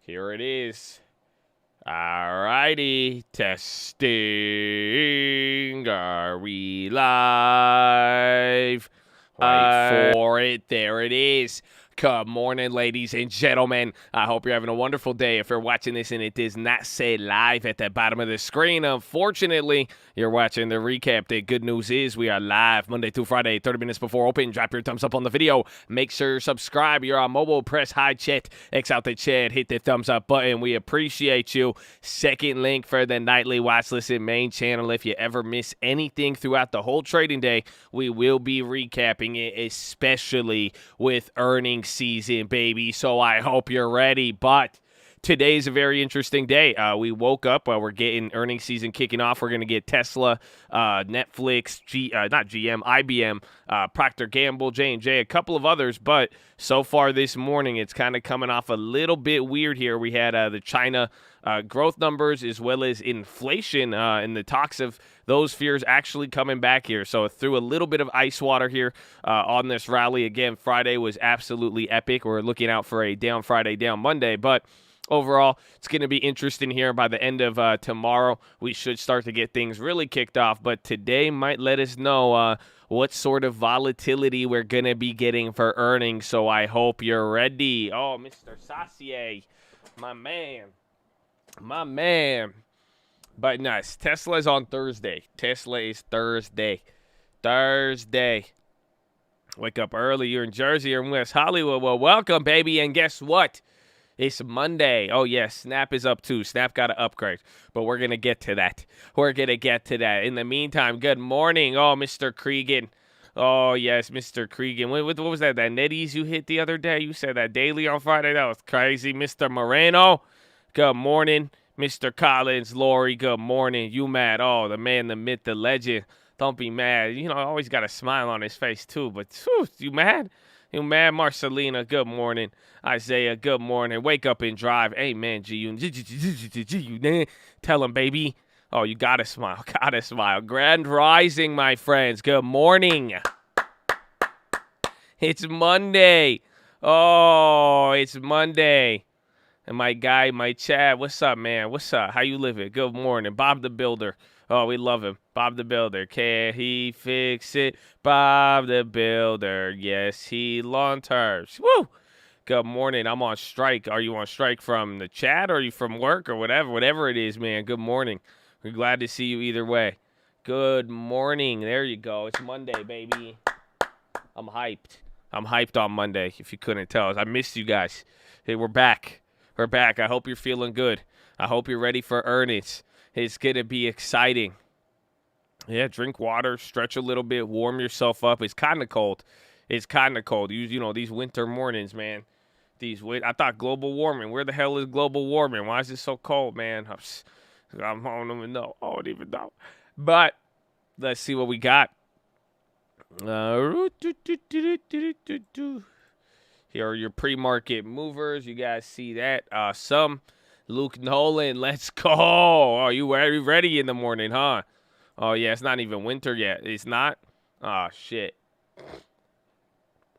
Here it is. Alrighty, testing. Are we live? Wait for it. There it is. Good morning, ladies and gentlemen. I hope you're having a wonderful day. If you're watching this and it does not say live at the bottom of the screen, unfortunately, you're watching the recap. The good news is we are live Monday through Friday, 30 minutes before open. Drop your thumbs up on the video. Make sure you're subscribed. You're on mobile. Press hi chat. X out the chat. Hit the thumbs up button. We appreciate you. Second link for the nightly watch list and main channel. If you ever miss anything throughout the whole trading day, we will be recapping it, especially with earnings season, baby. So I hope you're ready. But today's a very interesting day. We woke up while we're getting earnings season kicking off. We're going to get Tesla, Netflix, not GM, IBM, Procter Gamble, J&J, a couple of others. But so far this morning, it's kind of coming off a little bit weird here. We had the China growth numbers as well as inflation and the talks of those fears actually coming back here. So through a little bit of ice water here on this rally. Again, Friday was absolutely epic. We're looking out for a down Friday, down Monday. But overall, it's going to be interesting here. By the end of tomorrow, we should start to get things really kicked off. But today might let us know what sort of volatility we're going to be getting for earnings. So I hope you're ready. Oh, Mr. Sassier, my man. My man. But nice. Tesla's on Thursday. Tesla is Thursday. Wake up early. You're in Jersey or in West Hollywood. Well, welcome, baby. And guess what? It's Monday. Oh, yes. Snap is up, too. Snap got to upgrade. But we're going to get to that. In the meantime, good morning. Oh, Mr. Cregan. Oh, yes, Mr. Cregan. What was that? That Netties you hit the other day? You said that daily on Friday? That was crazy. Mr. Moreno. Good morning. Mr. Collins, Lori, good morning. You mad? Oh, the man, the myth, the legend. Don't be mad. You know, always got a smile on his face, too. But, whew, you mad? You mad? Marcelina, good morning. Isaiah, good morning. Wake up and drive. Hey, man, G-U. Tell him, baby. Oh, you got to smile. Got to smile. Grand Rising, my friends. Good morning. It's Monday. Oh, it's Monday. And my guy, my Chad, what's up, man? What's up? How you living? Good morning. Bob the Builder. Oh, we love him. Bob the Builder. Can he fix it? Bob the Builder. Yes, he lawn turfs. Woo! Good morning. I'm on strike. Are you on strike from the chat or are you from work or whatever? Whatever it is, man. Good morning. We're glad to see you either way. Good morning. There you go. It's Monday, baby. I'm hyped. I'm hyped on Monday, if you couldn't tell us. I missed you guys. Hey, we're back. We're back. I hope you're feeling good. I hope you're ready for earnings. It's going to be exciting. Yeah, drink water, stretch a little bit, warm yourself up. It's kind of cold. It's kind of cold. You know, these winter mornings, man. I thought global warming. Where the hell is global warming? Why is it so cold, man? I don't even know. I don't even know. But let's see what we got. Here are your pre-market movers. You guys see that? Some Luke Nolan. Let's go. Oh, you ready in the morning, huh? Oh, yeah, it's not even winter yet. It's not? Oh, shit.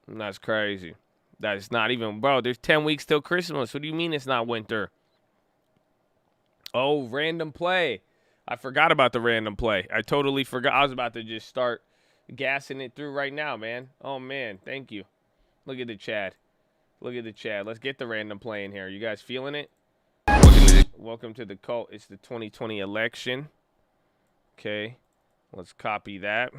That's crazy. That's not even, bro, there's 10 weeks till Christmas. What do you mean it's not winter? Oh, random play. I forgot about the random play. I totally forgot. I was about to just start gassing it through right now, man. Oh, man, thank you. Look at the chat. Look at the chat. Let's get the random play in here. You guys feeling it? Welcome to the cult. It's the 2020 election. Okay. Let's copy that.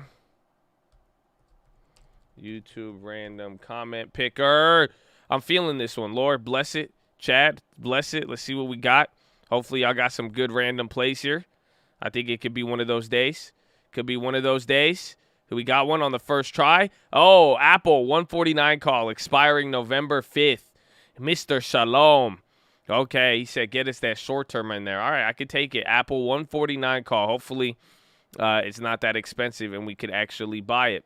YouTube random comment picker. I'm feeling this one. Lord, bless it. Chad, bless it. Let's see what we got. Hopefully, y'all got some good random plays here. I think it could be one of those days. Could be one of those days. We got one on the first try. Oh, Apple 149 call expiring November 5th. Mr. Shalom. Okay, he said get us that short term in there. All right, I could take it. Apple 149 call. Hopefully it's not that expensive and we could actually buy it.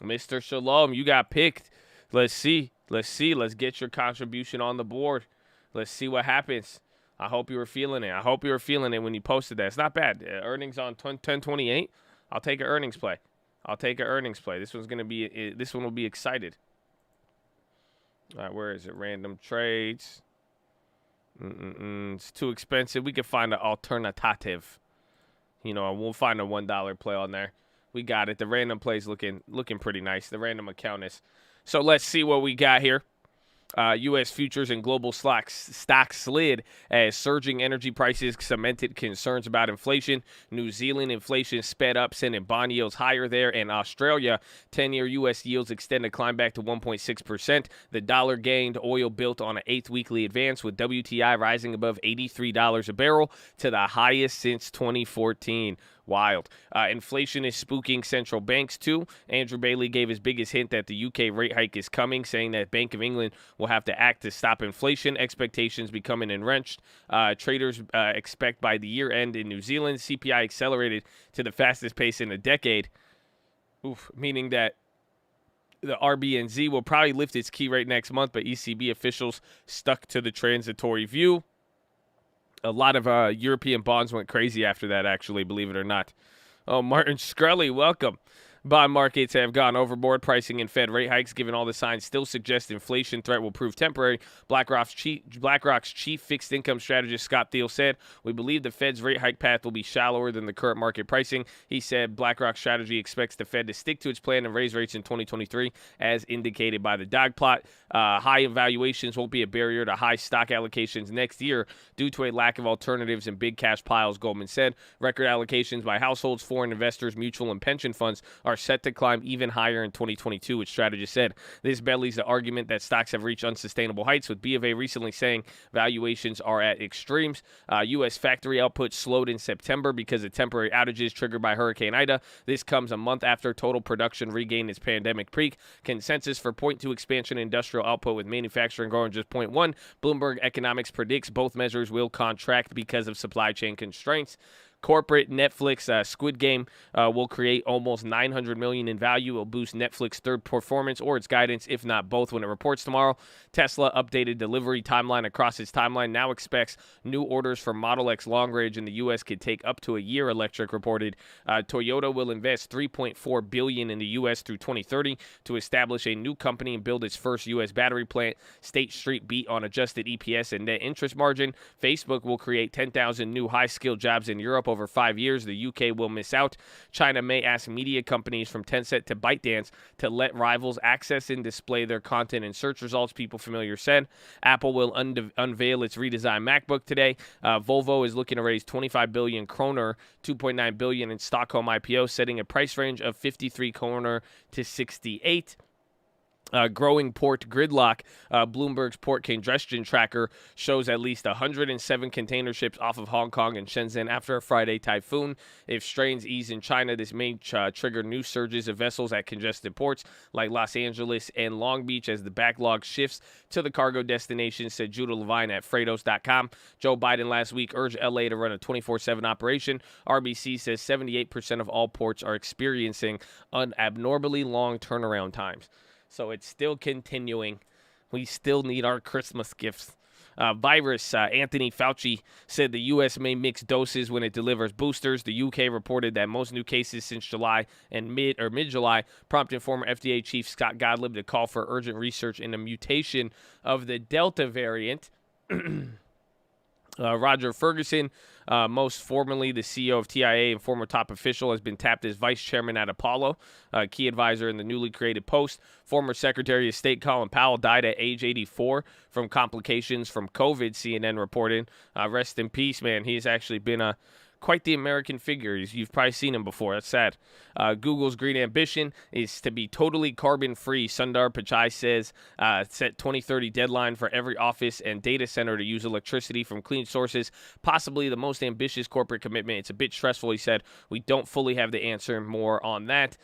Mr. Shalom, you got picked. Let's see. Let's get your contribution on the board. Let's see what happens. I hope you were feeling it. I hope you were feeling it when you posted that. It's not bad. Earnings on 1028. I'll take an earnings play. This one's gonna be. This one will be excited. All right, where is it? Random trades. It's too expensive. We could find an alternative. We'll find a $1 play on there. We got it. The random play's looking pretty nice. The random account is. So let's see what we got here. U.S. futures and global stocks slid as surging energy prices cemented concerns about inflation. New Zealand inflation sped up, sending bond yields higher there. And Australia, 10-year U.S. yields extended climb back to 1.6%. The dollar gained. Oil built on an 8th weekly advance, with WTI rising above $83 a barrel to the highest since 2014. Wild. Inflation is spooking central banks, too. Andrew Bailey gave his biggest hint that the UK rate hike is coming, saying that Bank of England will have to act to stop inflation. Expectations becoming entrenched. Traders expect by the year end in New Zealand, CPI accelerated to the fastest pace in a decade. Meaning that the RBNZ will probably lift its key rate next month, but ECB officials stuck to the transitory view. A lot of European bonds went crazy after that, actually, believe it or not. Oh, Martin Shkreli, welcome. Bond markets have gone overboard, pricing in Fed rate hikes, given all the signs still suggest inflation threat will prove temporary. BlackRock's chief fixed income strategist Scott Thiel said, "We believe the Fed's rate hike path will be shallower than the current market pricing." He said BlackRock's strategy expects the Fed to stick to its plan and raise rates in 2023, as indicated by the dog plot. High valuations won't be a barrier to high stock allocations next year due to a lack of alternatives and big cash piles, Goldman said. Record allocations by households, foreign investors, mutual and pension funds are set to climb even higher in 2022, which strategists said. This bellies the argument that stocks have reached unsustainable heights, with B of A recently saying valuations are at extremes. U.S. factory output slowed in September because of temporary outages triggered by Hurricane Ida. This comes a month after total production regained its pandemic peak. Consensus for 0.2 expansion in industrial output, with manufacturing growing just 0.1. Bloomberg Economics predicts both measures will contract because of supply chain constraints. Corporate Netflix Squid Game will create almost $900 million in value. It will boost Netflix third performance or its guidance, if not both, when it reports tomorrow. Tesla updated delivery timeline across its timeline. Now expects new orders for Model X long range in the U.S. could take up to a year, Electric reported. Toyota will invest $3.4 billion in the U.S. through 2030 to establish a new company and build its first U.S. battery plant. State Street beat on adjusted EPS and net interest margin. Facebook will create 10,000 new high-skilled jobs in Europe over 5 years. The UK will miss out. China may ask media companies from Tencent to ByteDance to let rivals access and display their content in search results, People Familiar said. Apple will unveil its redesigned MacBook today. Volvo is looking to raise 25 billion kroner, 2.9 billion in Stockholm IPO, setting a price range of 53 kroner to 68. Growing port gridlock. Bloomberg's port congestion tracker shows at least 107 container ships off of Hong Kong and Shenzhen after a Friday typhoon. If strains ease in China, this may trigger new surges of vessels at congested ports like Los Angeles and Long Beach as the backlog shifts to the cargo destination, said Judah Levine at Freightos.com. Joe Biden last week urged LA to run a 24/7 operation. RBC says 78% of all ports are experiencing abnormally long turnaround times. So it's still continuing. We still need our Christmas gifts. Anthony Fauci said the U.S. may mix doses when it delivers boosters. The U.K. reported that most new cases since July and mid-July prompted former FDA Chief Scott Gottlieb to call for urgent research in the mutation of the Delta variant. Roger Ferguson, most formerly the CEO of TIA and former top official, has been tapped as vice chairman at Apollo, key advisor in the newly created post. Former Secretary of State Colin Powell died at age 84 from complications from COVID, CNN reported. Rest in peace, man. He's actually been quite the American figure. You've probably seen him before. That's sad. Google's green ambition is to be totally carbon-free. Sundar Pichai says set 2030 deadline for every office and data center to use electricity from clean sources. Possibly the most ambitious corporate commitment. It's a bit stressful, he said. We don't fully have the answer. More on that.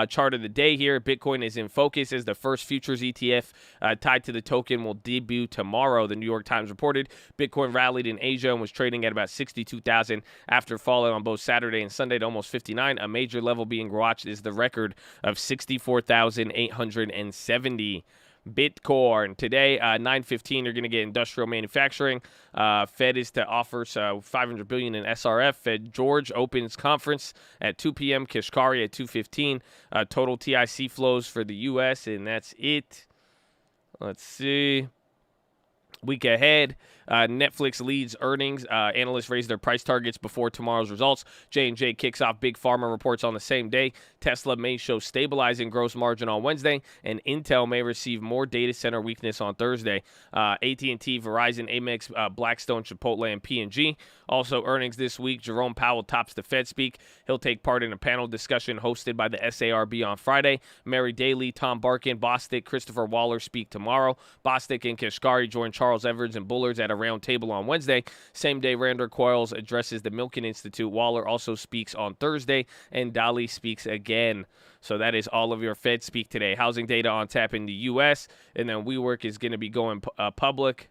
Chart of the day here. Bitcoin is in focus as the first futures ETF tied to the token will debut tomorrow, the New York Times reported. Bitcoin rallied in Asia and was trading at about 62,000 after falling on both Saturday and Sunday to almost 59. A major level being watched is the record of 64,870. Bitcoin. Today, 9:15, you're going to get industrial manufacturing. Fed is to offer $500 billion in SRF. Fed George opens conference at 2 p.m. Kashkari at 2:15. Total TIC flows for the U.S., and that's it. Let's see. Week ahead, Netflix leads earnings. Analysts raise their price targets before tomorrow's results. J&J kicks off Big Pharma reports on the same day. Tesla may show stabilizing gross margin on Wednesday, and Intel may receive more data center weakness on Thursday. AT&T, Verizon, Amex, Blackstone, Chipotle, and P&G. Also earnings this week. Jerome Powell tops the Fed speak. He'll take part in a panel discussion hosted by the SARB on Friday. Mary Daly, Tom Barkin, Bostic, Christopher Waller speak tomorrow. Bostic and Kashkari join Charles Edwards and Bullards at a round table on Wednesday. Same day, Randall Coils addresses the Milken Institute. Waller also speaks on Thursday, and Daly speaks again. So that is all of your Fed speak today. Housing data on tap in the U.S., and then WeWork is going to be going public.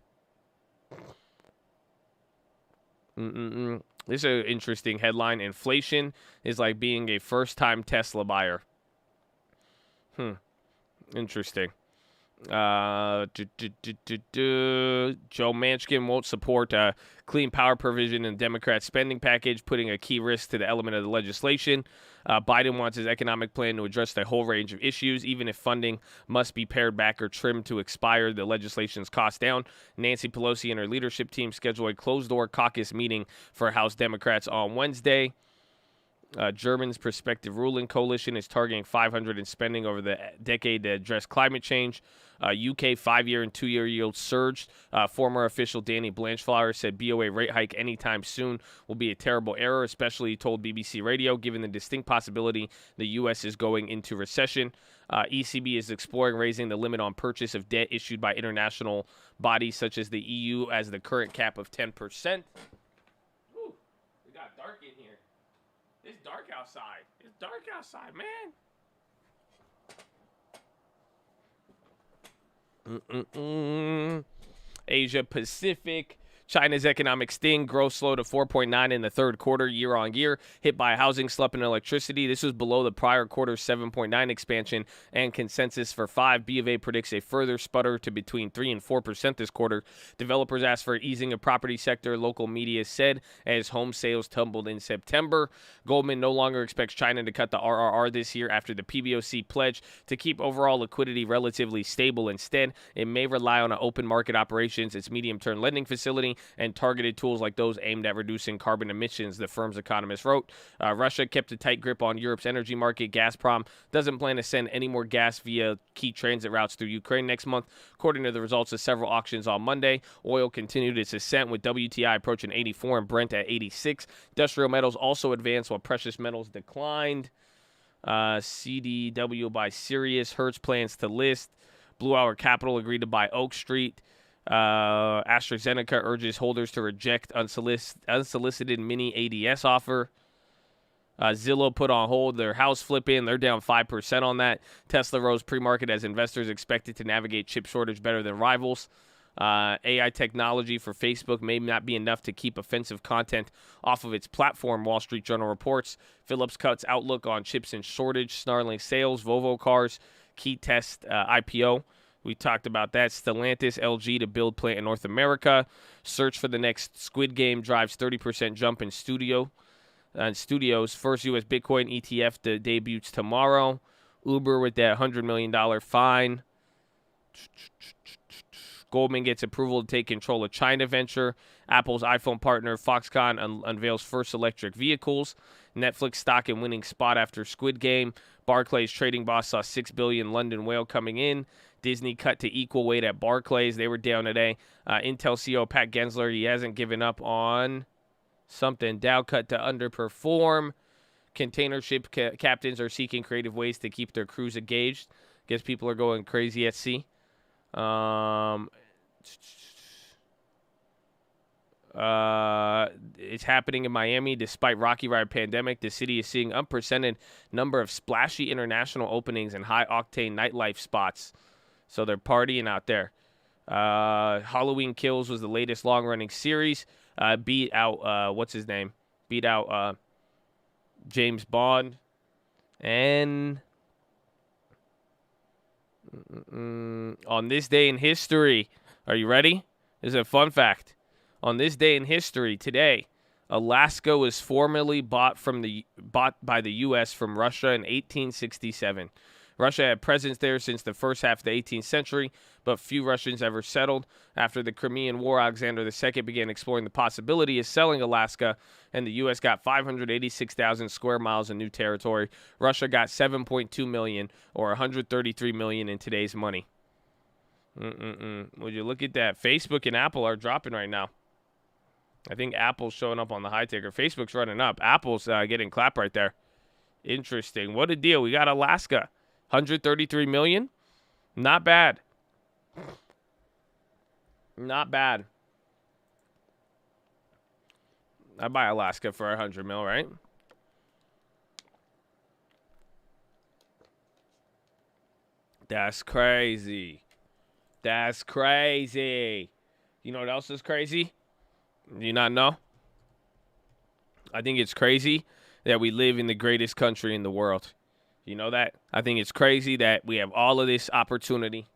This is an interesting headline. Inflation is like being a first-time Tesla buyer. Interesting. Joe Manchin won't support clean power provision in Democrat spending package, putting a key risk to the element of the legislation. Biden wants his economic plan to address the whole range of issues, even if funding must be pared back or trimmed to expire the legislation's cost down. Nancy Pelosi and her leadership team schedule a closed-door caucus meeting for House Democrats on Wednesday. Germany's Prospective Ruling Coalition is targeting $500 in spending over the decade to address climate change. UK 5-year and 2-year yields surged. Former official Danny Blanchflower said BOA rate hike anytime soon will be a terrible error, especially, he told BBC Radio, given the distinct possibility the U.S. is going into recession. ECB is exploring raising the limit on purchase of debt issued by international bodies such as the EU as the current cap of 10%. Ooh, it got dark in here. It's dark outside. It's dark outside, man. Asia Pacific. China's economic sting, growth slowed to 4.9 in the third quarter year-on-year, hit by a housing slump and electricity. This was below the prior quarter's 7.9 expansion and consensus for 5. B of A predicts a further sputter to between 3 and 4% this quarter. Developers asked for easing of property sector, local media said, as home sales tumbled in September. Goldman no longer expects China to cut the RRR this year after the PBOC pledge to keep overall liquidity relatively stable. Instead, it may rely on open market operations, its medium-term lending facility, and targeted tools like those aimed at reducing carbon emissions, the firm's economist wrote. Russia kept a tight grip on Europe's energy market. Gazprom doesn't plan to send any more gas via key transit routes through Ukraine next month. According to the results of several auctions on Monday, oil continued its ascent with WTI approaching 84 and Brent at 86. Industrial metals also advanced while precious metals declined. CDW by Sirius. Hertz plans to list. Blue Hour Capital agreed to buy Oak Street. AstraZeneca urges holders to reject unsolicited mini ADS offer. Zillow put on hold their house flipping. They're down 5% on that. Tesla rose pre-market as investors expected to navigate chip shortage better than rivals. AI technology for Facebook may not be enough to keep offensive content off of its platform, Wall Street Journal reports. Philips cuts outlook on chips and shortage, snarling sales. Volvo Cars, key test IPO. We talked about that. Stellantis, LG to build plant in North America. Search for the next Squid Game drives 30% jump in studios. First U.S. Bitcoin ETF debuts tomorrow. Uber with that $100 million fine. Goldman gets approval to take control of China venture. Apple's iPhone partner Foxconn unveils first electric vehicles. Netflix stock in winning spot after Squid Game. Barclays trading boss saw $6 billion London whale coming in. Disney cut to equal weight at Barclays. They were down today. Intel CEO Pat Gensler, he hasn't given up on something. Dow cut to underperform. Container ship captains are seeking creative ways to keep their crews engaged. Guess people are going crazy at sea. It's happening in Miami. Despite rocky ride pandemic, the city is seeing unprecedented number of splashy international openings and high-octane nightlife spots. So they're partying out there. Halloween Kills was the latest long-running series. Beat out, what's his name? Beat out James Bond. And on this day in history, are you ready? This is a fun fact. On this day in history, today, Alaska was formerly bought by the U.S. from Russia in 1867. Russia had presence there since the first half of the 18th century, but few Russians ever settled. After the Crimean War, Alexander II began exploring the possibility of selling Alaska, and the U.S. got 586,000 square miles of new territory. Russia got 7.2 million, or 133 million in today's money. Would you look at that? Facebook and Apple are dropping right now. I think Apple's showing up on the high ticker. Facebook's running up. Apple's getting clapped right there. Interesting. What a deal. We got Alaska. 133 million. Not bad. Not bad. I'd buy Alaska for 100 mil, right? That's crazy. That's crazy. You know what else is crazy? Do you not know? I think it's crazy that we live in the greatest country in the world. You know that? I think it's crazy that we have all of this opportunity,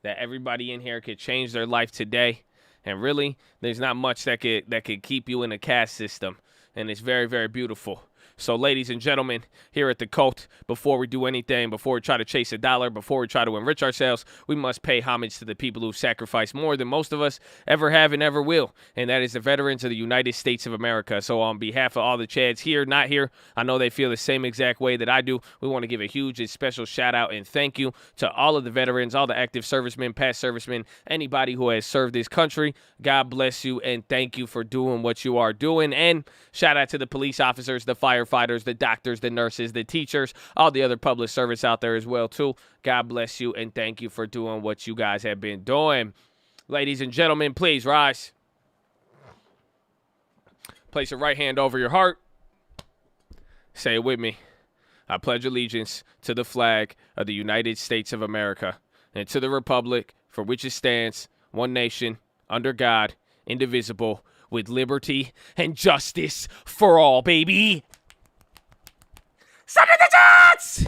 that everybody in here could change their life today. And really, there's not much that could keep you in a caste system. And it's very, very beautiful. So, ladies and gentlemen, here at the Cult, before we do anything, before we try to chase a dollar, before we try to enrich ourselves, we must pay homage to the people who've sacrificed more than most of us ever have and ever will, and that is the veterans of the United States of America. So on behalf of all the Chads here, not here, I know they feel the same exact way that I do. We want to give a huge and special shout out and thank you to all of the veterans, all the active servicemen, past servicemen, anybody who has served this country. God bless you, and thank you for doing what you are doing. And shout out to the police officers, the firefighters, the doctors, the nurses, the teachers, all the other public service out there as well, too. God bless you, and thank you for doing what you guys have been doing. Ladies and gentlemen, please rise. Place your right hand over your heart. Say it with me. I pledge allegiance to the flag of the United States of America and to the republic for which it stands, one nation, under God, indivisible, with liberty and justice for all, baby. Suck at the Jets!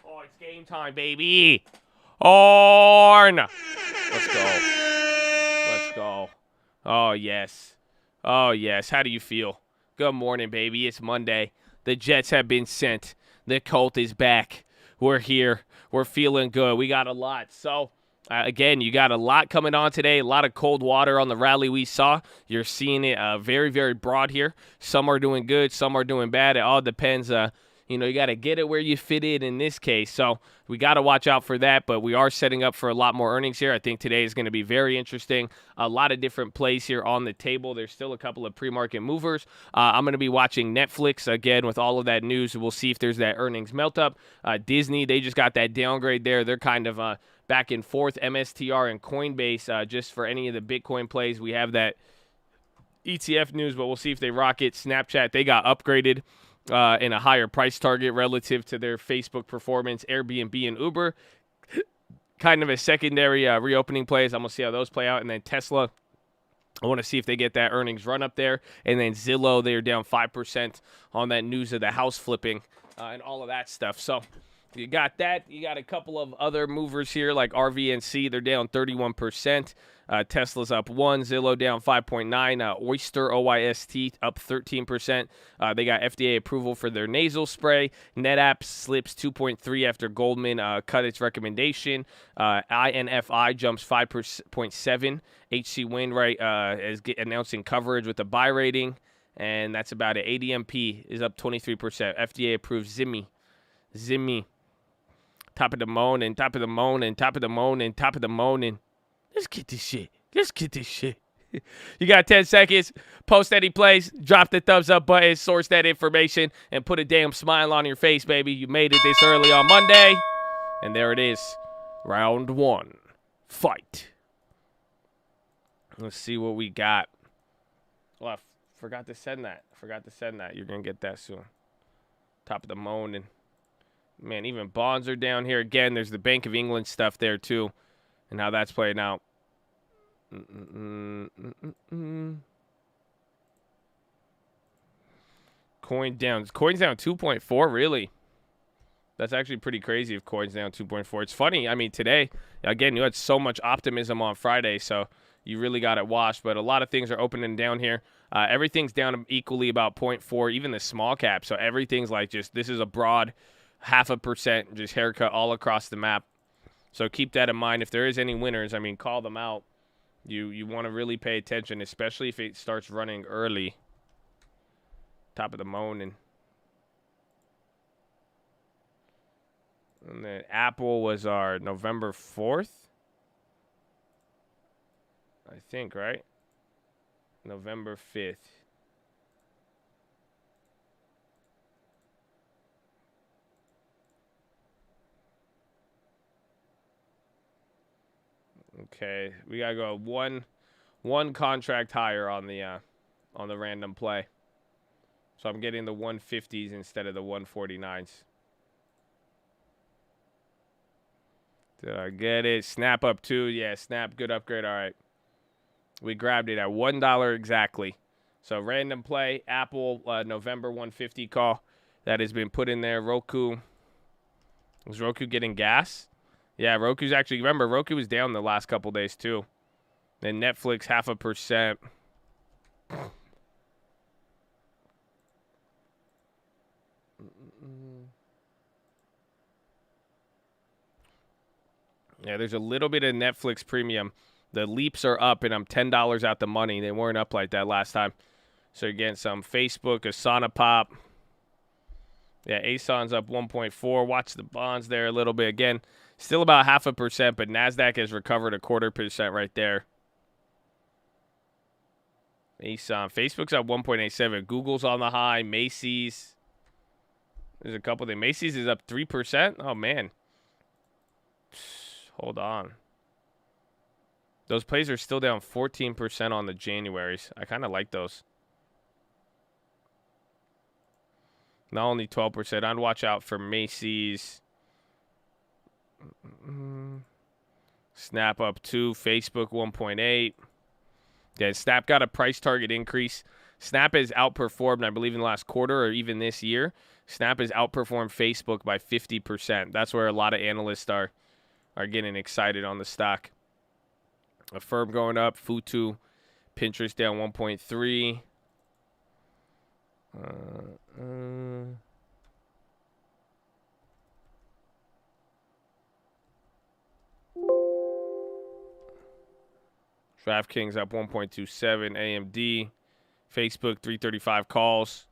Oh, it's game time, baby. Orn! Let's go. Let's go. Oh, yes. Oh, yes. How do you feel? Good morning, baby. It's Monday. The Jets have been sent. The Colt is back. We're here. We're feeling good. We got a lot. So, again, you got a lot coming on today. A lot of cold water on the rally we saw. You're seeing it very, very broad here. Some are doing good. Some are doing bad. It all depends. You got to get it where you fit in this case. So we got to watch out for that, but we are setting up for a lot more earnings here. I think today is going to be very interesting. A lot of different plays here on the table. There's still a couple of pre-market movers. I'm going to be watching Netflix again with all of that news. We'll see if there's that earnings melt up. Disney, they just got that downgrade there. They're kind of back and forth. MSTR and Coinbase, just for any of the Bitcoin plays, we have that ETF news, but we'll see if they rock it. Snapchat, they got upgraded in a higher price target relative to their Facebook performance. Airbnb and Uber, kind of a secondary reopening plays. I'm going to see how those play out. And then Tesla, I want to see if they get that earnings run up there. And then Zillow, they're down 5% on that news of the house flipping and all of that stuff. So you got that. You got a couple of other movers here like RVNC. They're down 31%. Tesla's up 1%. Zillow down 5.9%. Oyster, OYST, up 13%. They got FDA approval for their nasal spray. NetApp slips 2.3 after Goldman cut its recommendation. INFI jumps 5.7. HC Wainwright is announcing coverage with a buy rating. And that's about it. ADMP is up 23%. FDA approves Zimmy. Top of the moan and top of the moan and top of the moan and top of the moan and let's get this shit. You got 10 seconds. Post any plays. Drop the thumbs up button. Source that information and put a damn smile on your face, baby. You made it this early on Monday. And there it is. Round 1. Fight. Let's see what we got. Well, I forgot to send that. You're going to get that soon. Top of the moan and man, even bonds are down here. Again, there's the Bank of England stuff there, too, and how that's playing out. Coin's down 2.4, really? That's actually pretty crazy if coin's down 2.4. It's funny. I mean, today, again, you had so much optimism on Friday, so you really got it washed. But a lot of things are opening down here. Everything's down equally about 0.4, even the small cap. So everything's like just, this is a broad 0.5% just haircut all across the map. So keep that in mind. If there is any winners, I mean, call them out. You want to really pay attention, especially if it starts running early. Top of the morning. And then Apple was our November 4th. I think, right? November 5th. Okay, we gotta go one contract higher on the random play. So I'm getting the 150s instead of the 149s. Did I get it? Snap up 2. Yeah, Snap, good upgrade. All right. We grabbed it at $1 exactly. So random play, Apple, November 150 call. That has been put in there. Roku. Was Roku getting gas? Yeah, Roku's actually, remember, Roku was down the last couple days too. Then Netflix, 0.5%. Yeah, there's a little bit of Netflix premium. The leaps are up, and I'm $10 out the money. They weren't up like that last time. So you're getting some Facebook, Asana pop. Yeah, ASON's up 1.4. Watch the bonds there a little bit. Again, still about 0.5%, but NASDAQ has recovered 0.25% right there. ASON. Facebook's up 1.87. Google's on the high. Macy's. There's a couple things. Macy's is up 3%. Oh, man. Hold on. Those plays are still down 14% on the Januaries. I kind of like those. Not only 12%. I'd watch out for Macy's. Snap up 2. Facebook 1.8. Yeah, Snap got a price target increase. Snap has outperformed, I believe, in the last quarter or even this year. Snap has outperformed Facebook by 50%. That's where a lot of analysts are getting excited on the stock. Affirm going up. Futu. Pinterest down 1.3. DraftKings up 1.27. AMD. Facebook 335 calls.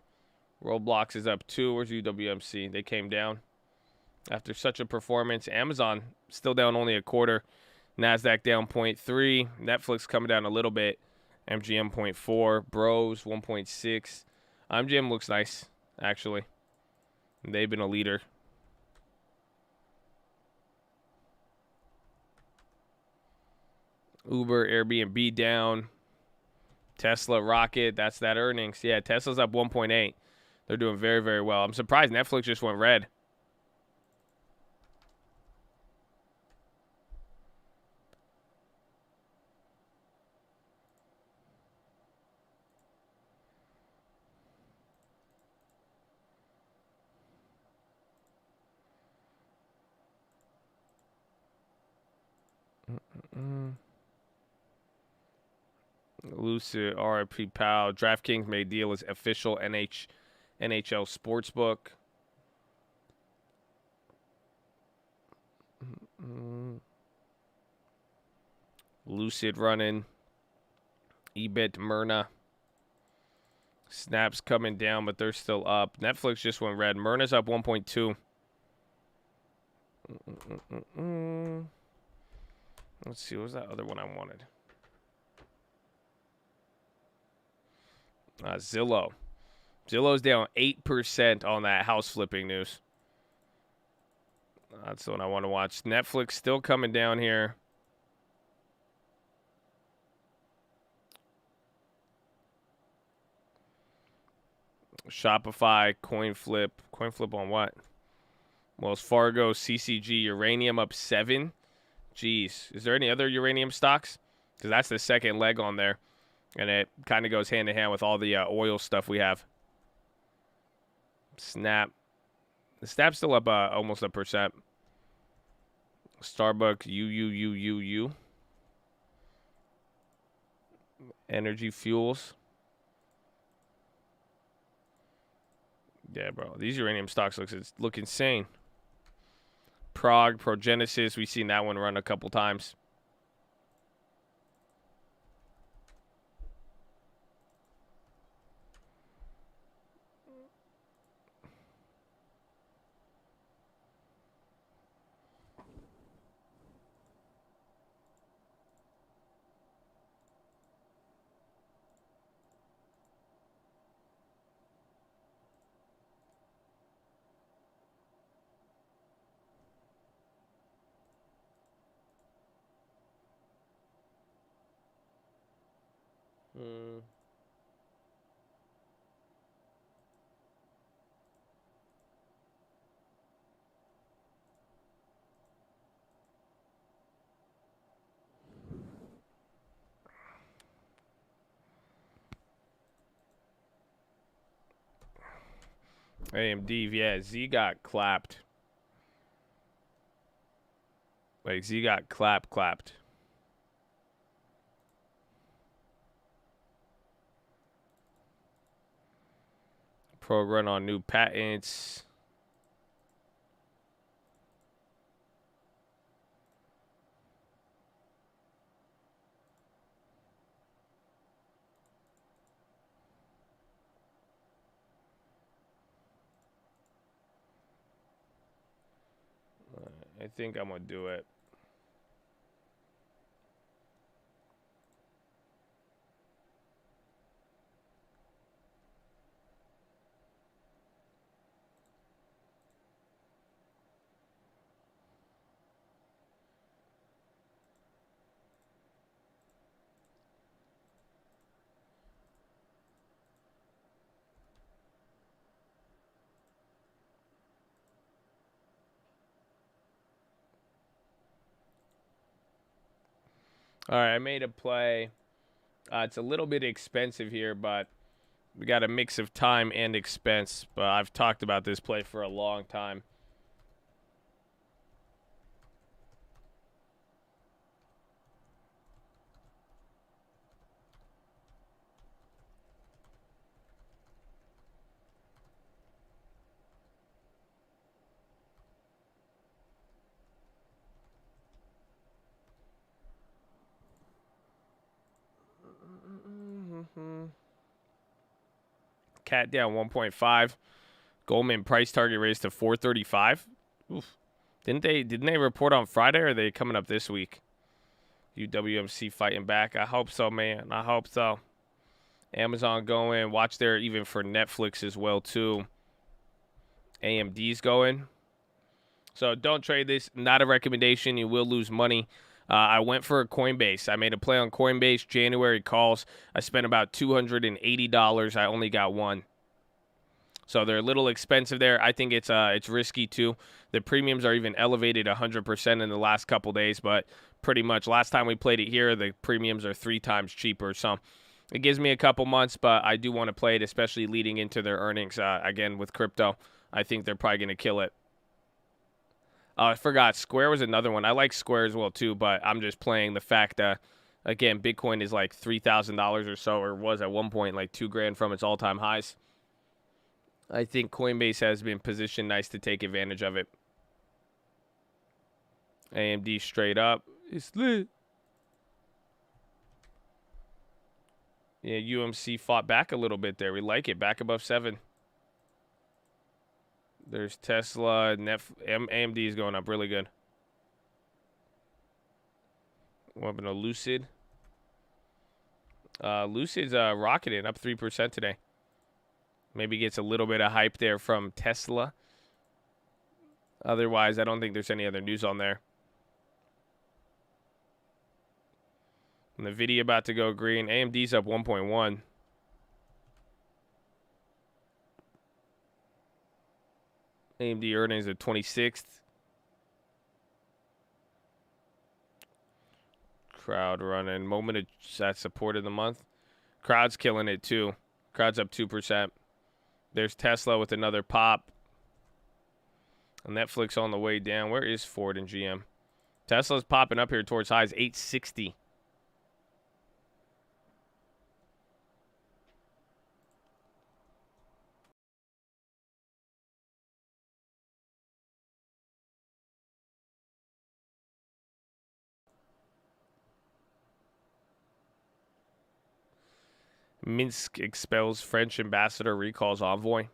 Roblox is up 2. Where's UWMC? They came down after such a performance. Amazon still down only 0.25. NASDAQ down 0.3. Netflix coming down a little bit. MGM 0.4. Bros 1.6. MGM looks nice, actually. They've been a leader. Uber, Airbnb down. Tesla, Rocket, that's that earnings. Yeah, Tesla's up 1.8. They're doing very, very well. I'm surprised Netflix just went red. Lucid, RIP Pal. DraftKings made deal as official NHL sportsbook. Lucid running. EBIT, Myrna. Snap's coming down, but they're still up. Netflix just went red. Myrna's up 1.2. Let's see, what was that other one I wanted? Zillow. Zillow's down 8% on that house flipping news. That's the one I want to watch. Netflix still coming down here. Shopify, CoinFlip. CoinFlip on what? Wells Fargo, CCG, Uranium up 7. Jeez. Is there any other uranium stocks? Because that's the second leg on there. And it kind of goes hand in hand with all the oil stuff we have. Snap. The Snap's still up almost 1%. Starbucks, U. Energy fuels. Yeah, bro. These uranium stocks look insane. Progenesis. We've seen that one run a couple times. AMD, yeah, Z got clapped. Like, Z got clapped. Pro run on new patents. I think I'm going to do it. All right, I made a play. It's a little bit expensive here, but we got a mix of time and expense. But I've talked about this play for a long time. Cat down 1.5. Goldman price target raised to 435. Oof. Didn't they report on Friday, or are they coming up this week? UWMC fighting back. I hope so, man. I hope so. Amazon going. Watch there even for Netflix as well, too. AMD's going. So don't trade this. Not a recommendation. You will lose money. I went for a Coinbase. I made a play on Coinbase. January calls. I spent about $280. I only got one. So they're a little expensive there. I think it's risky too. The premiums are even elevated 100% in the last couple days, but pretty much last time we played it here, the premiums are 3 times cheaper. So it gives me a couple months, but I do want to play it, especially leading into their earnings. Again, with crypto, I think they're probably going to kill it. I forgot. Square was another one. I like Square as well too, but I'm just playing the fact that, again, Bitcoin is like $3,000 or so, or was at one point like $2,000 from its all-time highs. I think Coinbase has been positioned nice to take advantage of it. AMD straight up. It's lit. Yeah, UMC fought back a little bit there. We like it. Back above 7. There's Tesla. AMD is going up really good. What happened to Lucid? Lucid's rocketing up 3% today. Maybe gets a little bit of hype there from Tesla. Otherwise, I don't think there's any other news on there. NVIDIA about to go green. AMD's up 1.1. AMD earnings are 26th. Crowd running. Moment of that support of the month. Crowd's killing it too. Crowd's up 2%. There's Tesla with another pop. Netflix on the way down. Where is Ford and GM? Tesla's popping up here towards highs 860. Minsk expels French ambassador, recalls envoy.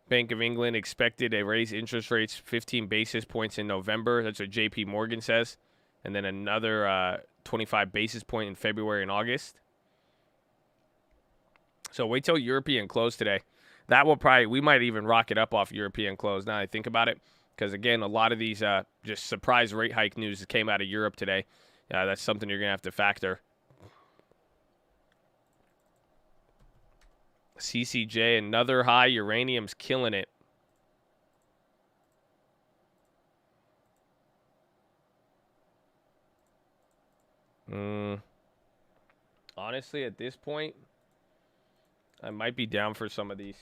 Bank of England expected to raise interest rates 15 basis points in November. That's what JP Morgan says. And then another 25 basis point in February and August. So wait till European close today. That will probably, we might even rock it up off European close now that I think about it. Because, again, a lot of these just surprise rate hike news that came out of Europe today. That's something you're going to have to factor. CCJ, another high. Uranium's killing it. Honestly, at this point, I might be down for some of these.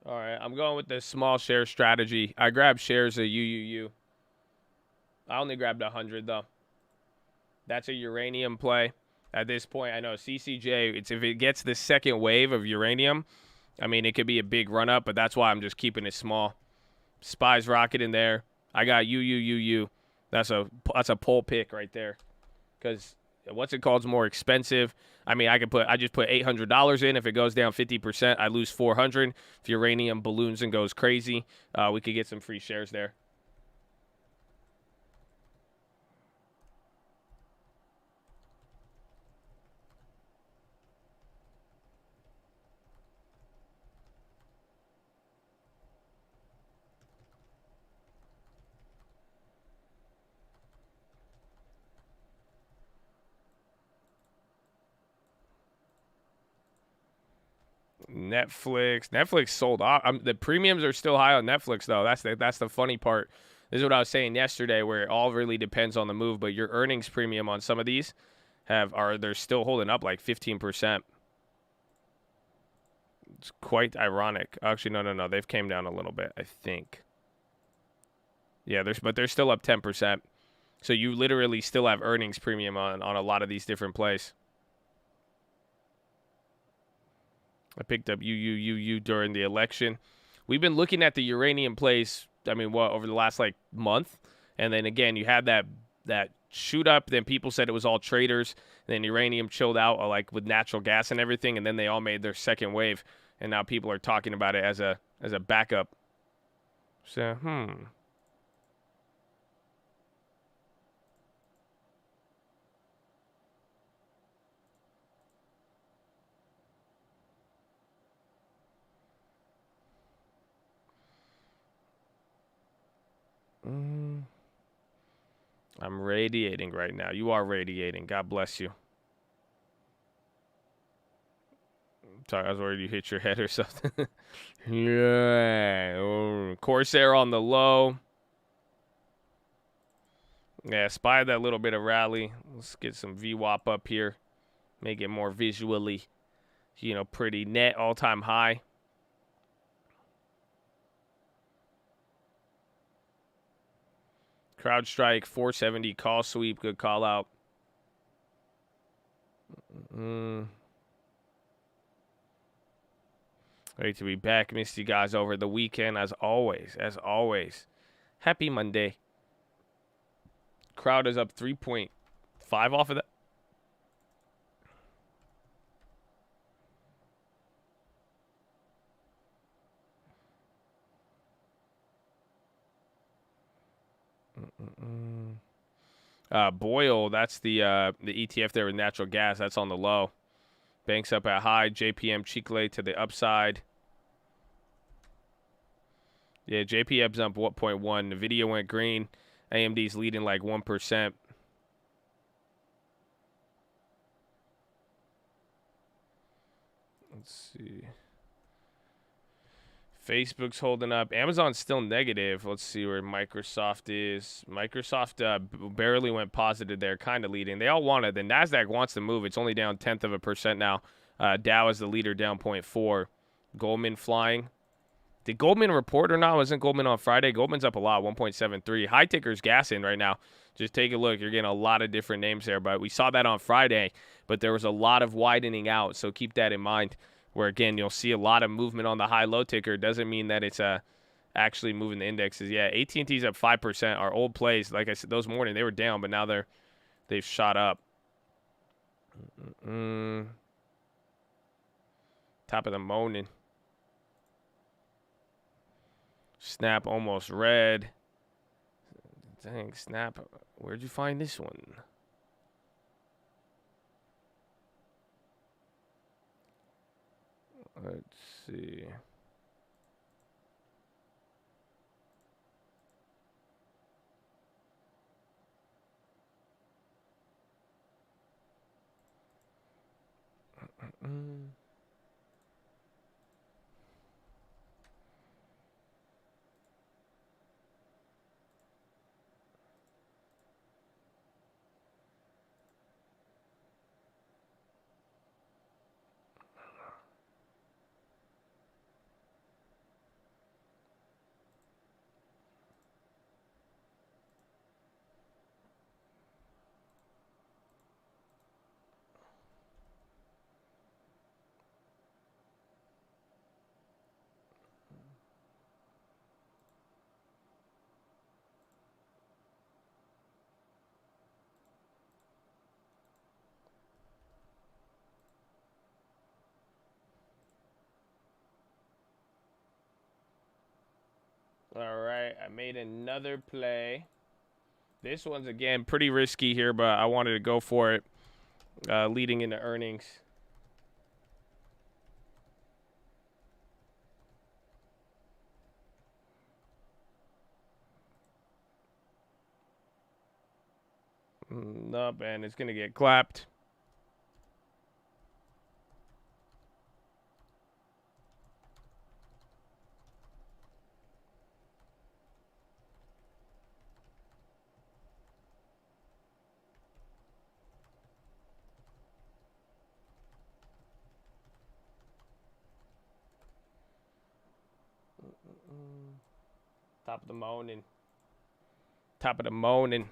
All right, I'm going with the small share strategy. I grabbed shares of UUU. I only grabbed 100, though. That's a uranium play. At this point, I know CCJ, if it gets the second wave of uranium, I mean, it could be a big run-up, but that's why I'm just keeping it small. Spies rocket in there. I got UUUU. That's a pull pick right there. Because what's it called is more expensive. I mean, I just put $800 in. If it goes down 50%, I lose $400. If uranium balloons and goes crazy, we could get some free shares there. Netflix sold off. The premiums are still high on Netflix, though. That's the funny part. This is what I was saying yesterday, where it all really depends on the move. But your earnings premium on some of these they're still holding up like 15%. It's quite ironic. Actually, no. They've came down a little bit, I think. Yeah, but they're still up 10%. So you literally still have earnings premium on a lot of these different plays. I picked up UUUU during the election. We've been looking at the uranium plays, I mean, over the last, month? And then, again, you had that shoot up. Then people said it was all traders. Then uranium chilled out, with natural gas and everything. And then they all made their second wave. And now people are talking about it as a backup. So, I'm radiating right now. You are radiating. God bless you. Sorry, I was worried you hit your head or something. Yeah. Corsair on the low. Yeah, spied that little bit of rally. Let's get some VWAP up here. Make it more visually, pretty. Net all-time high. CrowdStrike, 470 call sweep. Good call out. Great to be back. Missed you guys over the weekend, as always. Happy Monday. Crowd is up 3.5 off of that. Boyle, that's the ETF there with natural gas. That's on the low. Banks up at high. JPM Chicle to the upside. Yeah, JPM's up 1.1. NVIDIA went green. AMD's leading 1%. Let's see. Facebook's holding up. Amazon's still negative. Let's see where Microsoft is. Microsoft barely went positive there, kind of leading. They all want it. The NASDAQ wants to move. It's only down 0.1% now. Dow is the leader, down 0.4. Goldman flying. Did Goldman report or not? Wasn't Goldman on Friday? Goldman's up a lot, 1.73. High ticker's gassing right now. Just take a look. You're getting a lot of different names there. But we saw that on Friday, but there was a lot of widening out. So keep that in mind, where, again, you'll see a lot of movement on the high-low ticker. Doesn't mean that it's actually moving the indexes. Yeah, AT&T's up 5%. Our old plays, like I said, those morning, they were down, but now they've shot up. Top of the morning. Snap almost red. Dang, Snap. Where'd you find this one? Let's see. All right, I made another play. This one's, again, pretty risky here, but I wanted to go for it leading into earnings. Nope, and it's going to get clapped. Top of the morning. Top of the morning.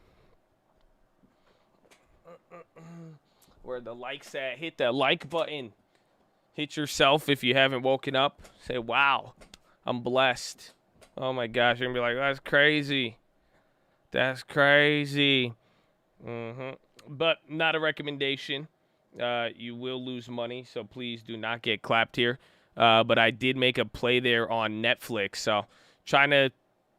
Where the likes at? Hit that like button. Hit yourself if you haven't woken up. Say, wow, I'm blessed. Oh my gosh, you're going to be like, that's crazy. That's crazy. But not a recommendation. You will lose money, so please do not get clapped here. But I did make a play there on Netflix, so trying to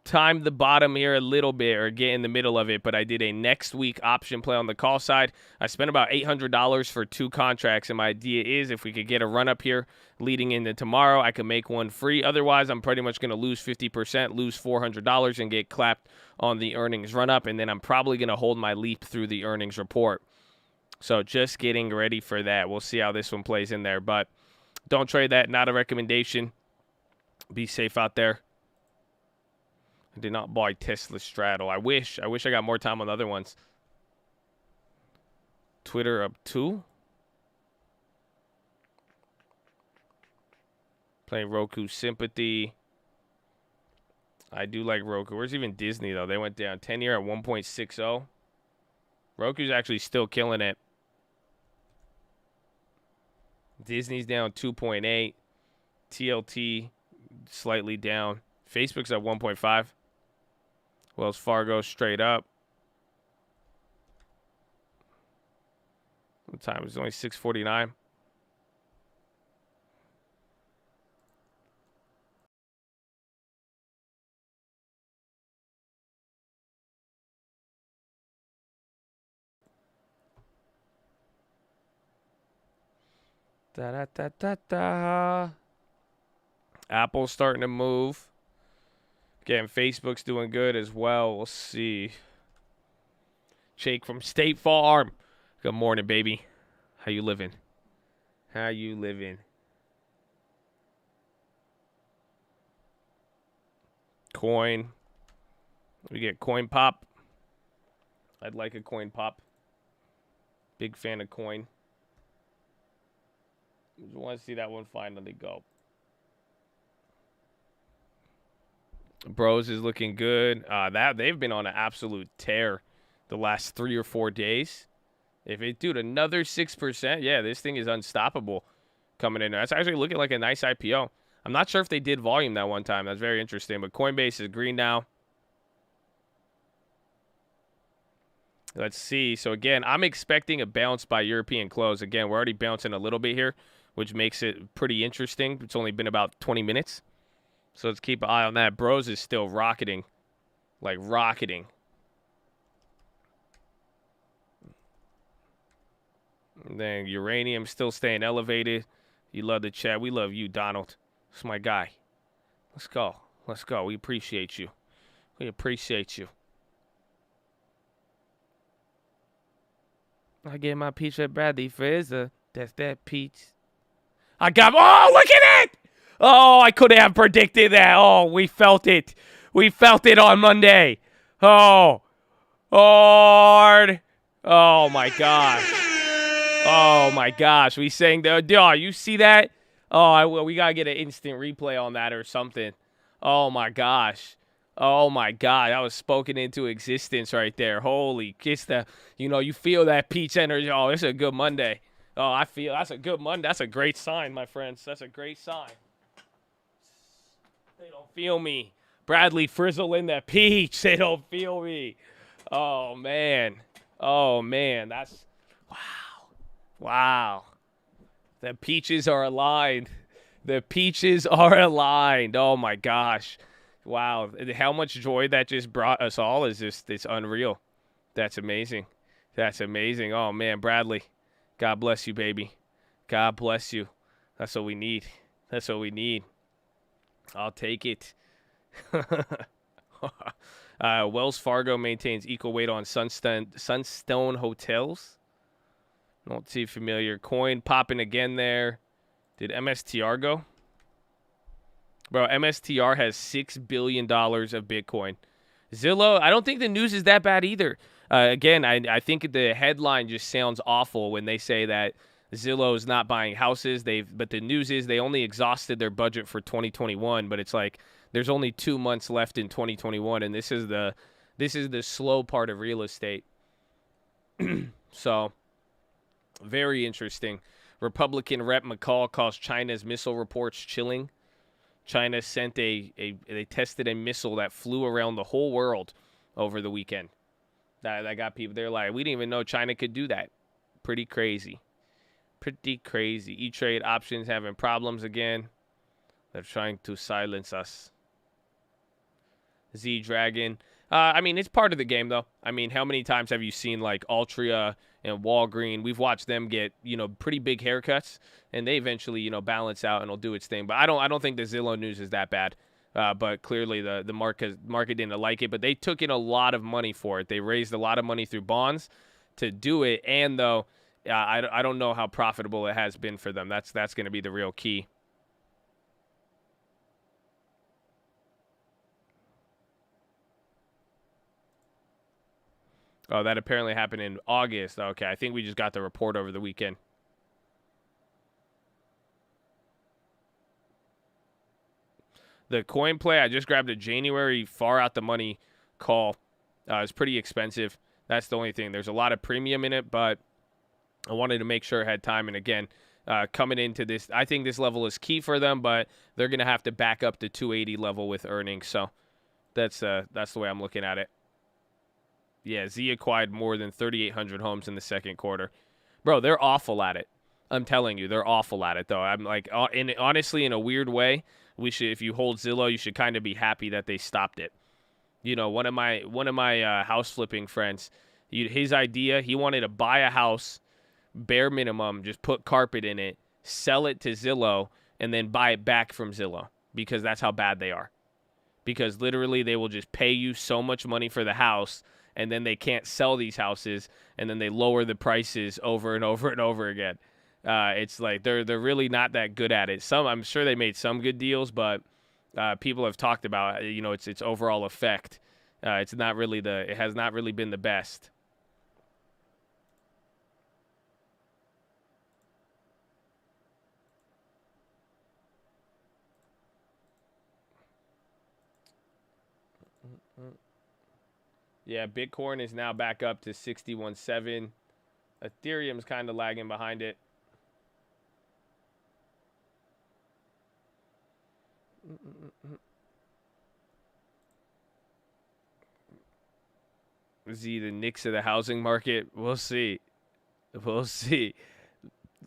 time the bottom here a little bit or get in the middle of it, but I did a next week option play on the call side. I spent about $800 for 2 contracts, and my idea is if we could get a run up here leading into tomorrow, I can make one free. Otherwise, I'm pretty much going to lose 50%, lose $400, and get clapped on the earnings run up, and then I'm probably going to hold my leap through the earnings report. So just getting ready for that. We'll see how this one plays in there, but don't trade that. Not a recommendation. Be safe out there. I did not buy Tesla straddle. I wish I got more time on the other ones. Twitter up 2. Playing Roku Sympathy. I do like Roku. Where's even Disney, though? They went down 10-year at 1.60. Roku's actually still killing it. Disney's down 2.8. TLT slightly down. Facebook's at 1.5. Wells Fargo straight up. What time? It's only 6:49. Da-da-da-da-da. Apple's starting to move. Again, Facebook's doing good as well. We'll see. Jake from State Farm. Good morning, baby. How you living? How you living? Coin. We get coin pop. I'd like a coin pop. Big fan of coin. Just want to see that one finally go. Bros is looking good. That they've been on an absolute tear the last 3 or 4 days. If it, dude, another 6%, yeah, this thing is unstoppable coming in. That's actually looking like a nice IPO. I'm not sure if they did volume that one time. That's very interesting. But Coinbase is green now. Let's see. So, again, I'm expecting a bounce by European close. Again, we're already bouncing a little bit here, which makes it pretty interesting. It's only been about 20 minutes. So let's keep an eye on that. Bros is still rocketing. Like rocketing. And then uranium still staying elevated. You love the chat. We love you, Donald. That's my guy. Let's go. Let's go. We appreciate you. We appreciate you. I get my peach at Bradley Fraser. That's that peach. I got. Oh, look at it! Oh, I couldn't have predicted that. Oh, we felt it. We felt it on Monday. Oh, hard. Oh my gosh. Oh my gosh. We saying that. Oh, you see that? Oh, we gotta get an instant replay on that or something. Oh my gosh. Oh my God, that was spoken into existence right there. Holy kiss the, you feel that peach energy. Oh, it's a good Monday. Oh, I feel that's a good Monday. That's a great sign, my friends. That's a great sign. They don't feel me. Bradley Frizzle in that peach. They don't feel me. Oh man. Oh man. That's wow. Wow. The peaches are aligned. The peaches are aligned. Oh my gosh. Wow, how much joy that just brought us all is just, it's unreal. That's amazing. That's amazing. Oh, man, Bradley, God bless you, baby. God bless you. That's what we need. That's what we need. I'll take it. Wells Fargo maintains equal weight on Sunstone Hotels. Not too familiar. Coin popping again there. Did MSTR go? Bro, MSTR has $6 billion of Bitcoin. Zillow, I don't think the news is that bad either. Again, I think the headline just sounds awful when they say that Zillow is not buying houses. But the news is they only exhausted their budget for 2021. But it's like there's only 2 months left in 2021, and this is the slow part of real estate. So, very interesting. Republican Rep McCall calls China's missile reports chilling. China sent they tested a missile that flew around the whole world over the weekend. That got people, they're like, we didn't even know China could do that. Pretty crazy. Pretty crazy. E-Trade options having problems again. They're trying to silence us. Z-Dragon. I mean, it's part of the game, though. I mean, how many times have you seen, like, Altria and Walgreen? We've watched them get, pretty big haircuts, and they eventually, balance out and it'll do its thing. But I don't think the Zillow news is that bad. But clearly the market didn't like it. But they took in a lot of money for it. They raised a lot of money through bonds to do it. And, though, I don't know how profitable it has been for them. That's going to be the real key. Oh, that apparently happened in August. Okay, I think we just got the report over the weekend. The coin play, I just grabbed a January far out the money call. It's pretty expensive. That's the only thing. There's a lot of premium in it, but I wanted to make sure I had time. And again, coming into this, I think this level is key for them, but they're going to have to back up the 280 level with earnings. So that's the way I'm looking at it. Yeah, Z acquired more than 3,800 homes in the second quarter. Bro, they're awful at it. I'm telling you, they're awful at it, though. I'm like, honestly, in a weird way, if you hold Zillow, you should kind of be happy that they stopped it. One of my house flipping friends, his idea, he wanted to buy a house, bare minimum, just put carpet in it, sell it to Zillow, and then buy it back from Zillow because that's how bad they are. Because literally, they will just pay you so much money for the house, and then they can't sell these houses, and then they lower the prices over and over and over again. It's like they're really not that good at it. I'm sure they made some good deals, but people have talked about its overall effect. It has not really been the best. Yeah, Bitcoin is now back up to 61.7. Ethereum's kind of lagging behind it. Is he the Knicks of the housing market? We'll see. We'll see.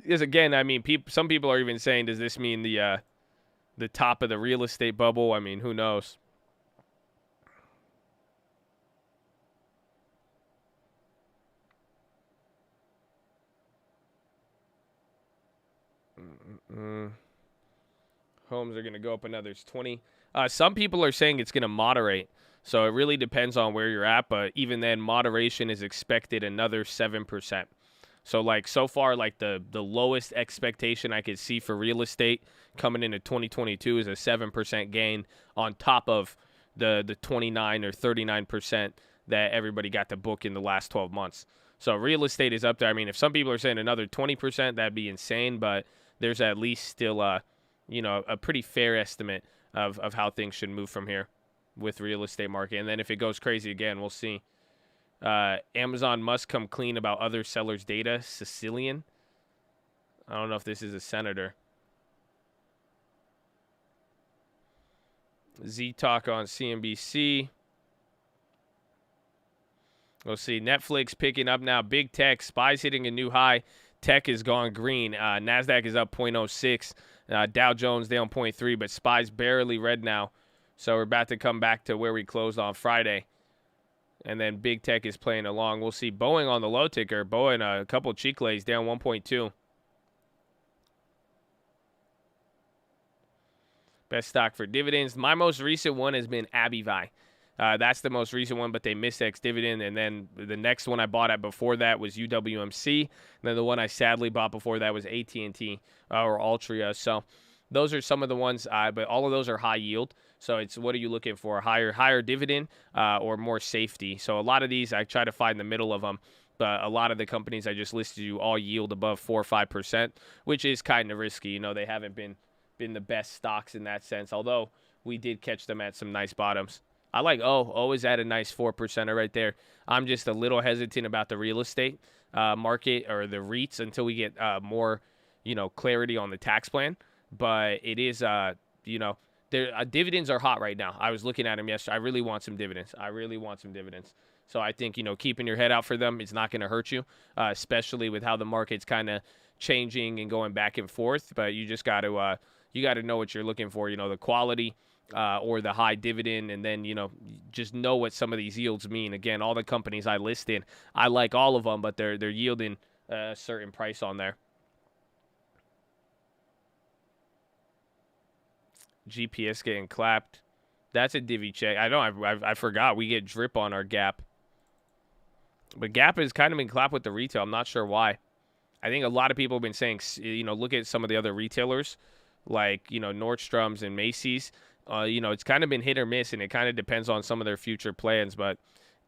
Because again, I mean, some people are even saying, does this mean the top of the real estate bubble? I mean, who knows? Homes are going to go up another 20. Some people are saying it's going to moderate. So it really depends on where you're at. But even then, moderation is expected another 7%. So, like, so far, like, the lowest expectation I could see for real estate coming into 2022 is a 7% gain on top of the 29 or 39% that everybody got to book in the last 12 months. So real estate is up there. I mean, if some people are saying another 20%, that'd be insane. But there's at least still a pretty fair estimate of how things should move from here with real estate market. And then if it goes crazy again, we'll see. Amazon must come clean about other sellers' data. Sicilian. I don't know if this is a senator. Z-Talk on CNBC. We'll see. Netflix picking up now. Big tech. SPY's hitting a new high. Tech is gone green. NASDAQ is up 0.06. Dow Jones down 0.3, but SPY's barely red now. So we're about to come back to where we closed on Friday. And then big tech is playing along. We'll see Boeing on the low ticker. Boeing, a couple cheek lays down 1.2. Best stock for dividends. My most recent one has been Abivi. That's the most recent one, but they missed ex-dividend. And then the next one I bought at before that was UWMC. And then the one I sadly bought before that was AT&T or Altria. So those are some of the ones, but all of those are high yield. So it's what are you looking for? Higher dividend or more safety? So a lot of these, I try to find the middle of them. But a lot of the companies I just listed you all yield above 4 or 5%, which is kind of risky. You know, they haven't been the best stocks in that sense, although we did catch them at some nice bottoms. I like O is at a nice 4% right there. I'm just a little hesitant about the real estate market or the REITs until we get more, clarity on the tax plan. But it is, dividends are hot right now. I was looking at them yesterday. I really want some dividends. So I think, keeping your head out for them is not going to hurt you, especially with how the market's kind of changing and going back and forth. But you just got to know what you're looking for, the quality or the high dividend, and then, just know what some of these yields mean. Again, all the companies I listed, I like all of them, but they're yielding a certain price on there. GPS getting clapped. That's a divvy check. I know. I forgot. We get drip on our Gap. But Gap has kind of been clapped with the retail. I'm not sure why. I think a lot of people have been saying, look at some of the other retailers like, Nordstrom's and Macy's. It's kind of been hit or miss, and it kind of depends on some of their future plans. But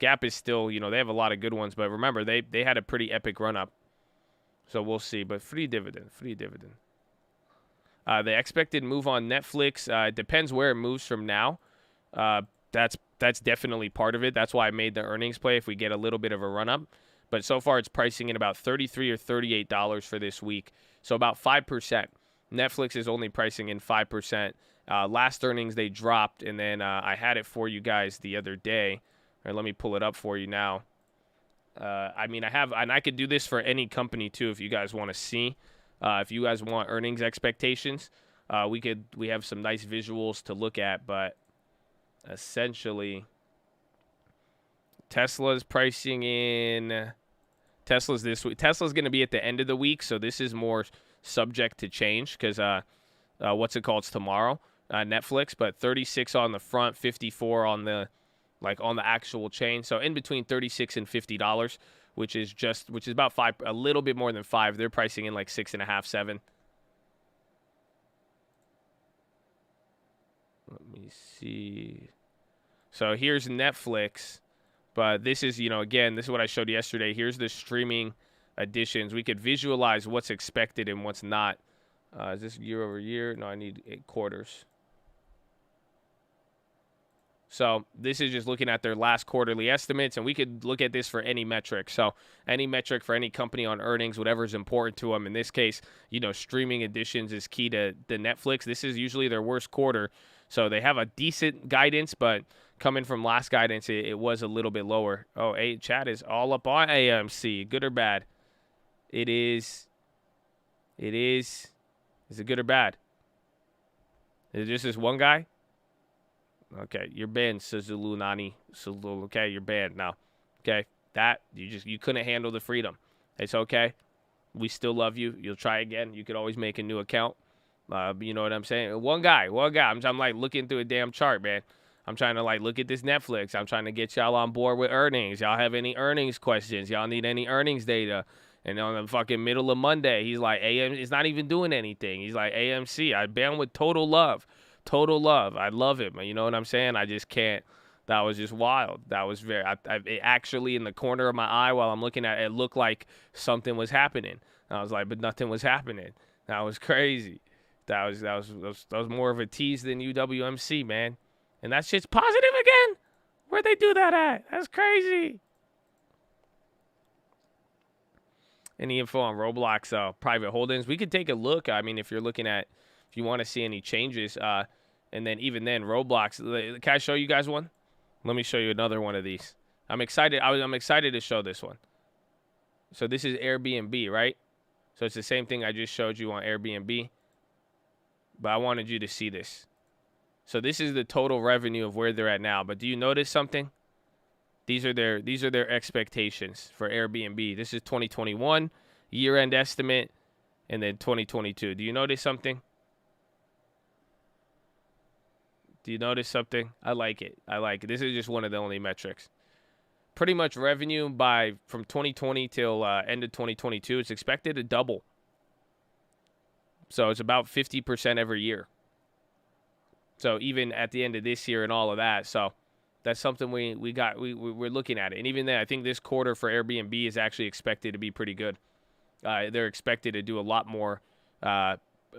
Gap is still, they have a lot of good ones. But remember, they had a pretty epic run-up. So we'll see. But free dividend. The expected move on Netflix, it depends where it moves from now. That's definitely part of it. That's why I made the earnings play if we get a little bit of a run-up. But so far it's pricing in about $33 or $38 for this week. So about 5%. Netflix is only pricing in 5%. Last earnings they dropped, and then I had it for you guys the other day. All right, let me pull it up for you now. I could do this for any company too if you guys want to see. If you guys want earnings expectations, we have some nice visuals to look at, but essentially Tesla's pricing in Tesla's this week. Tesla's going to be at the end of the week, so this is more subject to change because it's tomorrow, Netflix, but 36 on the front, 54 on the actual chain. So in between $36 and $50. Which is about 5, a little bit more than 5. They're pricing in like 6.5, 7. Let me see. So here's Netflix, but this is, again, this is what I showed yesterday. Here's the streaming additions. We could visualize what's expected and what's not. Is this year over year? No, I need 8 quarters. So this is just looking at their last quarterly estimates, and we could look at this for any metric. So any metric for any company on earnings, whatever is important to them. In this case, streaming additions is key to the Netflix. This is usually their worst quarter. So they have a decent guidance, but coming from last guidance, it was a little bit lower. Oh, chat is all up on AMC. Good or bad? It is. Is it good or bad? Is it just this one guy? Okay, you're banned, Suzulu Nani. Okay, you're banned now. Okay, that you couldn't handle the freedom. It's okay. We still love you. You'll try again. You could always make a new account. You know what I'm saying? One guy. I'm like looking through a damn chart, man. I'm trying to like look at this Netflix. I'm trying to get y'all on board with earnings. Y'all have any earnings questions? Y'all need any earnings data? And on the fucking middle of Monday, he's like, it's not even doing anything. He's like, AMC, I ban with total love. Total love. I love it, man. You know what I'm saying? I just can't. That was just wild. That was it actually in the corner of my eye while I'm looking at it, it looked like something was happening. I was like, but nothing was happening. That was crazy. That was more of a tease than UWMC, man. And that shit's positive again? Where'd they do that at? That's crazy. Any info on Roblox private holdings? We could take a look. I mean, if you want to see any changes, and then even then, Roblox. Can I show you guys one? Let me show you another one of these. I'm excited. I'm excited to show this one. So this is Airbnb, right? So it's the same thing I just showed you on Airbnb, but I wanted you to see this. So this is the total revenue of where they're at now. But do you notice something? These are their expectations for Airbnb. This is 2021 year-end estimate, and then 2022. Do you notice something? Do you notice something? I like it. This is just one of the only metrics. Pretty much revenue from 2020 till end of 2022. It's expected to double. So it's about 50% every year. So even at the end of this year and all of that. So that's something we're looking at it. And even then, I think this quarter for Airbnb is actually expected to be pretty good. They're expected to do a lot more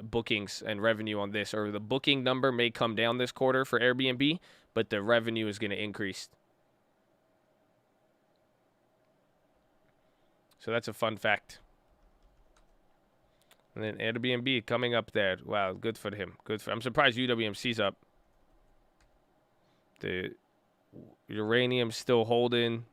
bookings and revenue on this, or the booking number may come down this quarter for Airbnb, but the revenue is going to increase. So that's a fun fact. And then Airbnb coming up there. Wow, good for him. I'm surprised UWMC's up. The uranium's still holding.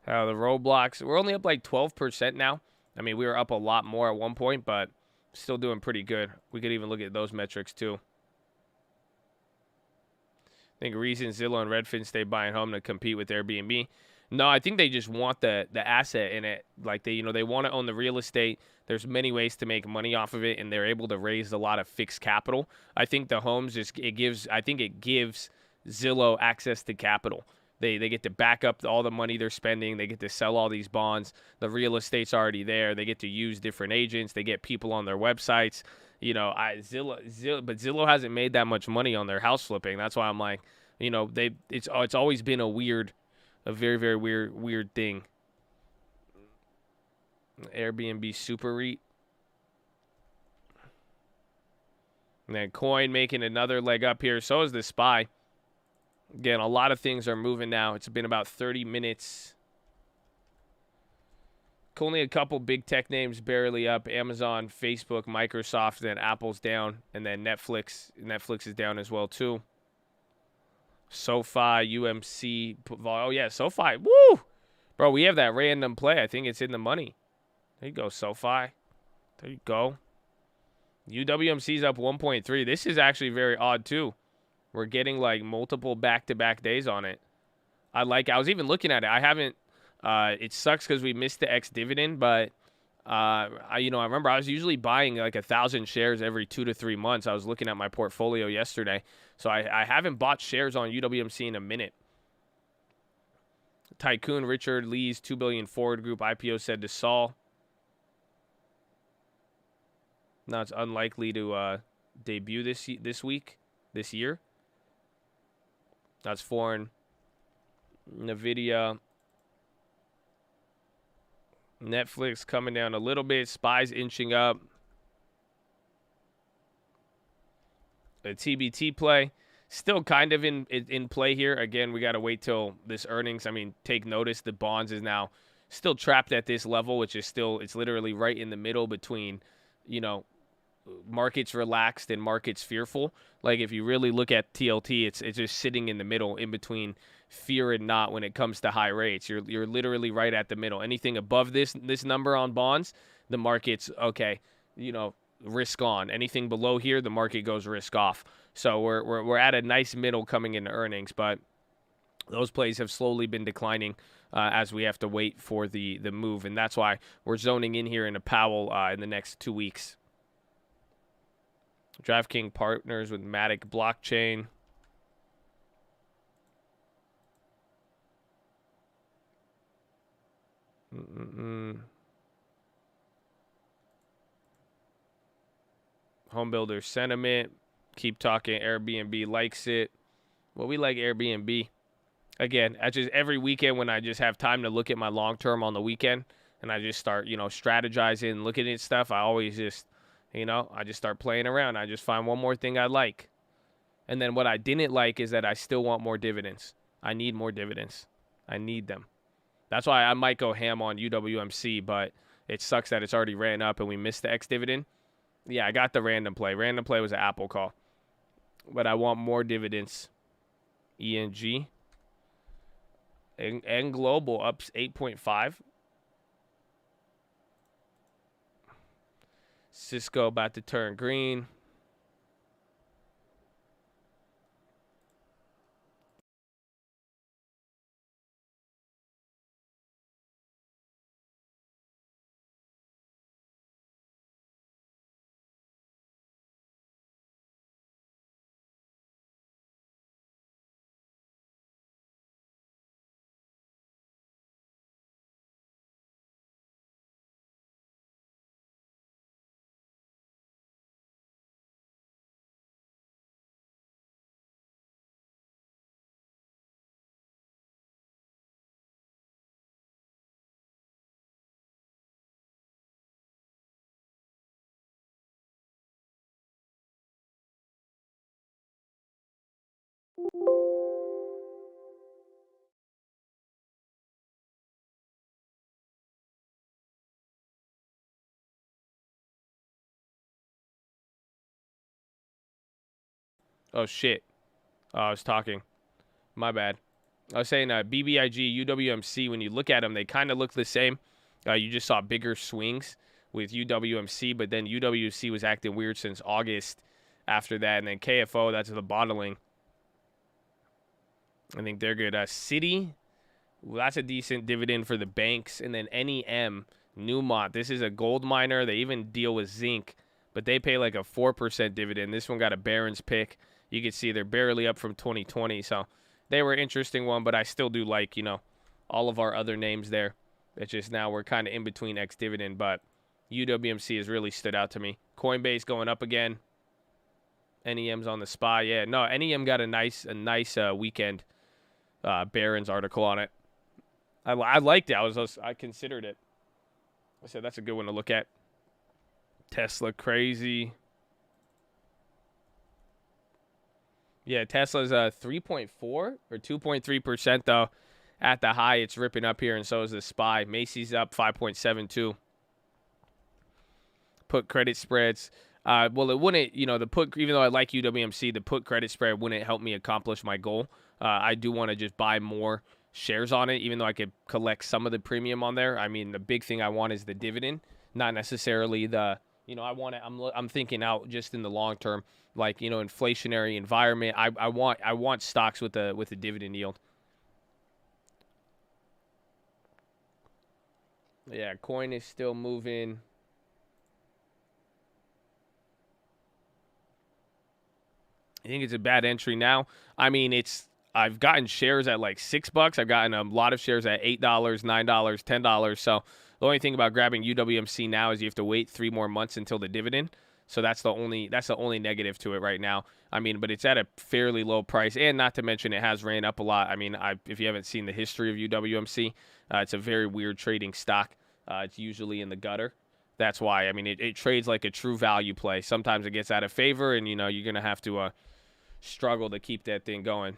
The Roblox, we're only up like 12% now. I mean, we were up a lot more at one point, but still doing pretty good. We could even look at those metrics too. I think reason Zillow and Redfin stay buying home to compete with Airbnb. No, I think they just want the asset in it. Like they want to own the real estate. There's many ways to make money off of it, and they're able to raise a lot of fixed capital. I think the homes it gives Zillow access to capital. They get to back up all the money they're spending. They get to sell all these bonds. The real estate's already there. They get to use different agents. They get people on their websites. Zillow hasn't made that much money on their house flipping. That's why I'm like, it's always been a very, very weird thing. Airbnb Super REIT. And then Coin making another leg up here. So is the SPY. Again, a lot of things are moving now. It's been about 30 minutes. Only a couple big tech names barely up. Amazon, Facebook, Microsoft, then Apple's down. And then Netflix. Netflix is down as well, too. SoFi, UMC. Oh, yeah, SoFi. Woo! Bro, we have that random play. I think it's in the money. There you go, SoFi. There you go. UWMC's up 1.3. This is actually very odd, too. We're getting, like, multiple back-to-back days on it. I was even looking at it. I haven't, it sucks because we missed the ex-dividend, but, I remember I was usually buying, like, 1,000 shares every 2 to 3 months. I was looking at my portfolio yesterday. So I haven't bought shares on UWMC in a minute. Tycoon Richard Lee's $2 billion forward group IPO said to Saul. Now it's unlikely to debut this year. That's foreign. NVIDIA. Netflix coming down a little bit. SPY's inching up. A TBT play. Still kind of in play here. Again, we got to wait till this earnings. I mean, take notice the bonds is now still trapped at this level, which is still, it's literally right in the middle between, you know, markets relaxed and markets fearful. Like if you really look at TLT, it's just sitting in the middle in between fear and not when it comes to high rates. You're literally right at the middle. Anything above this number on bonds, the market's okay, you know, risk on. Anything below here, the market goes risk off. So we're at a nice middle coming into earnings, but those plays have slowly been declining as we have to wait for the move, and that's why we're zoning in here in a Powell in the next 2 weeks. DraftKings partners with Matic blockchain. Home builder sentiment. Keep talking. Airbnb likes it. Well, we like Airbnb. Again, I just every weekend when I just have time to look at my long term on the weekend and I just start, you know, strategizing, looking at stuff, I always just, you know, I just start playing around. I just find one more thing I like. And then what I didn't like is that I still want more dividends. I need more dividends. I need them. That's why I might go ham on UWMC, but it sucks that it's already ran up and we missed the X dividend. Yeah, I got the random play. Random play was an Apple call. But I want more dividends. ENG. And Global up 8.5. Cisco about to turn green. Oh, shit. Oh, I was talking. My bad. I was saying BBIG, UWMC, when you look at them, they kind of look the same. You just saw bigger swings with UWMC, but then UWC was acting weird since August after that. And then KFO, that's the bottling. I think they're good. Citi, well, that's a decent dividend for the banks. And then NEM, Newmont, this is a gold miner. They even deal with zinc, but they pay like a 4% dividend. This one got a Barron's pick. You can see they're barely up from 2020, so they were an interesting one, but I still do like, you know, all of our other names there. It's just now we're kind of in between X dividend, but UWMC has really stood out to me. Coinbase going up again. NEM's on the SPY. Yeah, no, NEM got a nice weekend. Barron's article on it. I liked it. I considered it. I said that's a good one to look at. Tesla crazy. Yeah, Tesla's 3.4 or 2.3% though. At the high, it's ripping up here, and so is the SPY. Macy's up 5.72. Put credit spreads. Well, it wouldn't, you know, the put, even though I like UWMC, the put credit spread wouldn't help me accomplish my goal. I do want to just buy more shares on it, even though I could collect some of the premium on there. I mean, the big thing I want is the dividend, not necessarily the, you know, I want it. I'm thinking out just in the long term, like, you know, inflationary environment. I want stocks with the dividend yield. Yeah, coin is still moving. I think it's a bad entry now. I mean, I've gotten shares at like $6. I've gotten a lot of shares at $8, $9, $10. So the only thing about grabbing UWMC now is you have to wait 3 more months until the dividend. So that's the only negative to it right now. I mean, but it's at a fairly low price, and not to mention it has ran up a lot. I mean, if you haven't seen the history of UWMC, it's a very weird trading stock. It's usually in the gutter. That's why. I mean, it trades like a true value play. Sometimes it gets out of favor, and, you know, you're going to have to struggle to keep that thing going.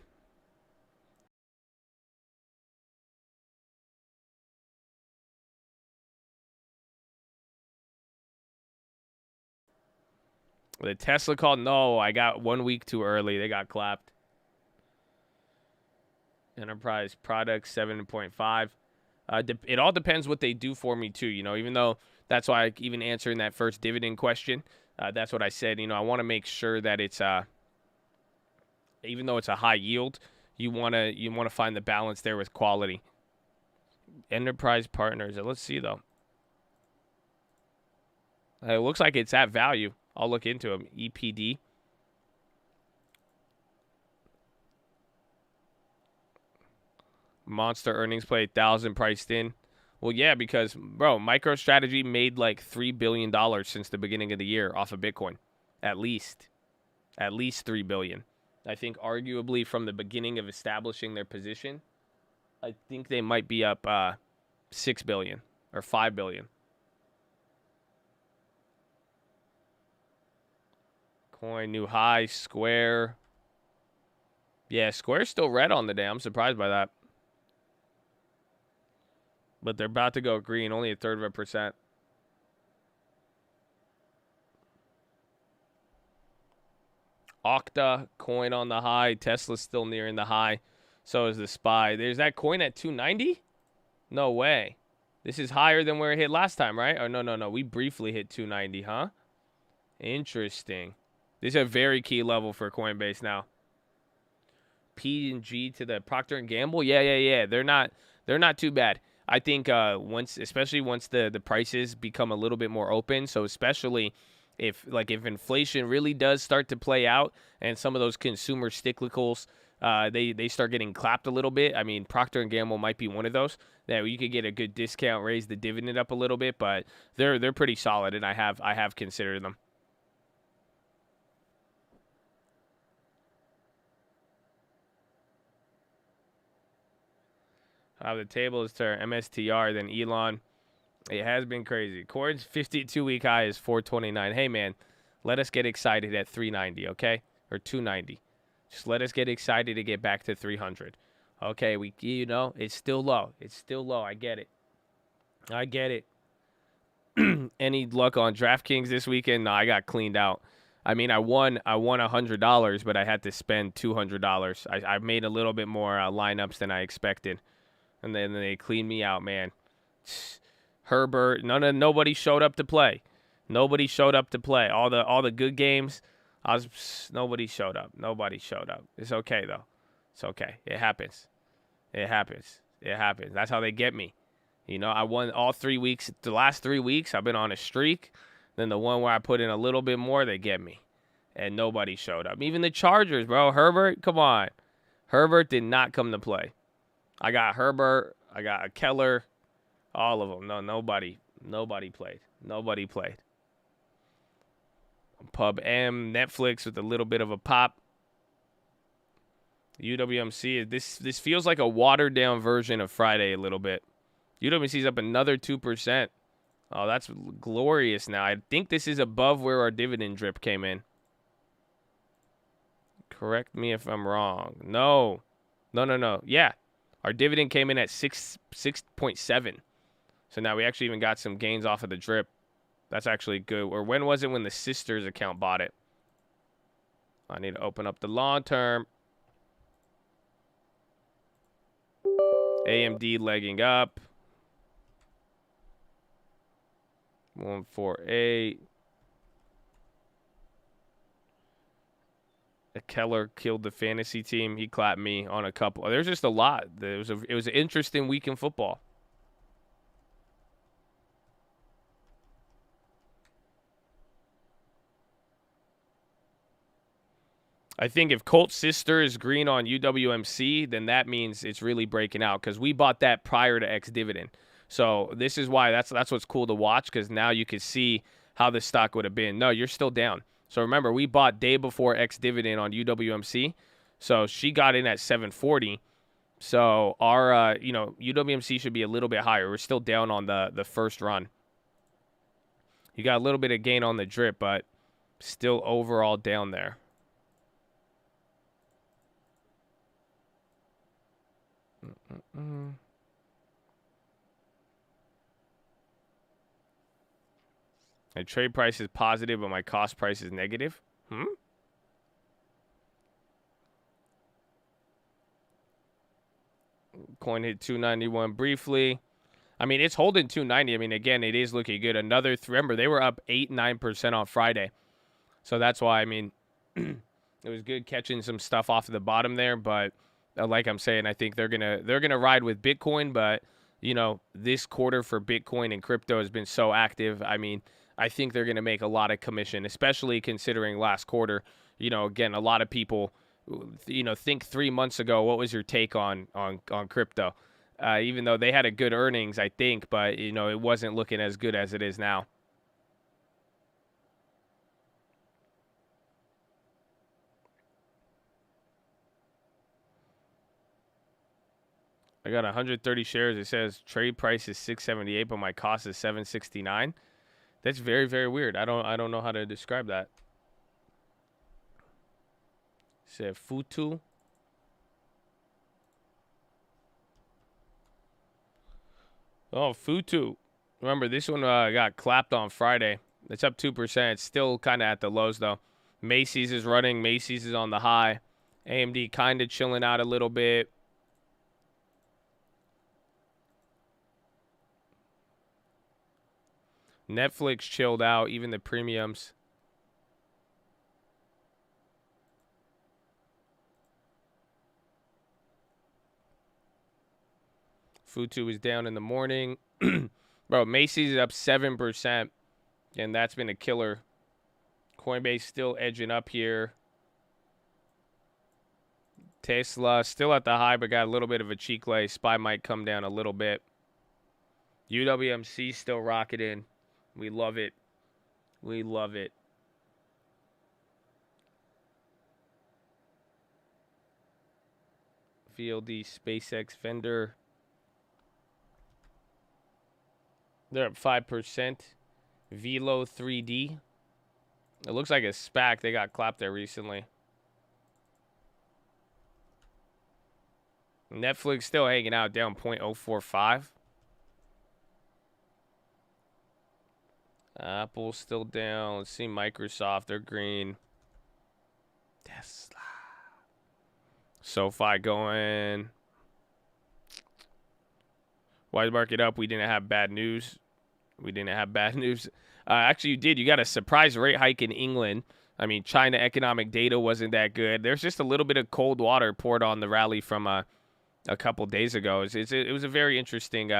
The Tesla call, no, I got 1 week too early. They got clapped. Enterprise products 7.5. It all depends what they do for me too. You know, even though that's why I even answering that first dividend question. That's what I said. You know, I want to make sure that it's even though it's a high yield, you wanna find the balance there with quality. Enterprise partners. Let's see though. It looks like it's at value. I'll look into them. EPD. Monster earnings play 1,000 priced in. Well, yeah, because, bro, MicroStrategy made like $3 billion since the beginning of the year off of Bitcoin. At least $3 billion. I think arguably from the beginning of establishing their position, I think they might be up $6 billion or $5 billion. Coin new high. Square. Yeah, Square's still red on the day. I'm surprised by that. But they're about to go green, only 1/3%. Okta, coin on the high. Tesla's still nearing the high. So is the SPY. There's that coin at 290? No way. This is higher than where it hit last time, right? Oh, no. We briefly hit 290, huh? Interesting. This is a very key level for Coinbase now. P&G to the Procter & Gamble? Yeah. They're not too bad. I think especially once the prices become a little bit more open, so especially if inflation really does start to play out and some of those consumer cyclicals they start getting clapped a little bit. I mean, Procter & Gamble might be one of those that you could get a good discount, raise the dividend up a little bit, but they're pretty solid, and I have considered them. The table is to MSTR, then Elon. It has been crazy. Cord's 52-week high is 429. Hey, man, let us get excited at 390, okay? Or 290. Just let us get excited to get back to 300. Okay, it's still low. It's still low. I get it. Any luck on DraftKings this weekend? No, I got cleaned out. I mean, I won $100, but I had to spend $200. I made a little bit more lineups than I expected. And then they cleaned me out, man. Herbert, nobody showed up to play. Nobody showed up to play. All the good games, nobody showed up. It's okay though. It's okay. It happens. That's how they get me. You know, I won all 3 weeks. The last 3 weeks, I've been on a streak. Then the one where I put in a little bit more, they get me. And nobody showed up. Even the Chargers, bro. Herbert, come on. Herbert did not come to play. I got Herbert. I got a Keller. All of them. Nobody played. Pub M, Netflix with a little bit of a pop. UWMC. This feels like a watered down version of Friday a little bit. UWMC is up another 2%. Oh, that's glorious now. I think this is above where our dividend drip came in. Correct me if I'm wrong. No. Yeah. Our dividend came in at 6.7. So now we actually even got some gains off of the drip. That's actually good. Or when was it when the sisters account bought it? I need to open up the long term. AMD legging up. 148. Keller killed the fantasy team. He clapped me on a couple. There's just a lot. It was an interesting week in football. I think if Colt Sister is green on UWMC, then that means it's really breaking out because we bought that prior to X dividend. So this is why that's what's cool to watch because now you can see how the stock would have been. No, you're still down. So remember, we bought day before X dividend on UWMC. So she got in at 740. So our, UWMC should be a little bit higher. We're still down on the first run. You got a little bit of gain on the drip, but still overall down there. My trade price is positive, but my cost price is negative. Coin hit 291 briefly. I mean, it's holding 290. I mean, again, it is looking good. Remember, they were up 8-9% on Friday. So that's why, I mean, it was good catching some stuff off of the bottom there. But like I'm saying, I think they're gonna ride with Bitcoin. But, you know, this quarter for Bitcoin and crypto has been so active. I mean, I think they're going to make a lot of commission, especially considering last quarter. You know, again, a lot of people, you know, think 3 months ago, what was your take on crypto? Even though they had a good earnings, I think, but, you know, it wasn't looking as good as it is now. I got 130 shares. It says trade price is 678, but my cost is 769. That's very, very weird. I don't know how to describe that. Say Futu. Oh, Futu. Remember, this one got clapped on Friday. It's up 2%. It's still kind of at the lows, though. Macy's is running. Macy's is on the high. AMD kind of chilling out a little bit. Netflix chilled out, even the premiums. Futu is down in the morning. Bro, Macy's is up 7%, and that's been a killer. Coinbase still edging up here. Tesla still at the high, but got a little bit of a cheek lay. SPY might come down a little bit. UWMC still rocketing. We love it. We love it. VLD SpaceX vendor. They're up 5%. PHILO 3D. It looks like a SPAC. They got clapped there recently. Netflix still hanging out, down 0.045. Apple's still down. Let's see Microsoft. They're green. Tesla. SoFi going. Wide market up. We didn't have bad news. Actually, you did. You got a surprise rate hike in England. I mean, China economic data wasn't that good. There's just a little bit of cold water poured on the rally from a couple days ago. It was a very interesting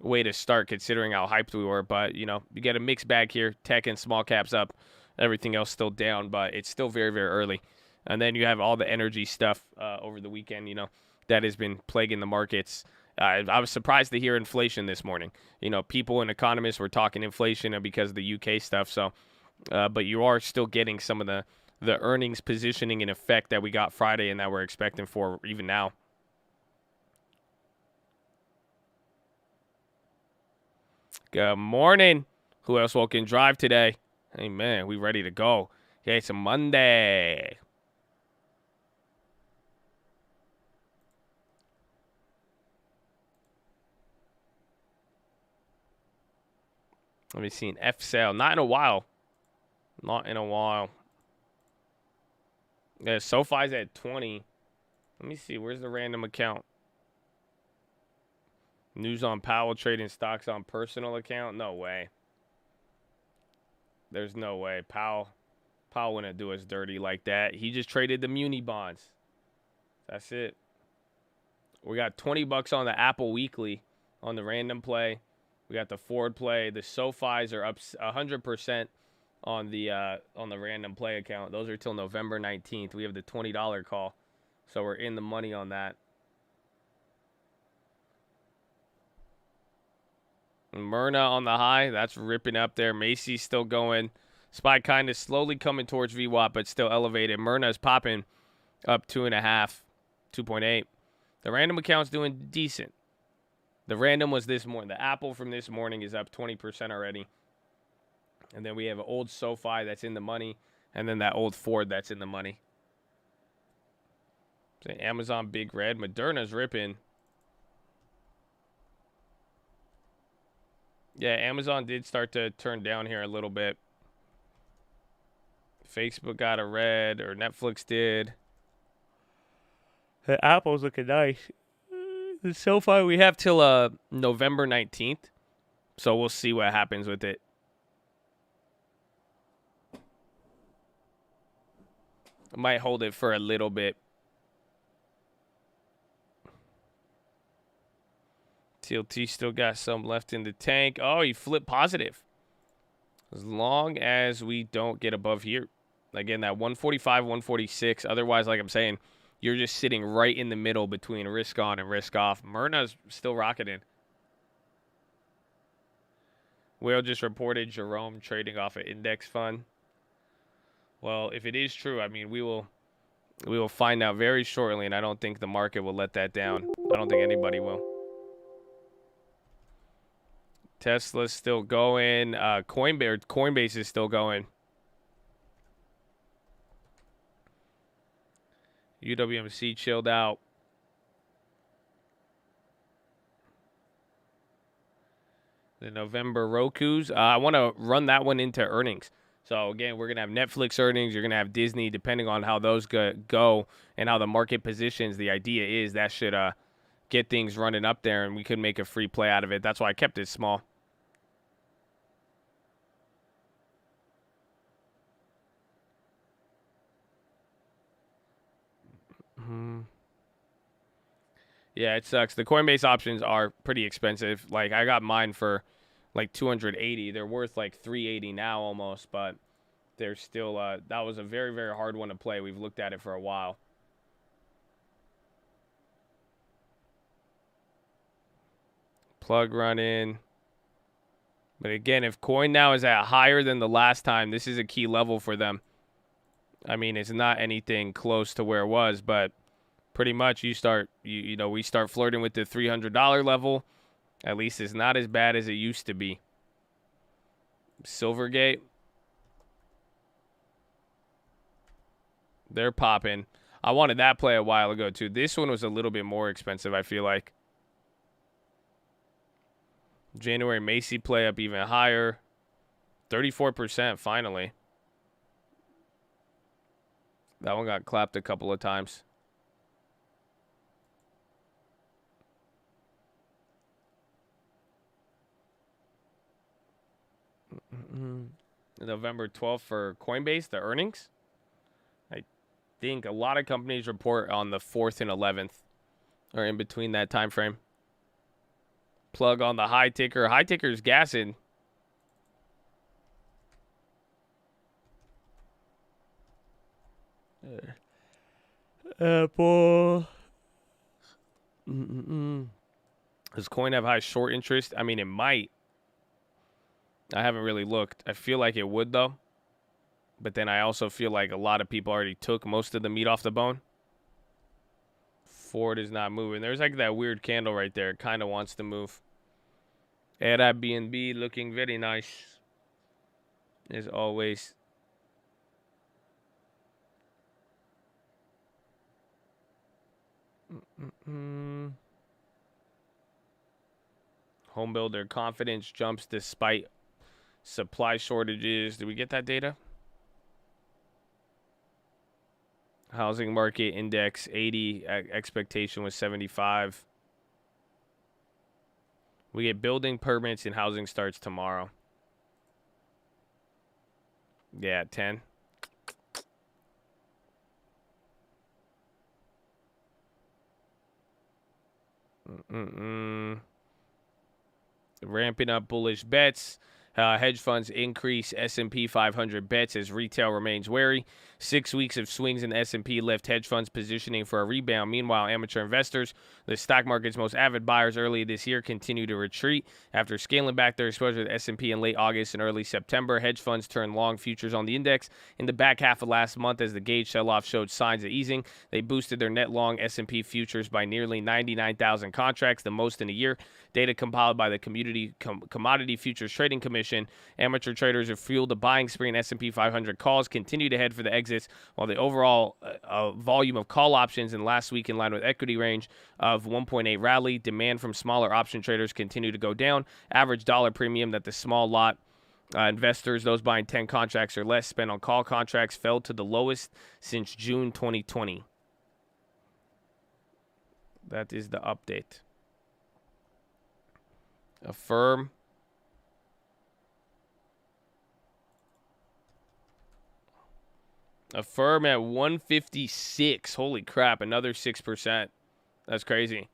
way to start considering how hyped we were. But, you know, you get a mixed bag here. Tech and small caps up. Everything else still down, but it's still very, very early. And then you have all the energy stuff over the weekend, you know, that has been plaguing the markets. I was surprised to hear inflation this morning. You know, people and economists were talking inflation because of the UK stuff. So, but you are still getting some of the earnings positioning in effect that we got Friday and that we're expecting for even now. Good morning. Who else woke in drive today? Hey, man, we ready to go. Okay, it's a Monday. Let me see an F sale. Not in a while. Yeah, SoFi's at 20. Let me see. Where's the random account? News on Powell trading stocks on personal account? No way. There's no way. Powell wouldn't do us dirty like that. He just traded the muni bonds. That's it. We got $20 on the Apple Weekly on the random play. We got the Ford play. The SoFis are up 100% on the random play account. Those are till November 19th. We have the $20 call. So we're in the money on that. Myrna on the high. That's ripping up there. Macy's still going. SPY kind of slowly coming towards VWAP, but still elevated. Myrna's popping up 2.5, 2.8. The random account's doing decent. The random was this morning. The Apple from this morning is up 20% already. And then we have an old SoFi that's in the money. And then that old Ford that's in the money. So Amazon, big red. Moderna's ripping. Yeah, Amazon did start to turn down here a little bit. Facebook got a red, or Netflix did. Apple's looking nice. The SoFi we have till November 19th. So we'll see what happens with it. I might hold it for a little bit. TLT still got some left in the tank. Oh, he flipped positive. As long as we don't get above here. Again, that 145, 146. Otherwise, like I'm saying, you're just sitting right in the middle between risk on and risk off. Myrna's still rocketing. Will just reported Jerome trading off an index fund. Well, if it is true, I mean, we will find out very shortly, and I don't think the market will let that down. I don't think anybody will. Tesla's still going. Coinbase is still going. UWMC chilled out. The November Roku's. I want to run that one into earnings. So, again, we're going to have Netflix earnings. You're going to have Disney, depending on how those go and how the market positions. The idea is that should get things running up there, and we could make a free play out of it. That's why I kept it small. Yeah, it sucks. The Coinbase options are pretty expensive. Like, I got mine for like 280. They're worth like 380 now almost, but they're still that was a very, very hard one to play. We've looked at it for a while. Plug run in. But again, if coin now is at higher than the last time, this is a key level for them. I mean, it's not anything close to where it was, but pretty much we start flirting with the $300 level. At least it's not as bad as it used to be. Silvergate. They're popping. I wanted that play a while ago, too. This one was a little bit more expensive, I feel like. January Macy play up even higher. 34% finally. That one got clapped a couple of times. November 12th for Coinbase, the earnings. I think a lot of companies report on the 4th and 11th, or in between that time frame. Plug on the high ticker. High ticker's gassing. Apple. Does coin have high short interest? I mean, it might. I haven't really looked. I feel like it would, though. But then I also feel like a lot of people already took most of the meat off the bone. Ford is not moving. There's like that weird candle right there. It kind of wants to move. Airbnb looking very nice. As always. Home builder confidence jumps despite supply shortages. Did we get that data? Housing market index 80. Expectation was 75. We get building permits and housing starts tomorrow. Yeah, 10. Ramping up bullish bets. Hedge funds increase S&P 500 bets as retail remains wary. 6 weeks of swings in the S&P lift hedge funds positioning for a rebound. Meanwhile, amateur investors, the stock market's most avid buyers early this year, continue to retreat. After scaling back their exposure to the S&P in late August and early September, hedge funds turned long futures on the index in the back half of last month as the gauge sell-off showed signs of easing. They boosted their net long S&P futures by nearly 99,000 contracts, the most in a year. Data compiled by the Commodity Futures Trading Commission recognition. Amateur traders have fueled the buying spree in S&P 500 calls, continue to head for the exits, while the overall volume of call options in last week in line with equity range of 1.8 rally. Demand from smaller option traders continue to go down. Average dollar premium that the small lot investors, those buying 10 contracts or less, spent on call contracts fell to the lowest since June 2020. That is the update. Affirm. Affirm at 156. Holy crap, another 6%. That's crazy.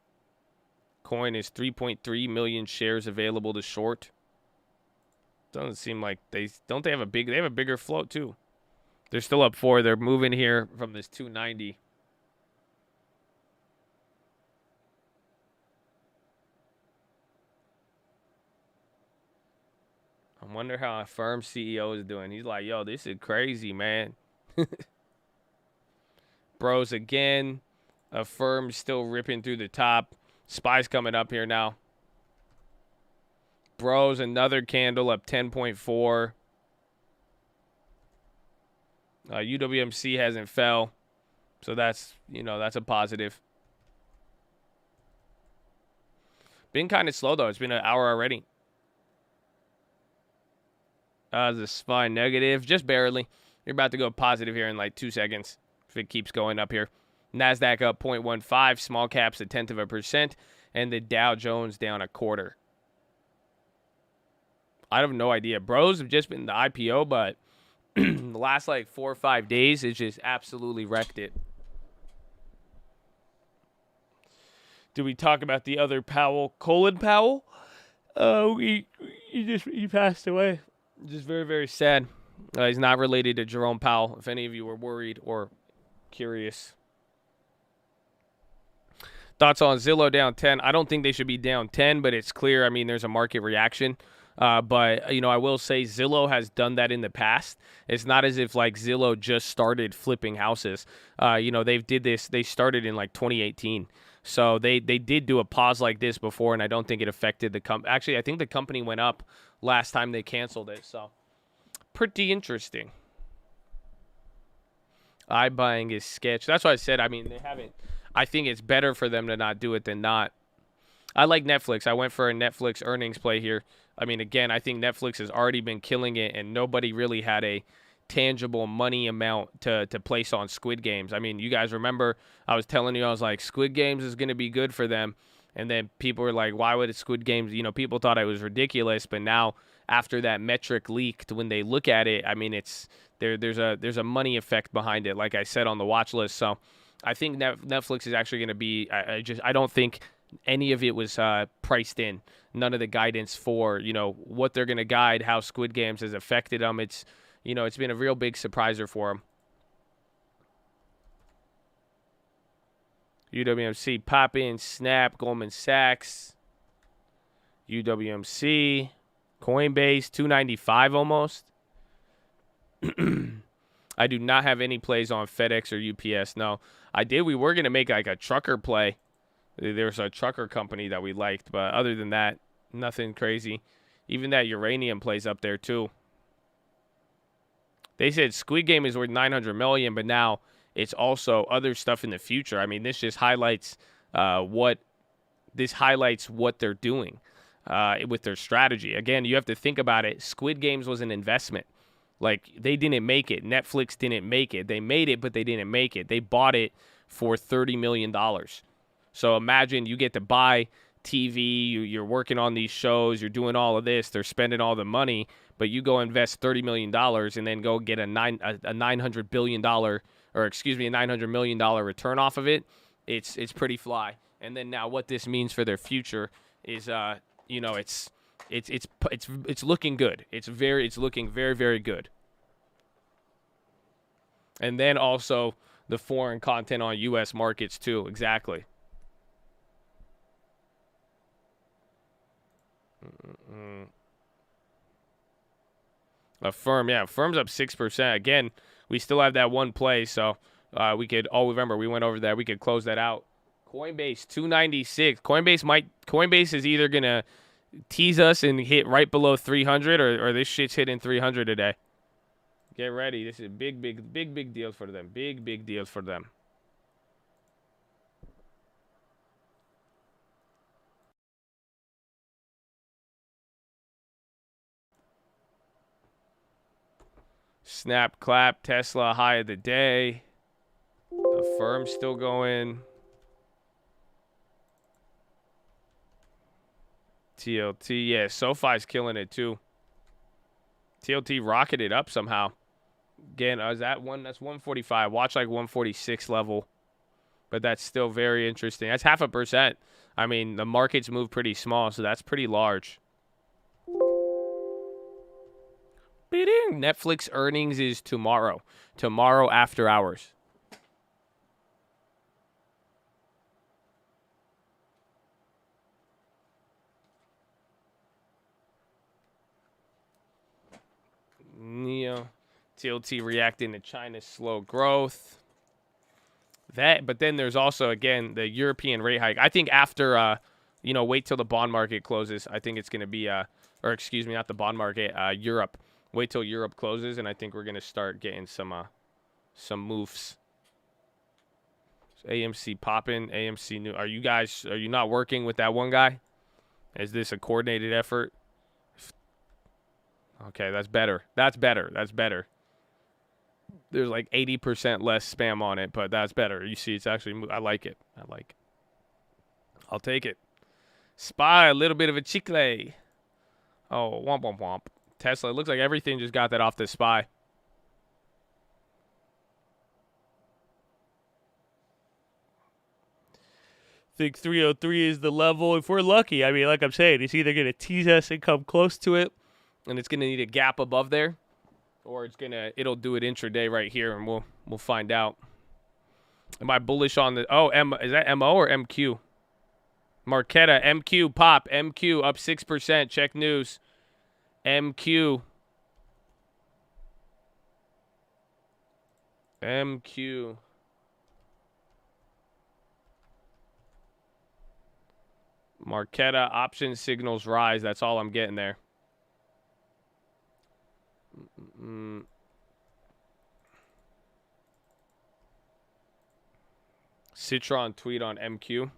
Coin is 3.3 million shares available to short. Doesn't seem like they have a bigger float too. They're still up 4. They're moving here from this 290. I wonder how a firm CEO is doing. He's like, yo, this is crazy, man. Bros again. A firm still ripping through the top. SPY's coming up here now. Bros, another candle up 10.4. UWMC hasn't fell. So that's a positive. Been kind of slow, though. It's been an hour already. The SPY negative, just barely. You're about to go positive here in like 2 seconds if it keeps going up here. NASDAQ up 0.15, small caps 0.1%, and the Dow Jones down 0.25. I have no idea. Bros have just been the IPO, but the last like 4 or 5 days, it's just absolutely wrecked it. Did we talk about the other Powell, Colin Powell? He passed away. Just very, very sad. He's not related to Jerome Powell, if any of you were worried or curious. Thoughts on Zillow down 10? I don't think they should be down 10, but it's clear. I mean, there's a market reaction. But, I will say Zillow has done that in the past. It's not as if, like, Zillow just started flipping houses. They started in, like, 2018. So they did do a pause like this before, and I don't think it affected the company. Actually, I think the company went up last time they canceled it. So pretty interesting. iBuying is sketch. That's what I said. I mean, they haven't. I think it's better for them to not do it than not. I like Netflix. I went for a Netflix earnings play here. I mean, again, I think Netflix has already been killing it, and nobody really had a tangible money amount to place on Squid Games. I mean, you guys remember I was telling you, I was like, Squid Games is going to be good for them. And then people were like, why would it Squid Games? People thought it was ridiculous. But now, after that metric leaked, when they look at it, I mean, it's there's a money effect behind it, like I said on the watch list. So I think Netflix is actually going to be, I don't think any of it was priced in. None of the guidance for, what they're going to guide, how Squid Games has affected them. It's, it's been a real big surpriser for them. UWMC, pop in, Snap, Goldman Sachs, UWMC, Coinbase, 295 almost. I do not have any plays on FedEx or UPS. No, I did. We were going to make like a trucker play. There's a trucker company that we liked, but other than that, nothing crazy. Even that uranium plays up there too. They said Squid Game is worth $900 million, but now it's also other stuff in the future. I mean, this just highlights what they're doing with their strategy. Again, you have to think about it. Squid Games was an investment. Like, they didn't make it. Netflix didn't make it. They made it, but they didn't make it. They bought it for $30 million. So imagine you get to buy TV, you're working on these shows, you're doing all of this, they're spending all the money, but you go invest $30 million and then go get a $900 million return off of it. It's pretty fly. And then now what this means for their future is, it's looking good. It's looking very, very good. And then also the foreign content on U.S. markets too. Exactly. Affirm's up 6%. Again, we still have that one play, so we could. Oh, remember we went over that. We could close that out. Coinbase 296. Coinbase is either gonna tease us and hit right below 300, or this shit's hitting 300 today. Get ready. This is a big deal for them. Big deal for them. Snap, clap, Tesla high of the day. The firm's still going. TLT, yeah, SoFi's killing it too. TLT rocketed up somehow. Again, is that one? That's 145. Watch like 146 level, but that's still very interesting. That's 0.5%. I mean, the markets move pretty small, so that's pretty large. Netflix earnings is tomorrow. Tomorrow after hours. Neo, TLT reacting to China's slow growth. But then there's also, again, the European rate hike. I think after, wait till the bond market closes. I think it's going to be, or excuse me, not the bond market, Europe. Wait till Europe closes, and I think we're going to start getting some moves. So AMC popping, AMC new. Are you not working with that one guy? Is this a coordinated effort? Okay, that's better. That's better. There's like 80% less spam on it, but that's better. You see, it's actually, I like it. I'll take it. SPY, a little bit of a chicle. Oh, womp, womp, womp. Tesla, it looks like everything just got that off the SPY. I think 303 is the level if we're lucky. I mean, like I'm saying, it's either going to tease us and come close to it, and it's going to need a gap above there, or it'll do it intraday right here, and we'll find out. Am I bullish on the is that MO or MQ? Marquetta, MQ, pop, MQ up 6%. Check news. MQ. Marquetta, option signals rise. That's all I'm getting there. Citron tweet on MQ.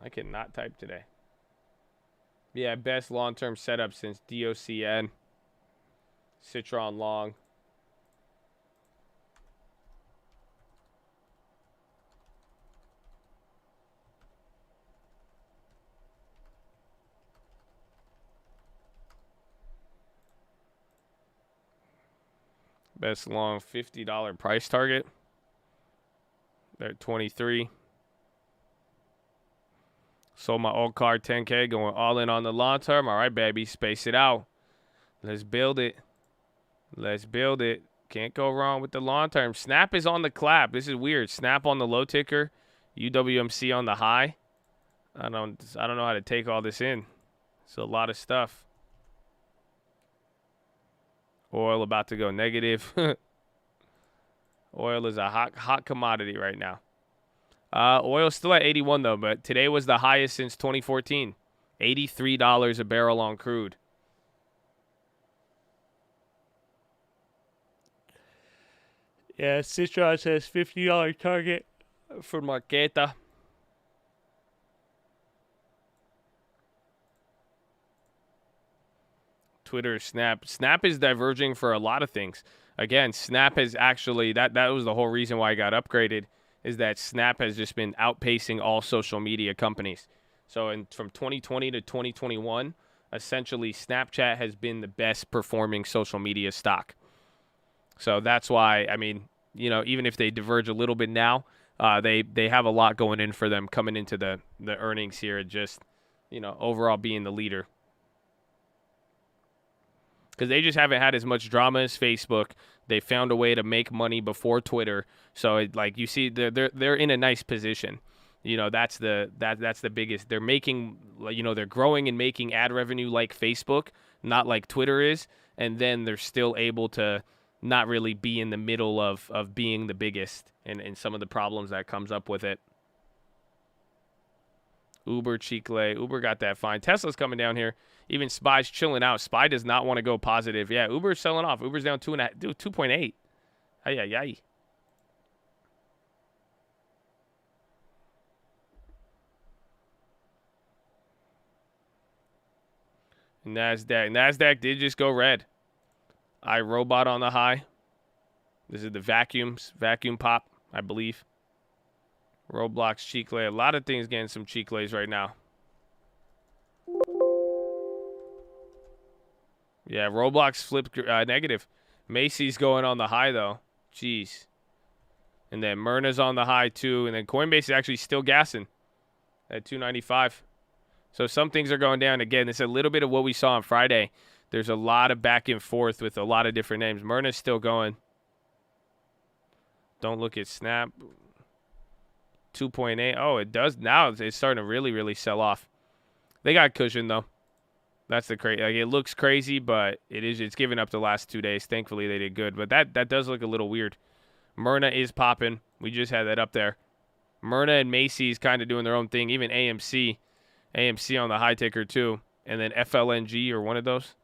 I cannot type today. Yeah, best long-term setup since DOCN. Citron long. Best long $50 price target. They're at 23. Sold my old card 10K, going all in on the long term. All right, baby, space it out. Let's build it. Can't go wrong with the long term. Snap is on the clap. This is weird. Snap on the low ticker, UWMC on the high. I don't know how to take all this in. It's a lot of stuff. Oil about to go negative. Oil is a hot commodity right now. Oil still at 81 though, but today was the highest since 2014. $83 a barrel on crude. Yeah, Citron says $50 target for Marqueta. Twitter, Snap. Snap is diverging for a lot of things. Again, Snap has actually, that was the whole reason why I got upgraded, is that Snap has just been outpacing all social media companies. So from 2020 to 2021, essentially Snapchat has been the best performing social media stock. So that's why, I mean, even if they diverge a little bit now, they have a lot going in for them coming into the earnings here, just, overall being the leader. Because they just haven't had as much drama as Facebook. They found a way to make money before Twitter. So you see, they're in a nice position. That's the biggest. They're making, they're growing and making ad revenue like Facebook, not like Twitter is. And then they're still able to not really be in the middle of being the biggest and some of the problems that comes up with it. Uber, Chicle. Uber got that fine. Tesla's coming down here. Even SPY's chilling out. SPY does not want to go positive. Yeah, Uber's selling off. Uber's down 2.8. Ay, ay, ay. NASDAQ did just go red. iRobot on the high. This is the vacuum pop, I believe. Roblox, Chicle. A lot of things getting some Chicles right now. Yeah, Roblox flipped negative. Macy's going on the high, though. Jeez. And then Myrna's on the high, too. And then Coinbase is actually still gassing at 295. So some things are going down. Again, it's a little bit of what we saw on Friday. There's a lot of back and forth with a lot of different names. Myrna's still going. Don't look at Snap. 2.8. Oh, it does. Now it's starting to really, really sell off. They got cushion, though. That's the crazy. Like, it looks crazy, but it's giving up the last 2 days. Thankfully, they did good. But that does look a little weird. Myrna is popping. We just had that up there. Myrna and Macy's kind of doing their own thing. Even AMC. AMC on the high ticker, too. And then FLNG or one of those.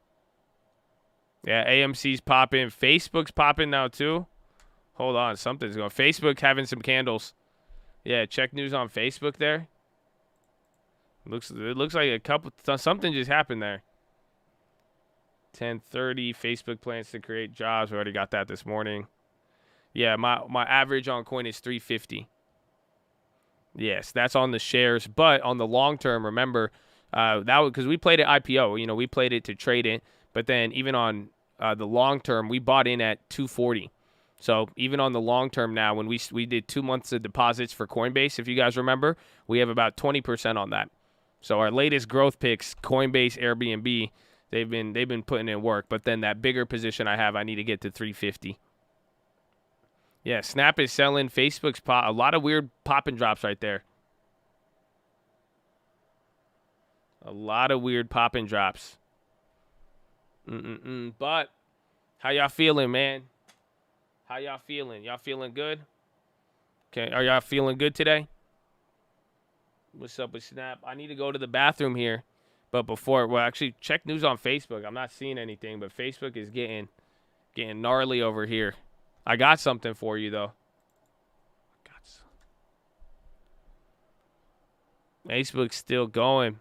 Yeah, AMC's popping. Facebook's popping now, too. Hold on. Something's going. Facebook having some candles. Yeah, check news on Facebook there. It looks like something just happened there. 10:30. Facebook plans to create jobs. We already got that this morning. Yeah, my average on coin is 350. Yes, that's on the shares, but on the long term, remember that was because we played it IPO. You know, we played it to trade it, but then even on the long term, we bought in at 240. So even on the long term now, when we did 2 months of deposits for Coinbase, if you guys remember, we have about 20% on that. So our latest growth picks, Coinbase, Airbnb, they've been putting in work. But then that bigger position I have, I need to get to 350. Yeah, Snap is selling. Facebook's a lot of weird pop and drops right there. A lot of weird pop and drops. But how y'all feeling, man? How y'all feeling? Y'all feeling good? Okay, are y'all feeling good today? What's up with Snap? I need to go to the bathroom here. But actually, check news on Facebook. I'm not seeing anything, but Facebook is getting gnarly over here. I got something for you, though. Facebook's still going.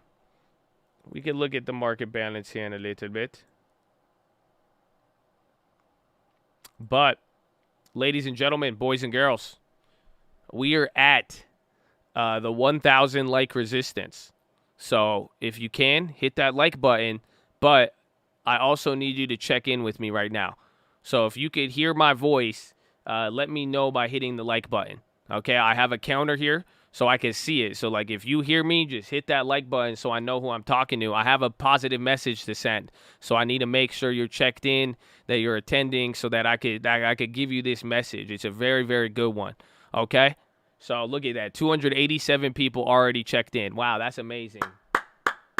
We can look at the market balance here in a little bit. But, ladies and gentlemen, boys and girls, we are at the 1,000 like resistance. So if you can, hit that like button. But I also need you to check in with me right now. So if you could hear my voice, let me know by hitting the like button. Okay, I have a counter here so I can see it. So like if you hear me, just hit that like button so I know who I'm talking to. I have a positive message to send. So I need to make sure you're checked in, that you're attending so that I could give you this message. It's a very, very good one. Okay? So look at that. 287 people already checked in. Wow, that's amazing.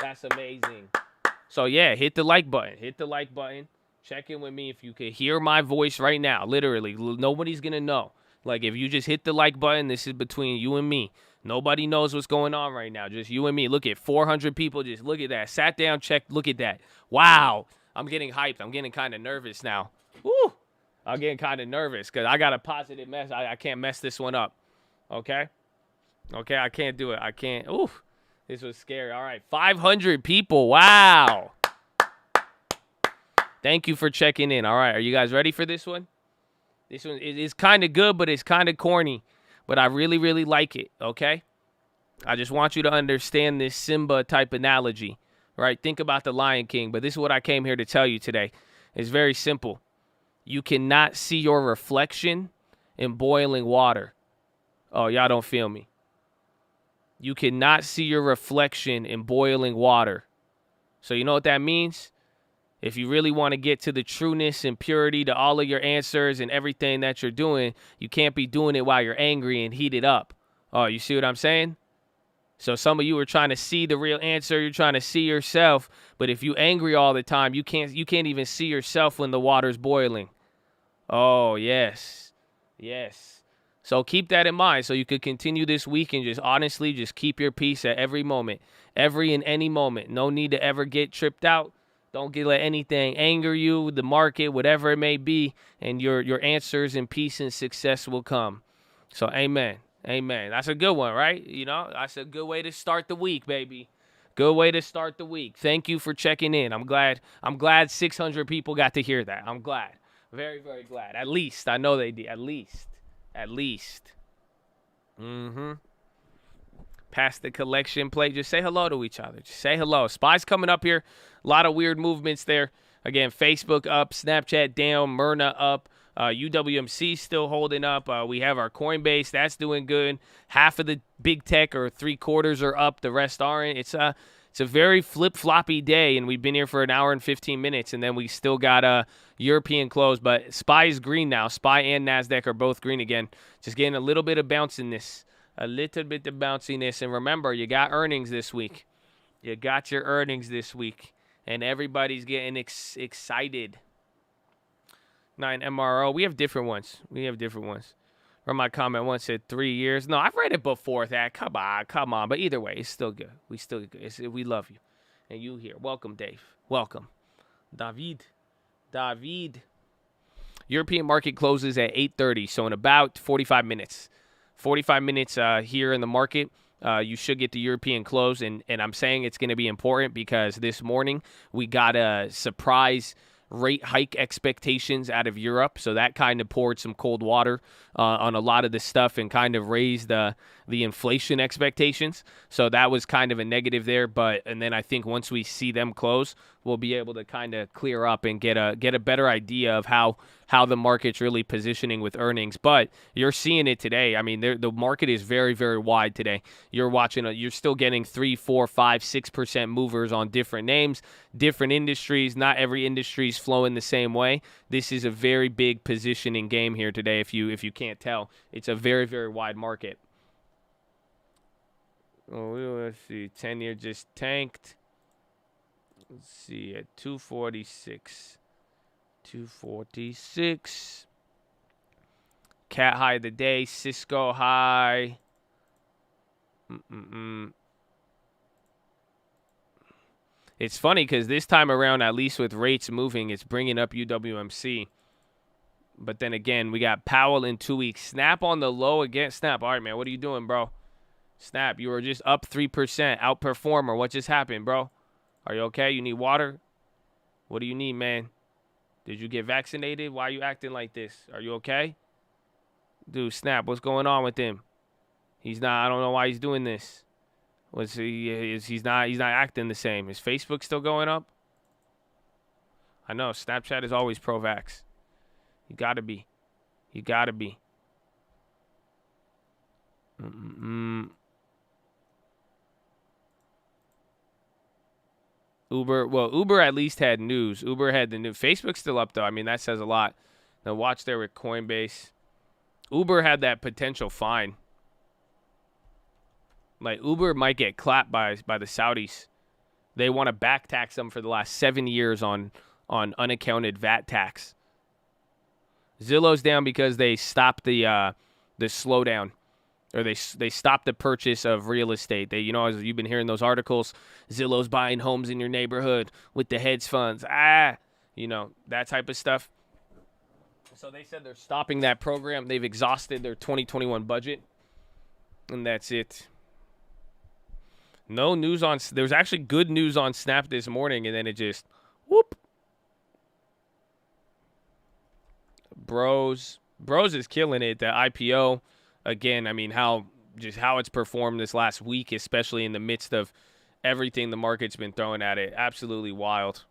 That's amazing. So yeah, hit the like button. Hit the like button. Check in with me if you could hear my voice right now. Literally, nobody's going to know. Like, if you just hit the like button, this is between you and me. Nobody knows what's going on right now. Just you and me. Look at 400 people. Just look at that. Sat down, checked. Look at that. Wow. I'm getting hyped. I'm getting kind of nervous now. Woo. I'm getting kind of nervous because I got a positive mess. I can't mess this one up. Okay? Okay, I can't do it. I can't. Ooh. This was scary. All right. 500 people. Wow. Thank you for checking in. All right. Are you guys ready for this one? This one is kind of good, but it's kind of corny. But I really, really like it, okay? I just want you to understand this Simba type analogy, right? Think about the Lion King, but this is what I came here to tell you today. It's very simple. You cannot see your reflection in boiling water. Oh, y'all don't feel me. You cannot see your reflection in boiling water. So you know what that means? If you really want to get to the trueness and purity to all of your answers and everything that you're doing, you can't be doing it while you're angry and heated up. Oh, you see what I'm saying? So some of you are trying to see the real answer. You're trying to see yourself. But if you're angry all the time, you can't even see yourself when the water's boiling. Oh, yes. Yes. So keep that in mind so you could continue this week and just honestly just keep your peace at every moment, every and any moment. No need to ever get tripped out. Don't let anything anger you, the market, whatever it may be, and your answers and peace and success will come. So amen. Amen. That's a good one, right? You know, that's a good way to start the week, baby. Good way to start the week. Thank you for checking in. I'm glad 600 people got to hear that. I'm glad. Very, very glad. At least. I know they did. At least. Pass the collection plate. Just say hello to each other. Just say hello. SPY's coming up here. A lot of weird movements there. Again, Facebook up, Snapchat down, Myrna up. UWMC still holding up. We have our Coinbase. That's doing good. Half of the big tech or 3/4 are up. The rest aren't. It's a very flip-floppy day, and we've been here for an hour and 15 minutes, and then we still got a European close. But SPY is green now. SPY and NASDAQ are both green again. Just getting a little bit of bounciness. And remember, you got earnings this week. You got your earnings this week, and everybody's getting excited. 9 MRO. We have different ones. Or my comment once said 3 years. No, I've read it before that. Come on. But either way, it's still good. We love you. And you here. Welcome, Dave. Welcome. David. European market closes at 8:30, so in about 45 minutes. 45 minutes here in the market. You should get the European close, and I'm saying it's going to be important because this morning we got a surprise rate hike expectations out of Europe, so that kind of poured some cold water on a lot of this stuff and kind of raised the inflation expectations. So that was kind of a negative there, and then I think once we see them close, we'll be able to kind of clear up and get a better idea of how the market's really positioning with earnings. But you're seeing it today. I mean, the market is very, very wide today. You're still getting 3, 4, 5, 6% movers on different names, different industries. Not every industry is flowing the same way. This is a very big positioning game here today. If you can't tell, it's a very, very wide market. Oh, let's see. 10-year just tanked. Let's see at 246. 246. Cat high of the day. Cisco high. It's funny because this time around, at least with rates moving, it's bringing up UWMC. But then again, we got Powell in 2 weeks. Snap on the low again. Snap. All right, man. What are you doing, bro? Snap. You were just up 3%. Outperformer. What just happened, bro? Are you okay? You need water? What do you need, man? Did you get vaccinated? Why are you acting like this? Are you okay? Dude, Snap, what's going on with him? He's not, I don't know why he's doing this. He's not acting the same. Is Facebook still going up? I know, Snapchat is always pro-vax. You gotta be. Uber at least had news. Uber had the news. Facebook's still up, though. I mean, that says a lot. Now, watch there with Coinbase. Uber had that potential fine. Like, Uber might get clapped by the Saudis. They want to back tax them for the last 7 years on unaccounted VAT tax. Zillow's down because they stopped the slowdown. Or they stopped the purchase of real estate. As you've been hearing those articles, Zillow's buying homes in your neighborhood with the hedge funds. That type of stuff. So they said they're stopping that program. They've exhausted their 2021 budget, and that's it. No news on. There was actually good news on Snap this morning, and then it just whoop. Bros is killing it. The IPO. Again, I mean, how it's performed this last week, especially in the midst of everything the market's been throwing at it. Absolutely wild.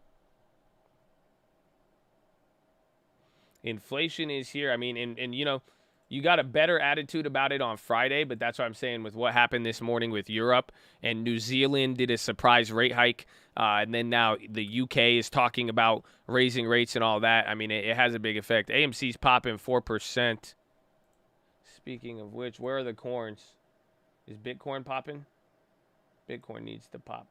Inflation is here. I mean, and you got a better attitude about it on Friday, but that's what I'm saying with what happened this morning with Europe and New Zealand did a surprise rate hike. And then now the UK is talking about raising rates and all that. I mean, it has a big effect. AMC's popping 4%. Speaking of which, where are the corns? Is Bitcoin popping? Bitcoin needs to pop.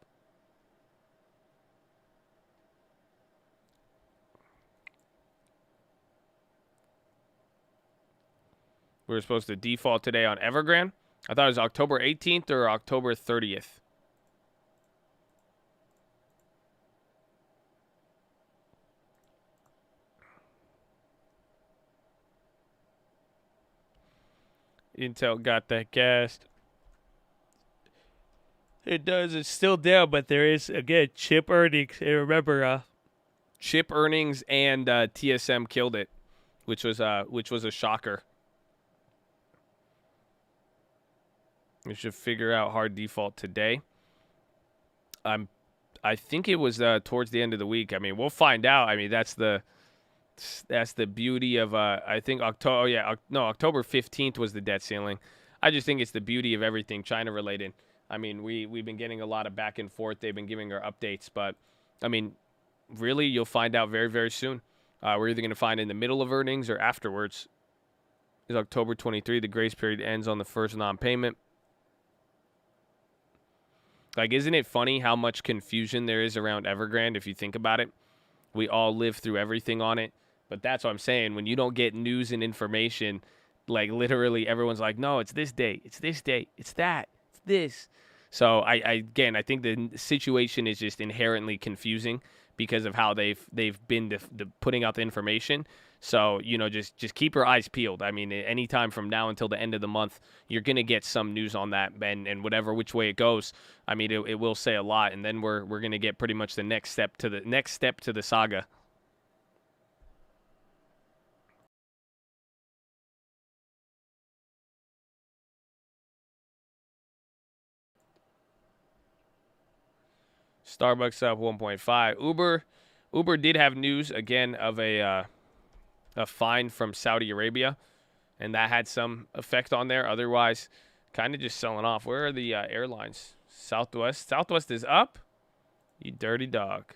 We were supposed to default today on Evergrande. I thought it was October 18th or October 30th. Intel got that gassed. It does. It's still down, but there is, again, chip earnings. And remember, chip earnings and TSM killed it, which was a shocker. We should figure out hard default today. I think it was towards the end of the week. I mean, we'll find out. I mean, that's the beauty of I think October. Oh yeah, no, October 15th was the debt ceiling. I just think it's the beauty of everything China related. I mean, we've been getting a lot of back and forth. They've been giving our updates, but I mean, really, you'll find out very, very soon. We're either going to find in the middle of earnings or afterwards. It's October 23. The grace period ends on the first non-payment. Like, isn't it funny how much confusion there is around Evergrande if you think about it? We all live through everything on it. But that's what I'm saying. When you don't get news and information, like literally everyone's like, no, it's this date. It's this date. It's that. It's this. So, I think the situation is just inherently confusing because of how they've been the putting out the information. So, just keep your eyes peeled. I mean, anytime from now until the end of the month, you're going to get some news on that, and whatever which way it goes, I mean, it will say a lot, and then we're going to get pretty much the next step to the saga. Starbucks up 1.5. Uber did have news again of a fine from Saudi Arabia, and that had some effect on there. Otherwise, kind of just selling off. Where are the airlines? Southwest is up. You dirty dog.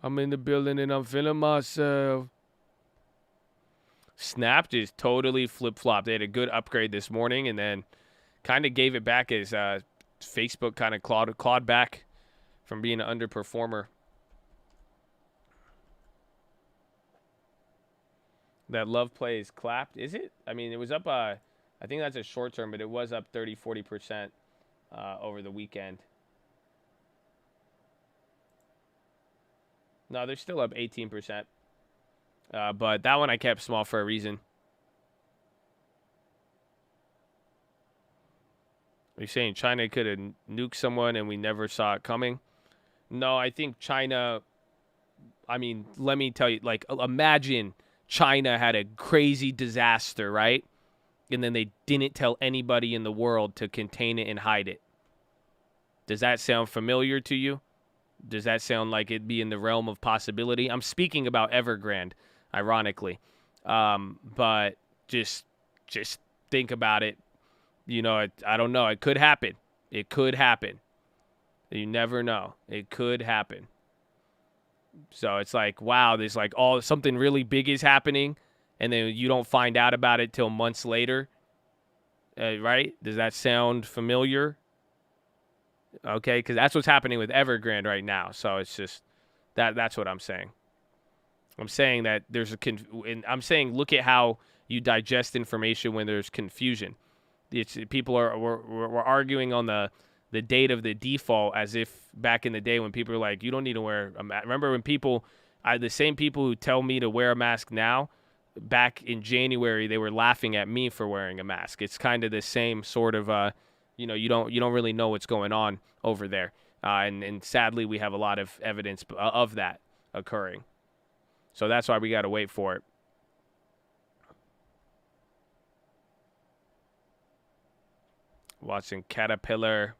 I'm in the building and I'm feeling myself. Snap just totally flip-flopped. They had a good upgrade this morning and then kind of gave it back as Facebook kind of clawed back from being an underperformer. That love play is clapped. Is it? I mean, it was up, I think that's a short term, but it was up 30-40% over the weekend. No, they're still up 18%. But that one I kept small for a reason. Are you saying China could have nuked someone and we never saw it coming? No, I think China, I mean, let me tell you, like, imagine China had a crazy disaster, right? And then they didn't tell anybody in the world to contain it and hide it. Does that sound familiar to you? Does that sound like it'd be in the realm of possibility? I'm speaking about Evergrande, ironically. But just think about it. I don't know. It could happen. It could happen. You never know. It could happen. So it's like, wow, there's like something really big is happening, and then you don't find out about it till months later. Right? Does that sound familiar? Okay, because that's what's happening with Evergrande right now. So it's just that's what I'm saying. I'm saying that there's and I'm saying look at how you digest information when there's confusion. People we're arguing on the date of the default as if back in the day when people were like, you don't need to wear a mask. Remember when the same people who tell me to wear a mask now, back in January, they were laughing at me for wearing a mask. It's kind of the same sort of, you don't really know what's going on over there. And sadly, we have a lot of evidence of that occurring. So that's why we got to wait for it. Watching Caterpillar.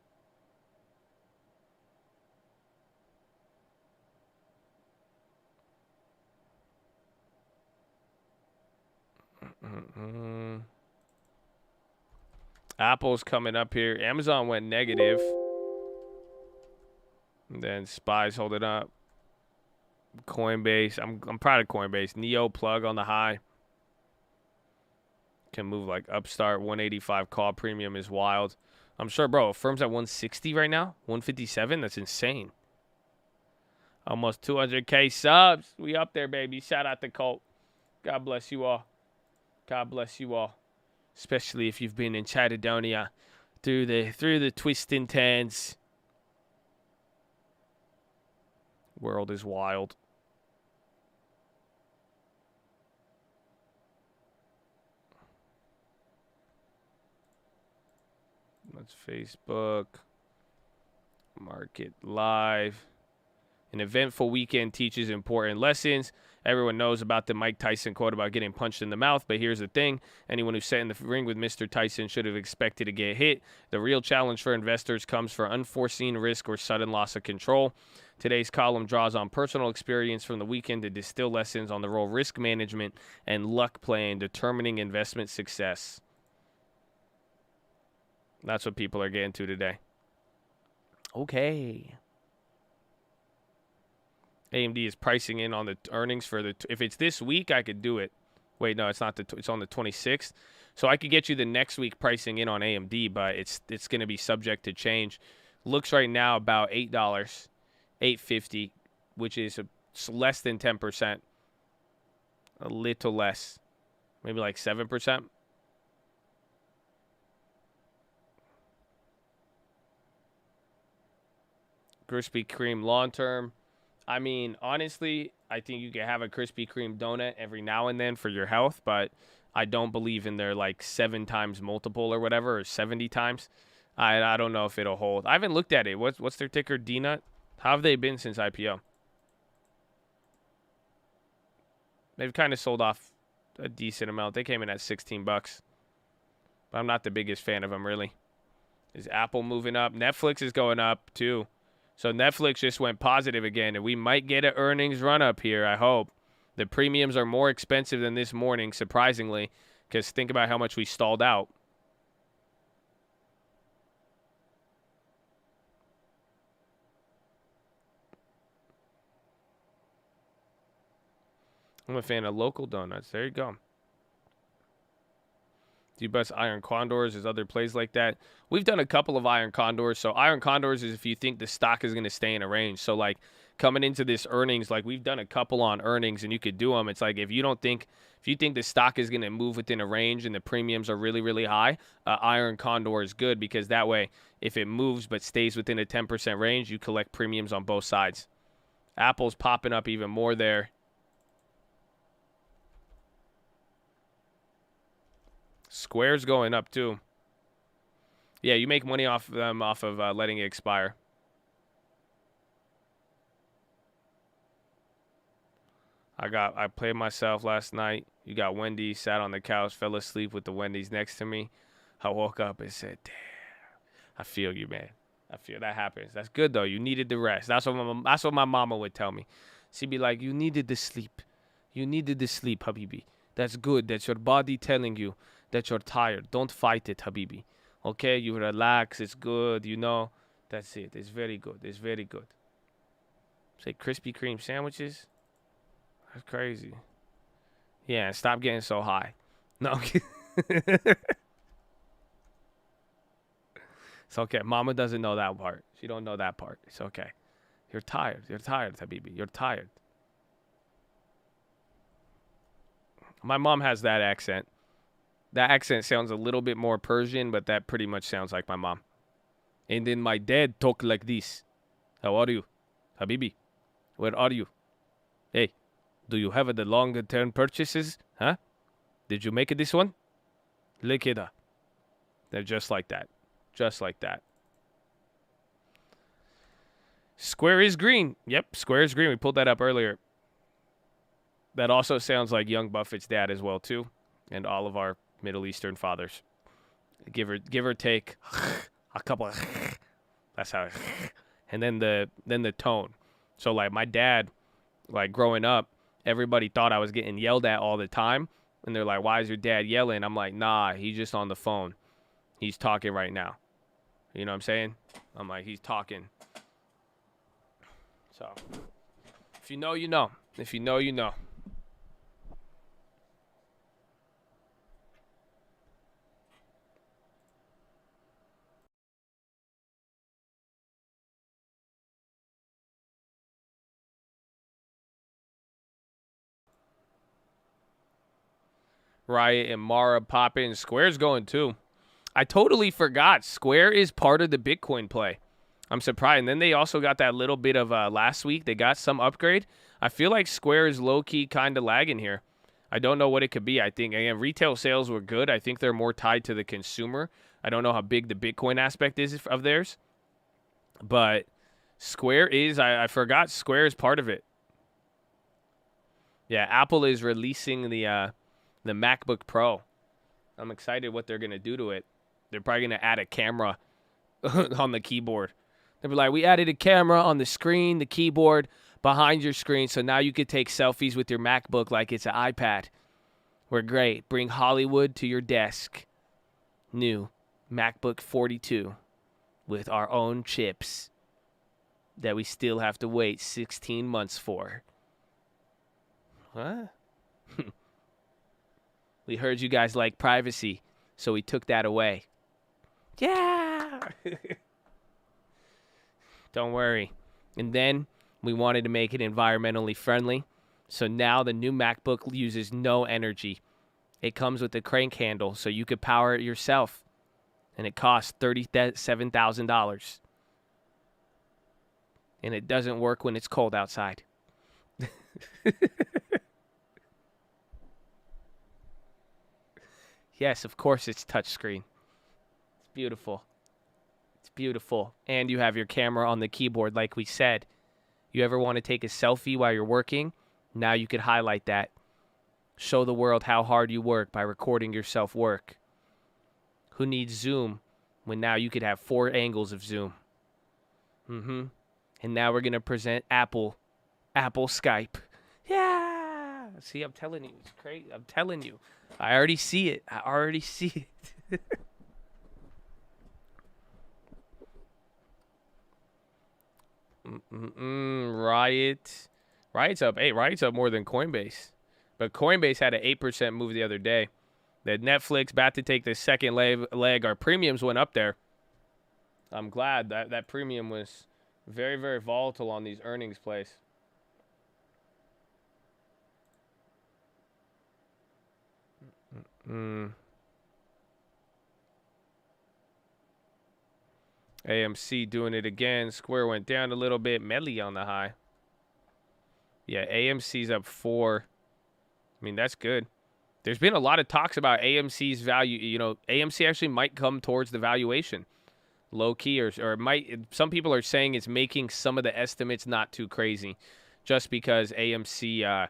Apple's coming up here. Amazon went negative. And then SPY's holding up. Coinbase. I'm proud of Coinbase. Neo plug on the high. Can move like Upstart. 185 call premium is wild. I'm sure, bro. Firm's at 160 right now. 157. That's insane. Almost 200K subs. We up there, baby. Shout out to Colt. God bless you all. God bless you all. especially if you've been in Chitadonia through the twists and turns. World is wild. That's Facebook. Market Live. An eventful weekend teaches important lessons. Everyone knows about the Mike Tyson quote about getting punched in the mouth, but here's the thing. Anyone who sat in the ring with Mr. Tyson should have expected to get hit. The real challenge for investors comes for unforeseen risk or sudden loss of control. Today's column draws on personal experience from the weekend to distill lessons on the role risk management and luck play in determining investment success. That's what people are getting to today. Okay. AMD is pricing in on the earnings for the. If it's this week, I could do it. Wait, no, it's not. It's on the 26th. So I could get you the next week pricing in on AMD, but it's going to be subject to change. Looks right now about $8, $8.50, which is less than 10%. A little less, maybe like 7%. Krispy Kreme long term. I mean, honestly, I think you can have a Krispy Kreme donut every now and then for your health, but I don't believe in their like 7 times multiple or whatever, or 70 times. I don't know if it'll hold. I haven't looked at it. What's their ticker? DNUT? How have they been since IPO? They've kind of sold off a decent amount. They came in at $16. But I'm not the biggest fan of them, really. Is Apple moving up? Netflix is going up, too. So Netflix just went positive again, and we might get an earnings run-up here, I hope. The premiums are more expensive than this morning, surprisingly, because think about how much we stalled out. I'm a fan of local donuts. There you go. Do you best Iron Condors? There's other plays like that. We've done a couple of Iron Condors. So Iron Condors is if you think the stock is going to stay in a range. So like coming into this earnings, like we've done a couple on earnings and you could do them. It's like if you think the stock is going to move within a range and the premiums are really, really high, Iron Condor is good because that way if it moves but stays within a 10% range, you collect premiums on both sides. Apple's popping up even more there. Square's going up too. Yeah, you make money off them off of letting it expire. I played myself last night. You got Wendy, sat on the couch, fell asleep with the Wendy's next to me. I woke up and said, damn, I feel you, man. I feel that happens. That's good, though. You needed the rest. That's what my mama would tell me. She'd be like, you needed the sleep. You needed the sleep, Habibi. That's good. That's your body telling you that you're tired. Don't fight it, Habibi. Okay? You relax. It's good. You know? That's it. It's very good. It's very good. Say Krispy Kreme sandwiches? That's crazy. Yeah, stop getting so high. No. It's okay. Mama doesn't know that part. She don't know that part. It's okay. You're tired. You're tired, Habibi. You're tired. My mom has that accent. That accent sounds a little bit more Persian, but that pretty much sounds like my mom. And then my dad talk like this. How are you? Habibi, where are you? Hey, do you have the long-term purchases? Huh? Did you make it this one? Look at that. They're just like that. Just like that. Square is green. Yep, Square is green. We pulled that up earlier. That also sounds like young Buffett's dad as well, too. And all of our Middle Eastern fathers. Give or take a couple. That's how. And then the tone. So like my dad, like growing up, everybody thought I was getting yelled at all the time, and they're like, "Why is your dad yelling?" I'm like, "Nah, he's just on the phone. He's talking right now." You know what I'm saying? I'm like, he's talking. So if you know, you know. If you know, you know. Riot and Mara popping. Square's going too. I totally forgot. Square is part of the Bitcoin play. I'm surprised. And then they also got that little bit of last week. They got some upgrade. I feel like Square is low-key kind of lagging here. I don't know what it could be. I think, again, retail sales were good. I think they're more tied to the consumer. I don't know how big the Bitcoin aspect is of theirs. But Square is, I forgot Square is part of it. Yeah, Apple is releasing the MacBook Pro. I'm excited what they're going to do to it. They're probably going to add a camera on the keyboard. They'll be like, we added a camera on the screen, the keyboard, behind your screen, so now you could take selfies with your MacBook like it's an iPad. We're great. Bring Hollywood to your desk. New MacBook 42 with our own chips that we still have to wait 16 months for. What? We heard you guys like privacy, so we took that away. Yeah! Don't worry. And then we wanted to make it environmentally friendly. So now the new MacBook uses no energy. It comes with a crank handle, so you could power it yourself. And it costs $37,000. And it doesn't work when it's cold outside. Yes, of course it's touchscreen. It's beautiful. It's beautiful. And you have your camera on the keyboard, like we said. You ever want to take a selfie while you're working? Now you could highlight that. Show the world how hard you work by recording yourself work. Who needs Zoom when now you could have 4 angles of Zoom? And now we're going to present Apple Skype. Yeah. See, I'm telling you. It's crazy. I'm telling you. I already see it. Riot's up. Hey, Riot's up more than Coinbase. But Coinbase had an 8% move the other day. That Netflix about to take the second leg. Our premiums went up there. I'm glad that premium was very, very volatile on these earnings plays. AMC doing it again. Square went down a little bit. Medley on the high. Yeah, AMC's up 4. I mean, that's good. There's been a lot of talks about AMC's value. You know, AMC actually might come towards the valuation. Low key, or it might. Some people are saying it's making some of the estimates not too crazy. Just because AMC,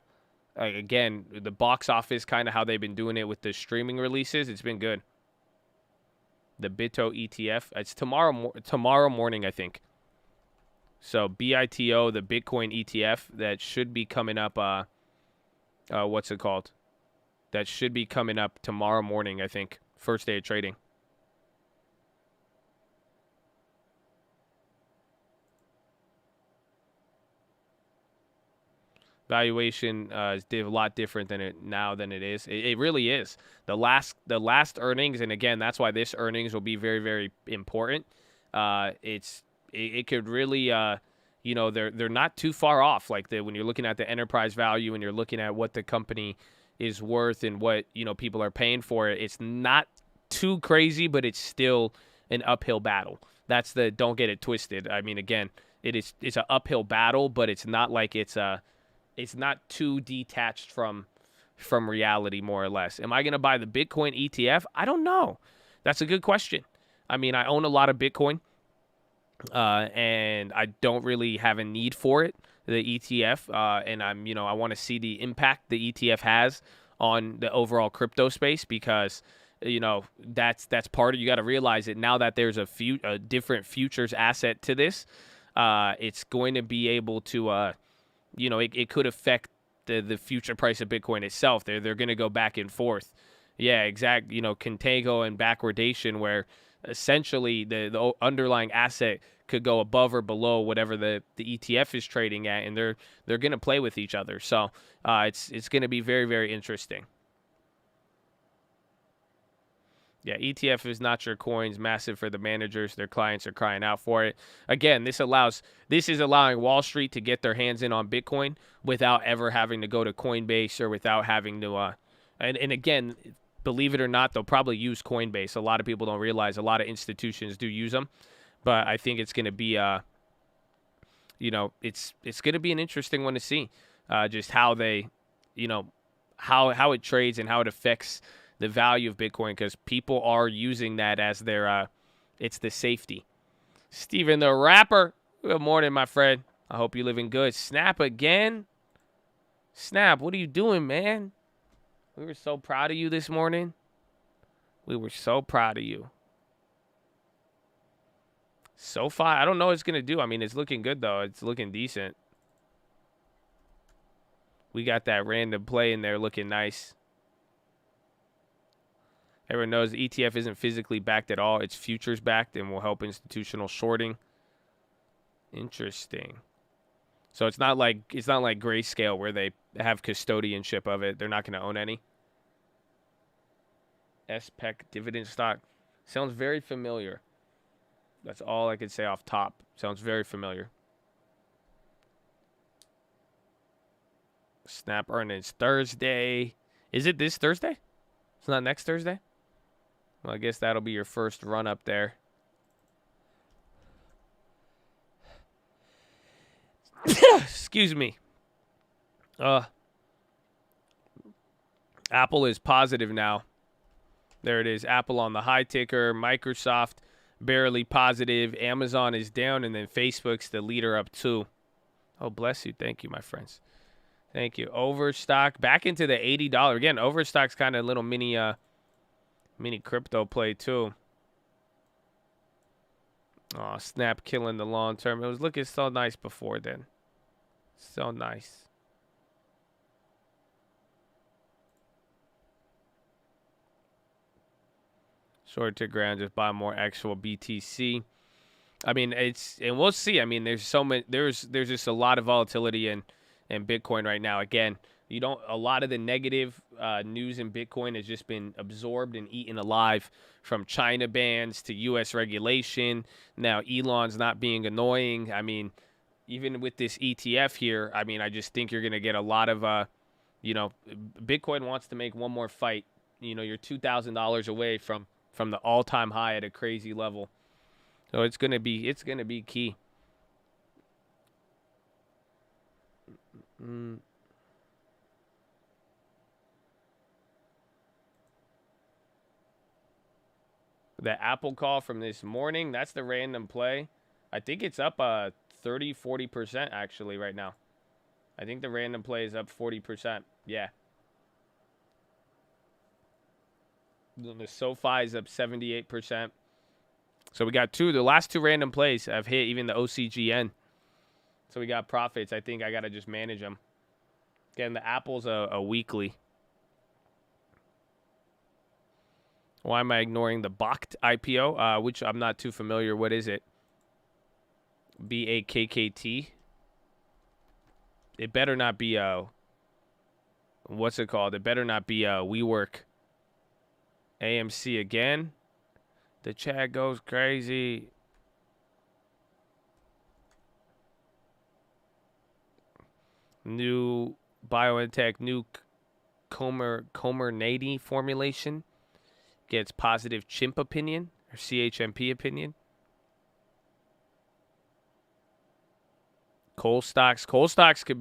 again, the box office, kind of how they've been doing it with the streaming releases, it's been good. The BITO ETF, it's tomorrow morning, I think. So BITO, the Bitcoin ETF, that should be coming up. What's it called? That should be coming up tomorrow morning, I think. First day of trading. Valuation is a lot different than it is. It really is. The last earnings, and again, that's why this earnings will be very, very important. It could really, they're not too far off. Like when you're looking at the enterprise value and you're looking at what the company is worth and what people are paying for it, it's not too crazy, but it's still an uphill battle. That's don't get it twisted. I mean, again, it's an uphill battle, but it's not like it's not too detached from reality, more or less. Am I going to buy the Bitcoin ETF? I don't know. That's a good question. I mean, I own a lot of Bitcoin, and I don't really have a need for it, the ETF, and I want to see the impact the ETF has on the overall crypto space, because that's part of, you got to realize it now that there's a different futures asset to this. It's going to be able to it could affect the future price of Bitcoin itself. They're going to go back and forth. Yeah, exact. Contango and backwardation, where essentially the underlying asset could go above or below whatever the ETF is trading at, and they're going to play with each other. So it's going to be very, very interesting. Yeah, ETF is not your coins. Massive for the managers. Their clients are crying out for it. Again, this is allowing Wall Street to get their hands in on Bitcoin without ever having to go to Coinbase or without having to And again, believe it or not, they'll probably use Coinbase. A lot of people don't realize a lot of institutions do use them. But I think it's going to be, it's going to be an interesting one to see just how they, how it trades and how it affects the value of Bitcoin, because people are using that as their, it's the safety. Steven the Rapper, good morning, my friend. I hope you're living good. Snap again. Snap, what are you doing, man? We were so proud of you this morning. We were so proud of you. So far, I don't know what it's going to do. I mean, it's looking good, though. It's looking decent. We got that random play in there looking nice. Everyone knows the ETF isn't physically backed at all. It's futures backed and will help institutional shorting. Interesting. So it's not like Grayscale where they have custodianship of it. They're not going to own any. SPEC dividend stock. Sounds very familiar. That's all I could say off top. Sounds very familiar. Snap earnings Thursday. Is it this Thursday? It's not next Thursday? Well, I guess that'll be your first run up there. Excuse me. Apple is positive now. There it is. Apple on the high ticker. Microsoft barely positive. Amazon is down, and then Facebook's the leader up too. Oh, bless you. Thank you, my friends. Thank you. Overstock back into the $80. Again, Overstock's kind of a little mini crypto play too. Oh, Snap killing the long term. It was looking so nice before then. So nice. Short to ground, just buy more actual BTC. I mean, and we'll see. I mean, there's just a lot of volatility in Bitcoin right now. Again, a lot of the negative news in Bitcoin has just been absorbed and eaten alive, from China bans to U.S. regulation. Now Elon's not being annoying. I mean, even with this ETF here, I mean, I just think you're going to get a lot of, Bitcoin wants to make one more fight. You're $2,000 away from the all-time high at a crazy level. So it's going to be key. The Apple call from this morning, that's the random play. I think it's up 30-40% actually right now. I think the random play is up 40%. Yeah. The SoFi is up 78%. So we got the last two random plays have hit, even the OCGN. So we got profits. I think I got to just manage them. Again, the Apple's a weekly. Why am I ignoring the BAKT IPO, which I'm not too familiar? What is it? BAKKT? It better not be what's it called? It better not be WeWork. AMC again. The chat goes crazy. New BioNTech, new Comirnaty formulation gets positive chimp opinion or CHMP opinion. Coal stocks could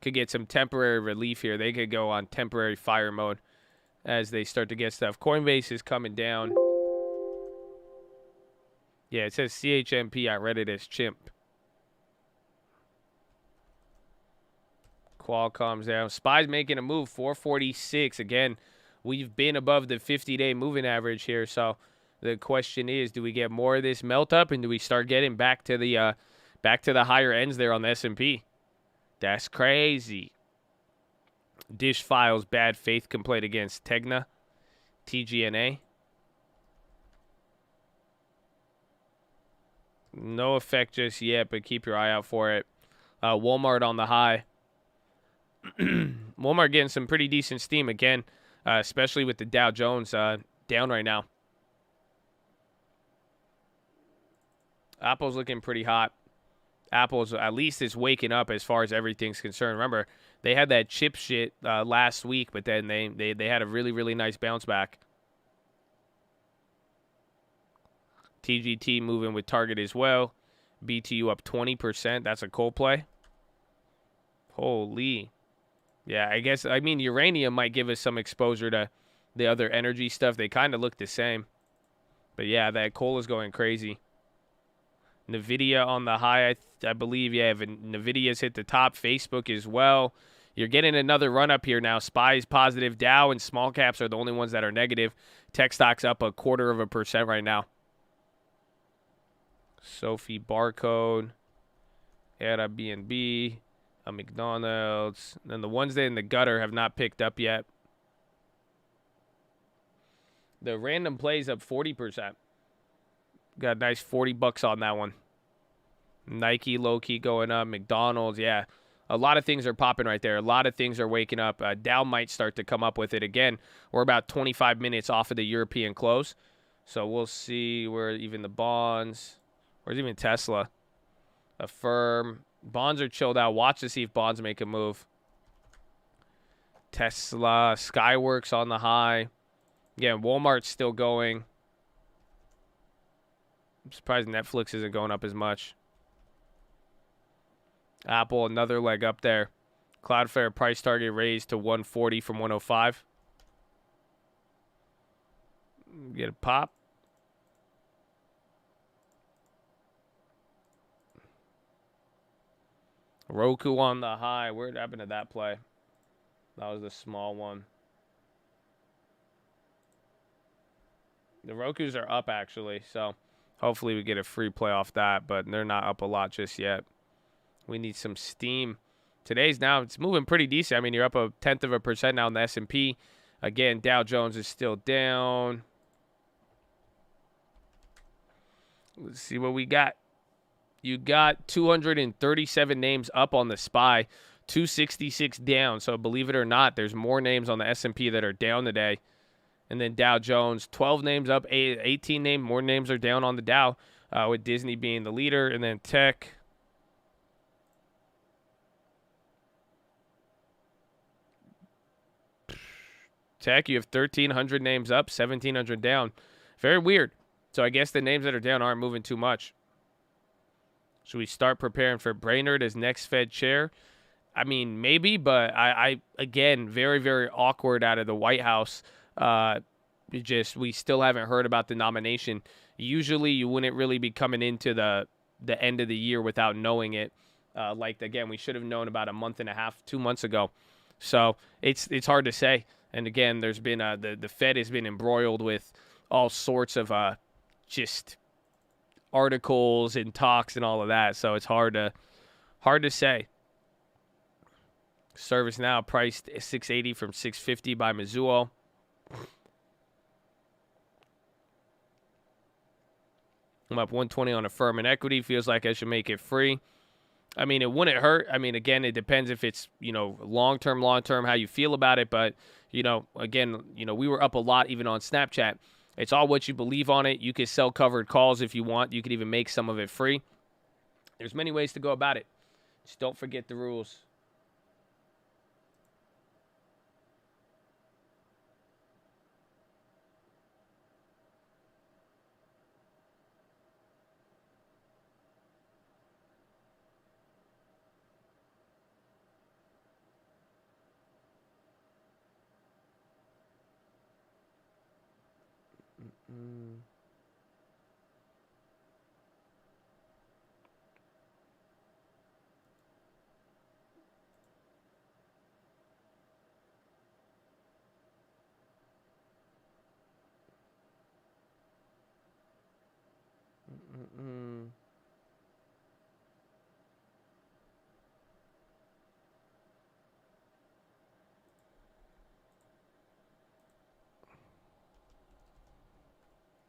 get some temporary relief here. They could go on temporary fire mode as they start to get stuff. Coinbase is coming down. Yeah, it says CHMP. I read it as chimp. Qualcomm's down. SPY's making a move. 446. Again, we've been above the 50-day moving average here. So the question is, do we get more of this melt up, and do we start getting back to the higher ends there on the S&P? That's crazy. Dish files bad faith complaint against Tegna, TGNA. No effect just yet, but keep your eye out for it. Walmart on the high. Walmart getting some pretty decent steam again, especially with the Dow Jones down right now. Apple's looking pretty hot. Apple's at least is waking up as far as everything's concerned. Remember, They had that chip shit last week, but then they had a really, really nice bounce back. TGT moving with target as well. BTU up 20%. That's a cold play. Holy. Yeah, I mean, uranium might give us some exposure to the other energy stuff. They kind of look the same. But yeah, that coal is going crazy. NVIDIA on the high, I believe. Yeah, NVIDIA's hit the top. Facebook as well. You're getting another run up here now. SPY's positive. Dow and small caps are the only ones that are negative. Tech stocks up 0.25% right now. Sophie Barcode. Airbnb. A McDonald's. And the ones that in the gutter have not picked up yet. The random plays up 40%. Got a nice $40 on that one. Nike low-key going up. McDonald's, yeah. A lot of things are popping right there. A lot of things are waking up. Dow might start to come up with it again. We're about 25 minutes off of the European close. So we'll see where even the bonds. Where's even Tesla? Affirm. Bonds are chilled out. Watch to see if bonds make a move. Tesla. Skyworks on the high. Yeah, Walmart's still going. I'm surprised Netflix isn't going up as much. Apple, another leg up there. Cloudflare price target raised to 140 from 105. Get a pop. Roku on the high. Where happened to that play? That was the small one. The Rokus are up, actually, so hopefully we get a free play off that, but they're not up a lot just yet. We need some steam. Today's now, it's moving pretty decent. I mean, you're up 0.1% now in the S&P. Again, Dow Jones is still down. Let's see what we got. You got 237 names up on the SPY, 266 down. So believe it or not, there's more names on the S&P that are down today. And then Dow Jones, 12 names up, 18 names. More names are down on the Dow, with Disney being the leader. And then tech. Tech, you have 1,300 names up, 1,700 down. Very weird. So I guess the names that are down aren't moving too much. Should we start preparing for Brainerd as next Fed chair? I mean, maybe, but I again, very, very awkward out of the White House. We still haven't heard about the nomination. Usually you wouldn't really be coming into the end of the year without knowing it. Again, we should have known about a month and a half, 2 months ago. So it's hard to say. And again, there's been the Fed has been embroiled with all sorts of just articles and talks and all of that. So it's hard to say. Service now priced 680 from 650 by Mizuho. I'm up 120 on Affirm and equity. Feels like I should make it free. I mean, it wouldn't hurt. I mean, again, it depends if it's, long-term, how you feel about it. But, again, we were up a lot even on Snapchat. It's all what you believe on it. You could sell covered calls if you want. You could even make some of it free. There's many ways to go about it. Just don't forget the rules.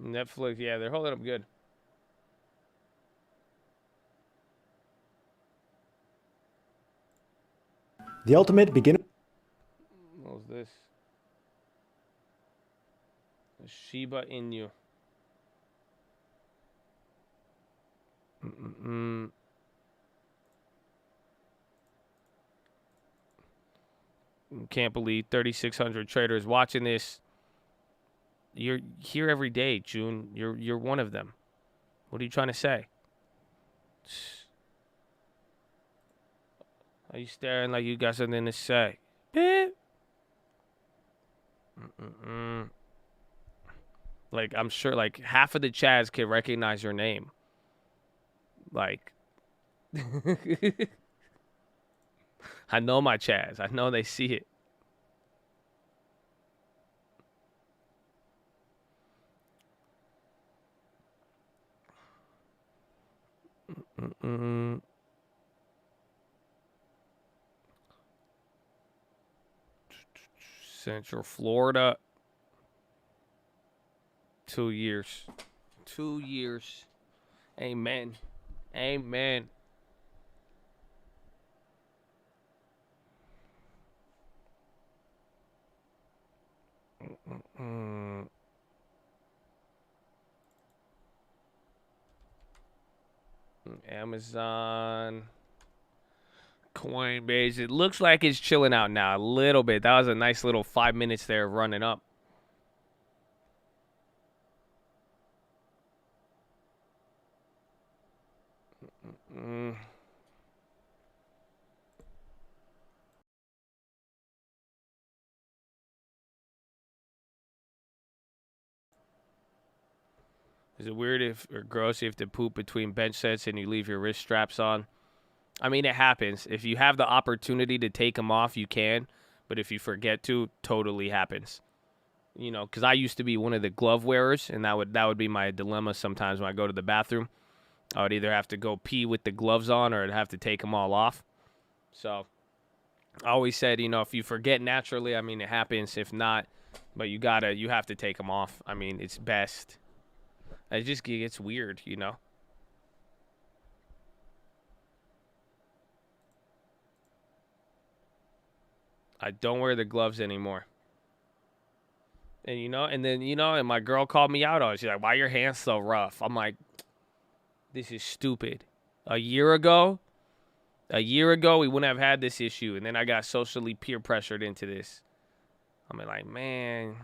Netflix, yeah, they're holding up good. The ultimate beginner. What was this? Shiba Inu. Can't believe 3,600 traders watching this. You're here every day, June. You're one of them. What are you trying to say? Are you staring like you got something to say? Beep. Like, I'm sure, like, half of the Chads can recognize your name. Like, I know my Chads. I know they see it. Central Florida. 2 years. 2 years. Amen. Amen. Amazon. Coinbase. It looks like it's chilling out now a little bit. That was a nice little 5 minutes there running up. Is it weird or gross if to poop between bench sets and you leave your wrist straps on? I mean, it happens. If you have the opportunity to take them off, you can. But if you forget to, totally happens. You know, because I used to be one of the glove wearers, and that would be my dilemma sometimes when I go to the bathroom. I would either have to go pee with the gloves on or I'd have to take them all off. So I always said, you know, if you forget naturally, I mean, it happens. If not, but you have to take them off. I mean, it's best. It just gets weird, you know. I don't wear the gloves anymore. And, you know, and my girl called me out on it. She's like, why are your hands so rough? I'm like, this is stupid. A year ago, we wouldn't have had this issue. And then I got socially peer pressured into this. I'm like, man.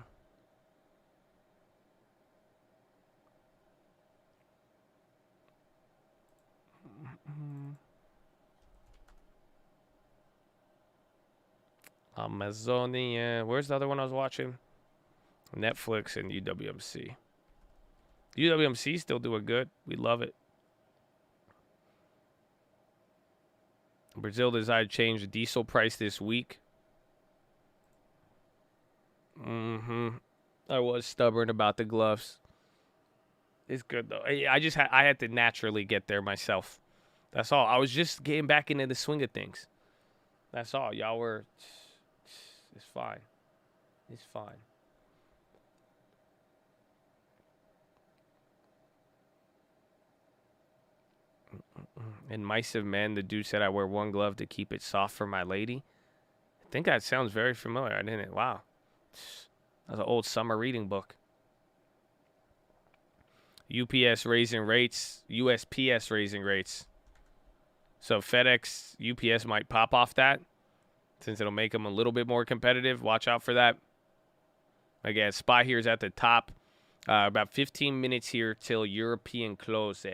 Amazonian. Where's the other one I was watching? Netflix and UWMC. UWMC still doing good. We love it. Brazil decided to change the diesel price this week. I was stubborn about the gloves. It's good though. I had to naturally get there myself. That's all. I was just getting back into the swing of things. That's all. Y'all were. It's fine. It's fine. In Mice of Men, the dude said I wear one glove to keep it soft for my lady. I think that sounds very familiar, didn't it? Wow. That's an old summer reading book. UPS raising rates. USPS raising rates. So FedEx, UPS might pop off that since it'll make them a little bit more competitive. Watch out for that. Again, SPY here is at the top. About 15 minutes here till European close.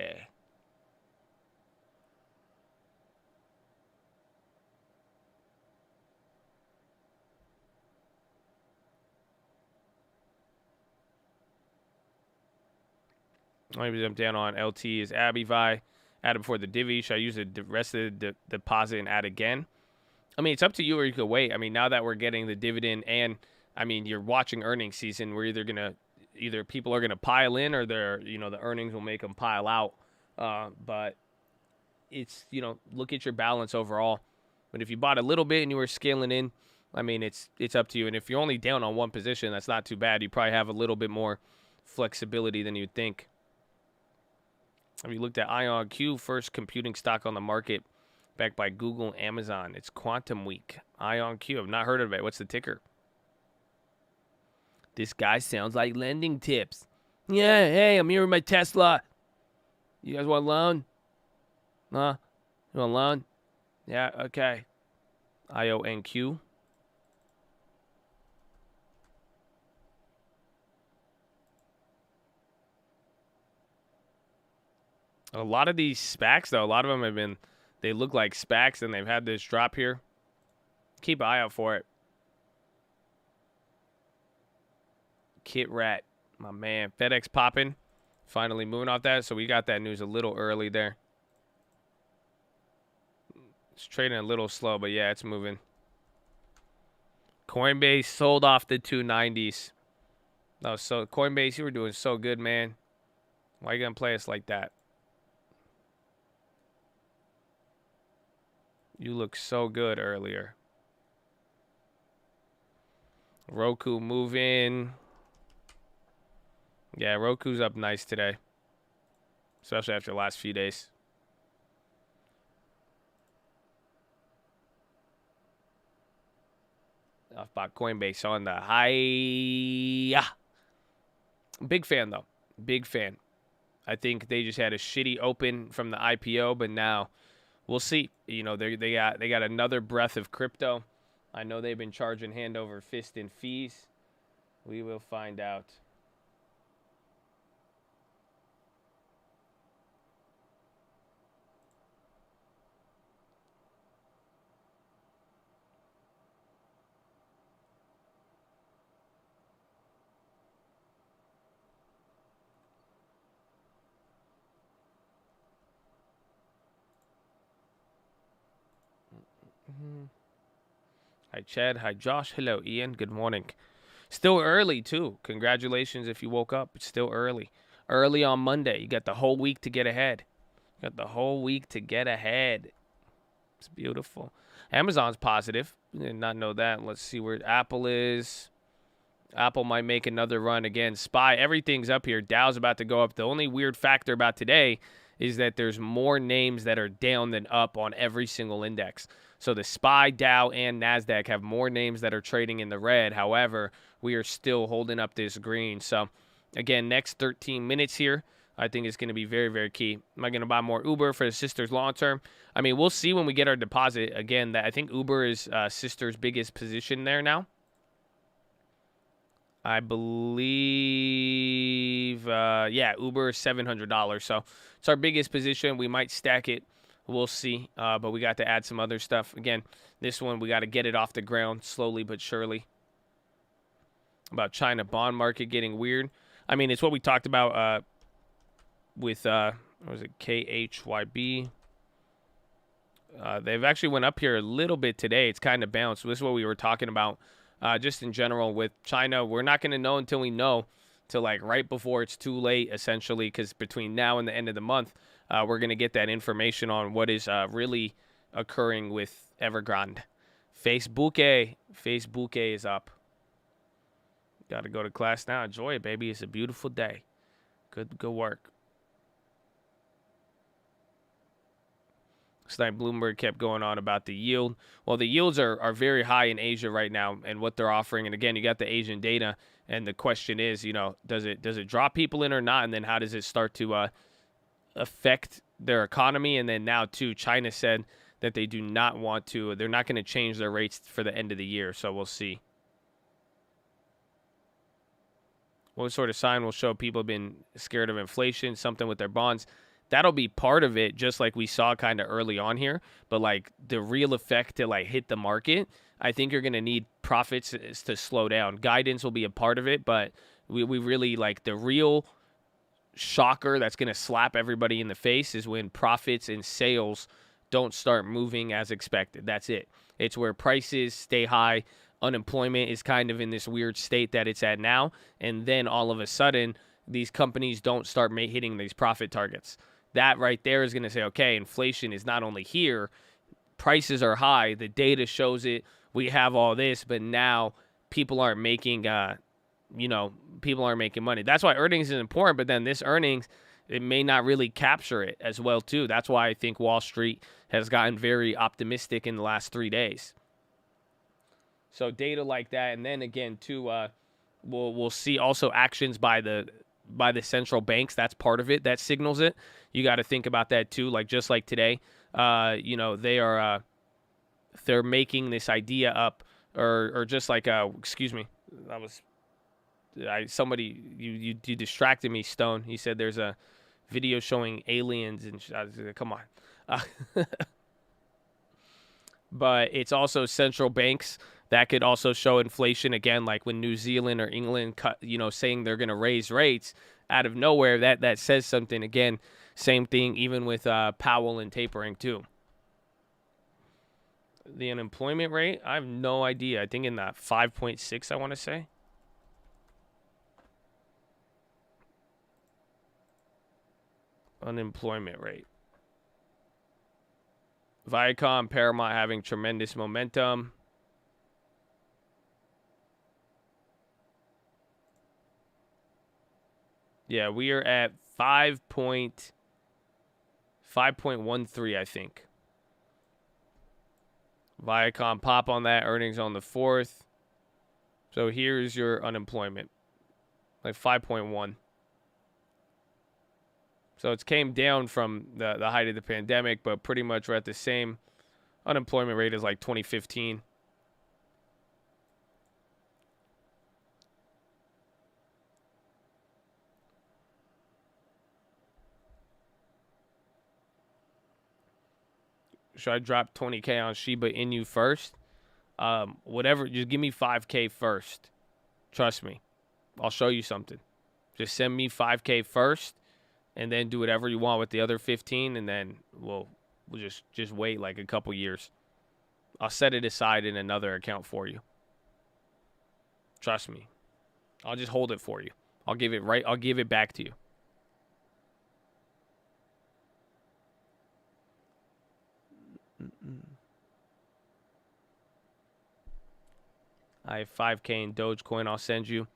Maybe I'm down on LT is Abivai. Add it before the divvy. Should I use the rest of the deposit and add again? I mean, it's up to you, or you could wait. I mean, now that we're getting the dividend and, I mean, you're watching earnings season, we're either people are going to pile in or the earnings will make them pile out. But it's, look at your balance overall. But if you bought a little bit and you were scaling in, I mean, it's up to you. And if you're only down on one position, that's not too bad. You probably have a little bit more flexibility than you'd think. Have you looked at IonQ, first computing stock on the market, backed by Google and Amazon? It's Quantum Week. IonQ. I've not heard of it. What's the ticker? This guy sounds like lending tips. Yeah, hey, I'm here with my Tesla. You guys want a loan? Huh? You want a loan? Yeah, okay. IONQ. A lot of these SPACs, though, a lot of them have been, they look like SPACs, and they've had this drop here. Keep an eye out for it. Kit Rat, my man. FedEx popping. Finally moving off that. So we got that news a little early there. It's trading a little slow, but yeah, it's moving. Coinbase sold off the 290s. No, so Coinbase, you were doing so good, man. Why you gonna play us like that? You look so good earlier. Roku moving. Yeah, Roku's up nice today. Especially after the last few days. Off by Coinbase on the high. Big fan, though. Big fan. I think they just had a shitty open from the IPO, but now we'll see. You know, they got another breath of crypto. I know they've been charging hand over fist in fees. We will find out. Hi, Chad. Hi, Josh. Hello, Ian. Good morning. Still early, too. Congratulations if you woke up. It's still early. Early on Monday. You got the whole week to get ahead. Got the whole week to get ahead. It's beautiful. Amazon's positive. We did not know that. Let's see where Apple is. Apple might make another run again. SPY, everything's up here. Dow's about to go up. The only weird factor about today is that there's more names that are down than up on every single index. So the SPY, Dow, and NASDAQ have more names that are trading in the red. However, we are still holding up this green. So, again, next 13 minutes here, I think is going to be very, very key. Am I going to buy more Uber for the Sisters long term? I mean, we'll see when we get our deposit. Again, that I think Uber is Sisters' biggest position there now. I believe, yeah, Uber is $700. So it's our biggest position. We might stack it. We'll see. But we got to add some other stuff. Again, this one, we got to get it off the ground slowly but surely. About China bond market getting weird. I mean, it's what we talked about with, what was it, KHYB. They've actually went up here a little bit today. It's kind of bounced. So this is what we were talking about. Just in general with China, we're not going to know until we know, till like right before it's too late, essentially, because between now and the end of the month, we're going to get that information on what is really occurring with Evergrande. Facebook is up. Got to go to class now. Enjoy it, baby. It's a beautiful day. Good work. Tonight, Bloomberg kept going on about the yield. Well, the yields are very high in Asia right now and what they're offering. And again, you got the Asian data. And the question is, you know, does it draw people in or not? And then how does it start to affect their economy? And then now, too, China said that they do not want to. They're not going to change their rates for the end of the year. So we'll see. What sort of sign will show people have been scared of inflation, something with their bonds? That'll be part of it, just like we saw kind of early on here. But, like, the real effect to, like, hit the market, I think you're going to need profits to slow down. Guidance will be a part of it, but we really, like, the real shocker that's going to slap everybody in the face is when profits and sales don't start moving as expected. That's it. It's where prices stay high. Unemployment is kind of in this weird state that it's at now. And then all of a sudden, these companies don't start hitting these profit targets. That right there is going to say, okay, inflation is not only here, prices are high, the data shows it, we have all this, but now people aren't making, people aren't making money. That's why earnings is important, but then this earnings, it may not really capture it as well, too. That's why I think Wall Street has gotten very optimistic in the last 3 days. So data like that, and then again, too, we'll see also actions by the central banks. That's part of it. That signals it. You got to think about that too. Like just like today, they're making this idea up, or just like excuse me, somebody you distracted me, Stone. He said there's a video showing aliens and come on. Uh, but it's also central banks that could also show inflation again, like when New Zealand or England cut, saying they're going to raise rates out of nowhere. That says something. Again, same thing even with Powell and tapering too. The unemployment rate, I have no idea. I think in that 5.6, I want to say. Unemployment rate. Viacom, Paramount having tremendous momentum. Yeah, we are at 5.13, I think. Viacom pop on that, earnings on the 4th. So here's your unemployment, like 5.1. So it's came down from the height of the pandemic, but pretty much we're at the same unemployment rate as like 2015. Should I drop 20K on Shiba Inu first? Whatever, just give me 5K first. Trust me. I'll show you something. Just send me 5K first, and then do whatever you want with the other 15, and then we'll just wait like a couple years. I'll set it aside in another account for you. Trust me. I'll just hold it for you. I'll give it back to you. I have 5K in Dogecoin I'll send you.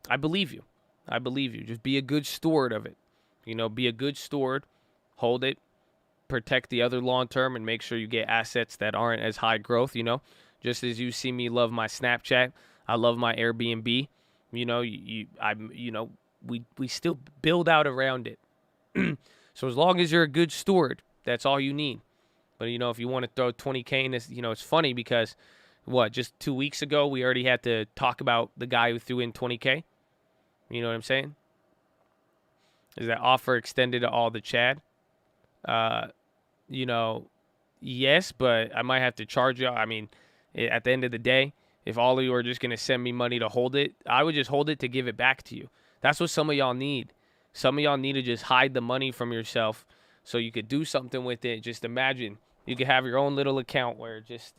I believe you. Just be a good steward of it. Be a good steward. Hold it. Protect the other long term and make sure you get assets that aren't as high growth, Just as you see me love my Snapchat, I love my Airbnb. We still build out around it. So as long as you're a good steward, that's all you need. But if you want to throw 20K in this, it's funny because just 2 weeks ago we already had to talk about the guy who threw in 20K. You know what I'm saying? Is that offer extended to all the Chad? Yes, but I might have to charge you. I mean, at the end of the day, if all of you are just going to send me money to hold it, I would just hold it to give it back to you. That's what some of y'all need. Some of y'all need to just hide the money from yourself so you could do something with it. Just imagine you could have your own little account where just,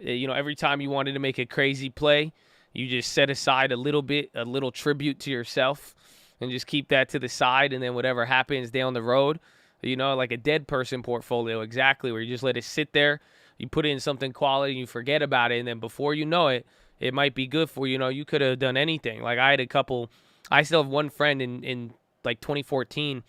every time you wanted to make a crazy play, you just set aside a little tribute to yourself and just keep that to the side. And then whatever happens down the road, like a dead person portfolio, exactly, where you just let it sit there. You put it in something quality, and you forget about it. And then before you know it, it might be good for you. You could have done anything. Like I still have one friend in like 2014.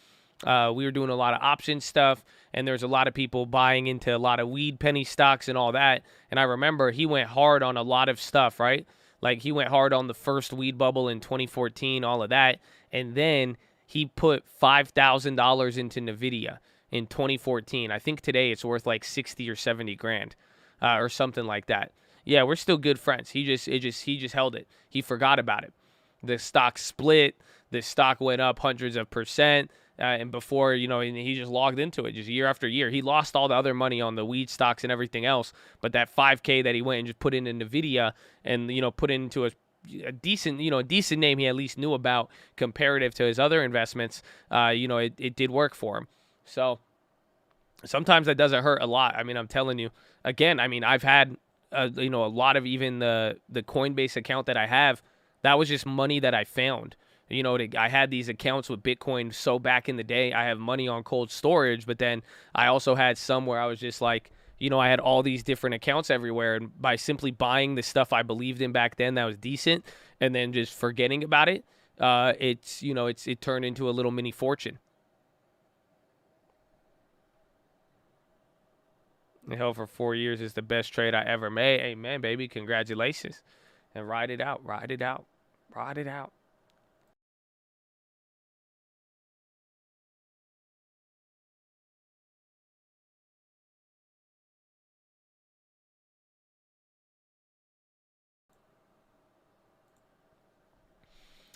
We were doing a lot of option stuff, and there's a lot of people buying into a lot of weed penny stocks and all that. And I remember he went hard on a lot of stuff, right? Like he went hard on the first weed bubble in 2014, all of that. And then he put $5,000 into NVIDIA in 2014. I think today it's worth like 60 or 70 grand or something like that. Yeah, we're still good friends. He just held it. He forgot about it. The stock split. The stock went up hundreds of percent. And before, he just logged into it just year after year. He lost all the other money on the weed stocks and everything else. But that 5K that he went and just put into NVIDIA and, put into a decent name he at least knew about comparative to his other investments, it did work for him. So sometimes that doesn't hurt a lot. I mean, I'm telling you, again, I've had, a lot of even the Coinbase account that I have, that was just money that I found. I had these accounts with Bitcoin so back in the day. I have money on cold storage, but then I also had some where I was just like, I had all these different accounts everywhere. And by simply buying the stuff I believed in back then that was decent and then just forgetting about it, it turned into a little mini fortune. And hell, for 4 years is the best trade I ever made. Amen, baby. Congratulations. And ride it out.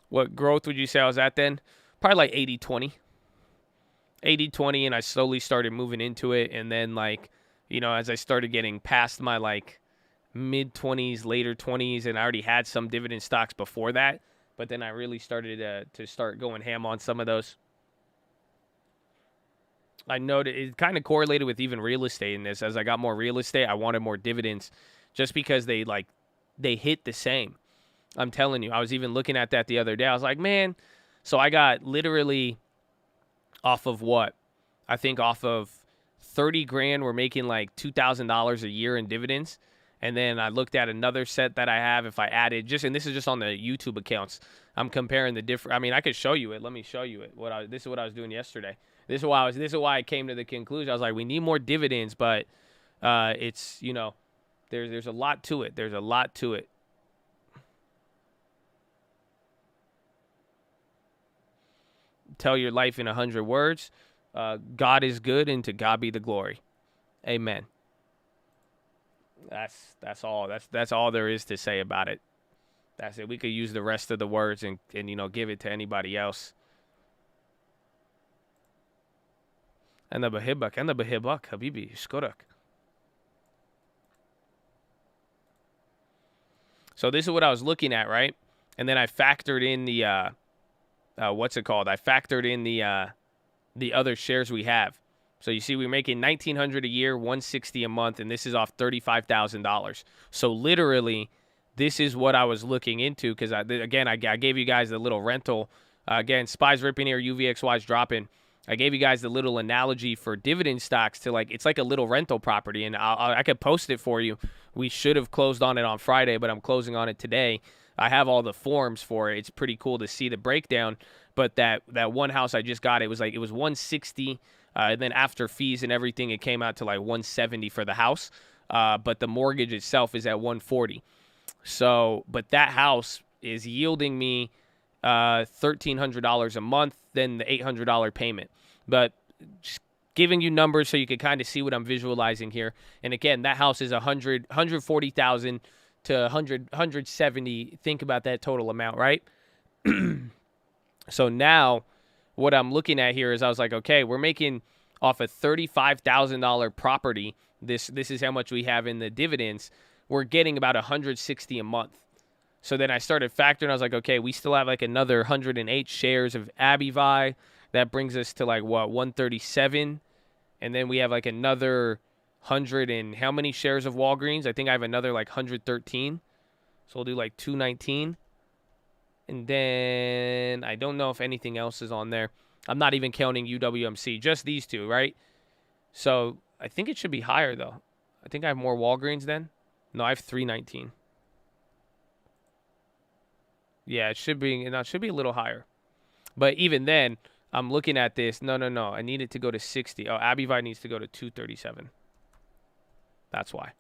What growth would you say I was at then? Probably like 80-20. 80-20, and I slowly started moving into it. And then, like, as I started getting past my, like, mid-20s, later 20s, and I already had some dividend stocks before that, but then I really started to start going ham on some of those. I noticed it kind of correlated with even real estate in this. As I got more real estate, I wanted more dividends just because they hit the same. I'm telling you, I was even looking at that the other day. I was like, man, so I got literally off of what? I think off of 30 grand, we're making like $2,000 a year in dividends. And then I looked at another set that I have. If I added and this is just on the YouTube accounts, I'm comparing the different. I mean, I could show you it. Let me show you it. This is what I was doing yesterday. This is why I came to the conclusion. I was like, we need more dividends, but it's there's a lot to it. There's a lot to it. Tell your life in 100 words. God is good, and to God be the glory. Amen. That's all. That's all there is to say about it. That's it. We could use the rest of the words and give it to anybody else. And the bahibak, habibi, shkorak. So this is what I was looking at, right? And then I factored in the what's it called? I factored in the other shares we have. So you see, we're making $1,900 a year, $160 a month, and this is off $35,000. So literally, this is what I was looking into because I gave you guys the little rental. Again, SPY's ripping here, UVXY's dropping. I gave you guys the little analogy for dividend stocks to it's like a little rental property, and I could post it for you. We should have closed on it on Friday, but I'm closing on it today. I have all the forms for it. It's pretty cool to see the breakdown. But that one house I just got, it was 160, and then after fees and everything, it came out to like 170 for the house. But the mortgage itself is at 140. So, but that house is yielding me $1,300 a month, then the $800 payment. But just giving you numbers so you can kind of see what I'm visualizing here. And again, that house is 140,000 to 170. Think about that total amount, right? So now what I'm looking at here is I was like, okay, we're making off a $35,000 property. This is how much we have in the dividends. We're getting about 160 a month. So then I started factoring. I was like, okay, we still have like another 108 shares of AbiVi. That brings us to like, what, 137? And then we have like another 100 and how many shares of Walgreens? I think I have another like 113. So we'll do like 219. And then I don't know if anything else is on there. I'm not even counting UWMC, just these two, right? So I think it should be higher, though. I think I have more Walgreens then. No, I have 319. Yeah, it should be a little higher. But even then, I'm looking at this. No. I need it to go to 60. Oh, AbiVi needs to go to 237. That's why.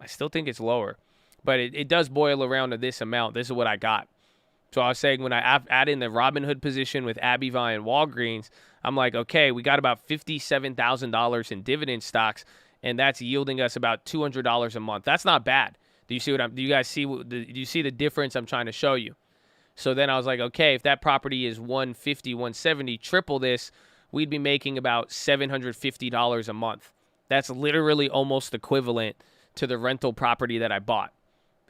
I still think it's lower. But it does boil around to this amount. This is what I got. So I was saying when I add in the Robinhood position with AbiVi and Walgreens, I'm like, okay, we got about $57,000 in dividend stocks, and that's yielding us about $200 a month. That's not bad. Do you see do you guys see do you see the difference I'm trying to show you? So then I was like, okay, if that property is 150, 170, triple this, we'd be making about $750 a month. That's literally almost equivalent to the rental property that I bought.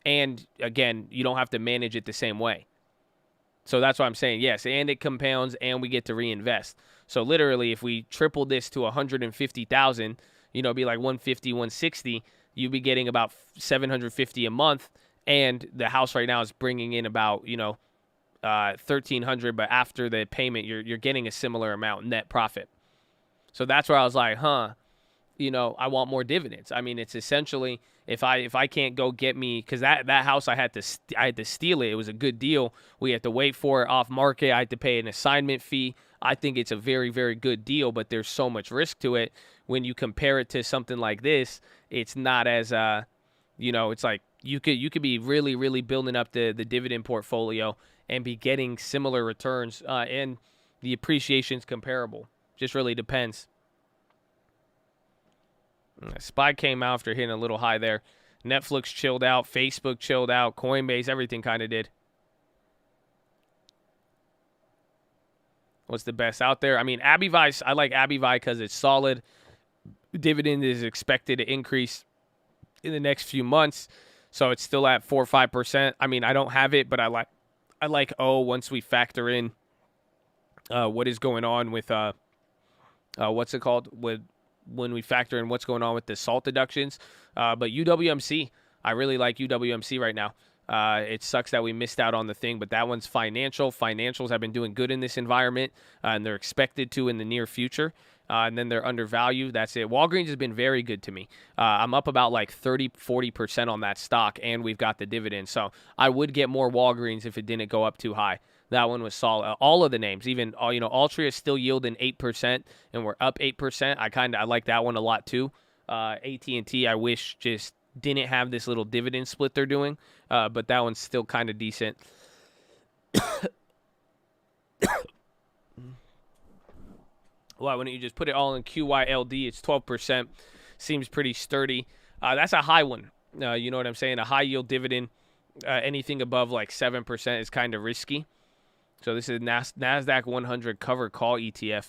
And again, you don't have to manage it the same way. So that's why I'm saying yes, and it compounds and we get to reinvest. So literally, if we triple this to 150,000, it'd be like 150, 160, you'd be getting about 750 a month. And the house right now is bringing in about, 1,300, but after the payment, you're getting a similar amount net profit. So that's where I was like, I want more dividends. I mean, it's essentially if I can't go get me, because that house I had to steal it. It was a good deal. We had to wait for it off market. I had to pay an assignment fee. I think it's a very, very good deal, but there's so much risk to it. When you compare it to something like this, it's not as it's like you could be really, really building up the dividend portfolio and be getting similar returns, and the appreciation's comparable. Just really depends. SPY came out after hitting a little high there. Netflix chilled out. Facebook chilled out. Coinbase, everything kind of did. What's the best out there? I mean, AbiVi, I like AbiVi because it's solid. Dividend is expected to increase in the next few months, so it's still at 4 or 5%. I mean, I don't have it, but I like once we factor in what is going on with what's it called when we factor in what's going on with the SALT deductions. But UWMC, I really like UWMC right now. It sucks that we missed out on the thing, but that one's financial. Financials have been doing good in this environment, and they're expected to in the near future. And then they're undervalued. That's it. Walgreens has been very good to me. I'm up about like 30-40% on that stock, and we've got the dividend. So I would get more Walgreens if it didn't go up too high. That one was solid. All of the names, even Altria is still yielding 8%, and we're up 8%. I like that one a lot too. AT&T, I wish just didn't have this little dividend split they're doing, but that one's still kind of decent. Why wouldn't you just put it all in QYLD? It's 12%. Seems pretty sturdy. That's a high one. You know what I'm saying? A high yield dividend. Anything above like 7% is kind of risky. So this is NASDAQ 100 cover call ETF.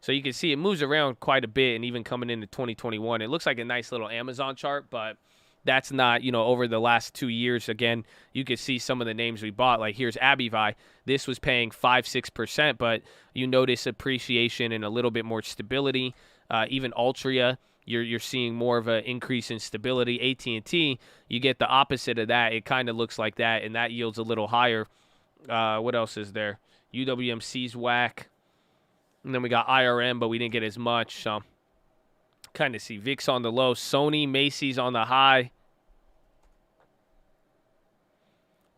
So you can see it moves around quite a bit, and even coming into 2021, it looks like a nice little Amazon chart, but that's not, over the last 2 years. Again, you could see some of the names we bought. Like here's AbiVi. This was paying 5-6%, but you notice appreciation and a little bit more stability. Even Altria, you're seeing more of an increase in stability. AT&T, you get the opposite of that. It kind of looks like that, and that yields a little higher. What else is there? UWMC's whack. And then we got IRM, but we didn't get as much. So kind of see VIX on the low. Sony, Macy's on the high.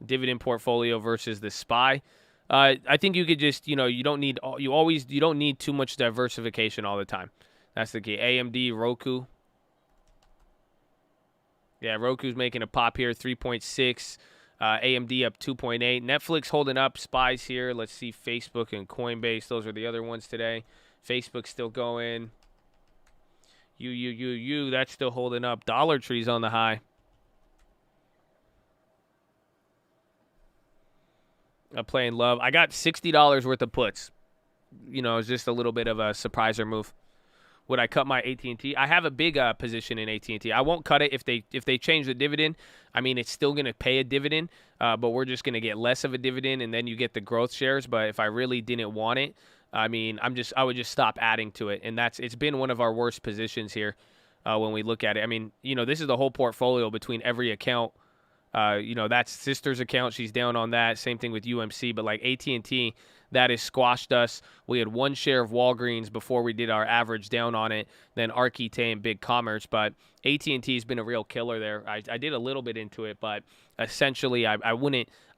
Dividend portfolio versus the SPY. I think you could just, you don't need too much diversification all the time. That's the key. AMD, Roku. Yeah, Roku's making a pop here, 3.6. AMD up 2.8. Netflix holding up. SPY's here. Let's see Facebook and Coinbase. Those are the other ones today. Facebook still going. That's still holding up. Dollar Tree's on the high. I'm playing love. I got $60 worth of puts. It's just a little bit of a surpriser move. Would I cut my AT&T? I have a big position in AT&T. I won't cut it if they change the dividend. I mean, it's still going to pay a dividend, but we're just going to get less of a dividend, and then you get the growth shares. But if I really didn't want it, I mean, I would just stop adding to it, and it's been one of our worst positions here when we look at it. I mean, this is the whole portfolio between every account. That's sister's account. She's down on that. Same thing with UMC, but like AT&T, that has squashed us. We had one share of Walgreens before we did our average down on it, then Archite and Big Commerce, but AT&T has been a real killer there. I did a little bit into it, but essentially I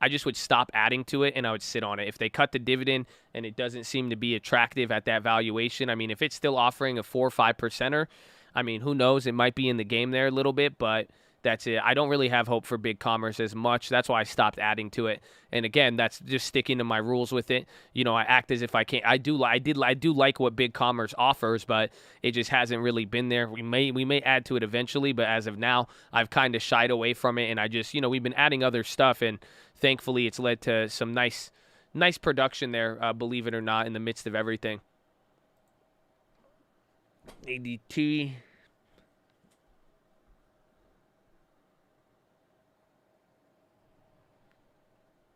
just would stop adding to it and I would sit on it. If they cut the dividend and it doesn't seem to be attractive at that valuation, I mean, if it's still offering a 4 or 5%er, I mean, who knows? It might be in the game there a little bit, but that's it. I don't really have hope for Big Commerce as much. That's why I stopped adding to it. And again, that's just sticking to my rules with it. I act as if I can't. I do like what Big Commerce offers, but it just hasn't really been there. We may add to it eventually, but as of now, I've kind of shied away from it. And I just, we've been adding other stuff, and thankfully, it's led to some nice production there. Believe it or not, in the midst of everything. ADT.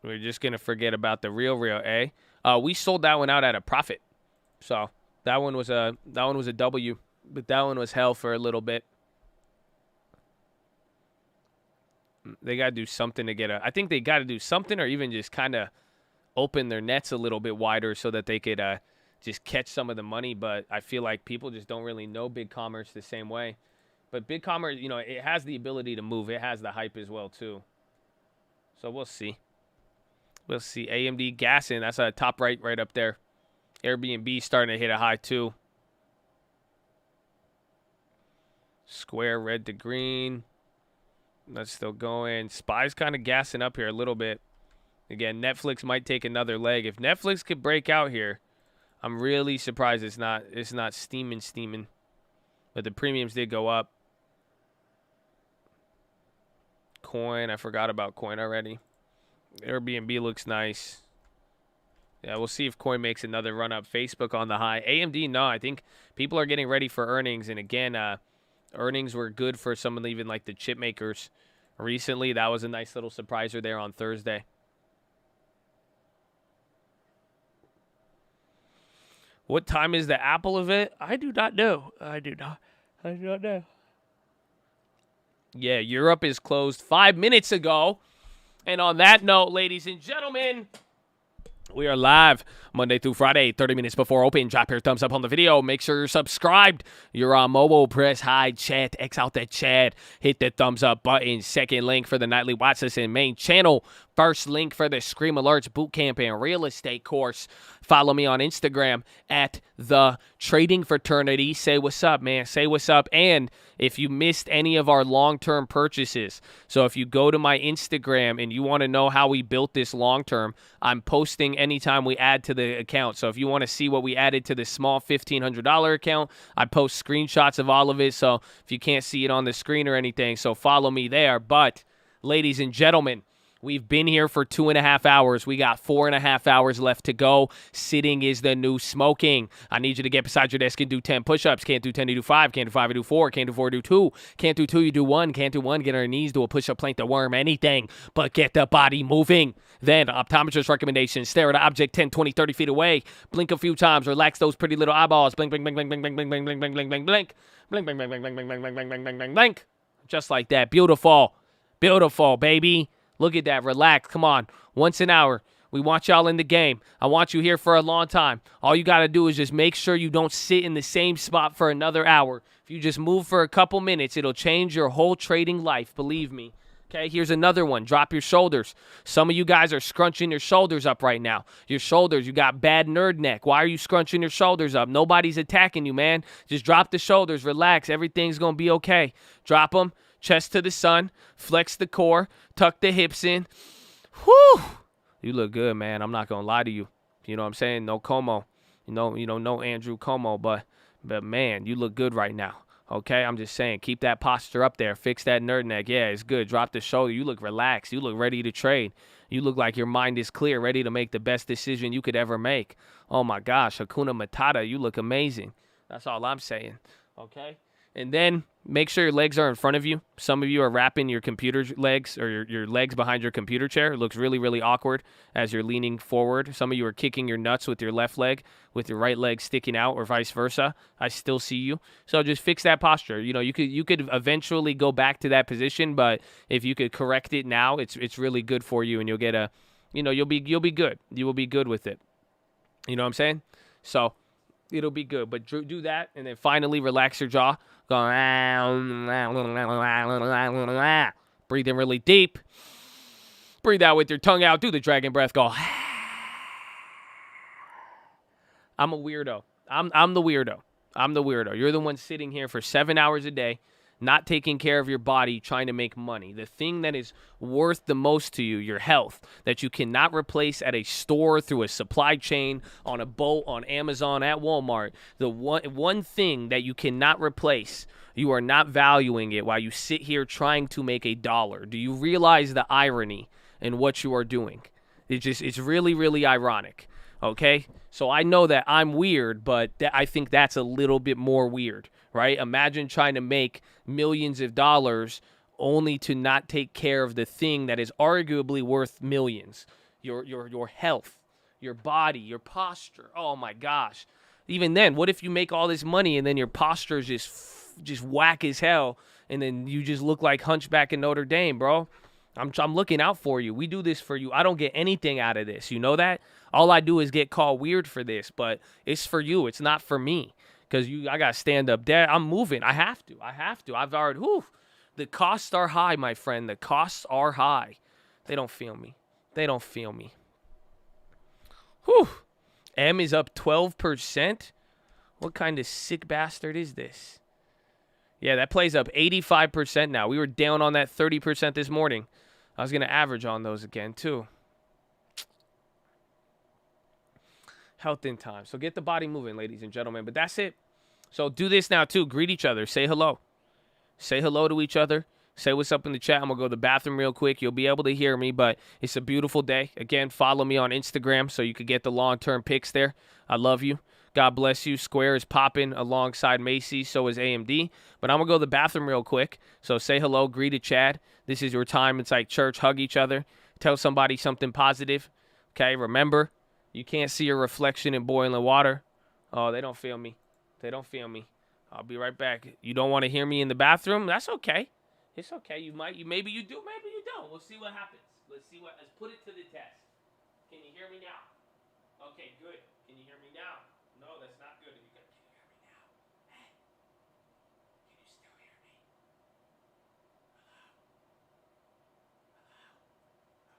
We're just going to forget about the real, eh? We sold that one out at a profit. So that one was a W, but that one was hell for a little bit. They got to do something to I think they got to do something, or even just kind of open their nets a little bit wider so that they could just catch some of the money. But I feel like people just don't really know Big Commerce the same way. But Big Commerce, it has the ability to move. It has the hype as well, too. So we'll see. We'll see. AMD gassing. That's a top right up there. Airbnb starting to hit a high too. Square red to green. That's still going. SPY's kind of gassing up here a little bit. Again, Netflix might take another leg. If Netflix could break out here, I'm really surprised it's not steaming. But the premiums did go up. Coin. I forgot about Coin already. Airbnb looks nice. Yeah, we'll see if coin makes another run up. Facebook on the high. AMD, no, I think people are getting ready for earnings. And again, earnings were good for some of even like the chip makers recently. That was a nice little surpriser there on Thursday. What time is the Apple event? I do not know. I do not know. Yeah, Europe is closed 5 minutes ago. And on that note, ladies and gentlemen, we are live Monday through Friday, 30 minutes before open. Drop your thumbs up on the video. Make sure you're subscribed. You're on mobile. Press hide chat. X out that chat. Hit the thumbs up button. Second link for the nightly Watchlist and main channel. First link for the Scream Alerts Bootcamp and Real Estate course. Follow me on Instagram at The Trading Fraternity. Say what's up, man. Say what's up. And if you missed any of our long-term purchases, so if you go to my Instagram and you want to know how we built this long-term, I'm posting anytime we add to the account. So if you want to see what we added to the small $1,500 account, I post screenshots of all of it. So if you can't see it on the screen or anything, so follow me there. But, ladies and gentlemen, we've been here for 2.5 hours. We got 4.5 hours left to go. Sitting is the new smoking. I need you to get beside your desk and do 10 push-ups. Can't do 10, you do 5. Can't do 5, you do 4. Can't do 4, do 2. Can't do 2, you do 1. Can't do 1, get on your knees, do a push-up, plank the worm, anything. But get the body moving. Then, optometrist recommendations. Stare at an object 10, 20, 30 feet away. Blink a few times. Relax those pretty little eyeballs. Blink, blink, blink, blink, blink, blink, blink, blink, blink, blink, blink, blink, blink. Blink, blink, blink, blink, blink, blink, blink, blink, blink, blink, blink, blink. Just like that. Beautiful. Beautiful, baby. Look at that. Relax. Come on. Once an hour. We want y'all in the game. I want you here for a long time. All you got to do is just make sure you don't sit in the same spot for another hour. If you just move for a couple minutes, it'll change your whole trading life. Believe me. Okay, here's another one. Drop your shoulders. Some of you guys are scrunching your shoulders up right now. Your shoulders, you got bad nerd neck. Why are you scrunching your shoulders up? Nobody's attacking you, man. Just drop the shoulders. Relax. Everything's going to be okay. Drop them. Chest to the sun. Flex the core. Tuck the hips in. Whew. You look good, man. I'm not going to lie to you. You know what I'm saying? No Como. No Andrew Como. But man, you look good right now. Okay, I'm just saying, keep that posture up there. Fix that nerd neck. Yeah, it's good. Drop the shoulder. You look relaxed. You look ready to trade. You look like your mind is clear, ready to make the best decision you could ever make. Oh, my gosh. Hakuna Matata, you look amazing. That's all I'm saying. Okay? And then make sure your legs are in front of you. Some of you are wrapping your computer legs or your legs behind your computer chair. It looks really, really awkward as you're leaning forward. Some of you are kicking your nuts with your left leg, with your right leg sticking out, or vice versa. I still see you. So just fix that posture. You know, you could eventually go back to that position, but if you could correct it now, it's really good for you, and you'll get you'll be good. You will be good with it. You know what I'm saying? So it'll be good. But do that, and then finally relax your jaw. Go breathe in really deep. Breathe out with your tongue out. Do the dragon breath. Go. I'm a weirdo. I'm the weirdo. I'm the weirdo. You're the one sitting here for 7 hours a day, not taking care of your body, trying to make money. The thing that is worth the most to you, your health, that you cannot replace at a store, through a supply chain, on a boat, on Amazon, at Walmart. The one thing that you cannot replace, you are not valuing it while you sit here trying to make $1. Do you realize the irony in what you are doing? It's really, really ironic. Okay? So I know that I'm weird, but I think that's a little bit more weird, right? Imagine trying to make millions of dollars only to not take care of the thing that is arguably worth millions. Your health, your body, your posture. Oh my gosh. Even then, what if you make all this money and then your posture is just whack as hell, and then you just look like Hunchback in Notre Dame, bro? I'm looking out for you. We do this for you. I don't get anything out of this. You know that? All I do is get called weird for this, but it's for you. It's not for me. Because I got to stand up there. I'm moving. I have to. I've already, the costs are high, my friend. The costs are high. They don't feel me. Whew. M is up 12%. What kind of sick bastard is this? Yeah, that plays up 85% now. We were down on that 30% this morning. I was going to average on those again, too. Health in time. So get the body moving, ladies and gentlemen. But that's it. So do this now, too. Greet each other. Say hello. Say hello to each other. Say what's up in the chat. I'm going to go to the bathroom real quick. You'll be able to hear me, but it's a beautiful day. Again, follow me on Instagram so you could get the long-term pics there. I love you. God bless you. Square is popping alongside Macy's. So is AMD. But I'm going to go to the bathroom real quick. So say hello. Greet a Chad. This is your time. It's like church. Hug each other. Tell somebody something positive. Okay? Remember, you can't see your reflection in boiling water. Oh, they don't feel me. They don't feel me. I'll be right back. You don't want to hear me in the bathroom? That's okay. It's okay. Maybe you do, maybe you don't. We'll see what happens. Let's put it to the test. Can you hear me now? Okay, good. Can you hear me now? No, that's not good. Can you hear me now? Hey, can you still hear me? Hello? Hello?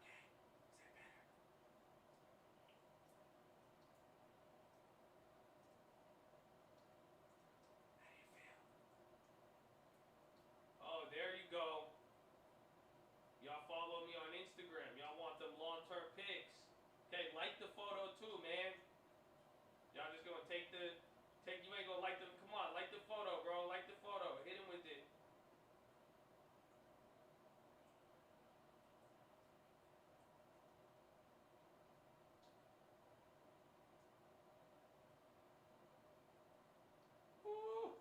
Okay. Is that better? How do you feel? Oh, there you go. Y'all follow me on Instagram. Y'all want them long-term pics. Okay, like the photo too, man. Y'all just gonna you ain't gonna like them. Come on, like the photo, bro. Like the photo. Hit him with it. Woo.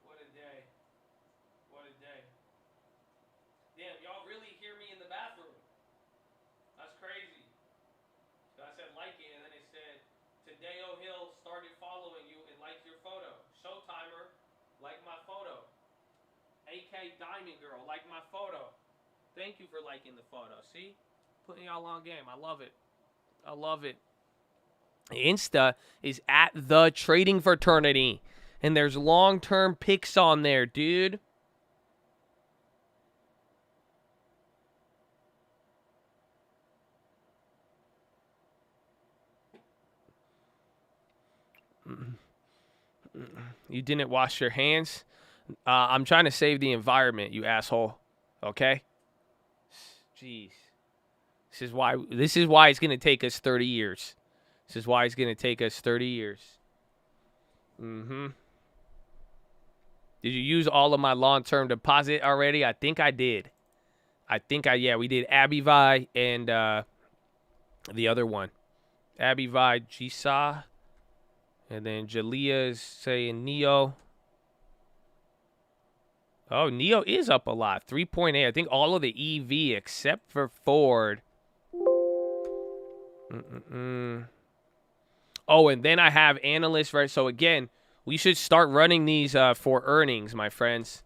What a day. What a day. Damn, y'all really hear me in the bathroom. That's crazy. So I said like it, and then it said, today O'Hill started following you and liked your photo. Showtimer, like my photo. AK Diamond Girl, like my photo. Thank you for liking the photo. See? Putting y'all on game. I love it. I love it. Insta is at the trading fraternity. And there's long-term pics on there, dude. You didn't wash your hands? I'm trying to save the environment, you asshole. Okay? Jeez. This is why it's going to take us 30 years. This is why it's going to take us 30 years. Mm-hmm. Did you use all of my long-term deposit already? I think I did. We did Abivai and the other one. Abivai, Jisa. And then Jalea is saying Neo. Oh, Neo is up a lot. 3.8. I think all of the EV except for Ford. Oh, and then I have analysts, right? So, again, we should start running these for earnings, my friends.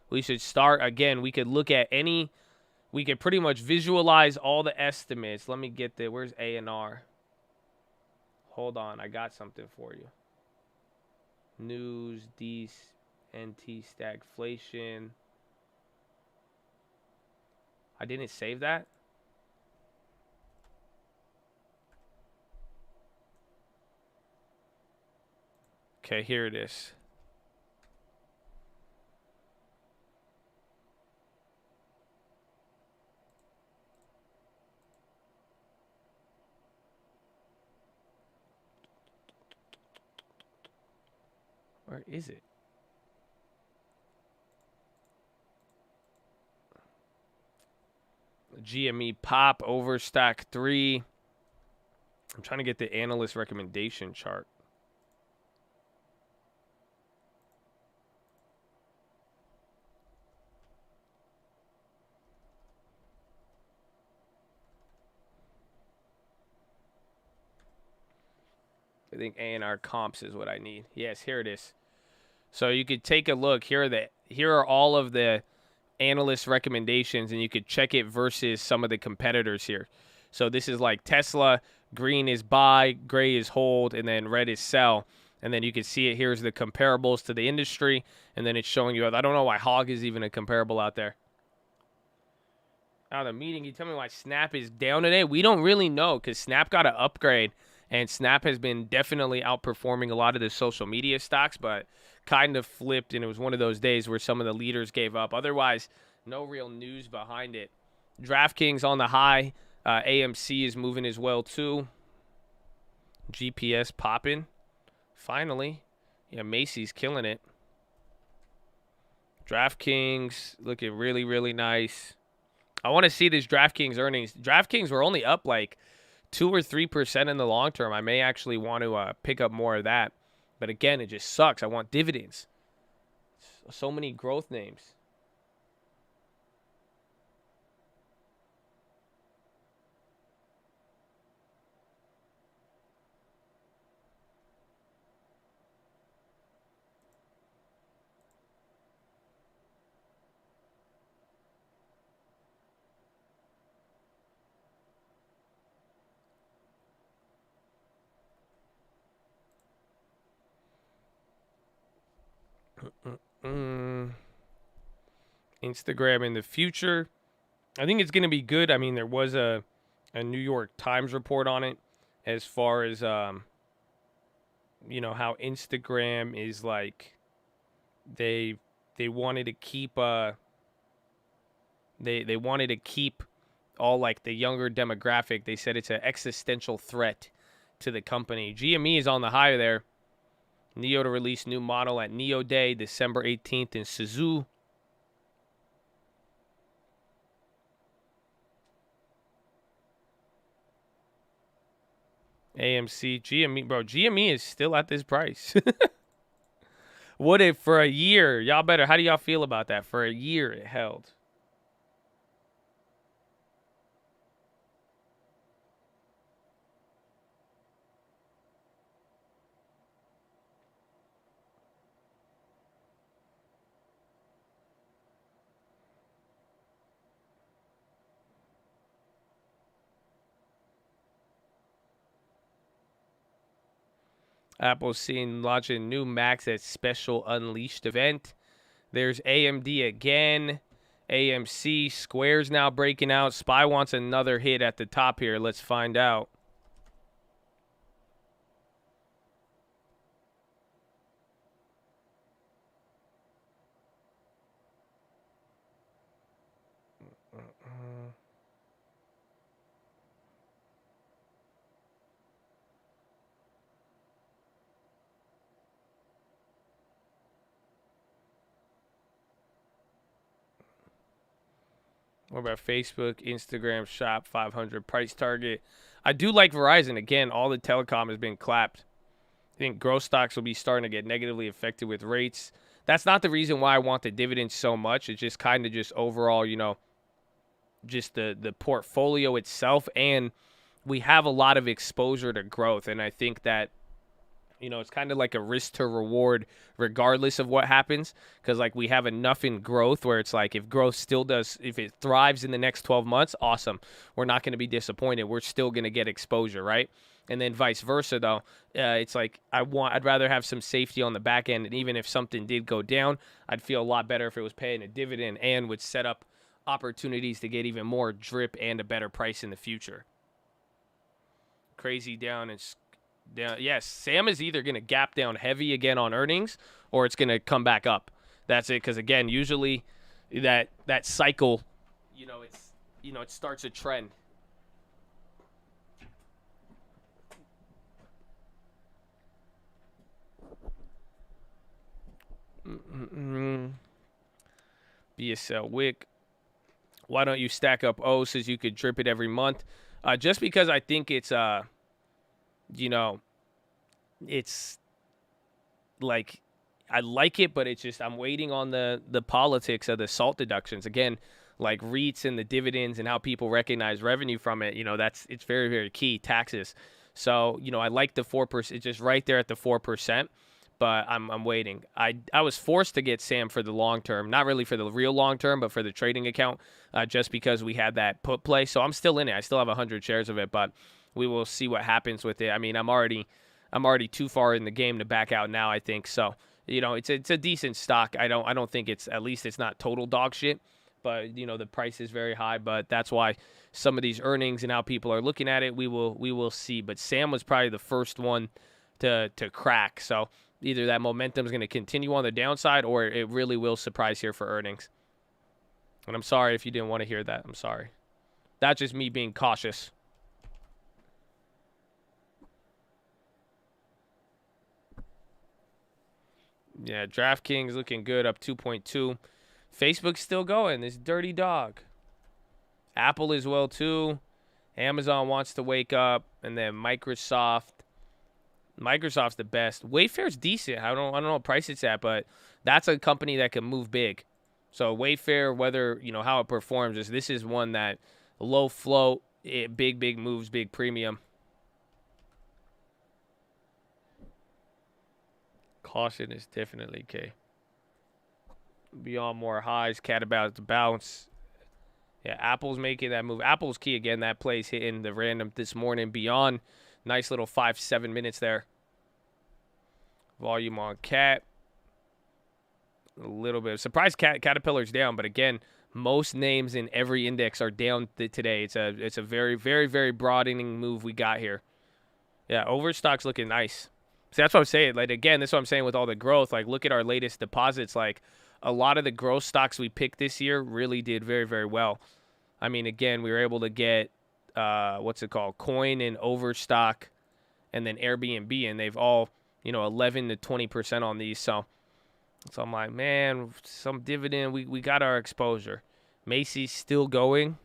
We should start, again, we could look at we could pretty much visualize all the estimates. Let me get there. Where's A&R? Hold on. I got something for you. News, NT stagflation. I didn't save that? Okay, here it is. Where is it? GME pop overstack 3. I'm trying to get the analyst recommendation chart. I think A&R comps is what I need. Yes, here it is. So you could take a look. Here are all of the analyst recommendations, and you could check it versus some of the competitors here. So this is like Tesla. Green is buy, gray is hold, and then red is sell. And then you can see it. Here's the comparables to the industry, and then it's showing you. I don't know why Hog is even a comparable out there. Out of the meeting, you tell me why Snap is down today? We don't really know because Snap got an upgrade, and Snap has been definitely outperforming a lot of the social media stocks, but kind of flipped, and it was one of those days where some of the leaders gave up. Otherwise, no real news behind it. DraftKings on the high. AMC is moving as well, too. GPS popping. Finally. Yeah, Macy's killing it. DraftKings looking really, really nice. I want to see this DraftKings earnings. DraftKings were only up like 2 or 3% in the long term. I may actually want to pick up more of that. But again, it just sucks. I want dividends. So many growth names. Instagram in the future. I think it's going to be good. I mean, there was a New York Times report on it as far as, how Instagram is like they wanted to keep they wanted to keep all like the younger demographic. They said it's an existential threat to the company. GME is on the high there. NIO to release new model at NIO Day, December 18th in Suzhou. AMC, GME, bro, GME is still at this price. What if for a year, y'all better, how do y'all feel about that? For a year it held. Apple's seen launching new Macs at special Unleashed event. There's AMD again. AMC. Square's now breaking out. SPY wants another hit at the top here. Let's find out. What about Facebook, Instagram, Shop, 500 price target? I do like Verizon. Again, all the telecom has been clapped. I think growth stocks will be starting to get negatively affected with rates. That's not the reason why I want the dividends so much. It's just kind of just overall, just the portfolio itself. And we have a lot of exposure to growth. And I think that, it's kind of like a risk to reward regardless of what happens. Because, like, we have enough in growth where it's like if growth still does, if it thrives in the next 12 months, awesome. We're not going to be disappointed. We're still going to get exposure, right? And then vice versa, though, it's like I'd rather have some safety on the back end. And even if something did go down, I'd feel a lot better if it was paying a dividend and would set up opportunities to get even more drip and a better price in the future. Crazy down and down. Yes, Sam is either going to gap down heavy again on earnings or it's going to come back up. That's it. Because again, usually that cycle, it starts a trend. BSL Wick. Why don't you stack up O so you could drip it every month? Just because I think it's it's like I like it, but it's just I'm waiting on the politics of the SALT deductions. Again, like REITs and the dividends and how people recognize revenue from it, it's very, very key, taxes. So, I like the 4%. It's just right there at the 4%. But I'm waiting. I was forced to get Sam for the long term, not really for the real long term, but for the trading account, just because we had that put play. So I'm still in it. I still have 100 shares of it, but we will see what happens with it. I mean, I'm already too far in the game to back out now, I think. So it's a decent stock. I don't think it's not total dog shit, but the price is very high. But that's why some of these earnings and how people are looking at it, we will see. But Sam was probably the first one to crack. So either that momentum is going to continue on the downside or it really will surprise here for earnings. And I'm sorry if you didn't want to hear that. I'm sorry. That's just me being cautious. Yeah, DraftKings looking good, up 2.2. Facebook's still going. This dirty dog. Apple as well, too. Amazon wants to wake up. And then Microsoft. Microsoft's the best. Wayfair's decent. I don't know what price it's at, but that's a company that can move big. So Wayfair, whether, how it performs, this is one that low float, big moves, big premium. Caution is definitely key. Beyond more highs, cat about to bounce. Yeah, Apple's making that move. Apple's key again. That play's hitting the random this morning. Beyond, nice little 5-7 minutes there. Volume on cat. A little bit. Surprised Caterpillar's down, but again, most names in every index are down today. It's a very, very, very broadening move we got here. Yeah, Overstock's looking nice. So that's what I'm saying. Like, again, that's what I'm saying with all the growth. Like, look at our latest deposits. Like, a lot of the growth stocks we picked this year really did very, very well. I mean, again, we were able to get, Coin and Overstock and then Airbnb, and they've all, 11 to 20% on these. So I'm like, man, some dividend. We got our exposure. Macy's still going.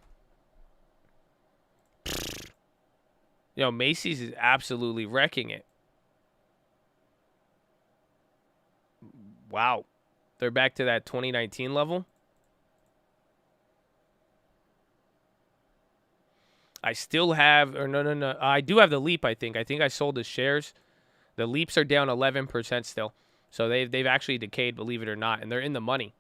Macy's is absolutely wrecking it. Wow. They're back to that 2019 level. I still have, or no. I do have the Leap, I think. I think I sold the shares. The Leaps are down 11% still. So they've actually decayed, believe it or not, and they're in the money.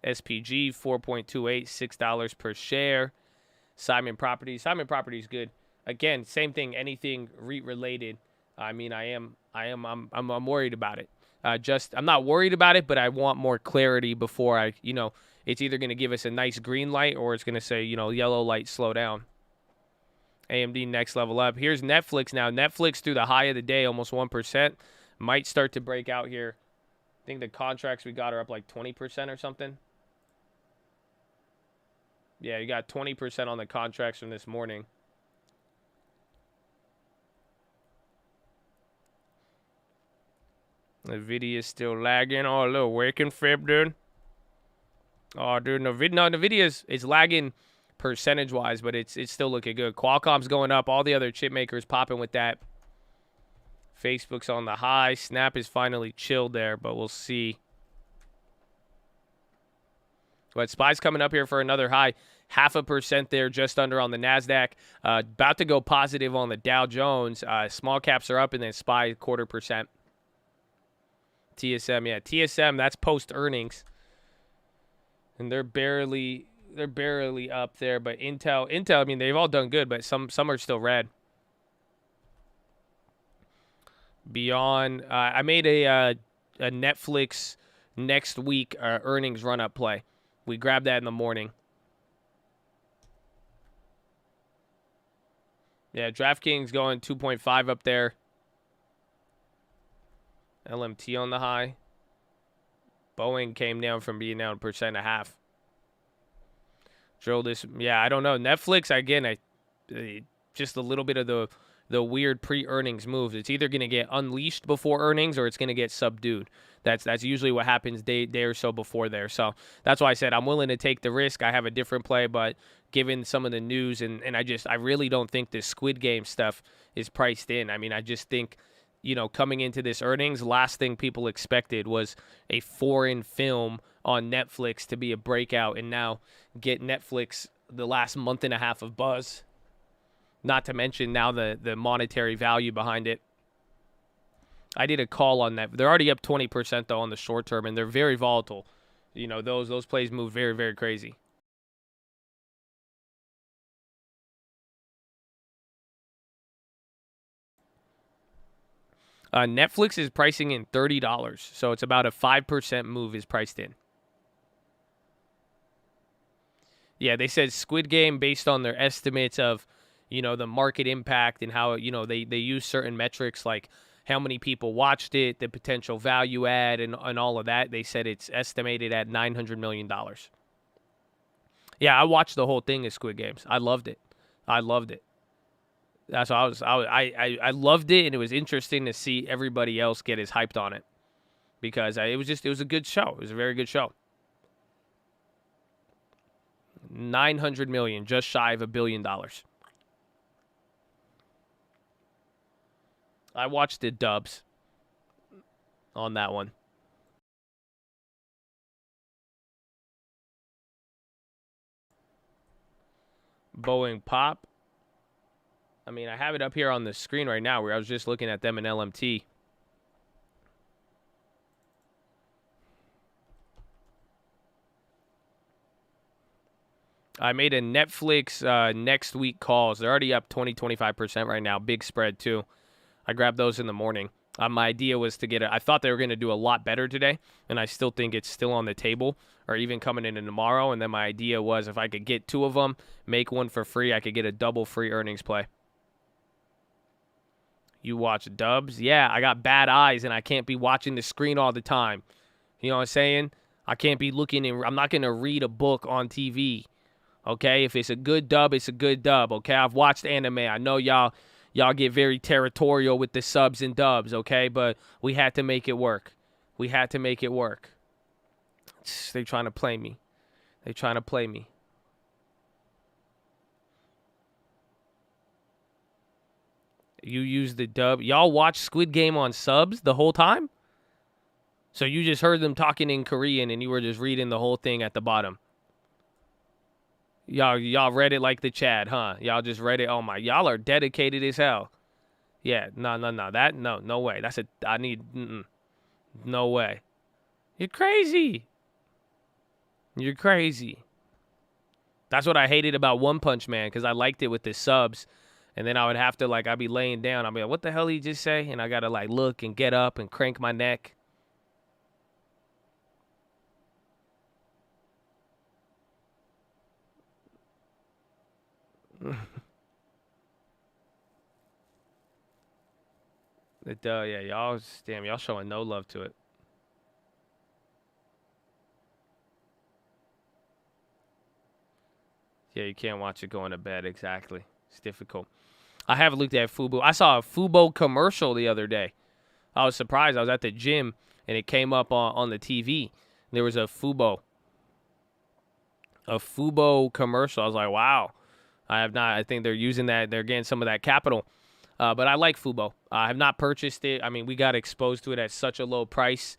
SPG, 4.28, $6 per share. Simon Properties. Simon Properties good. Again, same thing, anything REIT-related. I mean, I'm worried about it. I'm not worried about it, but I want more clarity before it's either going to give us a nice green light or it's going to say, yellow light, slow down. AMD next level up. Here's Netflix now. Netflix through the high of the day, almost 1%. Might start to break out here. I think the contracts we got are up like 20% or something. Yeah, you got 20% on the contracts from this morning. NVIDIA is still lagging. Oh, a little waking fib, dude. Oh, dude, NVIDIA is lagging percentage-wise, but it's still looking good. Qualcomm's going up. All the other chip makers popping with that. Facebook's on the high. Snap is finally chilled there, but we'll see. But SPY's coming up here for another high. 0.5% there, just under on the NASDAQ. About to go positive on the Dow Jones. Small caps are up, and then SPY 0.25%. TSM, yeah. TSM, that's post-earnings. And they're barely up there. But Intel, I mean, they've all done good, but some are still red. Beyond, I made a Netflix next week earnings run-up play. We grabbed that in the morning. Yeah, DraftKings going 2.5 up there. LMT on the high. Boeing came down from being down 1.5%. Drill this. Yeah, I don't know. Netflix, again, just a little bit of the weird pre-earnings moves. It's either going to get unleashed before earnings or it's going to get subdued. That's usually what happens day or so before there. So that's why I said I'm willing to take the risk. I have a different play, but given some of the news, and I really don't think this Squid Game stuff is priced in. I mean, I just think, coming into this earnings, last thing people expected was a foreign film on Netflix to be a breakout and now get Netflix the last month and a half of buzz. Not to mention now the monetary value behind it. I did a call on that. They're already up 20% though on the short term, and they're very volatile. Those plays move very, very crazy. Netflix is pricing in $30, so it's about a 5% move is priced in. Yeah, they said Squid Game based on their estimates of, the market impact and how, they use certain metrics like how many people watched it, the potential value add, and all of that. They said it's estimated at $900 million. Yeah, I watched the whole thing of Squid Games. I loved it. That's what I loved it, and it was interesting to see everybody else get as hyped on it because it was a good show. It was a very good show. 900 million, just shy of $1 billion. I watched the dubs on that one. Boeing Pop. I mean, I have it up here on the screen right now where I was just looking at them in LMT. I made a Netflix next week calls. They're already up 20-25% right now. Big spread, too. I grabbed those in the morning. My idea was to get it. I thought they were going to do a lot better today, and I still think it's still on the table or even coming in tomorrow. And then my idea was if I could get 2 of them, make one for free, I could get a double free earnings play. You watch dubs? Yeah, I got bad eyes, and I can't be watching the screen all the time. You know what I'm saying? I can't be looking, and I'm not going to read a book on TV. Okay, if it's a good dub, it's a good dub. Okay, I've watched anime. I know y'all get very territorial with the subs and dubs. Okay, but we had to make it work. We had to make it work. They trying to play me. They trying to play me. You use the dub. Y'all watch Squid Game on subs the whole time? So you just heard them talking in Korean and you were just reading the whole thing at the bottom. Y'all read it like the Chad, huh? Y'all just read it. Oh my, y'all are dedicated as hell. Yeah, no. No way. No way. You're crazy. You're crazy. That's what I hated about One Punch Man, because I liked it with the subs. And then I would have to, I'd be laying down. I'd be like, what the hell did he just say? And I got to, look and get up and crank my neck. Yeah, y'all showing no love to it. Yeah, you can't watch it going to bed. Exactly. It's difficult. I haven't looked at Fubo. I saw a Fubo commercial the other day. I was surprised. I was at the gym, and it came up on the TV. There was a Fubo commercial. I was like, wow. I think they're using that. They're getting some of that capital. But I like Fubo. I have not purchased it. I mean, we got exposed to it at such a low price.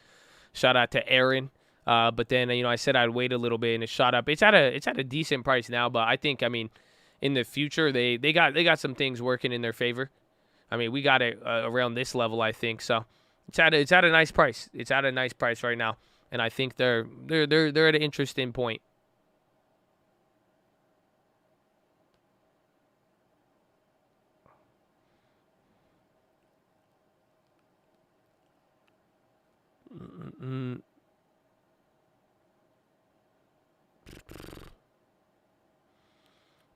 Shout out to Aaron. But then, I said I'd wait a little bit, and it shot up. It's at a decent price now, but I think, in the future, they got some things working in their favor. I mean, we got it around this level, I think. So it's at a nice price. It's at a nice price right now, and I think they're at an interesting point.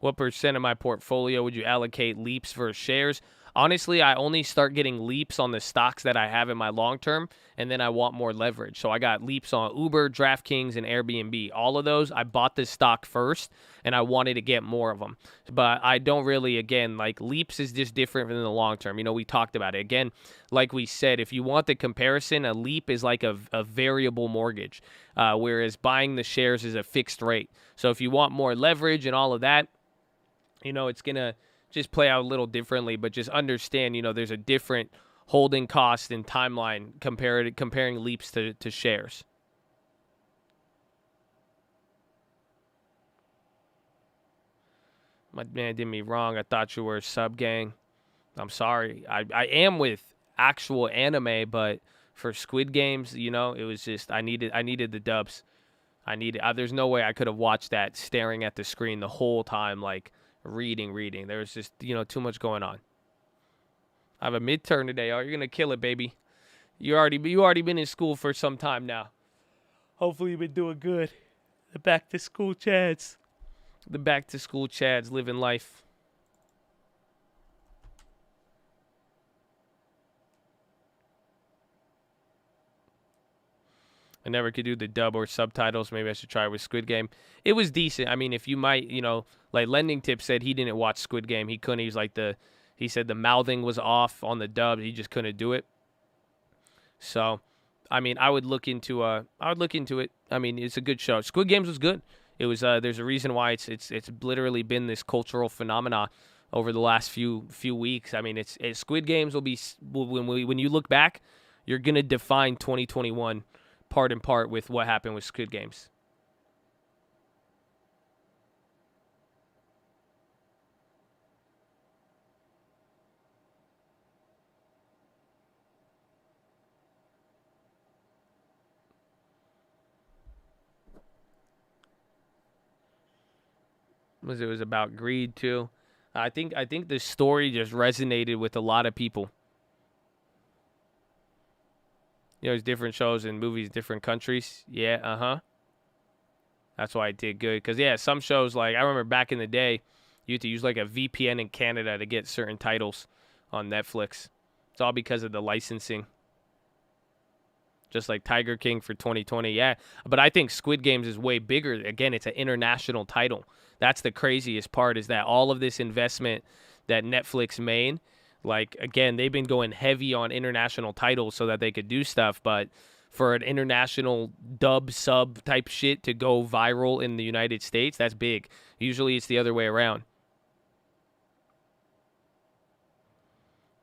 What percent of my portfolio would you allocate leaps versus shares? Honestly, I only start getting leaps on the stocks that I have in my long term, and then I want more leverage. So I got leaps on Uber, DraftKings, and Airbnb. All of those, I bought the stock first, and I wanted to get more of them. But I don't really, again, leaps is just different than the long term. We talked about it. Again, like we said, if you want the comparison, a leap is like a variable mortgage, whereas buying the shares is a fixed rate. So if you want more leverage and all of that, it's going to just play out a little differently, but just understand, there's a different holding cost and timeline comparing leaps to shares. My man did me wrong. I thought you were a sub gang. I'm sorry. I am with actual anime, but for Squid Games, it was just I needed the dubs. There's no way I could have watched that staring at the screen the whole time, reading. There was just, too much going on. I have a midterm today. Oh, you're going to kill it, baby. You already been in school for some time now. Hopefully you've been doing good. The back to school Chads. Living life. I never could do the dub or subtitles. Maybe I should try it with Squid Game. It was decent. I mean, if you might, Lending Tip said he didn't watch Squid Game. He couldn't. He said the mouthing was off on the dub. He just couldn't do it. So I mean, I would look into it. I mean, it's a good show. Squid Games was good. It was there's a reason why it's literally been this cultural phenomena over the last few weeks. I mean, it's Squid Games will be when you look back, you're going to define 2021 part and part with what happened with Squid Games. It was about greed too. I think the story just resonated with a lot of people. There's different shows and movies, different countries. Yeah, That's why it did good. Because, yeah, some shows, like, I remember back in the day, you had to use, like, a VPN in Canada to get certain titles on Netflix. It's all because of the licensing. Just like Tiger King for 2020, yeah. But I think Squid Games is way bigger. Again, it's an international title. That's the craziest part, is that all of this investment that Netflix made, like, again, they've been going heavy on international titles so that they could do stuff, but for an international dub sub type shit to go viral in the United States, that's big. Usually it's the other way around.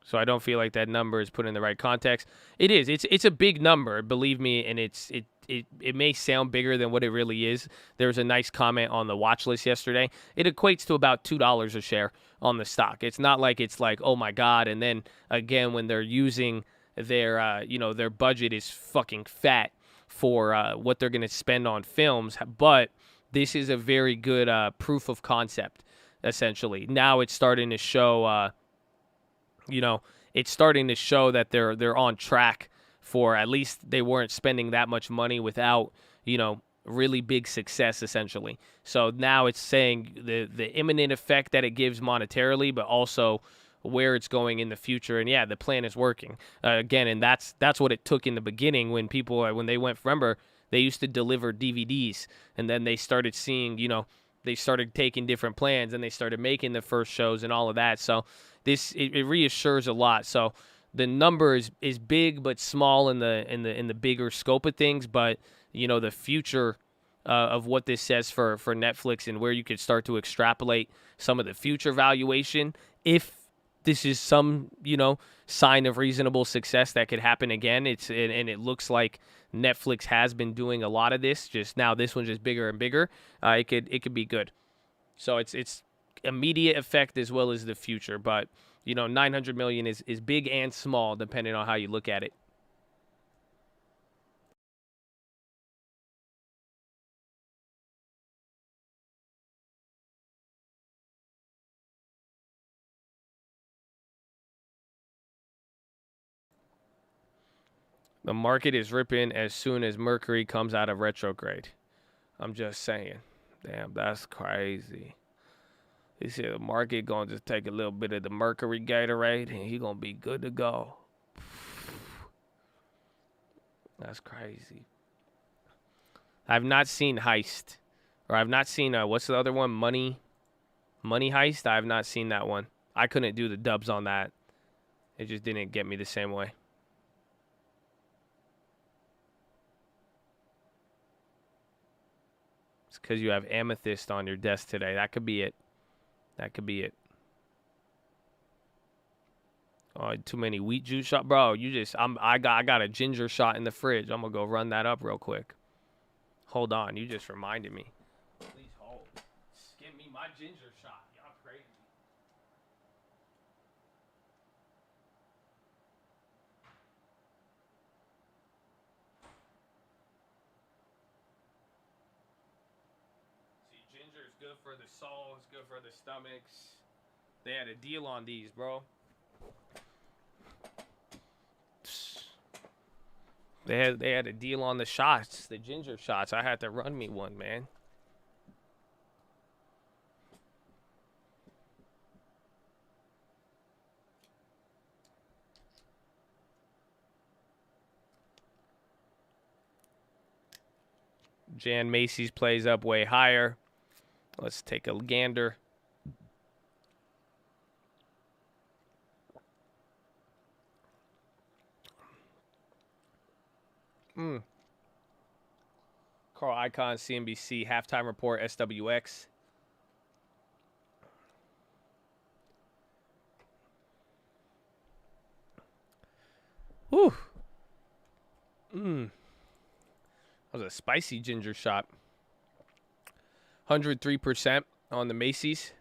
So I don't feel like that number is put in the right context. It is. It's a big number, believe me, and it may sound bigger than what it really is. There was a nice comment on the Watchlist yesterday. It equates to about $2 a share on the stock. It's not like it's like, oh my God, and then again when they're using their their budget is fucking fat for what they're going to spend on films, but this is a very good proof of concept. Essentially, now it's starting to show. It's starting to show that they're on track for, at least they weren't spending that much money without, really big success, essentially. So now it's saying the imminent effect that it gives monetarily, but also where it's going in the future. And yeah, the plan is working again. And that's what it took in the beginning when they went, remember, they used to deliver DVDs, and then they started seeing, they started taking different plans, and they started making the first shows and all of that. So it reassures a lot. So the number is big but small in the bigger scope of things. But the future of what this says for Netflix, and where you could start to extrapolate some of the future valuation, if this is some sign of reasonable success that could happen again. And it looks like Netflix has been doing a lot of this. Just now, this one's just bigger and bigger. It could be good. So it's immediate effect as well as the future. But 900 million is big and small depending on how you look at it. The market is ripping as soon as Mercury comes out of retrograde. I'm just saying. Damn, that's crazy. He said the market gonna just take a little bit of the Mercury Gatorade and he gonna be good to go. That's crazy. I've not seen Heist, or I've not seen what's the other one? Money Heist. I have not seen that one. I couldn't do the dubs on that. It just didn't get me the same way. It's because you have amethyst on your desk today. That could be it. That could be it. Oh, too many wheat juice shot, bro. I got a ginger shot in the fridge. I'm gonna go run that up real quick. Hold on, you just reminded me. Please hold. Give me my ginger shot. Y'all crazy. See, ginger is good for the soul. It's good for the stomachs. They had a deal on these, bro. They had a deal on the shots, the ginger shots. I had to run me one, man. Jan Macy's plays up way higher. Let's take a gander. Carl Icahn, CNBC, halftime report, SWX. Whew. That was a spicy ginger shot. 103% on the Macy's.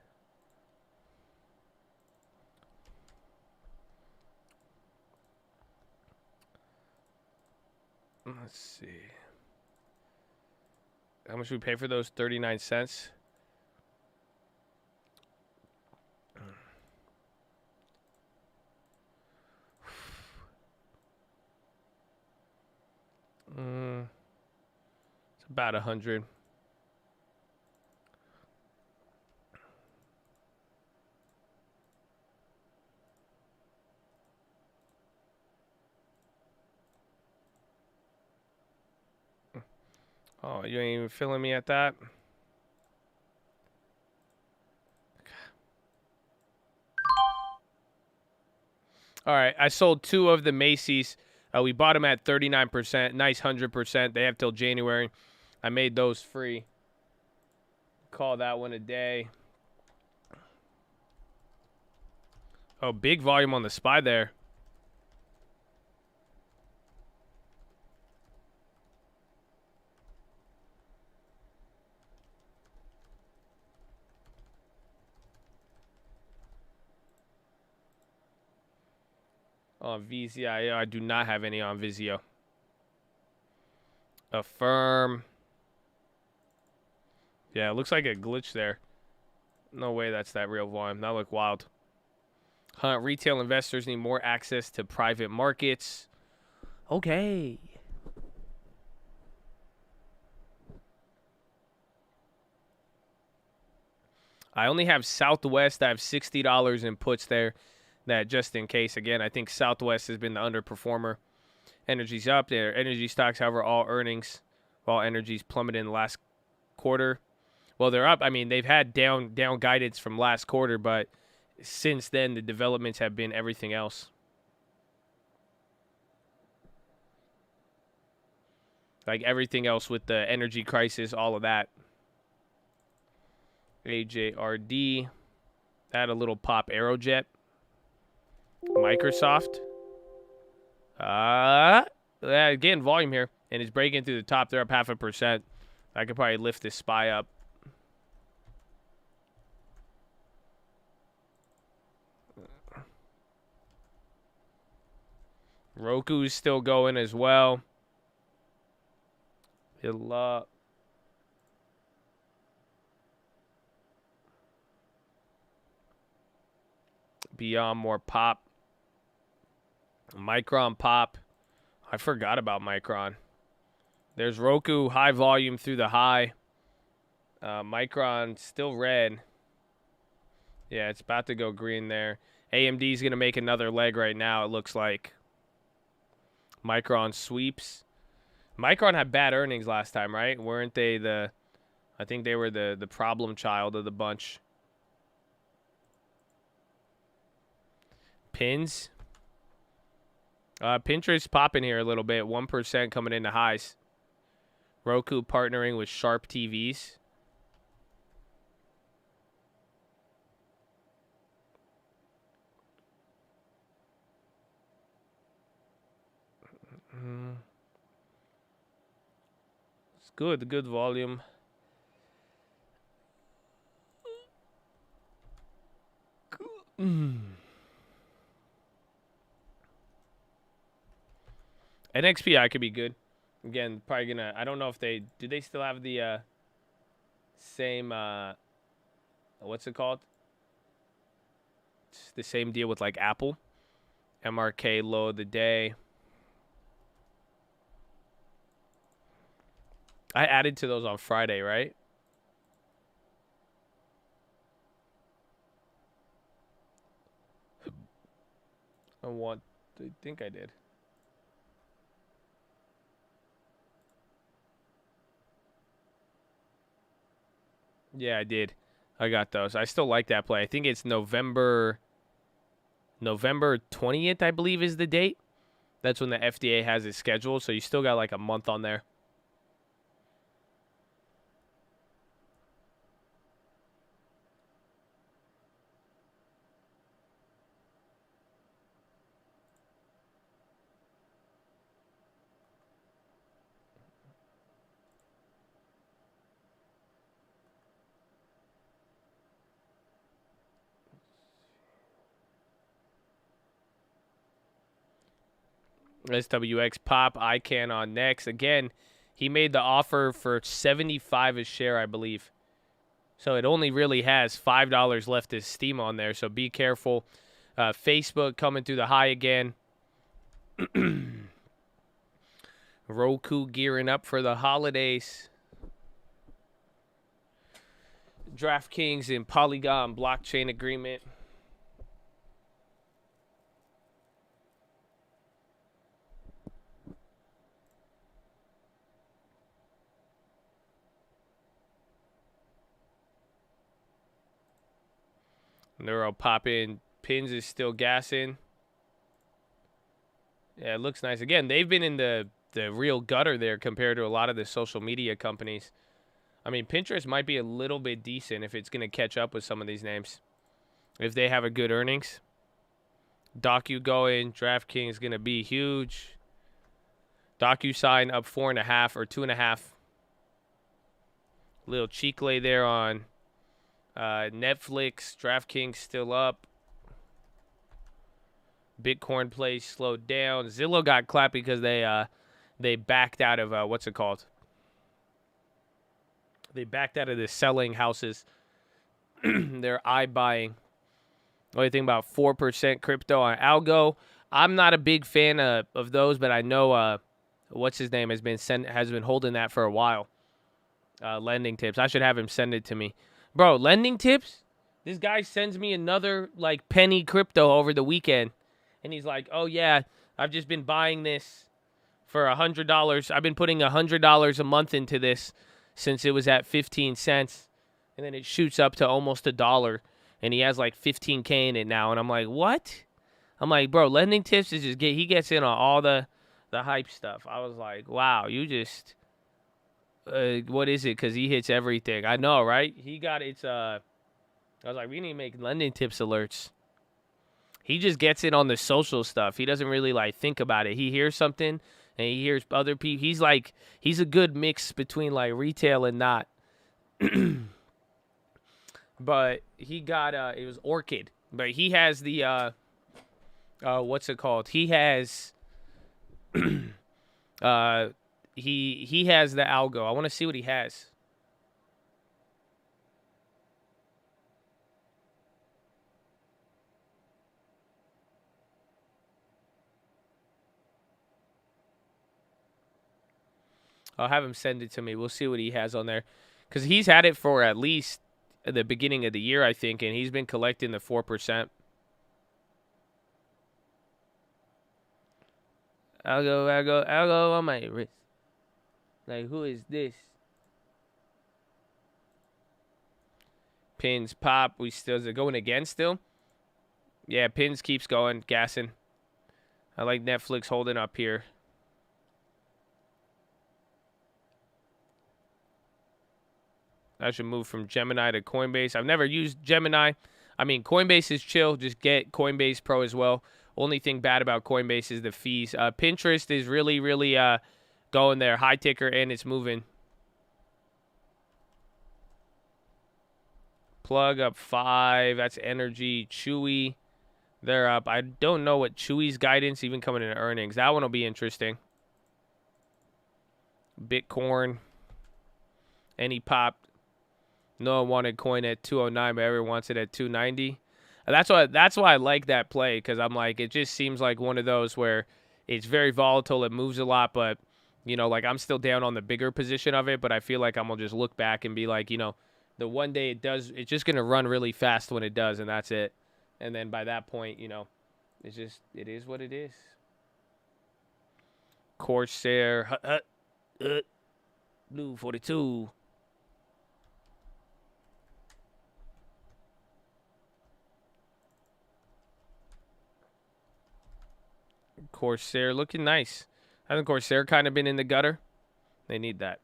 Let's see. How much we pay for those? 39 cents. It's about 100. Oh, you ain't even feeling me at that? All right, I sold 2 of the Macy's. We bought them at 39%, nice 100%. They have till January. I made those free. Call that one a day. Oh, big volume on the SPY there. On Vizio, I do not have any on Vizio. Affirm. Yeah, it looks like a glitch there. No way that's that real volume. That look wild. Retail investors need more access to private markets. Okay. I only have Southwest. I have $60 in puts there. That just in case. Again, I think Southwest has been the underperformer. Energy's up there. Energy stocks, however, all earnings, while energy's plummeted in the last quarter. Well, they're up. I mean, they've had down guidance from last quarter, but since then, the developments have been everything else. Like everything else with the energy crisis, all of that. AJRD. Had a little pop. Aerojet. Microsoft. Again, volume here. And it's breaking through the top. They're up 0.5%. I could probably lift this SPY up. Roku's still going as well. PHILO. Beyond more pop. Micron pop. I forgot about Micron. There's Roku, high volume through the high. Micron still red. Yeah, it's about to go green there. AMD's going to make another leg right now, it looks like. Micron sweeps. Micron had bad earnings last time, right? Weren't they I think they were the problem child of the bunch. Pins. Pinterest popping here a little bit. 1% coming into highs. Roku partnering with Sharp TVs. It's good. Good volume. NXPI could be good. Again, probably gonna. I don't know if do they still have the same what's it called? It's the same deal with like Apple. MRK low of the day. I added to those on Friday, right? I think I did. Yeah, I did. I got those. I still like that play. I think it's November 20th, I believe, is the date. That's when the FDA has it scheduled, so you still got like a month on there. SWX Pop, ICANN on next. Again, he made the offer for 75 a share, I believe. So it only really has $5 left to steam on there, so be careful. Facebook coming through the high again. Roku gearing up for the holidays. DraftKings and Polygon blockchain agreement. Neuro popping. Pins is still gassing. Yeah, it looks nice. Again, they've been in the real gutter there compared to a lot of the social media companies. I mean, Pinterest might be a little bit decent if it's going to catch up with some of these names. If they have a good earnings. Docu going. DraftKings is going to be huge. DocuSign up 4.5 or 2.5. Little cheek lay there on Netflix. DraftKings still up. Bitcoin play slowed down. Zillow got clapped because they backed out of what's it called? They backed out of the selling houses. They're iBuying. Only thing about 4% crypto on Algo. I'm not a big fan of those, but I know what's his name has been holding that for a while. Lending Tips. I should have him send it to me, bro. Lending Tips. This guy sends me another like penny crypto over the weekend. And he's like, oh, yeah, I've just been buying this for $100. I've been putting $100 a month into this since it was at 15 cents. And then it shoots up to almost $1. And he has like 15K in it now. And I'm like, what? I'm like, bro, Lending Tips is just he gets in on all the hype stuff. I was like, wow, you just, what is it? Because he hits everything. I know, right? He got I was like, we need to make Lending Tips alerts. He just gets in on the social stuff. He doesn't really like think about it. He hears something and he hears other people. He's a good mix between like retail and not. But he got it was Orchid. But he has the what's it called? He has he has the algo. I want to see what he has. I'll have him send it to me. We'll see what he has on there. Because he's had it for at least the beginning of the year, I think, and he's been collecting the 4%. Algo on my wrist. Like, who is this? Pins pop. Is it going again still? Yeah, Pins keeps going, gassing. I like Netflix holding up here. I should move from Gemini to Coinbase. I've never used Gemini. I mean, Coinbase is chill. Just get Coinbase Pro as well. Only thing bad about Coinbase is the fees. Pinterest is really, really going there. High ticker, and it's moving. Plug up 5. That's Energy. Chewy, they're up. I don't know what Chewy's guidance even coming into earnings. That one will be interesting. Bitcoin. And he popped. No one wanted coin at 209, but everyone wants it at 290. That's why I like that play, because I'm like, it just seems like one of those where it's very volatile, it moves a lot, but you know, like I'm still down on the bigger position of it, but I feel like I'm gonna just look back and be like, you know, the one day it's just gonna run really fast when it does, and that's it. And then by that point, you know, it is what it is. Corsair, Blue 42. Corsair looking nice. Hasn't Corsair kind of been in the gutter? They need that.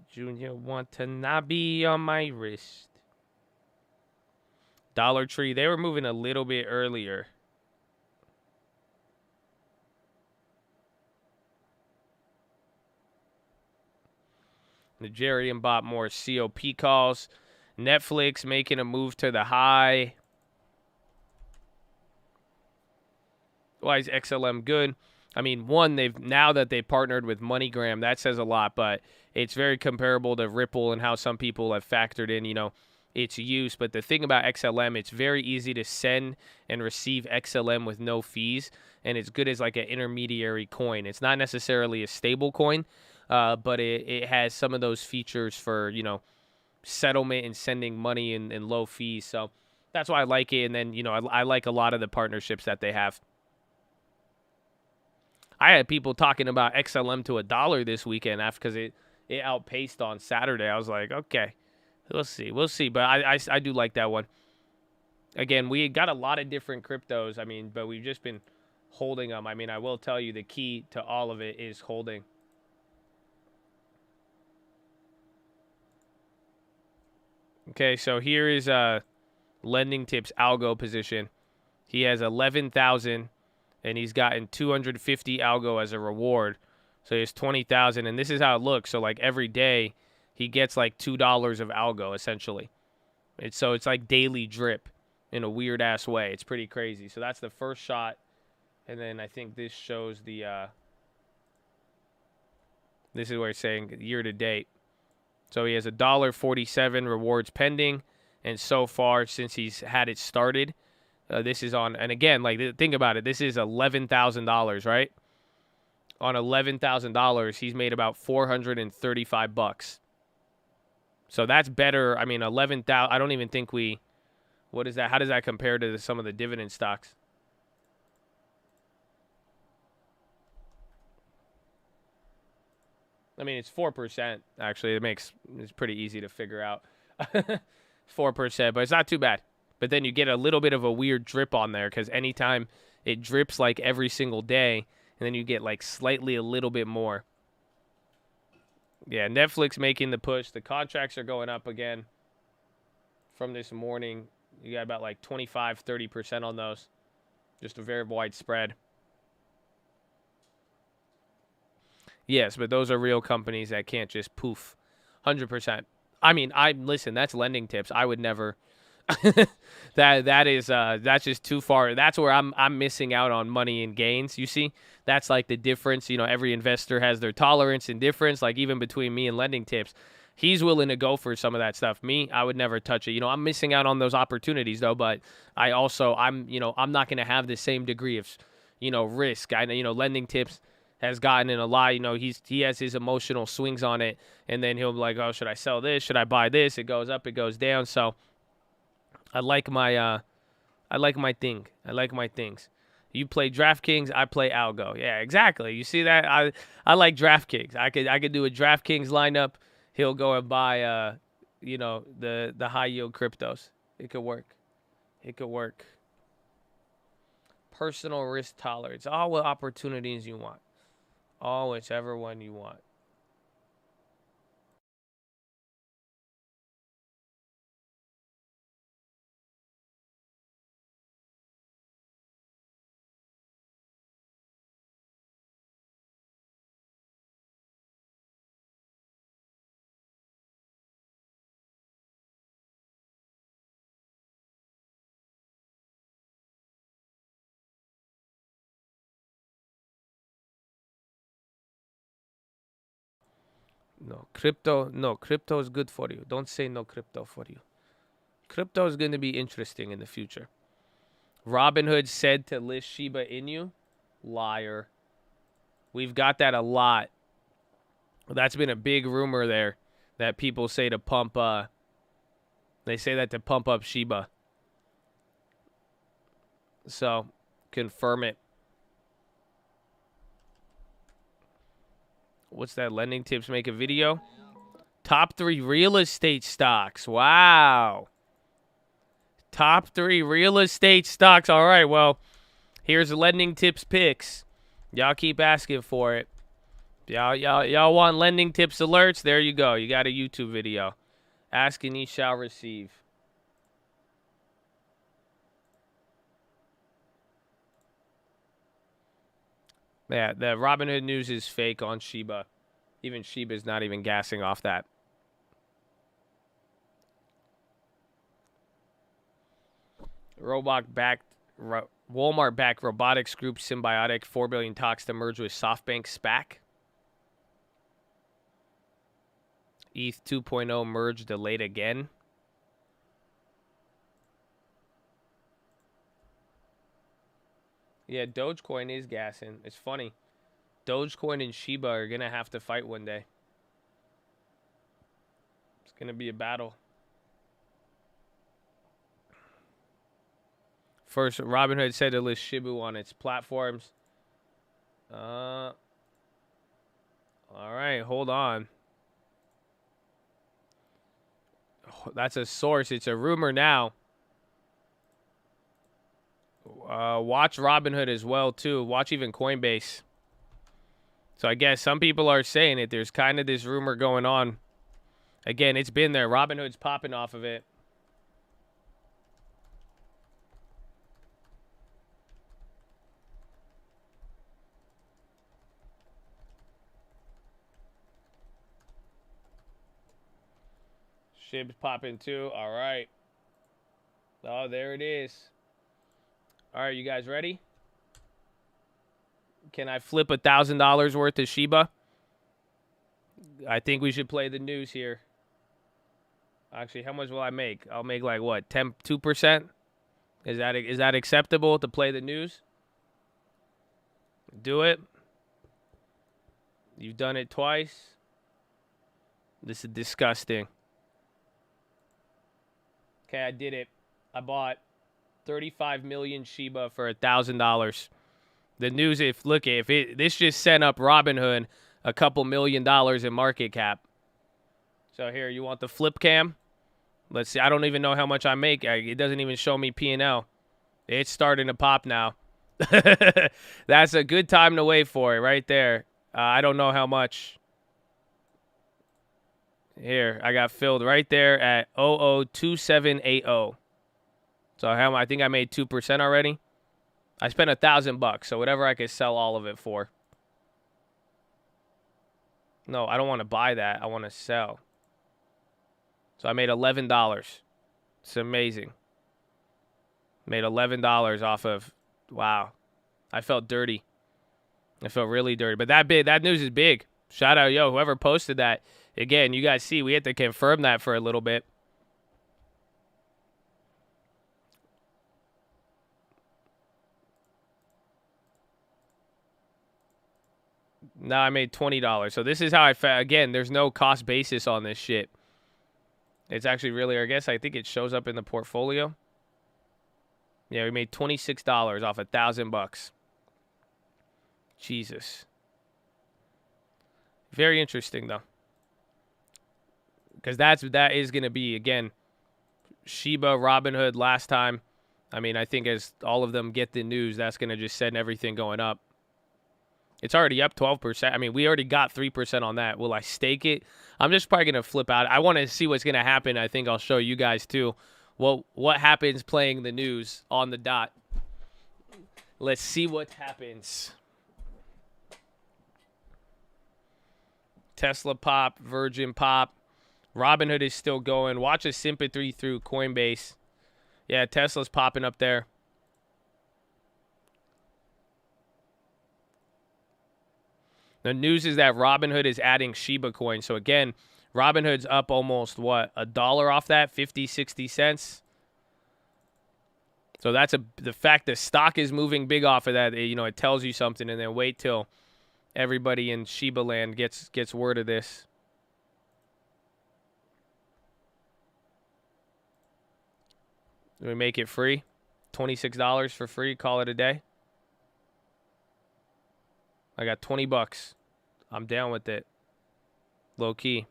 Junior Watanabe on my wrist. Dollar Tree, they were moving a little bit earlier. Nigerian bought more COP calls. Netflix making a move to the high. Why is XLM good? I mean, one, now that they've partnered with MoneyGram, that says a lot, but it's very comparable to Ripple and how some people have factored in, its use. But the thing about XLM, it's very easy to send and receive XLM with no fees, and it's good as like an intermediary coin. It's not necessarily a stable coin, but it has some of those features for, settlement and sending money and low fees. So that's why I like it. And then, I like a lot of the partnerships that they have. I had people talking about XLM to $1 this weekend because it outpaced on Saturday. I was like, okay, we'll see. But I do like that one. Again, we got a lot of different cryptos. I mean, but we've just been holding them. I mean, I will tell you the key to all of it is holding. Okay, so here is Lending Tips algo position. He has 11,000. And he's gotten 250 algo as a reward. So he has 20,000. And this is how it looks. So, like, every day, he gets, like, $2 of algo, essentially. So it's like daily drip in a weird-ass way. It's pretty crazy. So that's the first shot. And then I think this shows the this is where it's saying year-to-date. So he has $1.47 rewards pending. And so far, since he's had it started, this is on, and again, like, think about it. This is $11,000, right? On $11,000, he's made about $435. So that's better. I mean, 11,000. I don't even think what is that? How does that compare to some of the dividend stocks? I mean, it's 4%. Actually, it's pretty easy to figure out. 4%, but it's not too bad. But then you get a little bit of a weird drip on there because anytime it drips like every single day, and then you get like slightly a little bit more. Yeah, Netflix making the push. The contracts are going up again from this morning. You got about like 25, 30% on those. Just a very wide spread. Yes, but those are real companies that can't just poof. 100%. I mean, listen, that's Lending Tips. I would never... that's just too far. That's where I'm missing out on money and gains. You see, that's like the difference. Every investor has their tolerance and difference. Like even between me and Lending Tips, he's willing to go for some of that stuff. Me, I would never touch it. I'm missing out on those opportunities though. But I'm not going to have the same degree of risk. Lending Tips has gotten in a lot. He has his emotional swings on it, and then he'll be like, oh, should I sell this? Should I buy this? It goes up, it goes down. So. I like my thing. I like my things. You play DraftKings, I play Algo. Yeah, exactly. You see that? I like DraftKings. I could do a DraftKings lineup. He'll go and buy the high yield cryptos. It could work. It could work. Personal risk tolerance. All what opportunities you want. All whichever one you want. No, crypto is good for you. Don't say no crypto for you. Crypto is going to be interesting in the future. Robinhood said to list Shiba Inu. Liar. We've got that a lot. That's been a big rumor there that people say to pump, they say that to pump up Shiba. So, confirm it. What's that? Lending tips make a video. Top 3 real estate stocks. Wow. Top 3 real estate stocks. All right, well, here's lending tips picks. Y'all keep asking for it. Y'all want lending tips alerts? There you go. You got a YouTube video. Ask and ye shall receive. Yeah, the Robinhood news is fake on Shiba. Even Shiba's not even gassing off that. Walmart-backed robotics group Symbiotic, $4 billion talks to merge with SoftBank SPAC. ETH 2.0 merge delayed again. Yeah, Dogecoin is gassing. It's funny. Dogecoin and Shiba are going to have to fight one day. It's going to be a battle. First, Robinhood said to list Shibu on its platforms. All right, hold on. Oh, that's a source. It's a rumor now. Watch Robinhood as well, too. Watch even Coinbase. So I guess some people are saying it. There's kind of this rumor going on. Again, it's been there. Robinhood's popping off of it. Shib's popping too. All right. Oh, there it is. All right, you guys ready? Can I flip $1,000 worth of Shiba? I think we should play the news here. Actually, how much will I make? I'll make like what, 2%? Is that acceptable to play the news? Do it. You've done it twice. This is disgusting. Okay, I did it. I bought 35 million Shiba for $1,000. The news, this just sent up Robinhood a couple $1 million in market cap. So here, you want the flip cam? Let's see. I don't even know how much I make. It doesn't even show me P&L. It's starting to pop now. That's a good time to wait for it right there. I don't know how much. Here, I got filled right there at 002780. So I think I made 2% already. I spent $1,000, so whatever I could sell all of it for. No, I don't want to buy that. I want to sell. So I made $11. It's amazing. Made $11 off of. Wow, I felt dirty. I felt really dirty. But that news is big. Shout out, whoever posted that. Again, you guys see, we had to confirm that for a little bit. Now I made $20. So this is how again, there's no cost basis on this shit. It's actually really, I think it shows up in the portfolio. Yeah, we made $26 off $1,000. Jesus. Very interesting, though. Because that is going to be, again, Shiba, Robinhood last time. I mean, I think as all of them get the news, that's going to just send everything going up. It's already up 12%. I mean, we already got 3% on that. Will I stake it? I'm just probably going to flip out. I want to see what's going to happen. I think I'll show you guys, too, what happens playing the news on the dot. Let's see what happens. Tesla pop, Virgin pop. Robinhood is still going. Watch a sympathy through Coinbase. Yeah, Tesla's popping up there. The news is that Robinhood is adding Shiba coin. So, again, Robinhood's up almost, what, $1 off that? 50, 60 cents. So that's the fact that stock is moving big off of that. It tells you something. And then wait till everybody in Shiba land gets word of this. Do we make it free? $26 for free. Call it a day. I got $20. I'm down with it. Low key.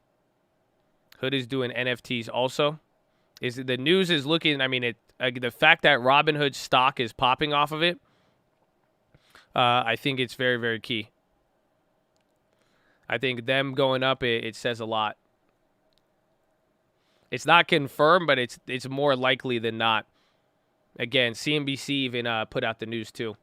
Hood is doing NFTs also. The news is looking, I mean, the fact that Robinhood stock is popping off of it, I think it's very, very key. I think them going up, it says a lot. It's not confirmed, but it's more likely than not. Again, CNBC even put out the news too.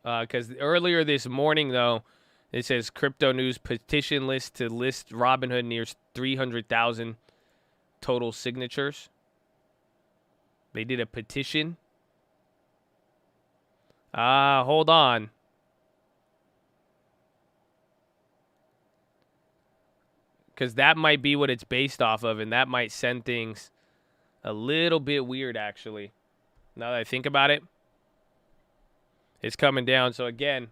Because earlier this morning, though, it says crypto news petition list to list Robinhood nears 300,000 total signatures. They did a petition. Hold on. Because that might be what it's based off of, and that might send things a little bit weird, actually. Now that I think about it, it's coming down. So, again,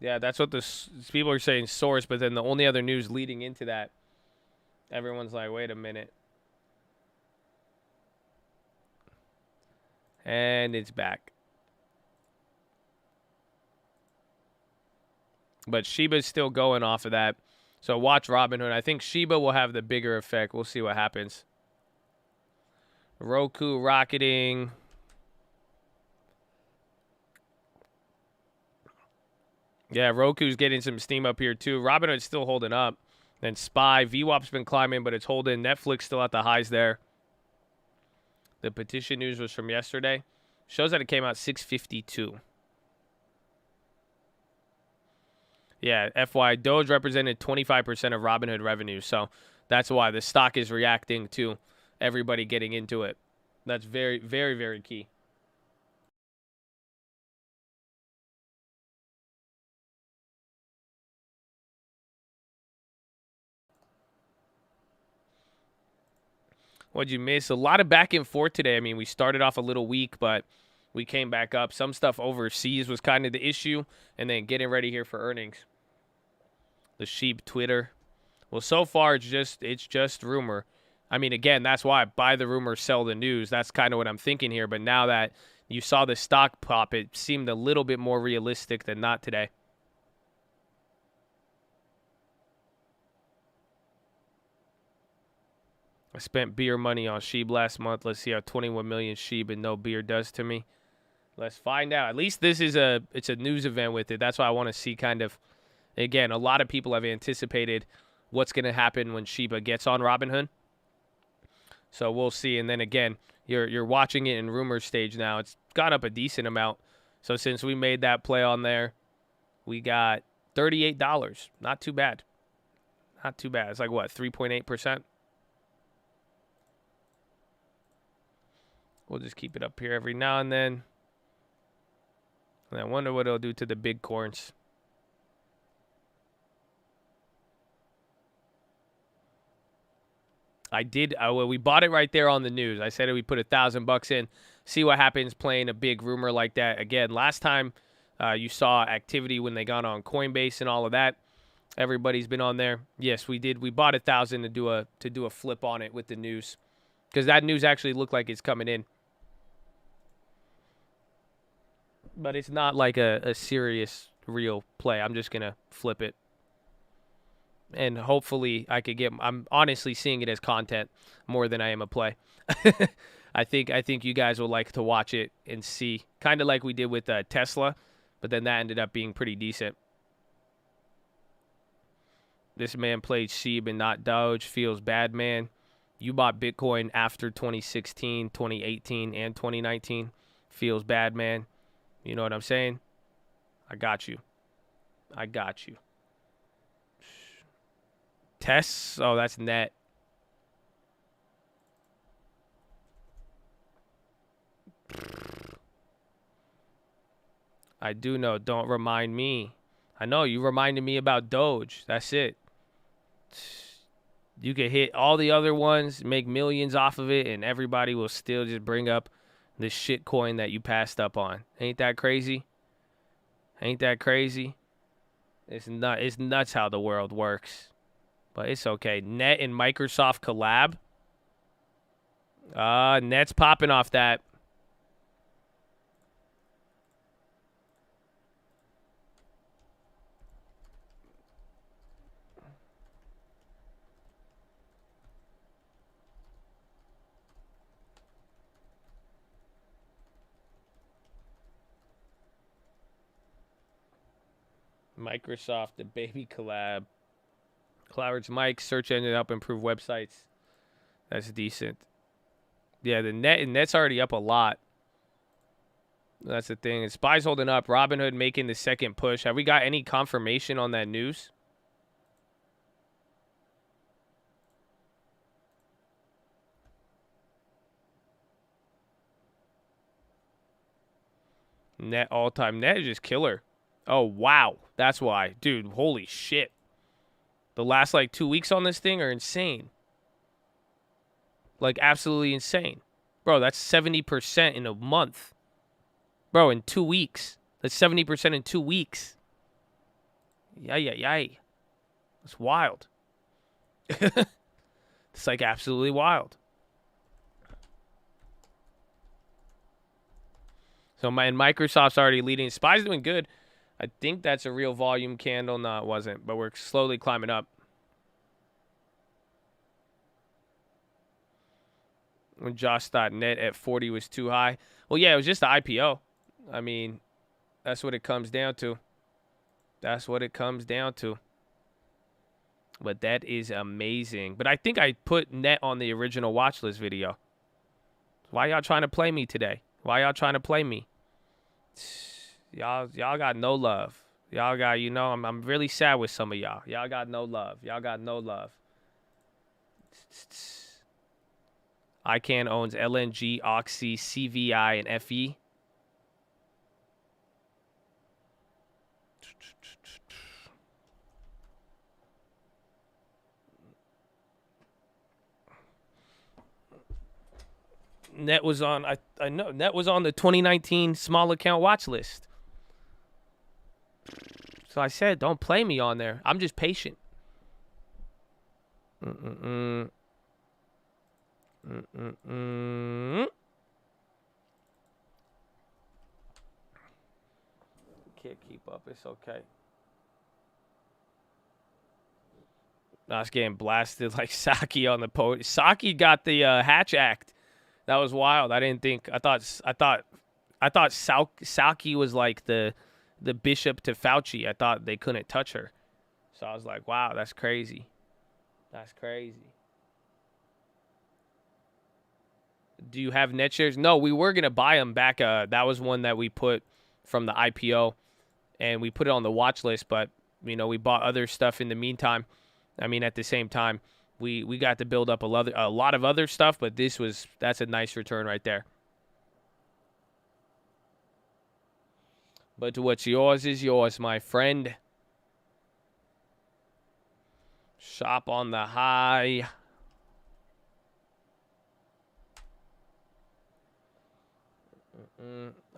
yeah, that's what the people are saying, source, but then the only other news leading into that, everyone's like, wait a minute. And it's back. But Shiba's still going off of that. So watch Robinhood. I think Shiba will have the bigger effect. We'll see what happens. Roku rocketing. Yeah, Roku's getting some steam up here too. Robinhood's still holding up. Then SPY. VWAP's been climbing, but it's holding. Netflix still at the highs there. The petition news was from yesterday. Shows that it came out 6:52. Yeah, FY, Doge represented 25% of Robinhood revenue, so that's why the stock is reacting to everybody getting into it. That's very, very, very key. What'd you miss? A lot of back and forth today. I mean, we started off a little weak, but we came back up. Some stuff overseas was kind of the issue, and then getting ready here for earnings. The sheep Twitter. Well, so far it's just rumor. I mean, again, that's why I buy the rumor, sell the news. That's kind of what I'm thinking here. But now that you saw the stock pop, it seemed a little bit more realistic than not today. I spent beer money on Sheeb last month. Let's see how 21 million Sheeb and no beer does to me. Let's find out. At least this is it's a news event with it. That's why I want to see kind of. Again, a lot of people have anticipated what's going to happen when Shiba gets on Robinhood. So we'll see. And then again, you're watching it in rumor stage now. It's gone up a decent amount. So since we made that play on there, we got $38. Not too bad. Not too bad. It's like, what, 3.8%? We'll just keep it up here every now and then. And I wonder what it'll do to the big corns. I did. Well, we bought it right there on the news. I said we put $1,000 in, see what happens playing a big rumor like that. Again, last time you saw activity when they got on Coinbase and all of that. Everybody's been on there. Yes, we did. We bought $1,000 to do a flip on it with the news, because that news actually looked like it's coming in. But it's not like a serious, real play. I'm just gonna flip it. And hopefully I could get. I'm honestly seeing it as content more than I am a play. I think you guys will like to watch it and see, kind of like we did with Tesla, but then that ended up being pretty decent. This man played Sheeb and not Doge. Feels bad, man. You bought Bitcoin after 2016, 2018, and 2019. Feels bad, man. You know what I'm saying? I got you. I got you. Tests? Oh, that's net. I do know. Don't remind me. I know. You reminded me about Doge. That's it. You could hit all the other ones, make millions off of it, and everybody will still just bring up this shit coin that you passed up on. Ain't that crazy? Ain't that crazy? It's nuts how the world works. But it's okay. Net and Microsoft collab. Net's popping off that. Microsoft, the baby collab. Cloud's mic, search engine help improve websites. That's decent. Yeah, the net's already up a lot. That's the thing. And Spy's holding up. Robinhood making the second push. Have we got any confirmation on that news? Net all-time. Net is just killer. Oh, wow. That's why. Dude, holy shit. The last, like, 2 weeks on this thing are insane. Like, absolutely insane. Bro, that's 70% in a month. Bro, in 2 weeks. That's 70% in 2 weeks. Yay. That's wild. It's, like, absolutely wild. So, Microsoft's already leading. Spy's doing good. I think that's a real volume candle. No, it wasn't. But we're slowly climbing up. When Josh thought net at 40 was too high. Well, yeah, it was just the IPO. I mean, that's what it comes down to. That's what it comes down to. But that is amazing. But I think I put net on the original watch list video. Why y'all trying to play me today? Why y'all trying to play me? Y'all got no love. Y'all got, you know, I'm really sad with some of y'all. Y'all got no love. Y'all got no love. ICANN owns LNG, Oxy, CVI, and FE. Net was on, I know, Net was on the 2019 small account watch list. So I said, don't play me on there. I'm just patient. Can't keep up. It's okay. I was getting blasted like Saki on the podium. Saki got the Hatch Act. That was wild. I didn't think. I thought Saki was like the bishop to Fauci. I thought they couldn't touch her. So I was like, wow, that's crazy. That's crazy. Do you have net shares? No, we were going to buy them back. That was one that we put from the IPO, and we put it on the watch list, but, you know, we bought other stuff in the meantime. I mean, at the same time, we got to build up a lot of other stuff, but that's a nice return right there. But what's yours is yours, my friend. Shop on the high.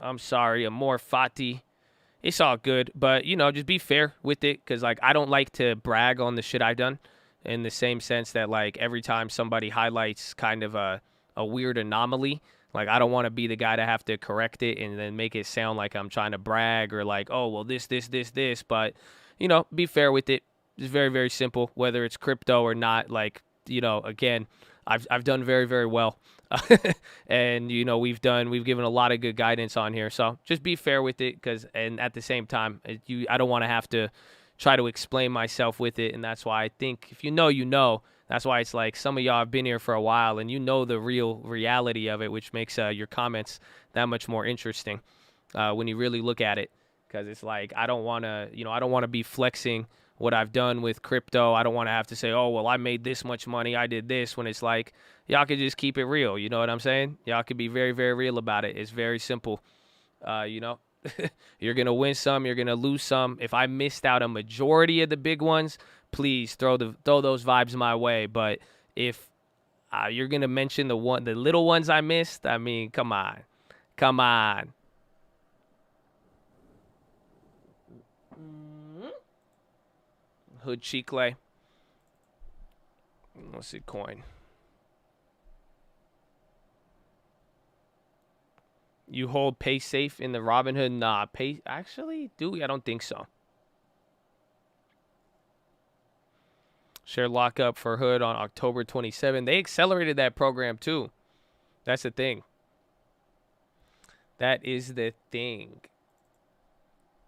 I'm sorry, Amor Fati. It's all good, but, you know, just be fair with it, because, like, I don't like to brag on the shit I've done, in the same sense that, like, every time somebody highlights kind of a weird anomaly, like, I don't want to be the guy to have to correct it and then make it sound like I'm trying to brag or like, oh, well, this, but, you know, be fair with it. It's very, very simple, whether it's crypto or not. Like, you know, again, I've done very, very well. And, you know, we've given a lot of good guidance on here. So just be fair with it, and at the same time, I don't want to have to try to explain myself with it. And that's why I think if you know, you know. That's why it's like some of y'all have been here for a while and you know the real reality of it, which makes your comments that much more interesting when you really look at it. Because it's like, I don't want to be flexing what I've done with crypto. I don't want to have to say, oh, well, I made this much money, I did this, when it's like, y'all could just keep it real. You know what I'm saying? Y'all could be very, very real about it. It's very simple. You know, you're going to win some, you're going to lose some. If I missed out a majority of the big ones, please throw those vibes my way. But if you're going to mention the little ones I missed, I mean, come on. Hood Chicle. What's it coin? You hold pay safe in the Robinhood? Nah, pay actually, do we? I don't think so. Share lockup for Hood on October 27. They accelerated that program too. That's the thing. That is the thing.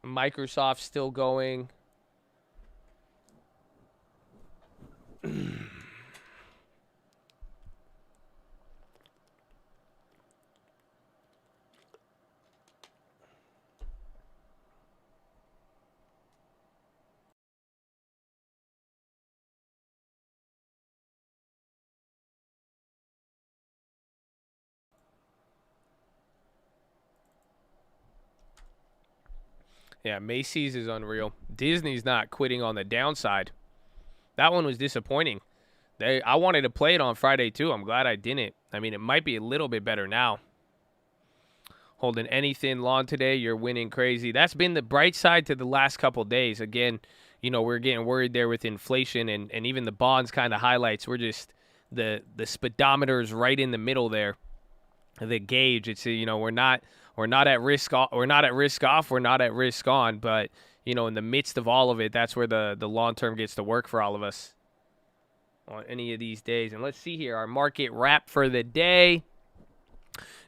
Microsoft's still going. Yeah, Macy's is unreal. Disney's not quitting on the downside. That one was disappointing. I wanted to play it on Friday too. I'm glad I didn't. I mean, it might be a little bit better now. Holding anything long today, you're winning crazy. That's been the bright side to the last couple days. Again, you know, we're getting worried there with inflation and even the bonds kind of highlights. We're just the speedometer is right in the middle there. The gauge, it's we're not at risk off, we're not at risk on, but in the midst of all of it, that's where the long term gets to work for all of us on any of these days. And let's see here, our market wrap for the day.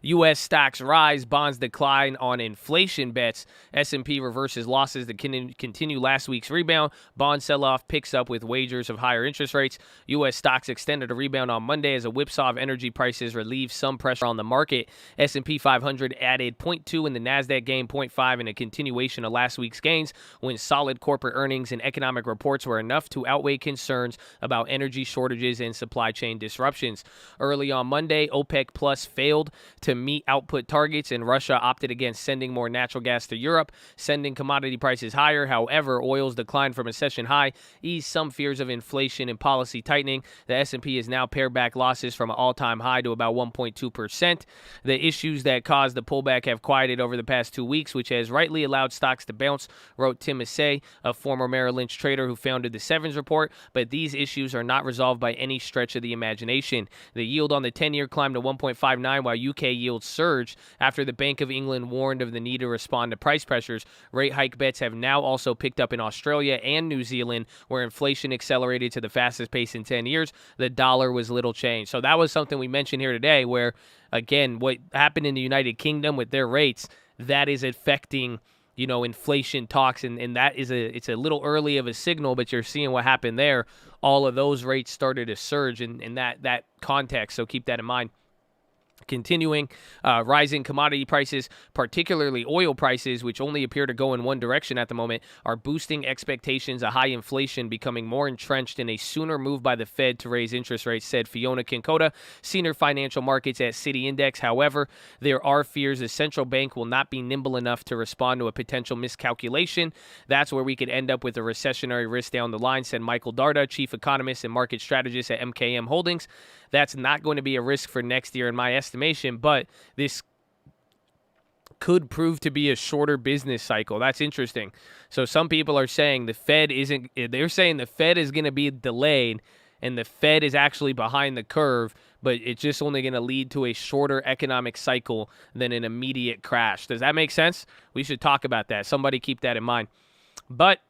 U.S. stocks rise, bonds decline on inflation bets. S&P reverses losses that continue last week's rebound. Bond sell-off picks up with wagers of higher interest rates. U.S. stocks extended a rebound on Monday as a whipsaw of energy prices relieved some pressure on the market. S&P 500 added 0.2 and the NASDAQ gained 0.5 in a continuation of last week's gains when solid corporate earnings and economic reports were enough to outweigh concerns about energy shortages and supply chain disruptions. Early on Monday, OPEC Plus failed to meet output targets, and Russia opted against sending more natural gas to Europe, sending commodity prices higher. However, oil's decline from a session high eased some fears of inflation and policy tightening. The S&P has now pared back losses from an all-time high to about 1.2%. The issues that caused the pullback have quieted over the past 2 weeks, which has rightly allowed stocks to bounce, wrote Tim Massey, a former Merrill Lynch trader who founded the Sevens Report. But these issues are not resolved by any stretch of the imagination. The yield on the 10-year climbed to 1.59, while UK yields surged after the Bank of England warned of the need to respond to price pressures. Rate hike bets have now also picked up in Australia and New Zealand, where inflation accelerated to the fastest pace in 10 years. The dollar was little changed. So that was something we mentioned here today where, again, what happened in the United Kingdom with their rates, that is affecting inflation talks, and that is it's a little early of a signal, but you're seeing what happened there. All of those rates started to surge in that context, so keep that in mind. Continuing, rising commodity prices, particularly oil prices, which only appear to go in one direction at the moment, are boosting expectations of high inflation becoming more entrenched in a sooner move by the Fed to raise interest rates, said Fiona Kinkota, senior financial markets at Citi Index. However, there are fears the central bank will not be nimble enough to respond to a potential miscalculation. That's where we could end up with a recessionary risk down the line, said Michael Darda, chief economist and market strategist at MKM Holdings. That's not going to be a risk for next year in my estimation, but this could prove to be a shorter business cycle. That's interesting. So some people are saying the Fed is going to be delayed and the Fed is actually behind the curve, but it's just only going to lead to a shorter economic cycle than an immediate crash. Does that make sense? We should talk about that. Somebody keep that in mind. But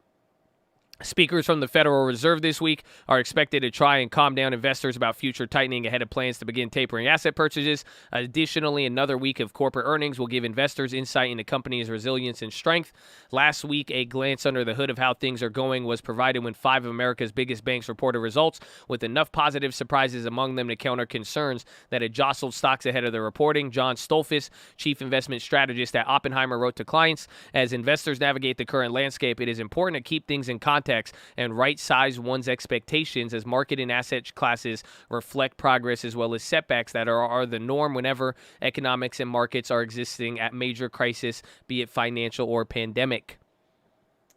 speakers from the Federal Reserve this week are expected to try and calm down investors about future tightening ahead of plans to begin tapering asset purchases. Additionally, another week of corporate earnings will give investors insight into companies' resilience and strength. Last week, a glance under the hood of how things are going was provided when 5 of America's biggest banks reported results, with enough positive surprises among them to counter concerns that had jostled stocks ahead of the reporting. John Stolfus, chief investment strategist at Oppenheimer, wrote to clients, as investors navigate the current landscape, it is important to keep things in context and right-size one's expectations as market and asset classes reflect progress as well as setbacks that are the norm whenever economics and markets are existing at major crisis, be it financial or pandemic.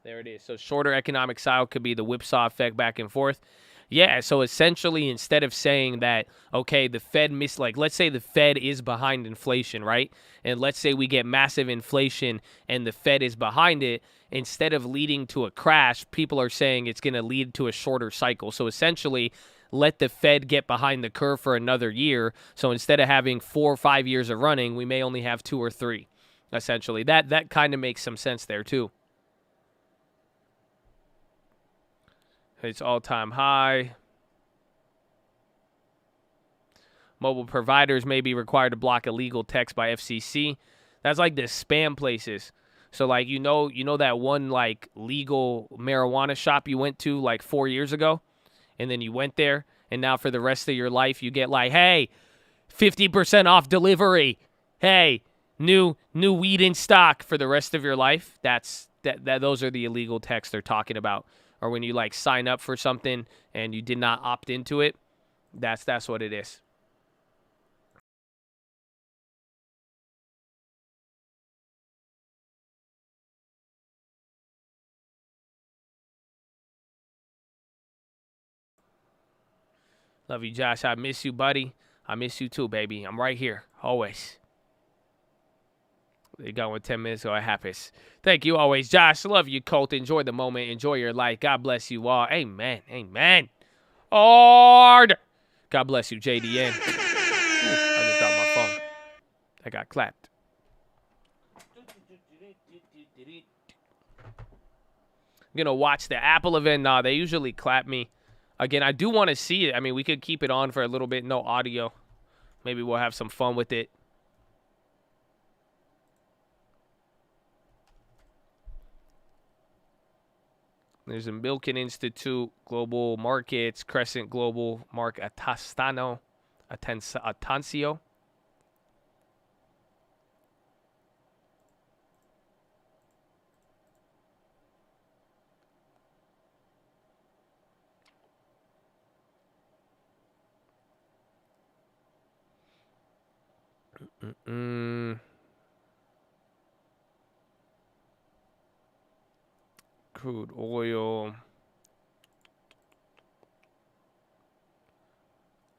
There it is. So shorter economic cycle could be the whipsaw effect back and forth. Yeah, so essentially instead of saying that, okay, the Fed like let's say the Fed is behind inflation, right? And let's say we get massive inflation and the Fed is behind it, instead of leading to a crash, people are saying it's going to lead to a shorter cycle. So essentially, let the Fed get behind the curve for another year. So instead of having 4 or 5 years of running, we may only have 2 or 3. Essentially, that kind of makes some sense there too. It's all-time high. Mobile providers may be required to block illegal text by FCC. That's like the spam places. So like you know that one like legal marijuana shop you went to like 4 years ago, and then you went there, and now for the rest of your life you get like, hey, 50% off delivery. Hey, new weed in stock for the rest of your life. Those are the illegal texts they're talking about. Or when you like sign up for something and you did not opt into it, that's what it is. Love you, Josh. I miss you, buddy. I miss you too, baby. I'm right here, always. They got 10 minutes ago. It happens. Thank you always, Josh. Love you, Colt. Enjoy the moment. Enjoy your life. God bless you all. Amen. Amen. Lord. God bless you, JDN. Ooh, I just dropped my phone. I got clapped. I'm going to watch the Apple event. Nah, they usually clap me. Again, I do want to see it. I mean, we could keep it on for a little bit. No audio. Maybe we'll have some fun with it. There's a Milken Institute, Global Markets, Crescent Global, Mark Atancio. Crude oil.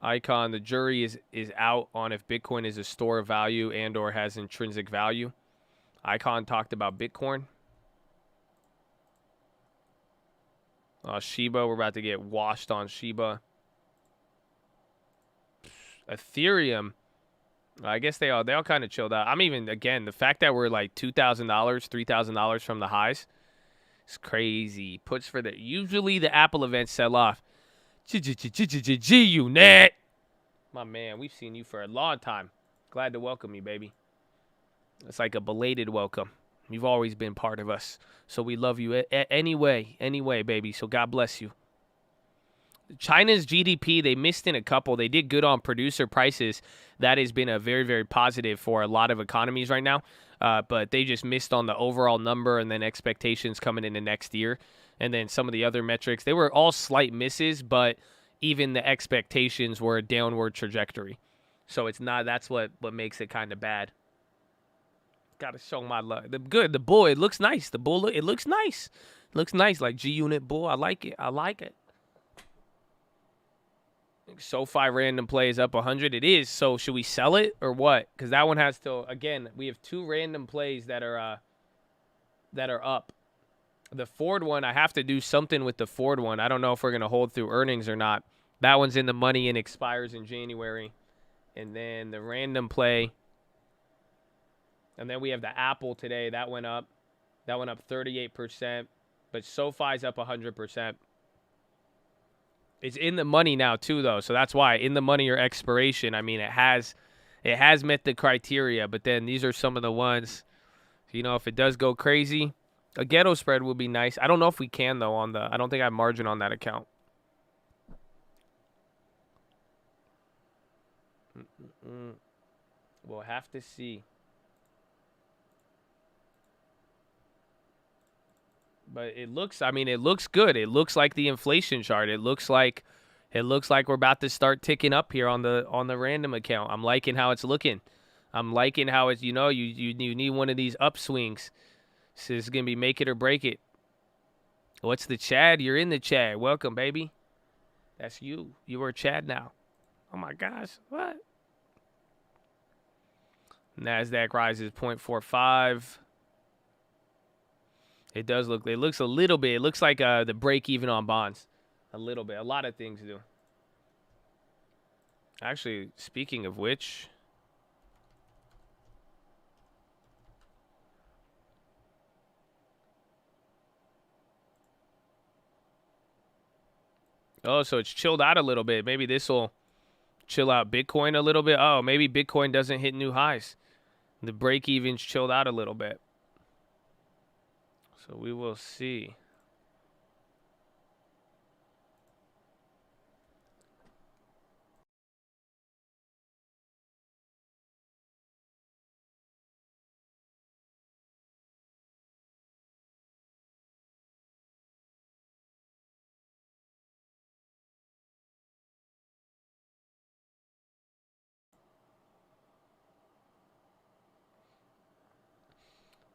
Icon, the jury is out on if Bitcoin is a store of value and or has intrinsic value. Icon talked about Bitcoin. Shiba, we're about to get washed on Shiba. Ethereum, I guess they all kind of chilled out. I'm even, again, the fact that we're like $2,000, $3,000 from the highs, it's crazy. Puts for the, usually the Apple events sell off. G-Unit. My man, we've seen you for a long time. Glad to welcome you, baby. It's like a belated welcome. You've always been part of us. So we love you anyway, baby. So God bless you. China's GDP, they missed in a couple. They did good on producer prices. That has been a very, very positive for a lot of economies right now. But they just missed on the overall number and then expectations coming into next year. And then some of the other metrics, they were all slight misses, but even the expectations were a downward trajectory. So it's not, that's what makes it kind of bad. Got to show my love. The bull, it looks nice. The bull, it looks nice. Looks nice, like G-Unit bull. I like it. SoFi random play is up 100. It is. So should we sell it or what? Because that one has to. Again, we have 2 random plays that are up. The Ford one, I have to do something with the Ford one. I don't know if we're gonna hold through earnings or not. That one's in the money and expires in January. And then the random play. And then we have the Apple today. That went up. That went up 38%. But SoFi's up 100%. It's in the money now too, though, so that's why in the money or expiration. I mean, it has met the criteria, but then these are some of the ones. You know, if it does go crazy, a ghetto spread would be nice. I don't know if we can though I don't think I have margin on that account. We'll have to see. But it looks good. It looks like the inflation chart. It looks like we're about to start ticking up here on the random account. I'm liking how it's looking. I'm liking how it's, you need one of these upswings. So it's going to be make it or break it. What's the Chad? You're in the Chad. Welcome, baby. That's you. You are Chad now. Oh my gosh. What? NASDAQ rises 0.45. It does look, it looks a little bit, it looks like the break even on bonds. A little bit. A lot of things do. Actually, speaking of which, oh, so it's chilled out a little bit. Maybe this will chill out Bitcoin a little bit. Oh, maybe Bitcoin doesn't hit new highs. The break even's chilled out a little bit. So we will see.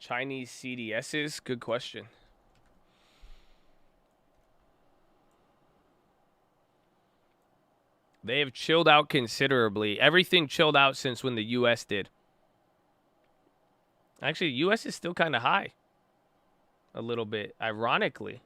Chinese CDSs? Good question. They have chilled out considerably. Everything chilled out since when the U.S. did. Actually, U.S. is still kind of high. A little bit, ironically.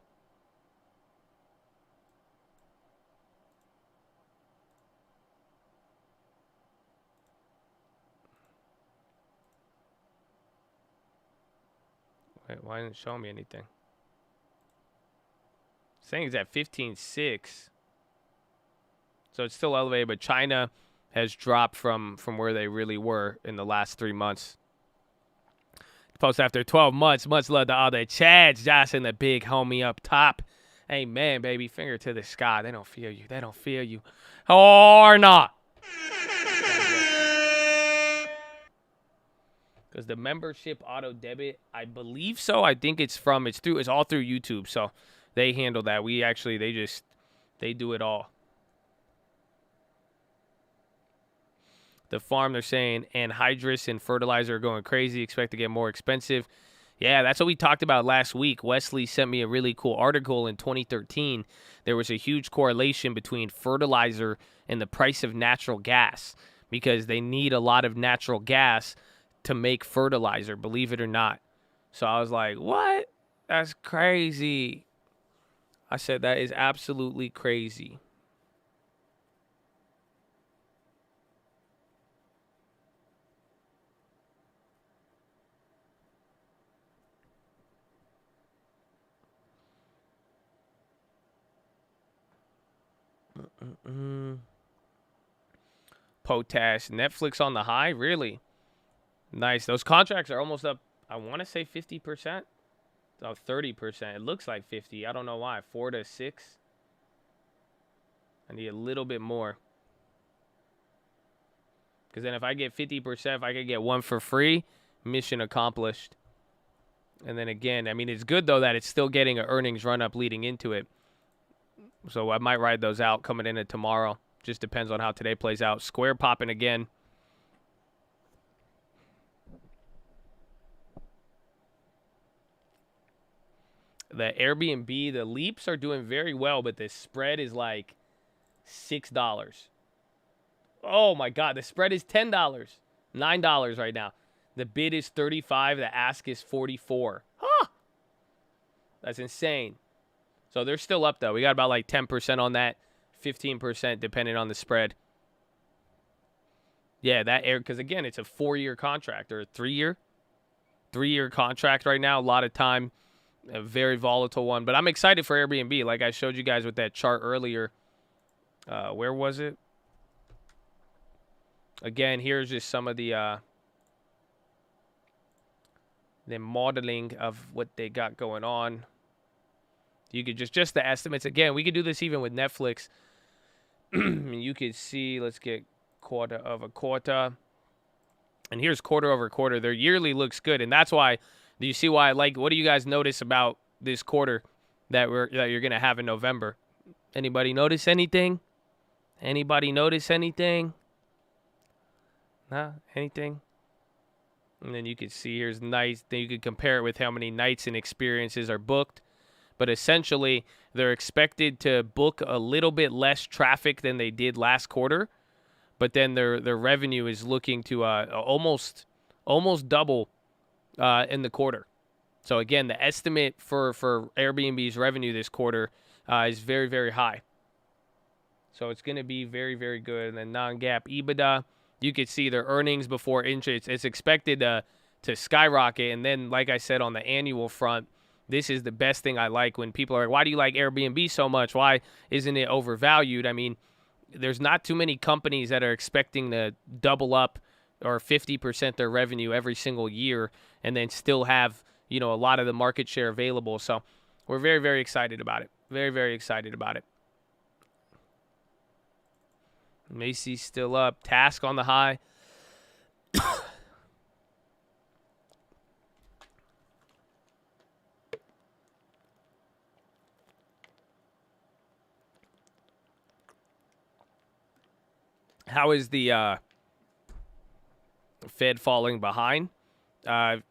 Wait, why didn't it show me anything? Saying it's at 15.6. So it's still elevated, but China has dropped from where they really were in the last 3 months. Post after 12 months. Much love to all the Chads. Josh and the big homie up top. Amen, baby. Finger to the sky. They don't feel you. They don't feel you. Or not. Because the membership auto debit, I believe so. I think it's all through YouTube. So they handle that. They do it all. The farm, they're saying anhydrous and fertilizer are going crazy. Expect to get more expensive. Yeah, that's what we talked about last week. Wesley sent me a really cool article in 2013. There was a huge correlation between fertilizer and the price of natural gas because they need a lot of natural gas to make fertilizer, believe it or not. So I was like, what? That's crazy. I said, that is absolutely crazy. Potash. Netflix on the high? Really? Nice. Those contracts are almost up, I want to say 50%. Oh, 30%. It looks like 50. I don't know why. 4 to 6. I need a little bit more. Because then if I get 50%, if I could get one for free, mission accomplished. And then again, I mean, it's good, though, that it's still getting an earnings run-up leading into it. So I might ride those out coming into tomorrow. Just depends on how today plays out. Square popping again. The Airbnb, the leaps are doing very well, but the spread is like $6. Oh, my God. The spread is $10. $9 right now. The bid is $35. The ask is $44. Huh. That's insane. So they're still up, though. We got about like 10% on that, 15% depending on the spread. Yeah, that air, because again, it's a 4-year contract or a 3-year. 3-year contract right now. A lot of time. A very volatile one. But I'm excited for Airbnb. Like I showed you guys with that chart earlier. Where was it? Again, here's just some of the modeling of what they got going on. You could just the estimates. Again, we could do this even with Netflix. You could see, let's get quarter over quarter. And here's quarter over quarter. Their yearly looks good. And that's why, do you see why I like, what do you guys notice about this quarter that you're going to have in November? Anybody notice anything? Anybody notice anything? Nah, anything? And then you can see here's nights. Then you can compare it with how many nights and experiences are booked. but essentially they're expected to book a little bit less traffic than they did last quarter, but then their revenue is looking to almost double in the quarter. So again, the estimate for Airbnb's revenue this quarter is very, very high. So it's going to be very, very good. And then non-GAAP EBITDA, you could see their earnings before interest. It's expected to skyrocket. And then, like I said, on the annual front, this is the best thing I like when people are like, why do you like Airbnb so much? Why isn't it overvalued? I mean, there's not too many companies that are expecting to double up or 50% their revenue every single year and then still have, a lot of the market share available. So we're very, very excited about it. Very, very excited about it. Macy's still up. Task on the high. How is the Fed falling behind?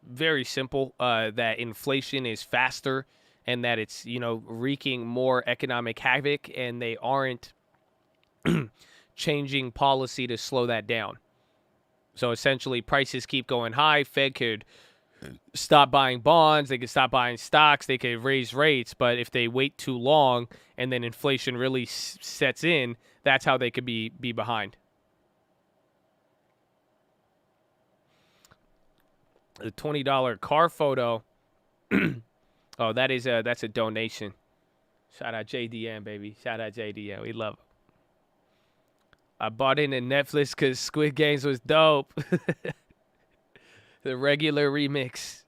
Very simple. That inflation is faster and that it's, wreaking more economic havoc, and they aren't changing policy to slow that down. So essentially, prices keep going high. Fed could stop buying bonds. They could stop buying stocks. They could raise rates. But if they wait too long and then inflation really sets in, that's how they could be behind. The $20 car photo. Oh, that's a donation. Shout out JDM, baby. Shout out JDM. We love it. I bought in Netflix because Squid Games was dope. The regular remix.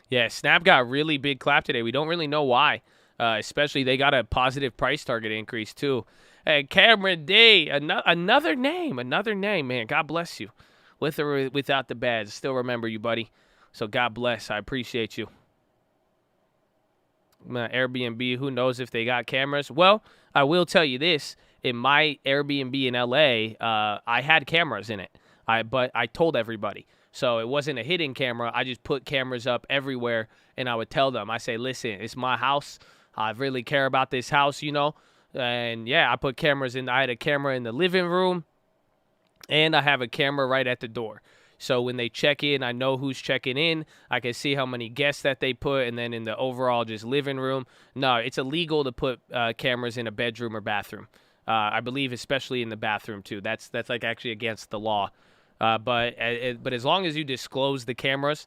Yeah, Snap got really big clap today. We don't really know why. Especially they got a positive price target increase too. Hey, Cameron D, another name, man. God bless you. With or without the badge, still remember you, buddy. So God bless. I appreciate you. Airbnb, who knows if they got cameras? Well, I will tell you this. In my Airbnb in LA, I had cameras in it. But I told everybody. So it wasn't a hidden camera. I just put cameras up everywhere, and I would tell them. I say, listen, it's my house. I really care about this house, And, yeah, I put cameras in. I had a camera in the living room, and I have a camera right at the door. So when they check in, I know who's checking in. I can see how many guests that they put, and then in the overall just living room. No, it's illegal to put cameras in a bedroom or bathroom. I believe especially in the bathroom, too. That's like actually against the law. But as long as you disclose the cameras,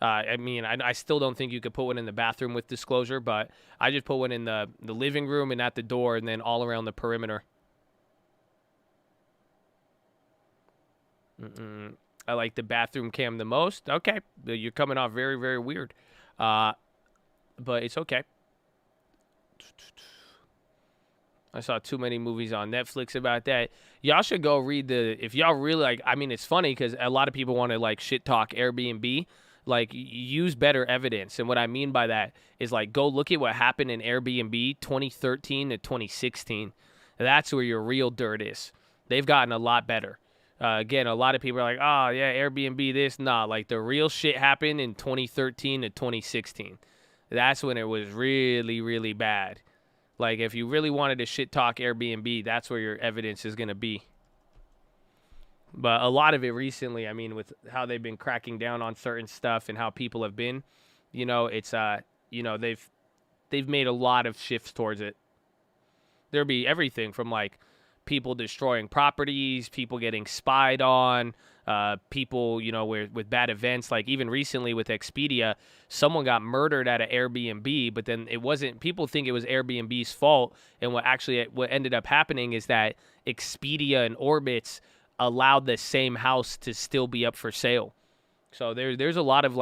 I still don't think you could put one in the bathroom with disclosure, but I just put one in the living room and at the door and then all around the perimeter. I like the bathroom cam the most. Okay, you're coming off very, very weird. But it's okay. I saw too many movies on Netflix about that. Y'all should go read if y'all really like, it's funny because a lot of people want to like shit talk Airbnb. Like, use better evidence. And what I mean by that is like, go look at what happened in Airbnb 2013 to 2016. That's where your real dirt is. They've gotten a lot better. Again, a lot of people are like, oh, yeah, Airbnb this. Nah, like the real shit happened in 2013 to 2016. That's when it was really, really bad. Like, if you really wanted to shit talk Airbnb, that's where your evidence is going to be. But a lot of it recently, with how they've been cracking down on certain stuff and how people have been, it's, they've made a lot of shifts towards it. There'll be everything from, like, people destroying properties, people getting spied on, people, with bad events. Like even recently with Expedia, someone got murdered at an Airbnb, but then it wasn't, people think it was Airbnb's fault. And what ended up happening is that Expedia and Orbitz allowed the same house to still be up for sale. So there's a lot of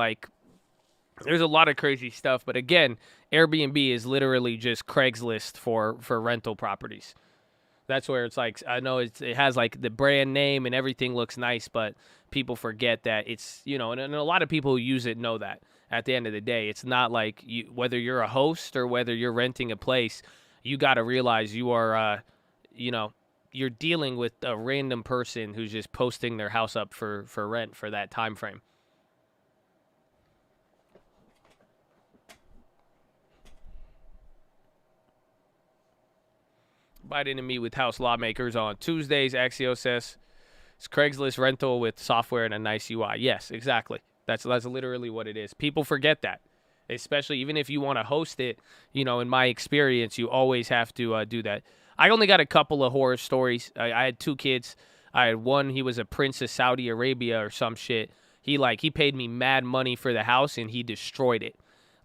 crazy stuff. But again, Airbnb is literally just Craigslist for rental properties. That's where it's like, I know it has like the brand name and everything looks nice, but people forget that it's, and a lot of people who use it know that at the end of the day, it's not like whether you're a host or whether you're renting a place, you got to realize you are, you're dealing with a random person who's just posting their house up for rent for that time frame. Biden to meet with House lawmakers on Tuesdays. Axios says it's Craigslist rental with software and a nice UI. Yes, exactly. That's literally what it is. People forget that, especially even if you want to host it. You know, in my experience, you always have to do that. I only got a couple of horror stories. I had 2 kids. I had one. He was a prince of Saudi Arabia or some shit. He paid me mad money for the house and he destroyed it.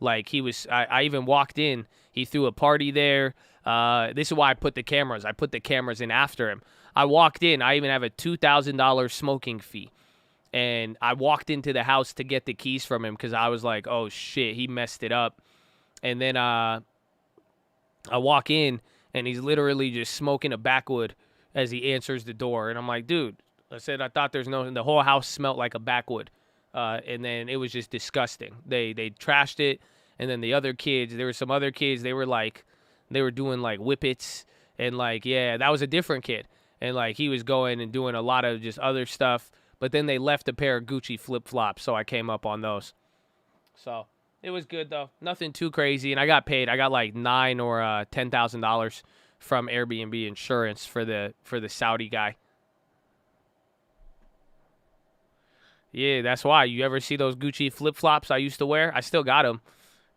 Like I even walked in. He threw a party there. This is why I put the cameras. I put the cameras in after him. I walked in. I even have a $2,000 smoking fee. And I walked into the house to get the keys from him because I was like, oh, shit, he messed it up. And then I walk in, and he's literally just smoking a backwood as he answers the door. And I'm like, dude, I thought there's no – the whole house smelled like a backwood. And then it was just disgusting. They trashed it. And then the other kids, there were some other kids, they were doing like whippets. And like, yeah, that was a different kid. And like he was going and doing a lot of just other stuff. But then they left a pair of Gucci flip-flops, so I came up on those. So it was good, though. Nothing too crazy. And I got paid. I got like $9,000 or $10,000 from Airbnb insurance for the Saudi guy. Yeah, that's why. You ever see those Gucci flip-flops I used to wear? I still got them.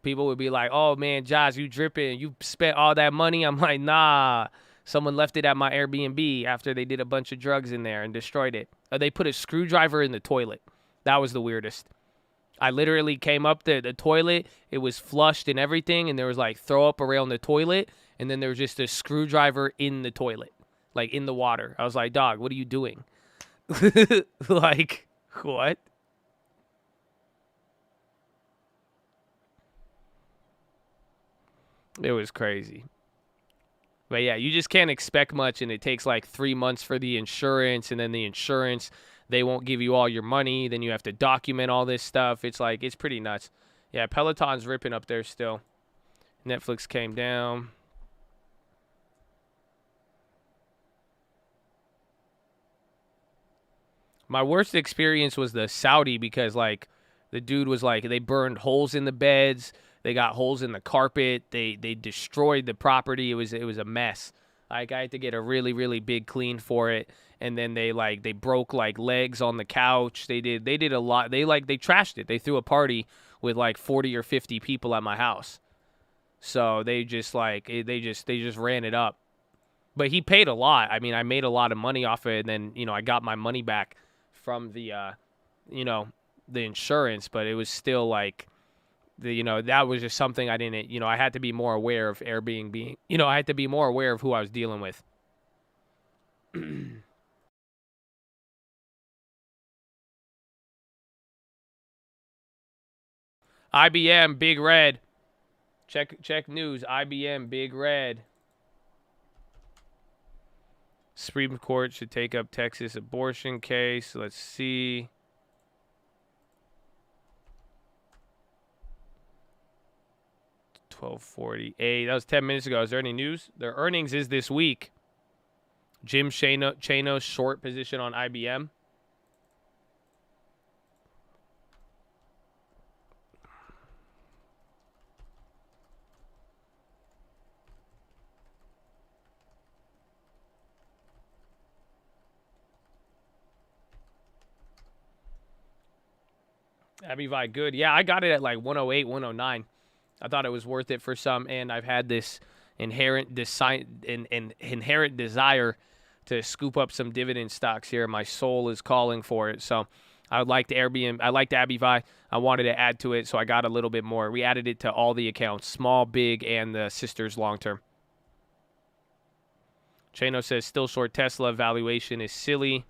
People would be like, oh, man, Josh, you dripping. You spent all that money. I'm like, nah. Someone left it at my Airbnb after they did a bunch of drugs in there and destroyed it. They put a screwdriver in the toilet. That was the weirdest. I literally came up the toilet. It was flushed and everything, and there was like throw up around the toilet, and then there was just a screwdriver in the toilet, like in the water. I was like, dog, what are you doing? Like, what? It was crazy. But yeah, you just can't expect much, and it takes like 3 months for the insurance, and then the insurance, they won't give you all your money. Then you have to document all this stuff. It's like, it's pretty nuts. Yeah, Peloton's ripping up there still. Netflix came down. My worst experience was the Saudi because like the dude was like, they burned holes in the beds. They got holes in the carpet. They destroyed the property. It was a mess. Like I had to get a really, really big clean for it. And then they broke like legs on the couch. They did a lot. They trashed it. They threw a party with like 40 or 50 people at my house. So they just ran it up. But he paid a lot. I mean, I made a lot of money off of it, and then, I got my money back from the the insurance, but it was still like that was just something I didn't, I had to be more aware of Airbnb. I had to be more aware of who I was dealing with. IBM, Big Red. Check news. IBM, Big Red. Supreme Court should take up Texas abortion case. Let's see. $12.48. That was 10 minutes ago. Is there any news? Their earnings is this week. Jim Chanos short position on IBM. Abby good. Yeah, I got it at like 108, 109. I thought it was worth it for some, and I've had this inherent desire to scoop up some dividend stocks here. My soul is calling for it. So I would like to Airbnb. I liked Abby. I wanted to add to it, so I got a little bit more. We added it to all the accounts, small, big, and the sisters long-term. Chano says, still short Tesla. Valuation is silly.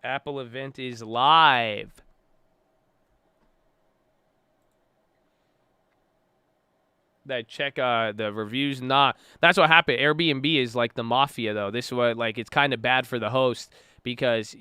Apple event is live. That check the reviews. That's what happened. Airbnb is like the mafia, though. This is what, like, it's kind of bad for the host because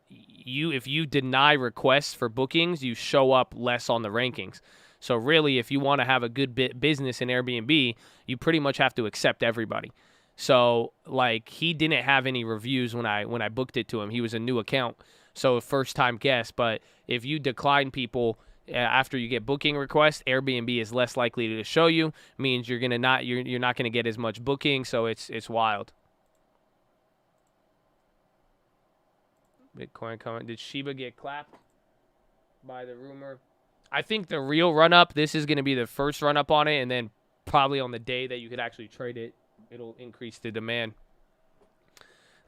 if you deny requests for bookings, you show up less on the rankings. So really, if you want to have a good business in Airbnb, you pretty much have to accept everybody. So like he didn't have any reviews when I booked it to him. He was a new account, so first time guest. But if you decline people after you get booking requests, Airbnb is less likely to show you. Means you're not gonna get as much booking. So it's wild. Bitcoin comment. Did Shiba get clapped by the rumor? I think the real run up. This is gonna be the first run up on it, and then probably on the day that you could actually trade it, it'll increase the demand.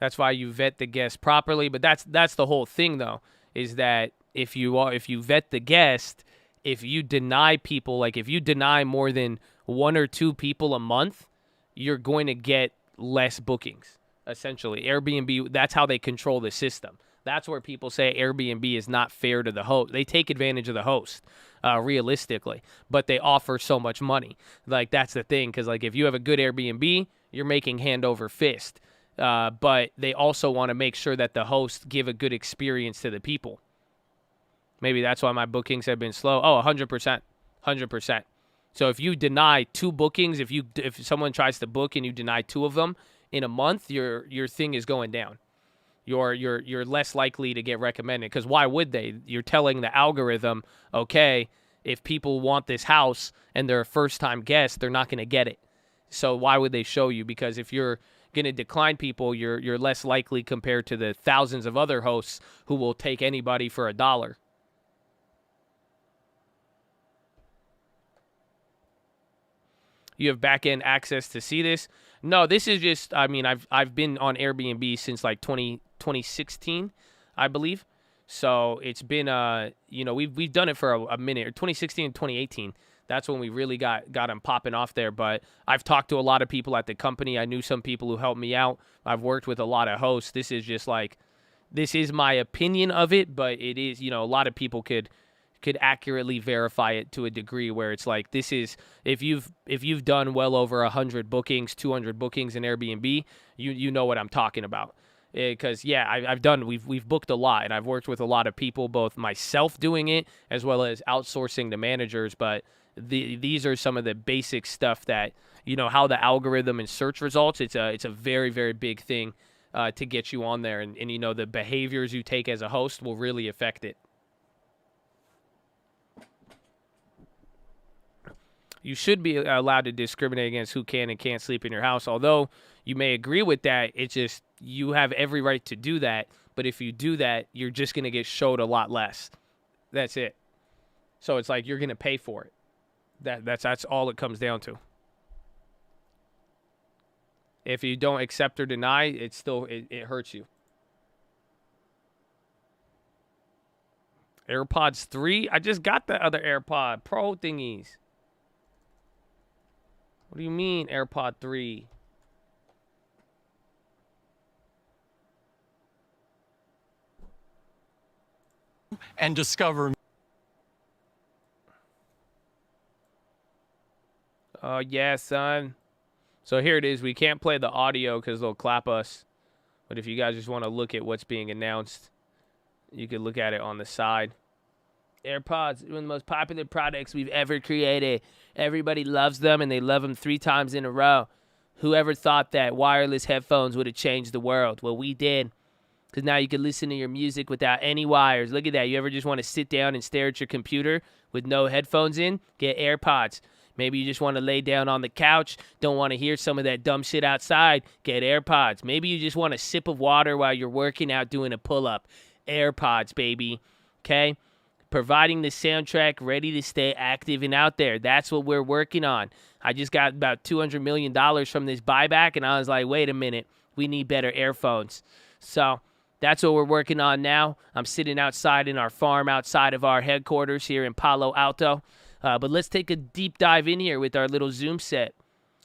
That's why you vet the guest properly. But that's the whole thing, though, is that if you vet the guest, if you deny people, like if you deny more than 1 or 2 people a month, you're going to get less bookings. Essentially, Airbnb, that's how they control the system. That's where people say Airbnb is not fair to the host. They take advantage of the host, realistically, but they offer so much money. Like, that's the thing, because like if you have a good Airbnb, you're making hand over fist. But they also want to make sure that the hosts give a good experience to the people. Maybe that's why my bookings have been slow. Oh, 100%. 100%. So if you deny 2 bookings, if someone tries to book and you deny 2 of them in a month, your thing is going down. You're less likely to get recommended, because why would they? You're telling the algorithm, okay, if people want this house and they're a first-time guest, they're not going to get it. So why would they show you? Because if you're going to decline people, you're less likely compared to the thousands of other hosts who will take anybody for $1. You have back-end access to see this? No, this is just, I mean, I've been on Airbnb since like 2016, I believe. So it's been, we've done it for a minute, or 2016 and 2018. That's when we really got them popping off there. But I've talked to a lot of people at the company. I knew some people who helped me out. I've worked with a lot of hosts. This is just like, this is my opinion of it, but it is, a lot of people could accurately verify it to a degree where it's like, this is, if you've done well over 100 bookings, 200 bookings in Airbnb, you know what I'm talking about. Because we've booked a lot, and I've worked with a lot of people, both myself doing it as well as outsourcing to managers. But these are some of the basic stuff that, how the algorithm and search results, it's a very, very big thing to get you on there. And the behaviors you take as a host will really affect it. You should be allowed to discriminate against who can and can't sleep in your house. Although you may agree with that, it's just you have every right to do that. But if you do that, you're just going to get showed a lot less. That's it. So it's like you're going to pay for it. That's all it comes down to. If you don't accept or deny, it hurts you. AirPods 3? I just got the other AirPod Pro thingies. What do you mean, AirPod 3? And discover. Oh, yeah, son. So here it is. We can't play the audio because they'll clap us. But if you guys just want to look at what's being announced, you can look at it on the side. AirPods, one of the most popular products we've ever created. Everybody loves them, and they love them 3 times in a row. Whoever thought that wireless headphones would have changed the world? Well, we did. Because now you can listen to your music without any wires. Look at that. You ever just want to sit down and stare at your computer with no headphones in? Get AirPods. Maybe you just want to lay down on the couch, don't want to hear some of that dumb shit outside? Get AirPods. Maybe you just want a sip of water while you're working out doing a pull-up. AirPods, baby. Okay? Providing the soundtrack ready to stay active and out there. That's what we're working on. I just got about $200 million from this buyback, and I was like, wait a minute. We need better earphones. So that's what we're working on now. I'm sitting outside in our farm outside of our headquarters here in Palo Alto. But let's take a deep dive in here with our little Zoom set.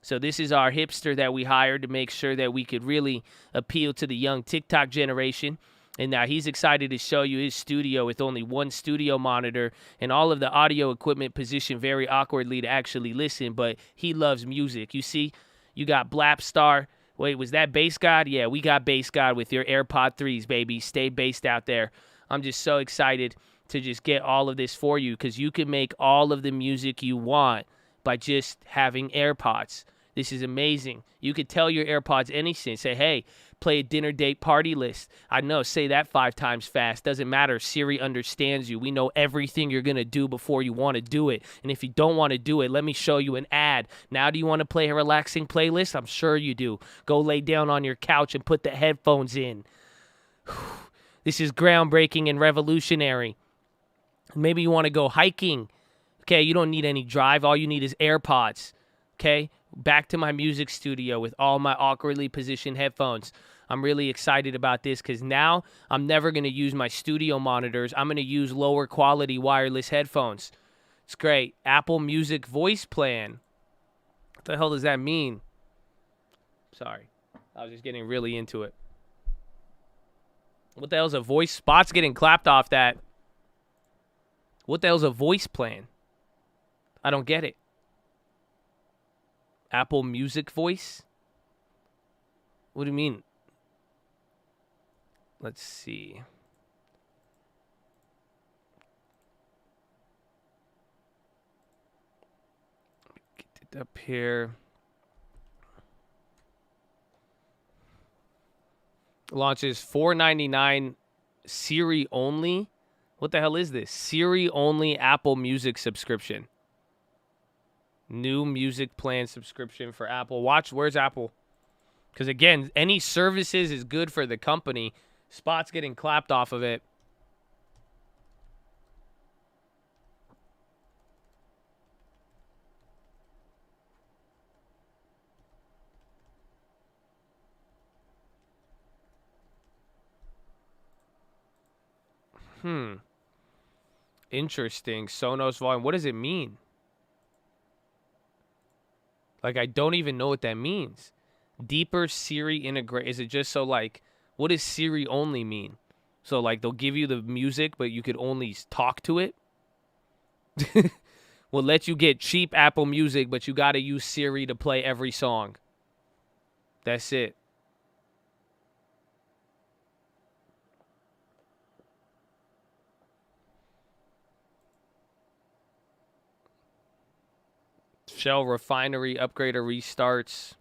So this is our hipster that we hired to make sure that we could really appeal to the young TikTok generation. And now he's excited to show you his studio with only one studio monitor and all of the audio equipment positioned very awkwardly to actually listen. But he loves music. You see, you got Blapstar. Wait, was that Bass God? Yeah, we got Bass God with your AirPod 3s, baby. Stay based out there. I'm just so excited to just get all of this for you because you can make all of the music you want by just having AirPods. This is amazing. You could tell your AirPods anything. Say, hey, play a dinner date party list. I know, say that 5 times fast. Doesn't matter. Siri understands you. We know everything you're going to do before you want to do it. And if you don't want to do it, let me show you an ad. Now do you want to play a relaxing playlist? I'm sure you do. Go lay down on your couch and put the headphones in. This is groundbreaking and revolutionary. Maybe you want to go hiking. Okay, you don't need any drive. All you need is AirPods. Okay, back to my music studio with all my awkwardly positioned headphones. I'm really excited about this because now I'm never going to use my studio monitors. I'm going to use lower quality wireless headphones. It's great. Apple Music voice plan. What the hell does that mean? Sorry. I was just getting really into it. What the hell's a voice? Spot's getting clapped off that. What the hell's a voice plan? I don't get it. Apple Music voice? What do you mean? Let's see. Get it up here. Launches $4.99 Siri only. What the hell is this? Siri only Apple Music subscription. New music plan subscription for Apple Watch. Where's Apple? Because again, any services is good for the company. Spot's getting clapped off of it. Interesting. Sonos volume. What does it mean? Like, I don't even know what that means. Deeper Siri integrate. Is it just so, like, what does Siri only mean? So, like, they'll give you the music, but you could only talk to it? We'll let you get cheap Apple Music, but you got to use Siri to play every song. That's it. Shell refinery upgrade or restarts.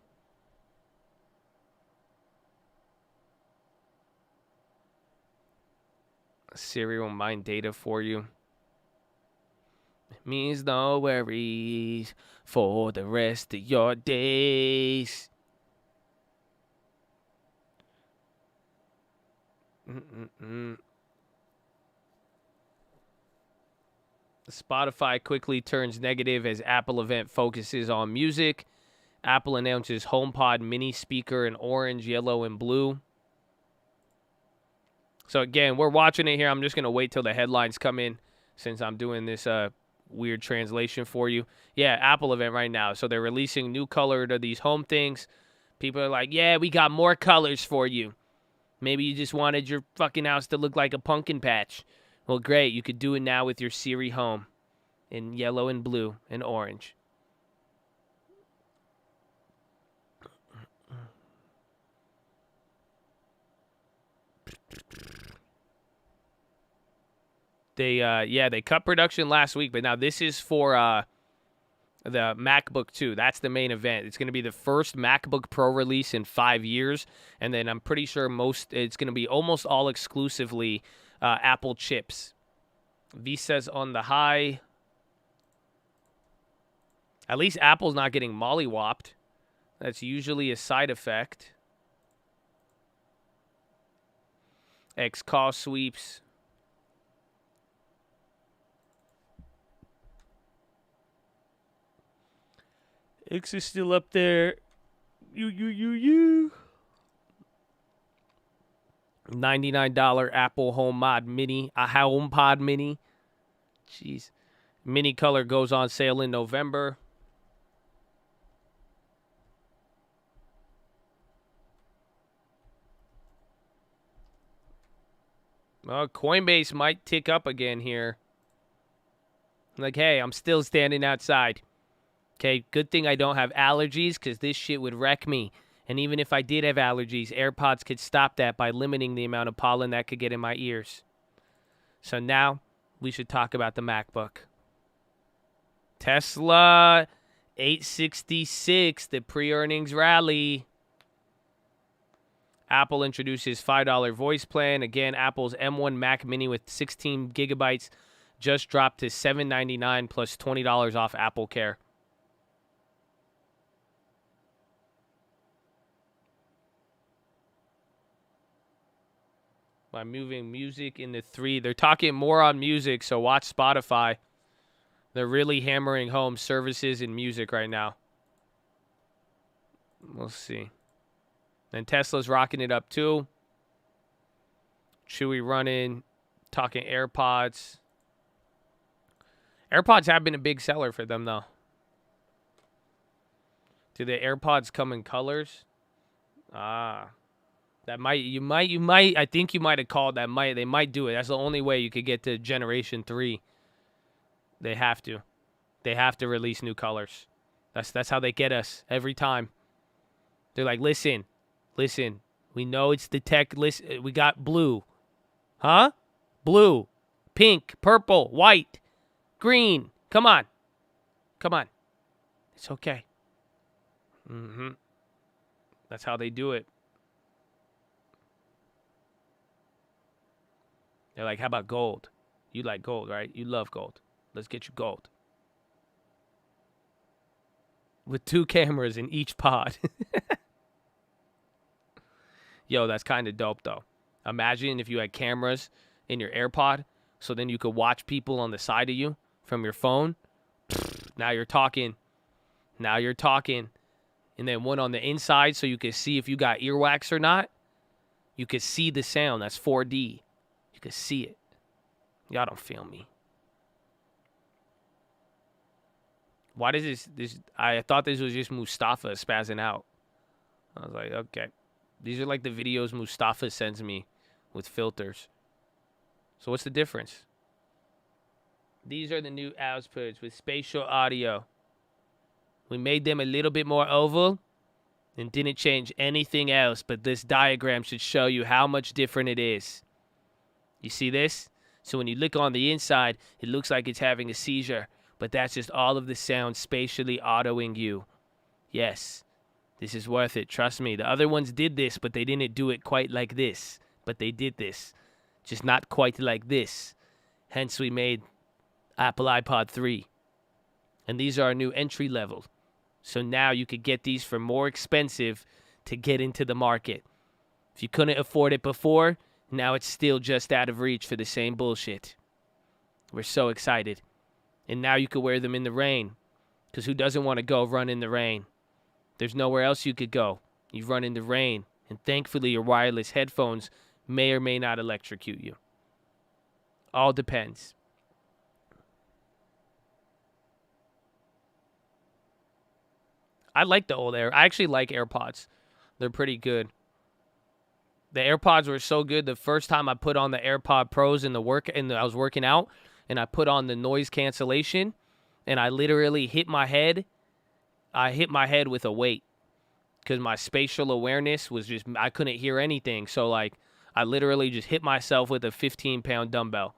Siri will mine data for you. It means no worries for the rest of your days. Spotify quickly turns negative as Apple event focuses on music. Apple announces HomePod mini speaker in orange, yellow, and blue. So again, we're watching it here. I'm just going to wait till the headlines come in since I'm doing this weird translation for you. Yeah, Apple event right now. So they're releasing new color to these home things. People are like, yeah, we got more colors for you. Maybe you just wanted your fucking house to look like a pumpkin patch. Well, great. You could do it now with your Siri Home in yellow and blue and orange. They cut production last week, but now this is for the MacBook 2. That's the main event. It's going to be the first MacBook Pro release in 5 years, and then I'm pretty sure it's going to be almost all exclusively Apple chips. Visa's on the high. At least Apple's not getting mollywopped. That's usually a side effect. X cost sweeps. X is still up there. You. $99 Apple HomePod Mini. A HomePod Mini. Jeez. Mini color goes on sale in November. Well, Coinbase might tick up again here. Like, hey, I'm still standing outside. Okay, good thing I don't have allergies because this shit would wreck me. And even if I did have allergies, AirPods could stop that by limiting the amount of pollen that could get in my ears. So now we should talk about the MacBook. Tesla 866, the pre-earnings rally. Apple introduces $5 voice plan. Again, Apple's M1 Mac Mini with 16 gigabytes just dropped to $799 plus $20 off Apple Care. By moving music into 3. They're talking more on music, so watch Spotify. They're really hammering home services and music right now. We'll see. And Tesla's rocking it up too. Chewy running, talking AirPods. AirPods have been a big seller for them though. Do the AirPods come in colors? I think you might have called that. They might do it. That's the only way you could get to Generation 3. They have to. They have to release new colors. That's how they get us every time. They're like, listen, we know it's the tech. Listen, we got blue. Huh? Blue, pink, purple, white, green. Come on. It's okay. That's how they do it. They're like, how about gold? You like gold, right? You love gold. Let's get you gold. With 2 cameras in each pod. Yo, that's kind of dope, though. Imagine if you had cameras in your AirPod, so then you could watch people on the side of you from your phone. Now you're talking. And then one on the inside so you could see if you got earwax or not. You could see the sound. That's 4D. You could see it. Y'all don't feel me. Why does this? I thought this was just Mustafa spazzing out. I was like, okay. These are like the videos Mustafa sends me with filters. So what's the difference? These are the new outputs with spatial audio. We made them a little bit more oval and didn't change anything else, but this diagram should show you how much different it is. You see this? So when you look on the inside, it looks like it's having a seizure, but that's just all of the sound spatially autoing you. Yes, this is worth it. Trust me. The other ones did this, but they didn't do it quite like this. But they did this. Just not quite like this. Hence, we made Apple iPod 3. And these are our new entry level. So now you could get these for more expensive to get into the market. If you couldn't afford it before, now it's still just out of reach for the same bullshit. We're so excited. And now you could wear them in the rain. Because who doesn't want to go run in the rain? There's nowhere else you could go. You run in the rain. And thankfully your wireless headphones may or may not electrocute you. All depends. I like the old I actually like AirPods. They're pretty good. The AirPods were so good. The first time I put on the AirPod Pros I was working out, and I put on the noise cancellation, and I literally hit my head. I hit my head with a weight because my spatial awareness was just, I couldn't hear anything. So, like, I literally just hit myself with a 15-pound dumbbell.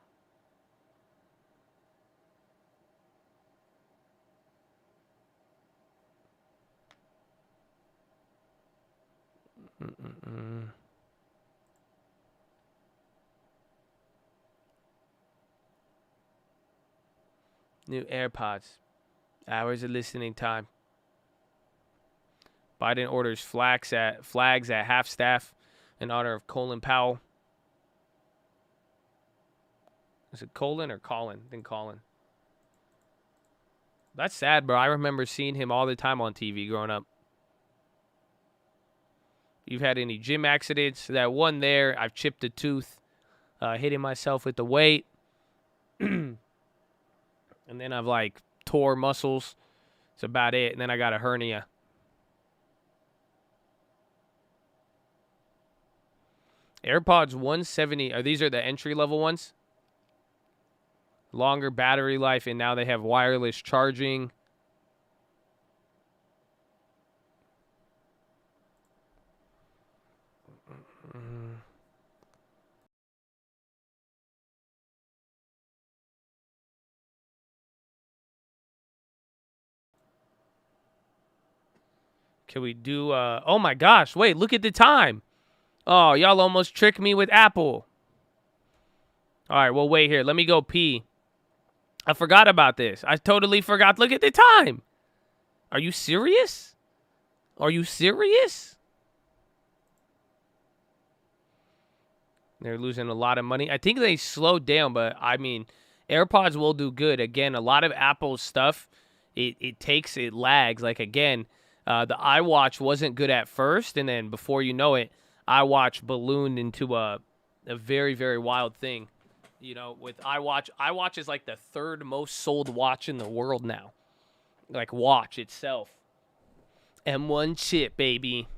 New AirPods. Hours of listening time. Biden orders flags at half staff in honor of Colin Powell. Is it Colin or Colin? I think Colin. That's sad, bro. I remember seeing him all the time on TV growing up. You've had any gym accidents? That one there, I've chipped a tooth, hitting myself with the weight. And then I've, like, tore muscles. That's about it. And then I got a hernia. AirPods 170. These are the entry-level ones? Longer battery life, and now they have wireless charging. Should we do, oh my gosh, wait, look at the time. Oh, y'all almost tricked me with Apple. All right, well, wait here. Let me go pee. I forgot about this. I totally forgot. Look at the time. Are you serious? Are you serious? They're losing a lot of money. I think they slowed down, but I mean, AirPods will do good. Again, a lot of Apple stuff, it lags. Like, again, the iWatch wasn't good at first, and then before you know it, iWatch ballooned into a very, very wild thing. You know, with iWatch is like the third most sold watch in the world now. Like, watch itself. M1 chip, baby.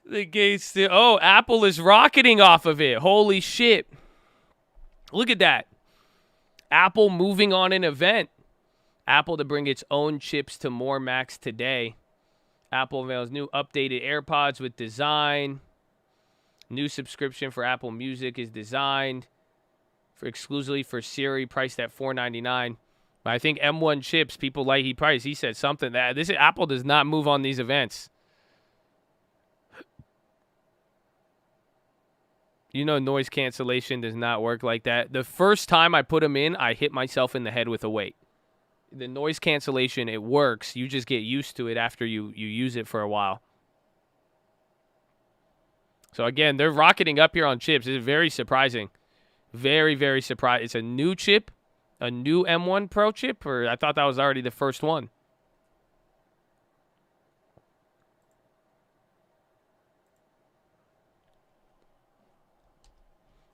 The gates still. Oh, Apple is rocketing off of it. Holy shit. Look at that. Apple moving on an event. Apple to bring its own chips to more Macs today. Apple unveils new updated AirPods with design. New subscription for Apple Music is designed for exclusively for Siri, priced at $4.99. But I think M1 chips, people like he priced. He said something that Apple does not move on these events. You know, noise cancellation does not work like that. The first time I put them in, I hit myself in the head with a weight. The noise cancellation, it works. You just get used to it after you use it for a while. So, again, they're rocketing up here on chips. It's very surprising. Very, very surprising. It's a new chip, a new M1 Pro chip, or I thought that was already the first one.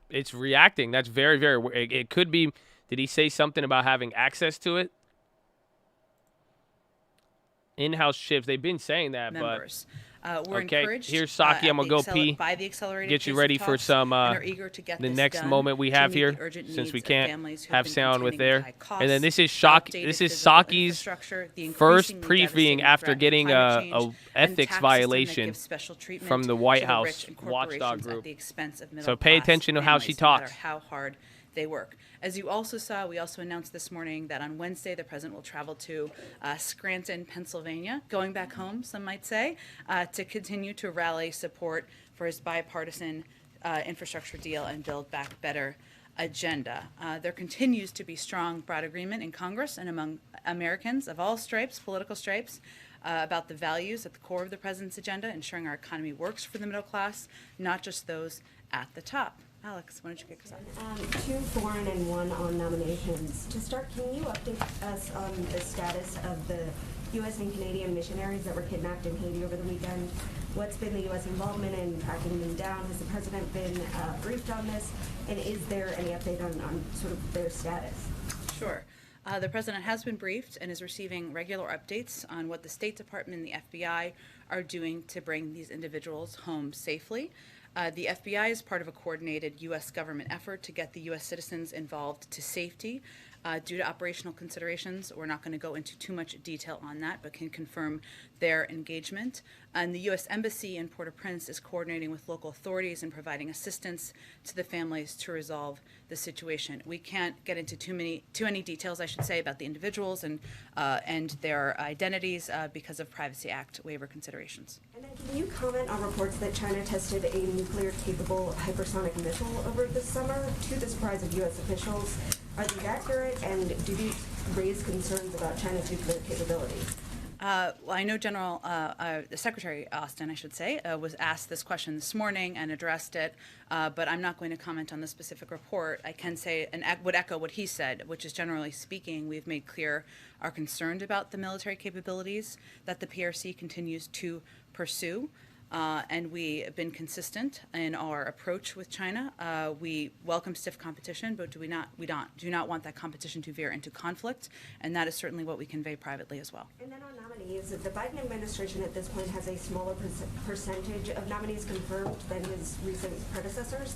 It's reacting. That's very, very... It could be... Did he say something about having access to it? In-house chips. They've been saying that, members. We're encouraged. Here's Saki. I'm going to go pee. Get you ready for some... the next moment we have here, since we can't have sound with there. And then this is Saki's first briefing after getting a ethics violation from the White House watchdog group. So pay attention to how she talks. How hard they work. As you also saw, we also announced this morning that on Wednesday, the president will travel to Scranton, Pennsylvania, going back home, some might say, to continue to rally support for his bipartisan infrastructure deal and Build Back Better agenda. There continues to be strong, broad agreement in Congress and among Americans of all stripes, political stripes, about the values at the core of the president's agenda, ensuring our economy works for the middle class, not just those at the top. Alex, why don't you kick us off? 2 foreign and 1 on nominations. To start, can you update us on the status of the U.S. and Canadian missionaries that were kidnapped in Haiti over the weekend? What's been the U.S. involvement in tracking them down? Has the president been briefed on this? And is there any update on sort of their status? Sure. The president has been briefed and is receiving regular updates on what the State Department and the FBI are doing to bring these individuals home safely. The FBI is part of a coordinated U.S. government effort to get the U.S. citizens involved to safety. Due to operational considerations, we're not going to go into too much detail on that, but can confirm their engagement. And the U.S. Embassy in Port-au-Prince is coordinating with local authorities and providing assistance to the families to resolve the situation. We can't get into too many details, I should say, about the individuals and their identities because of Privacy Act waiver considerations. And then can you comment on reports that China tested a nuclear-capable hypersonic missile over the summer to the surprise of U.S. officials? Are these accurate, and do these raise concerns about China's nuclear capabilities? Well, I know the Secretary Austin, I should say, was asked this question this morning and addressed it, but I'm not going to comment on the specific report. I can say and would echo what he said, which is generally speaking, we've made clear our concern about the military capabilities that the PRC continues to pursue. And we have been consistent in our approach with China. We welcome stiff competition, but do not want that competition to veer into conflict, and that is certainly what we convey privately as well. And then on nominees, the Biden administration at this point has a smaller percentage of nominees confirmed than his recent predecessors.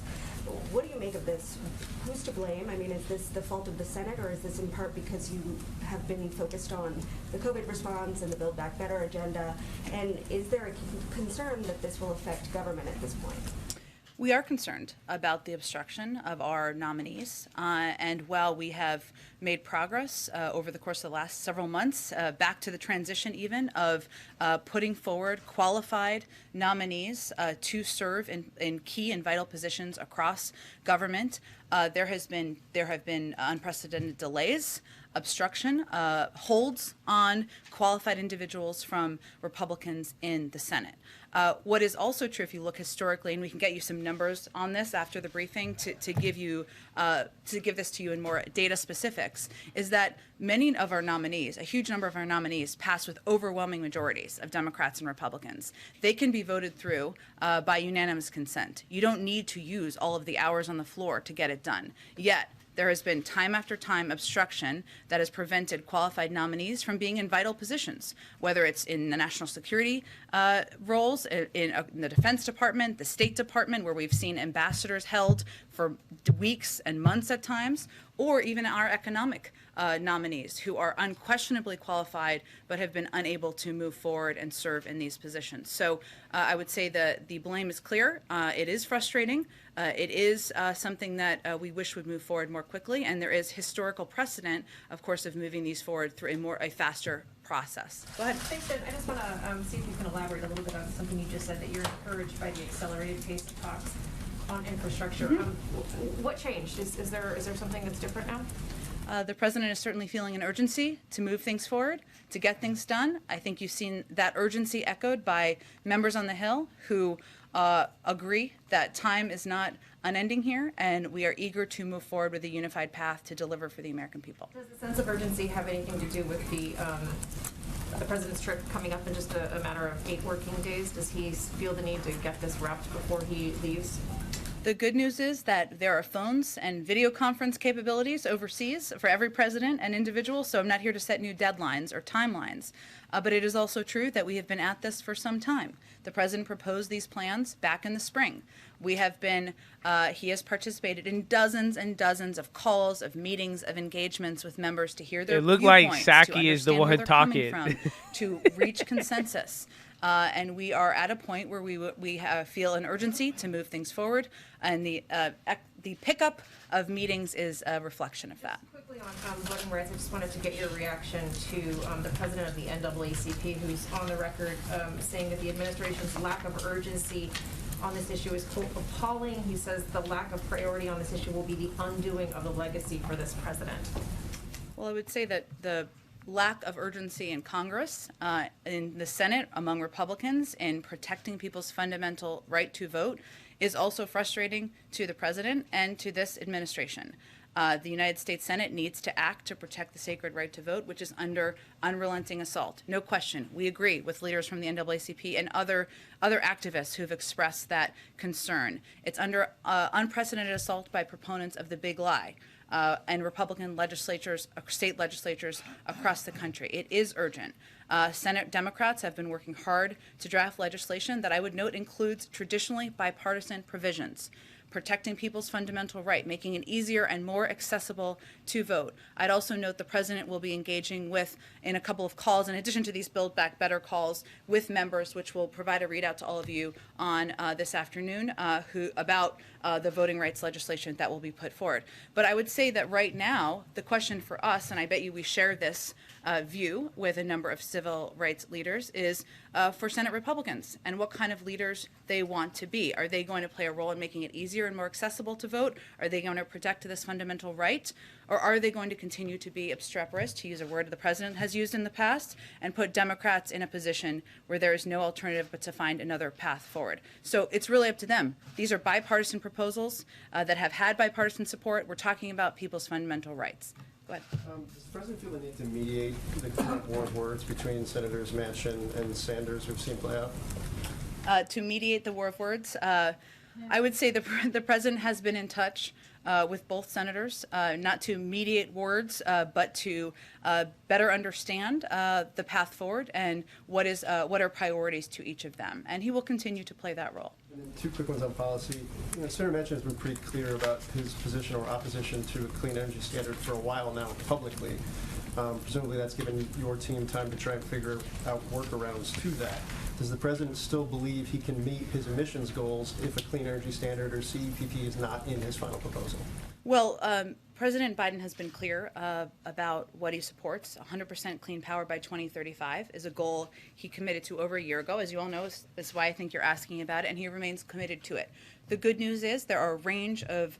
What do you make of this? Who's to blame? I mean, is this the fault of the Senate, or is this in part because you have been focused on the COVID response and the Build Back Better agenda? And is there a concern that this will affect government at this point? We are concerned about the obstruction of our nominees, and while we have made progress over the course of the last several months, back to the transition even of putting forward qualified nominees to serve in key and vital positions across government, there have been unprecedented delays, obstruction, holds on qualified individuals from Republicans in the Senate. What is also true, if you look historically, and we can get you some numbers on this after the briefing to give this to you in more data specifics, is that many of our nominees, a huge number of our nominees, pass with overwhelming majorities of Democrats and Republicans. They can be voted through by unanimous consent. You don't need to use all of the hours on the floor to get it done. Yet, there has been time after time obstruction that has prevented qualified nominees from being in vital positions, whether it's in the national security roles, in the Defense Department, the State Department, where we've seen ambassadors held for weeks and months at times, or even our economic nominees who are unquestionably qualified but have been unable to move forward and serve in these positions. So I would say that the blame is clear. It is frustrating. It is something that we wish would move forward more quickly, and there is historical precedent, of course, of moving these forward through a faster process. Go ahead. Thanks, Jen. I just want to see if you can elaborate a little bit on something you just said, that you're encouraged by the accelerated pace of talks on infrastructure. What changed? Is there something that's different now? The president is certainly feeling an urgency to move things forward, to get things done. I think you've seen that urgency echoed by members on the Hill who agree that time is not unending here, and we are eager to move forward with a unified path to deliver for the American people. Does the sense of urgency have anything to do with the president's trip coming up in just a matter of 8 working days? Does he feel the need to get this wrapped before he leaves? The good news is that there are phones and video conference capabilities overseas for every president and individual, so I'm not here to set new deadlines or timelines. But it is also true that we have been at this for some time. The president proposed these plans back in the spring. We have been, he has participated in dozens and dozens of calls, of meetings, of engagements with members to hear their It looked like viewpoints, Saki is the to understand where one they're talking. coming from, to reach consensus. And we are at a point where we feel an urgency to move things forward, and the pickup of meetings is a reflection of that. Quickly on voting rights, I just wanted to get your reaction to the president of the NAACP, who's on the record saying that the administration's lack of urgency on this issue is, quote, appalling. He says the lack of priority on this issue will be the undoing of the legacy for this president. Well, I would say that the lack of urgency in Congress, in the Senate, among Republicans, in protecting people's fundamental right to vote is also frustrating to the president and to this administration. The United States Senate needs to act to protect the sacred right to vote, which is under unrelenting assault. No question. We agree with leaders from the NAACP and other activists who have expressed that concern. It's under unprecedented assault by proponents of the big lie. And Republican legislatures, state legislatures across the country. It is urgent. Senate Democrats have been working hard to draft legislation that I would note includes traditionally bipartisan provisions, protecting people's fundamental right, making it easier and more accessible to vote. I'd also note the president will be engaging with, in a couple of calls, in addition to these Build Back Better calls, with members, which will provide a readout to all of you on this afternoon about the voting rights legislation that will be put forward. But I would say that right now, the question for us, and I bet you we share this view with a number of civil rights leaders, is for Senate Republicans and what kind of leaders they want to be. Are they going to play a role in making it easier and more accessible to vote? Are they going to protect this fundamental right? Or are they going to continue to be obstreperous, to use a word the president has used in the past, and put Democrats in a position where there is no alternative but to find another path forward? So it's really up to them. These are bipartisan proposals that have had bipartisan support. We're talking about people's fundamental rights. Go ahead. Does the president feel the need to mediate the current war of words between Senators Manchin and Sanders we've seen play out? To mediate the war of words, I would say the president has been in touch with both senators, not to mediate words, but to better understand the path forward and what are priorities to each of them. And he will continue to play that role. And then 2 quick ones on policy. Senator Manchin has been pretty clear about his position or opposition to a clean energy standard for a while now publicly. Presumably that's given your team time to try and figure out workarounds to that. Does the president still believe he can meet his emissions goals if a clean energy standard or CEPP is not in his final proposal? Well, President Biden has been clear about what he supports. 100% clean power by 2035 is a goal he committed to over a year ago. As you all know, that's why I think you're asking about it, and he remains committed to it. The good news is there are a range of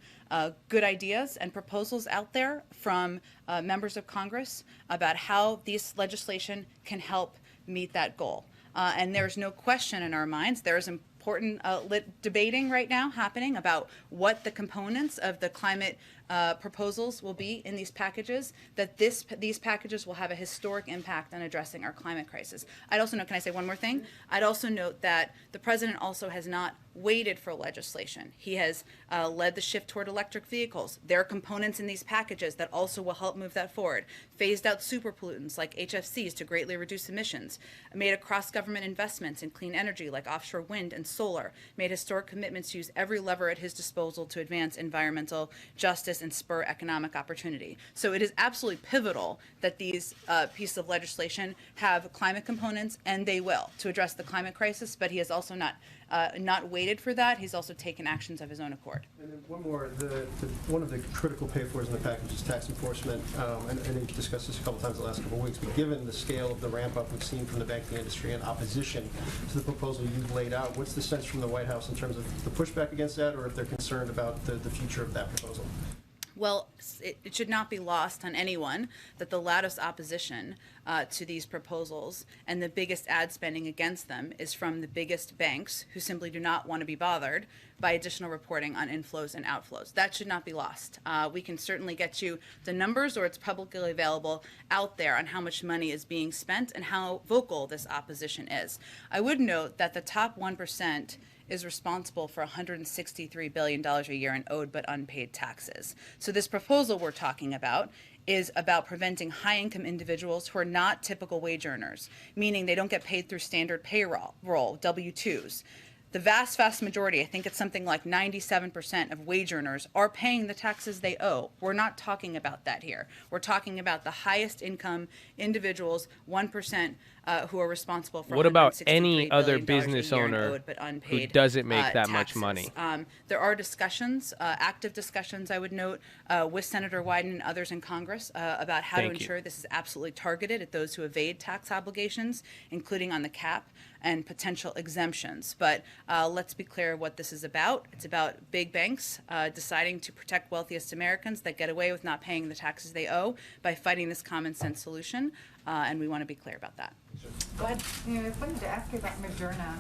good ideas and proposals out there from members of Congress about how this legislation can help meet that goal. And there's no question in our minds. There's important debating right now happening about what the components of the climate proposals will be in these packages, that these packages will have a historic impact on addressing our climate crisis. I'd also note, can I say one more thing? I'd also note that the president also has not waited for legislation. He has led the shift toward electric vehicles. There are components in these packages that also will help move that forward. Phased out super pollutants like HFCs to greatly reduce emissions. Made across government investments in clean energy like offshore wind and solar. Made historic commitments to use every lever at his disposal to advance environmental justice and spur economic opportunity. So it is absolutely pivotal that these pieces of legislation have climate components, and they will, to address the climate crisis, but he has also not waited for that. He's also taken actions of his own accord. And then one more, one of the critical pay-fors in the package is tax enforcement, and you've discussed this a couple times the last couple of weeks, but given the scale of the ramp-up we've seen from the banking industry in opposition to the proposal you've laid out, what's the sense from the White House in terms of the pushback against that, or if they're concerned about the future of that proposal? Well, it should not be lost on anyone that the loudest opposition to these proposals and the biggest ad spending against them is from the biggest banks who simply do not want to be bothered by additional reporting on inflows and outflows. That should not be lost. We can certainly get you the numbers, or it's publicly available out there, on how much money is being spent and how vocal this opposition is. I would note that the top 1% is responsible for $163 billion a year in owed but unpaid taxes. So this proposal we're talking about is about preventing high-income individuals who are not typical wage earners, meaning they don't get paid through standard payroll, W-2s. The vast majority, I think it's something like 97% of wage earners, are paying the taxes they owe. We're not talking about that here. We're talking about the highest income individuals, 1%, who are responsible for. What about any other business owner who doesn't make that much money? There are discussions, active discussions, I would note, with Senator Wyden and others in Congress about how to ensure this is absolutely targeted at those who evade tax obligations, including on the cap and potential exemptions. But let's be clear what this is about. It's about big banks deciding to protect wealthiest Americans that get away with not paying the taxes they owe by fighting this common sense solution. And we want to be clear about that. Go ahead. You know, I wanted to ask you about Moderna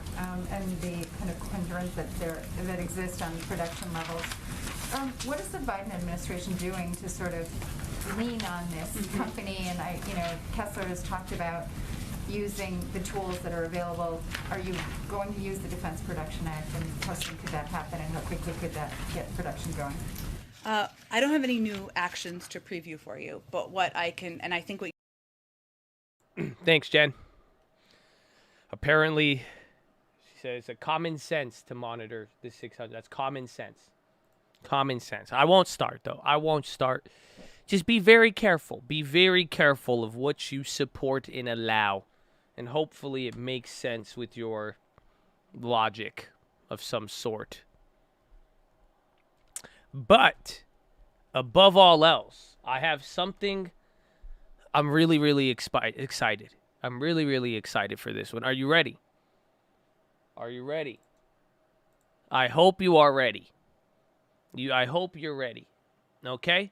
and the kind of concerns that exist on production levels. What is the Biden administration doing to sort of lean on this company? And Kessler has talked about using the tools that are available. Are you going to use the Defense Production Act, and how soon could that happen, and how quickly could that get production going? I don't have any new actions to preview for you, but what I can, and I think what Thanks, Jen. Apparently, she says a common sense to monitor the 600. That's common sense. Common sense. I won't start, though. I won't start. Just be very careful. Be very careful of what you support and allow. And hopefully it makes sense with your logic of some sort. But, above all else, I have something I'm really, really excited. I'm really, really excited for this one. Are you ready? Are you ready? I hope you are ready. I hope you're ready. Okay?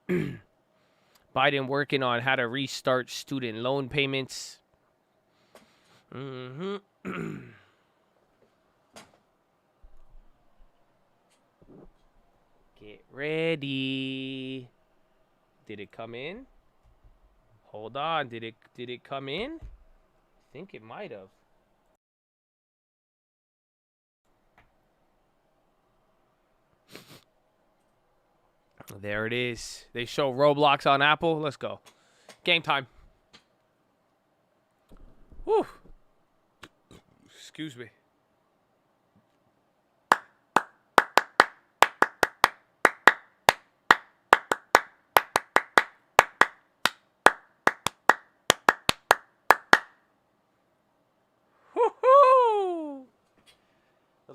Biden working on how to restart student loan payments. Get ready. Did it come in? Hold on. Did it come in? I think it might have. There it is. They show Roblox on Apple. Let's go. Game time. Whew. Excuse me.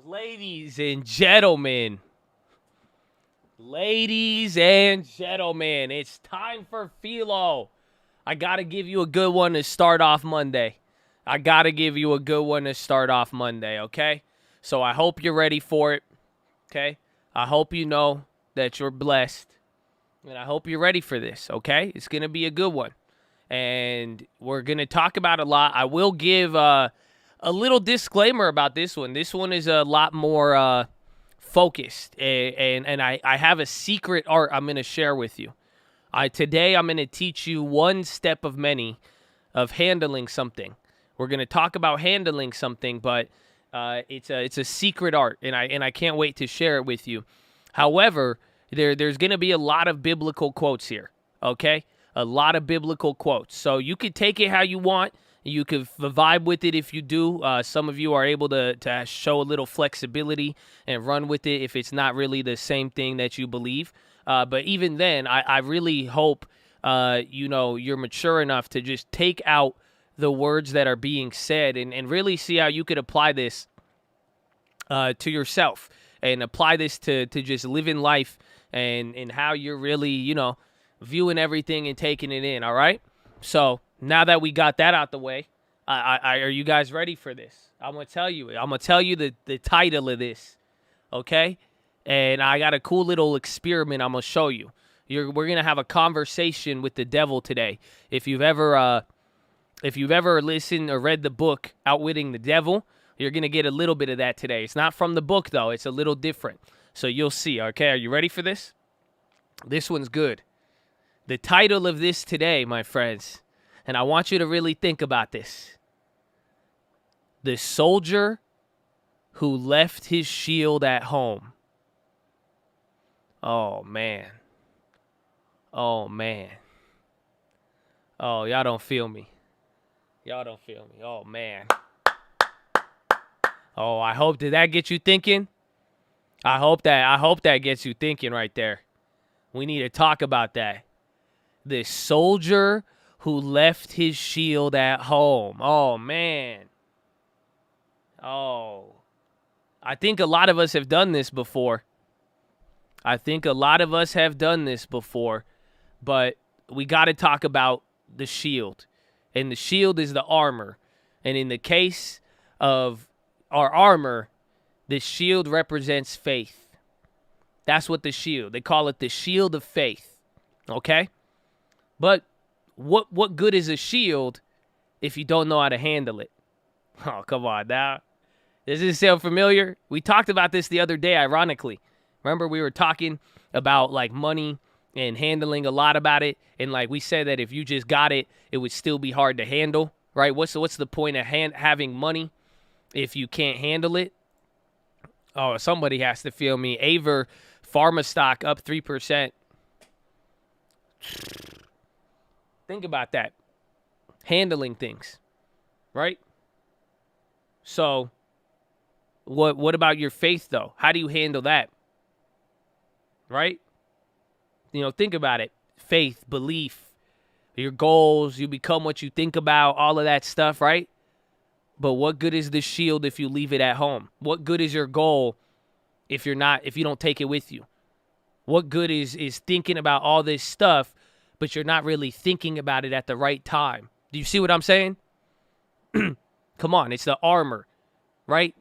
Ladies and gentlemen, it's time for PHILO. I got to give you a good one to start off Monday. Okay? So I hope you're ready for it, okay? I hope you know that you're blessed, and I hope you're ready for this, okay? It's going to be a good one, and we're going to talk about a lot. I will give a little disclaimer about this one. This one is a lot more focused, and I have a secret art I'm going to share with you. Today I'm going to teach you one step of many of handling something. We're going to talk about handling something, but it's a secret art, and I can't wait to share it with you. However, there's going to be a lot of biblical quotes here, okay? A lot of biblical quotes. So you could take it how you want. You could vibe with it if you do. Some of you are able to show a little flexibility and run with it if it's not really the same thing that you believe. But even then, I really hope you're mature enough to just take out the words that are being said and really see how you could apply this to yourself and apply this to just living life and how you're really, viewing everything and taking it in, all right? So now that we got that out the way, are you guys ready for this? I'm going to tell you. I'm going to tell you the title of this, okay? And I got a cool little experiment I'm going to show you. We're going to have a conversation with the devil today. If you've ever listened or read the book Outwitting the Devil, you're going to get a little bit of that today. It's not from the book, though. It's a little different. So you'll see, okay? Are you ready for this? This one's good. The title of this today, my friends, and I want you to really think about this. The soldier who left his shield at home. Oh, man. Oh, y'all don't feel me. Oh, man. Oh, I hope, did that get you thinking? I hope that gets you thinking right there. We need to talk about that. The soldier who left his shield at home. Oh, man. Oh. I think a lot of us have done this before. But we got to talk about the shield. And the shield is the armor. And in the case of our armor, the shield represents faith. That's what the shield, they call it the shield of faith. Okay? But what good is a shield if you don't know how to handle it? Oh, come on now. Does this sound familiar? We talked about this the other day, ironically. Remember, we were talking about like money and handling a lot about it. And like we said that if you just got it, it would still be hard to handle, right? What's the point of having money if you can't handle it? Oh, somebody has to feel me. Aver Pharma stock up 3%. Think about that. Handling things, right? So what about your faith, though? How do you handle that? Right? Think about it. Faith, belief, your goals, you become what you think about, all of that stuff, right? But what good is the shield if you leave it at home? What good is your goal if you don't take it with you? What good is thinking about all this stuff, but you're not really thinking about it at the right time? Do you see what I'm saying? Come on, it's the armor, right?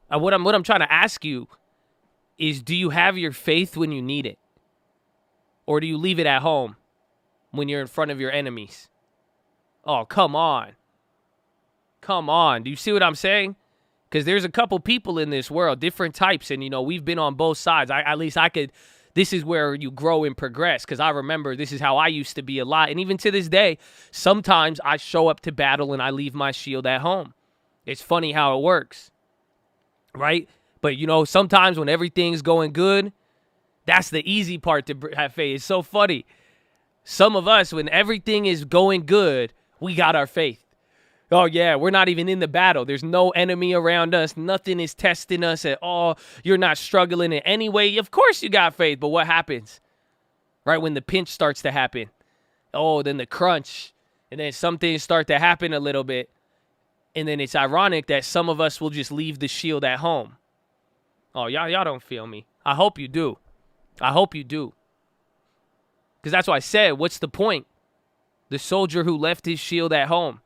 What I'm trying to ask you is, do you have your faith when you need it? Or do you leave it at home when you're in front of your enemies? Oh, come on. Come on. Do you see what I'm saying? Because there's a couple people in this world, different types, and, we've been on both sides. This is where you grow and progress, because I remember this is how I used to be a lot. And even to this day, sometimes I show up to battle and I leave my shield at home. It's funny how it works, right? But, sometimes when everything's going good, that's the easy part to have faith. It's so funny. Some of us, when everything is going good, we got our faith. Oh, yeah, we're not even in the battle. There's no enemy around us. Nothing is testing us at all. You're not struggling in any way. Of course you got faith, but what happens? Right when the pinch starts to happen. Oh, then the crunch. And then some things start to happen a little bit. And then it's ironic that some of us will just leave the shield at home. Oh, y'all don't feel me. I hope you do. I hope you do. Because that's why I said, what's the point? The soldier who left his shield at home,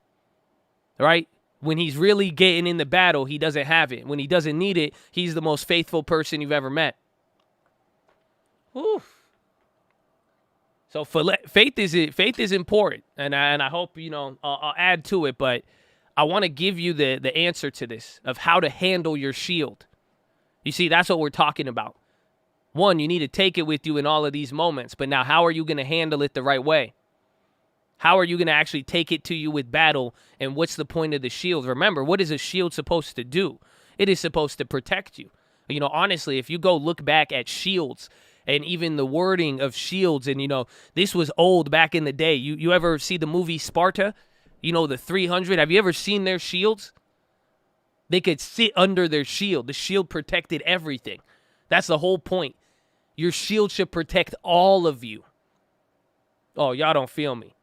right? When he's really getting in the battle, he doesn't have it. When he doesn't need it, he's the most faithful person you've ever met. Whew. So faith is important, and I hope, I'll add to it, but I want to give you the answer to this of how to handle your shield. You see, that's what we're talking about. One, you need to take it with you in all of these moments, but now how are you going to handle it the right way? How are you going to actually take it to you with battle, and what's the point of the shield? Remember, what is a shield supposed to do? It is supposed to protect you. Honestly, if you go look back at shields, and even the wording of shields, and, this was old back in the day. You ever see the movie Sparta? The 300? Have you ever seen their shields? They could sit under their shield. The shield protected everything. That's the whole point. Your shield should protect all of you. Oh, y'all don't feel me.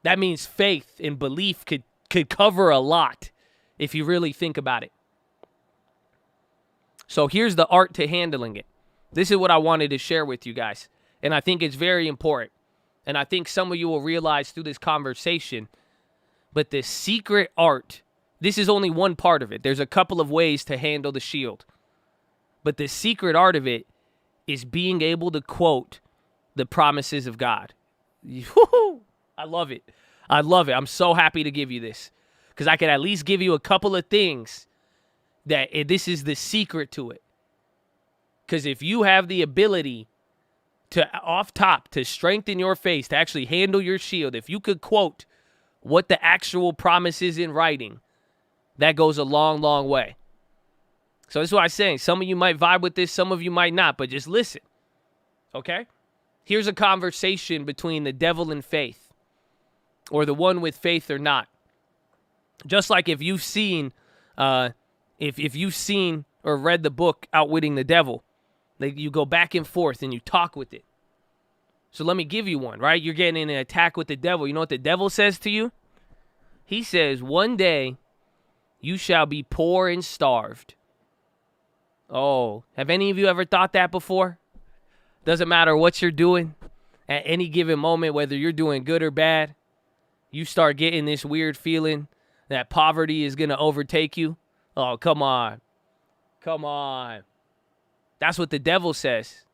That means faith and belief could cover a lot if you really think about it. So here's the art to handling it. This is what I wanted to share with you guys. And I think it's very important. And I think some of you will realize through this conversation. But the secret art, this is only one part of it. There's a couple of ways to handle the shield. But the secret art of it is being able to quote the promises of God. I love it. I love it. I'm so happy to give you this. Because I can at least give you a couple of things that this is the secret to it. Because if you have the ability to, off top, to strengthen your face, to actually handle your shield, if you could quote what the actual promise is in writing, that goes a long, long way. So this is what I'm saying. Some of you might vibe with this, some of you might not, but just listen. Okay? Here's a conversation between the devil and faith, or the one with faith or not. Just like if you've seen, if you've seen or read the book Outwitting the Devil, you go back and forth and you talk with it. So let me give you one, right? You're getting in an attack with the devil. You know what the devil says to you? He says, one day you shall be poor and starved. Oh, have any of you ever thought that before? Doesn't matter what you're doing at any given moment, whether you're doing good or bad, you start getting this weird feeling that poverty is going to overtake you. Oh, come on. Come on. That's what the devil says.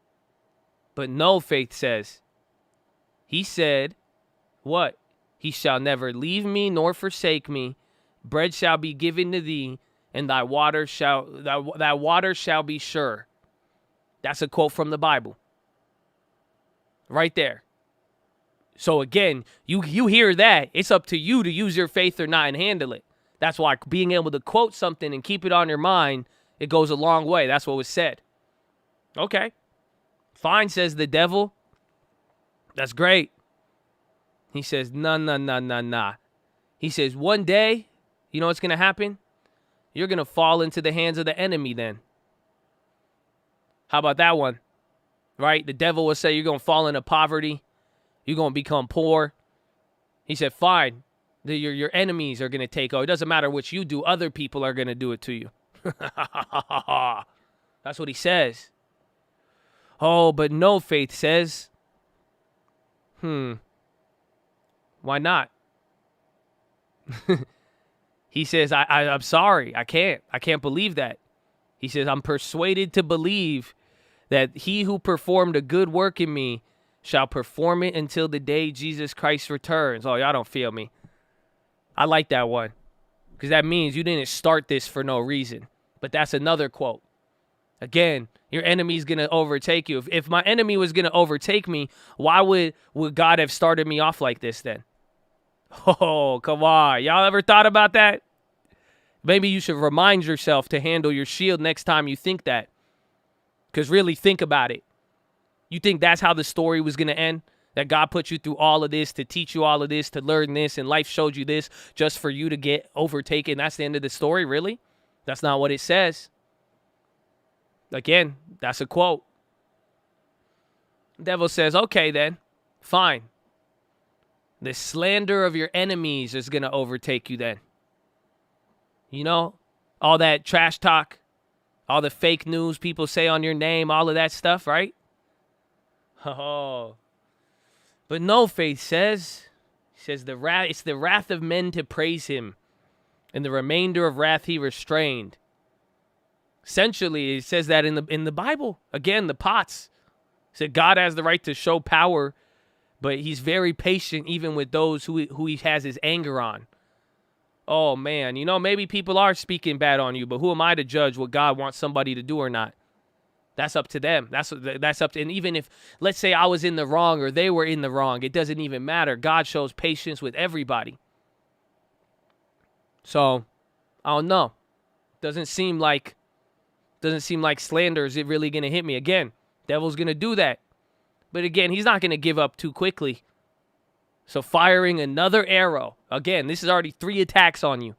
But no, faith says. He said, what? He shall never leave me nor forsake me. Bread shall be given to thee, and thy water shall be sure. That's a quote from the Bible. Right there. So again, you hear that. It's up to you to use your faith or not and handle it. That's why being able to quote something and keep it on your mind, it goes a long way. That's what was said. Okay. Fine, says the devil. That's great. He says, nah. He says, one day, you know what's going to happen? You're going to fall into the hands of the enemy then. How about that one? Right? The devil will say you're going to fall into poverty. You're going to become poor. He said, fine. Your enemies are going to take over. It doesn't matter what you do. Other people are going to do it to you. That's what he says. Oh, but no, faith says, why not? He says, I'm sorry. I can't believe that. He says, I'm persuaded to believe that he who performed a good work in me shall perform it until the day Jesus Christ returns. Oh, y'all don't feel me. I like that one. Because that means you didn't start this for no reason. But that's another quote. Again, your enemy's going to overtake you. If my enemy was going to overtake me, why would God have started me off like this then? Oh, come on. Y'all ever thought about that? Maybe you should remind yourself to handle your shield next time you think that. Because really think about it. You think that's how the story was going to end? That God put you through all of this to teach you all of this, to learn this, and life showed you this just for you to get overtaken. That's the end of the story, really? That's not what it says. Again, that's a quote. The devil says, okay then, fine. The slander of your enemies is going to overtake you then. You know, all that trash talk, All the fake news people say on your name, all of that stuff, right? Oh. But no, Faith says, it's the wrath of men to praise him, and the remainder of wrath he restrained. Essentially, it says that in the Bible. Again, the pots. It said God has the right to show power, but he's very patient even with those who he has his anger on. Oh, man, maybe people are speaking bad on you, but who am I to judge what God wants somebody to do or not? That's up to them. That's up to, and even if, let's say I was in the wrong or they were in the wrong, it doesn't even matter. God shows patience with everybody. So, I don't know. Doesn't seem like slander is it really going to hit me. Again, devil's going to do that. But again, he's not going to give up too quickly. So firing another arrow. Again, this is already 3 attacks on you.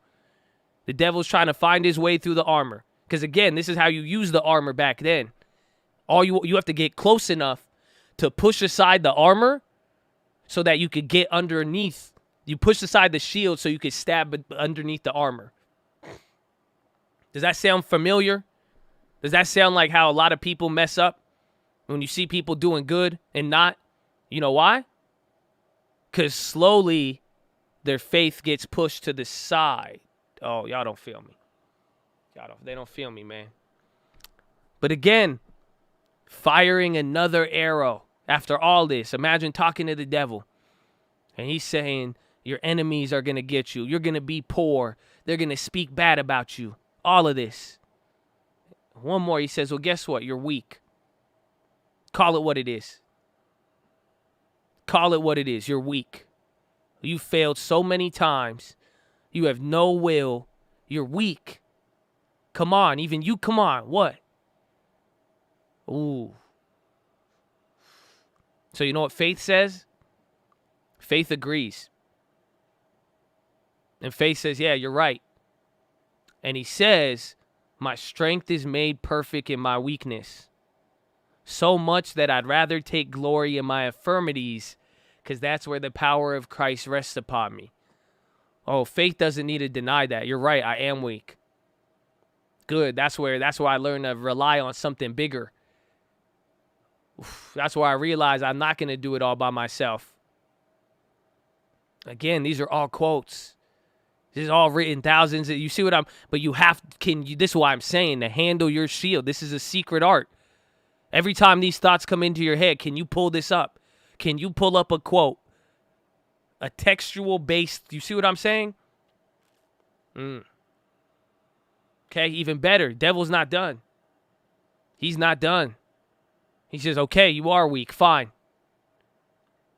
The devil's trying to find his way through the armor. Because again, this is how you use the armor back then. You have to get close enough to push aside the armor so that you could get underneath. You push aside the shield so you could stab underneath the armor. Does that sound familiar? Does that sound like how a lot of people mess up when you see people doing good and not? You know why? Because slowly their faith gets pushed to the side. Oh, y'all don't feel me. They don't feel me, man. But again, firing another arrow after all this. Imagine talking to the devil. And he's saying, your enemies are going to get you. You're going to be poor. They're going to speak bad about you. All of this. One more, he says, well, guess what? You're weak. Call it what it is. Call it what it is. You're weak. You failed so many times. You have no will. You're weak. Come on. Even you, come on. What? Ooh. So you know what faith says? Faith agrees. And faith says, yeah, you're right. And he says, my strength is made perfect in my weakness. So much that I'd rather take glory in my infirmities, because that's where the power of Christ rests upon me. Oh, faith doesn't need to deny that. You're right, I am weak. Good, that's where I learned to rely on something bigger. That's where I realize I'm not going to do it all by myself. Again, these are all quotes. This is all written thousands. You see what but you have, this is why I'm saying, to handle your shield. This is a secret art. Every time these thoughts come into your head, can you pull this up? Can you pull up a quote? A textual based, you see what I'm saying? Okay, even better. Devil's not done. He's not done. He says, okay, you are weak, fine.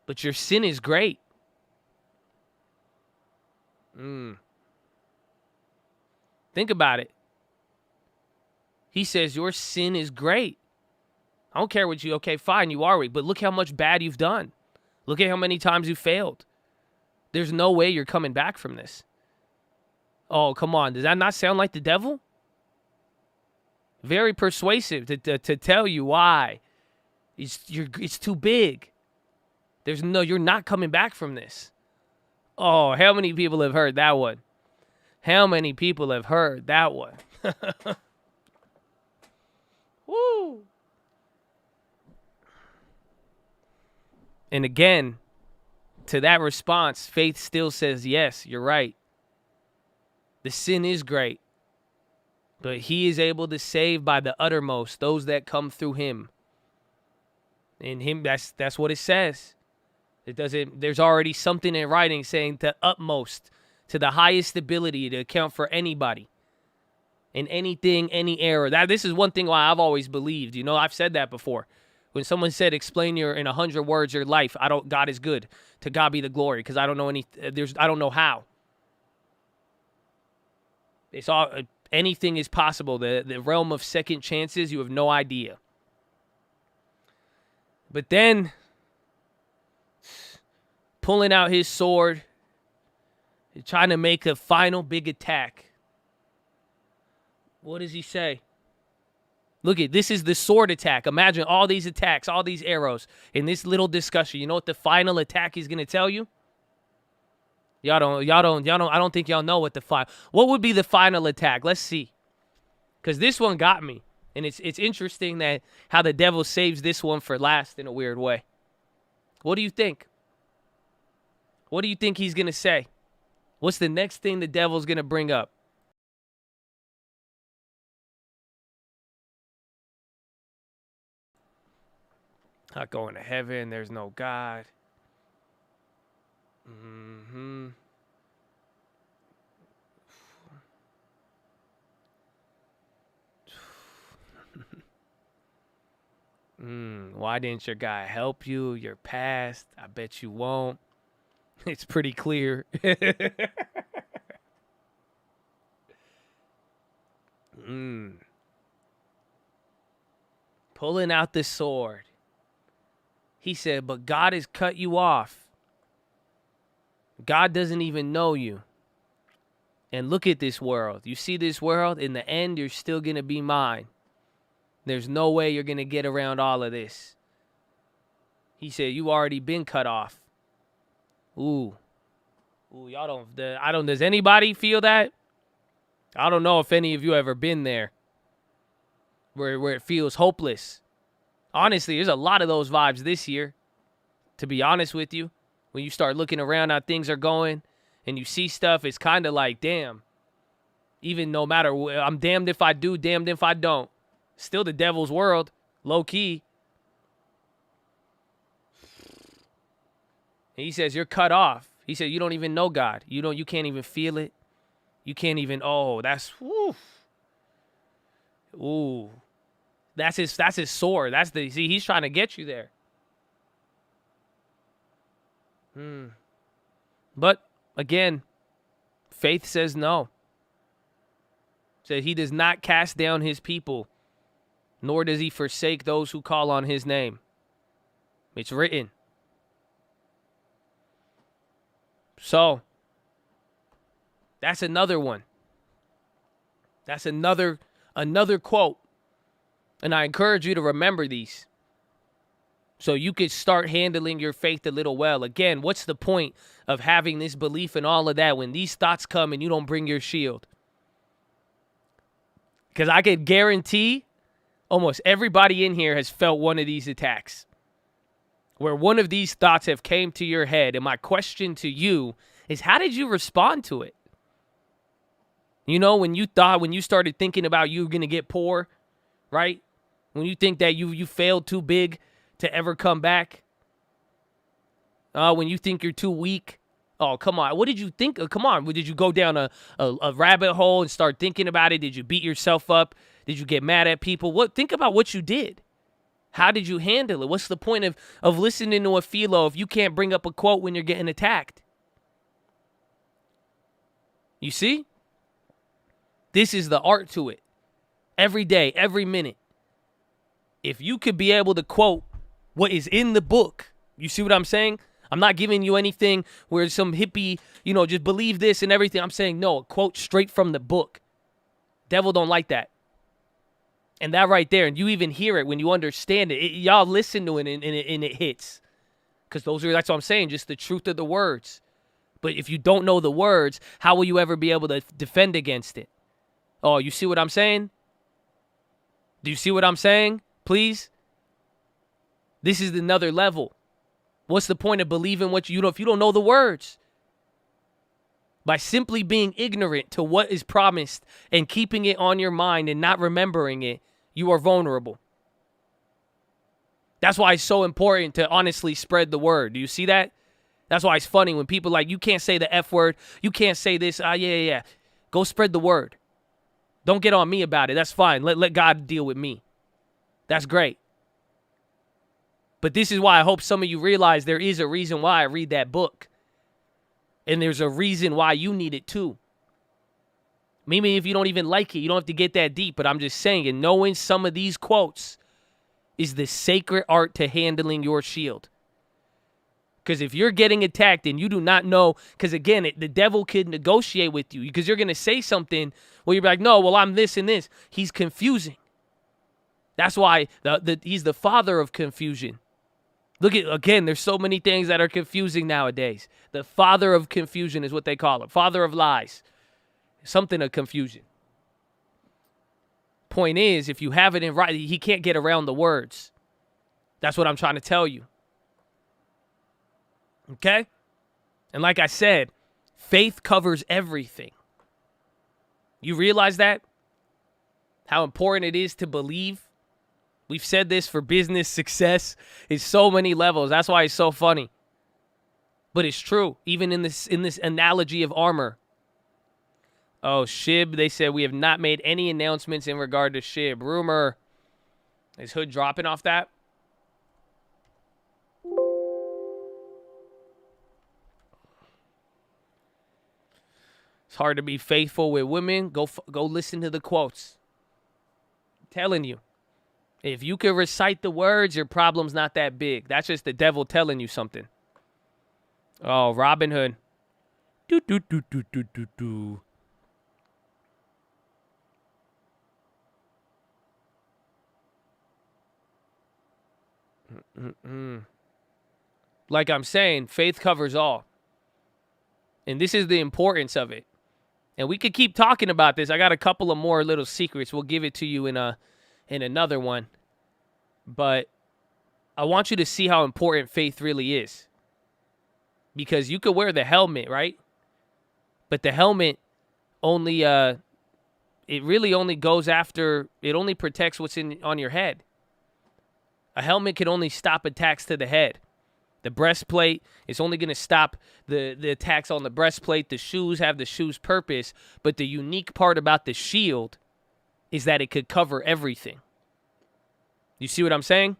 But your sin is great. Think about it. He says, your sin is great. I don't care what you, okay, fine, you are weak, but look how much bad you've done. Look at how many times you failed. There's no way you're coming back from this. Oh, come on. Does that not sound like the devil? Very persuasive to tell you why. It's too big. You're not coming back from this. Oh, how many people have heard that one? How many people have heard that one? Woo. And again, to that response, faith still says, yes, you're right. The sin is great. But he is able to save by the uttermost those that come through him. In him, that's what it says. There's already something in writing saying the utmost, to the highest ability to account for anybody. In anything, any error. This is one thing why I've always believed. I've said that before. When someone said, explain in 100 words your life, God is good. To God be the glory, because I don't know I don't know how. It's all, anything is possible. The realm of second chances, you have no idea. But then, pulling out his sword, trying to make a final big attack. What does he say? Look this is the sword attack. Imagine all these attacks, all these arrows in this little discussion. You know what the final attack he's going to tell you? I don't think y'all know what would be the final attack. Let's see. Because this one got me. And it's interesting that how the devil saves this one for last in a weird way. What do you think? What do you think he's going to say? What's the next thing the devil's going to bring up? Not going to heaven. There's no God. Why didn't your guy help you? You're past. I bet you won't. It's pretty clear. Pulling out the sword. He said, but God has cut you off. God doesn't even know you. And look at this world. You see this world? In the end, you're still going to be mine. There's no way you're going to get around all of this. He said, you already been cut off. Ooh, y'all don't, does anybody feel that? I don't know if any of you ever been there where it feels hopeless. Honestly, there's a lot of those vibes this year, to be honest with you. When you start looking around how things are going and you see stuff, it's kind of like, damn, even no matter, I'm damned if I do, damned if I don't. Still the devil's world, low key. He says, you're cut off. He said, you don't even know God. You can't even feel it. You can't even, ooh. That's his sword. See, he's trying to get you there. But again, faith says no. Said he does not cast down his people, nor does he forsake those who call on his name. It's written. So, that's another one. That's another quote. And I encourage you to remember these so you could start handling your faith a little well. Again, what's the point of having this belief and all of that when these thoughts come and you don't bring your shield? Because I can guarantee almost everybody in here has felt one of these attacks where one of these thoughts have came to your head. And my question to you is, how did you respond to it? You know, when you started thinking about you were going to get poor, right? When you think that you failed too big to ever come back. When you think you're too weak. Oh, come on. What did you think? Come on. Did you go down a rabbit hole and start thinking about it? Did you beat yourself up? Did you get mad at people? Think about what you did. How did you handle it? What's the point of listening to a PHILO if you can't bring up a quote when you're getting attacked? You see? This is the art to it. Every day, every minute. If you could be able to quote what is in the book, you see what I'm saying? I'm not giving you anything where some hippie, just believe this and everything. I'm saying, no, a quote straight from the book. Devil don't like that. And that right there, and you even hear it when you understand it. Y'all listen to it and it hits. Because that's what I'm saying, just the truth of the words. But if you don't know the words, how will you ever be able to defend against it? Oh, you see what I'm saying? Do you see what I'm saying? Please? This is another level. What's the point of believing what if you don't know the words? By simply being ignorant to what is promised and keeping it on your mind and not remembering it, you are vulnerable. That's why it's so important to honestly spread the word. Do you see that? That's why it's funny when people like, you can't say the F word. You can't say this. Yeah. Go spread the word. Don't get on me about it. That's fine. Let God deal with me. That's great. But this is why I hope some of you realize there is a reason why I read that book. And there's a reason why you need it too. Maybe if you don't even like it, you don't have to get that deep. But I'm just saying, and knowing some of these quotes is the sacred art to handling your shield. Because if you're getting attacked and you do not know, because again, the devil could negotiate with you because you're going to say something where you're like, no, well, I'm this and this. He's confusing. That's why he's the father of confusion. Look at, again, there's so many things that are confusing nowadays. The father of confusion is what they call it. Father of lies. Something of confusion. point is, if you have it in writing, he can't get around the words. That's what I'm trying to tell you. Okay? And like I said, faith covers everything. You realize that? How important it is to believe? We've said this for business success. It's so many levels. That's why it's so funny. But it's true, even in this analogy of armor. Oh, SHIB, they said we have not made any announcements in regard to SHIB. Rumor. Is Hood dropping off that? It's hard to be faithful with women. Go listen to the quotes. I'm telling you. If you can recite the words, your problem's not that big. That's just the devil telling you something. Oh, Robin Hood. Do, do, do, do, do, do, do. Like I'm saying, faith covers all. And this is the importance of it. And we could keep talking about this. I got a couple of more little secrets. We'll give it to you in another one. But I want you to see how important faith really is. Because you could wear the helmet, right? But the helmet only, it really only goes after, it only protects what's on your head. A helmet can only stop attacks to the head. The breastplate is only going to stop the attacks on the breastplate. The shoes have the shoe's purpose. But the unique part about the shield is that it could cover everything. You see what I'm saying?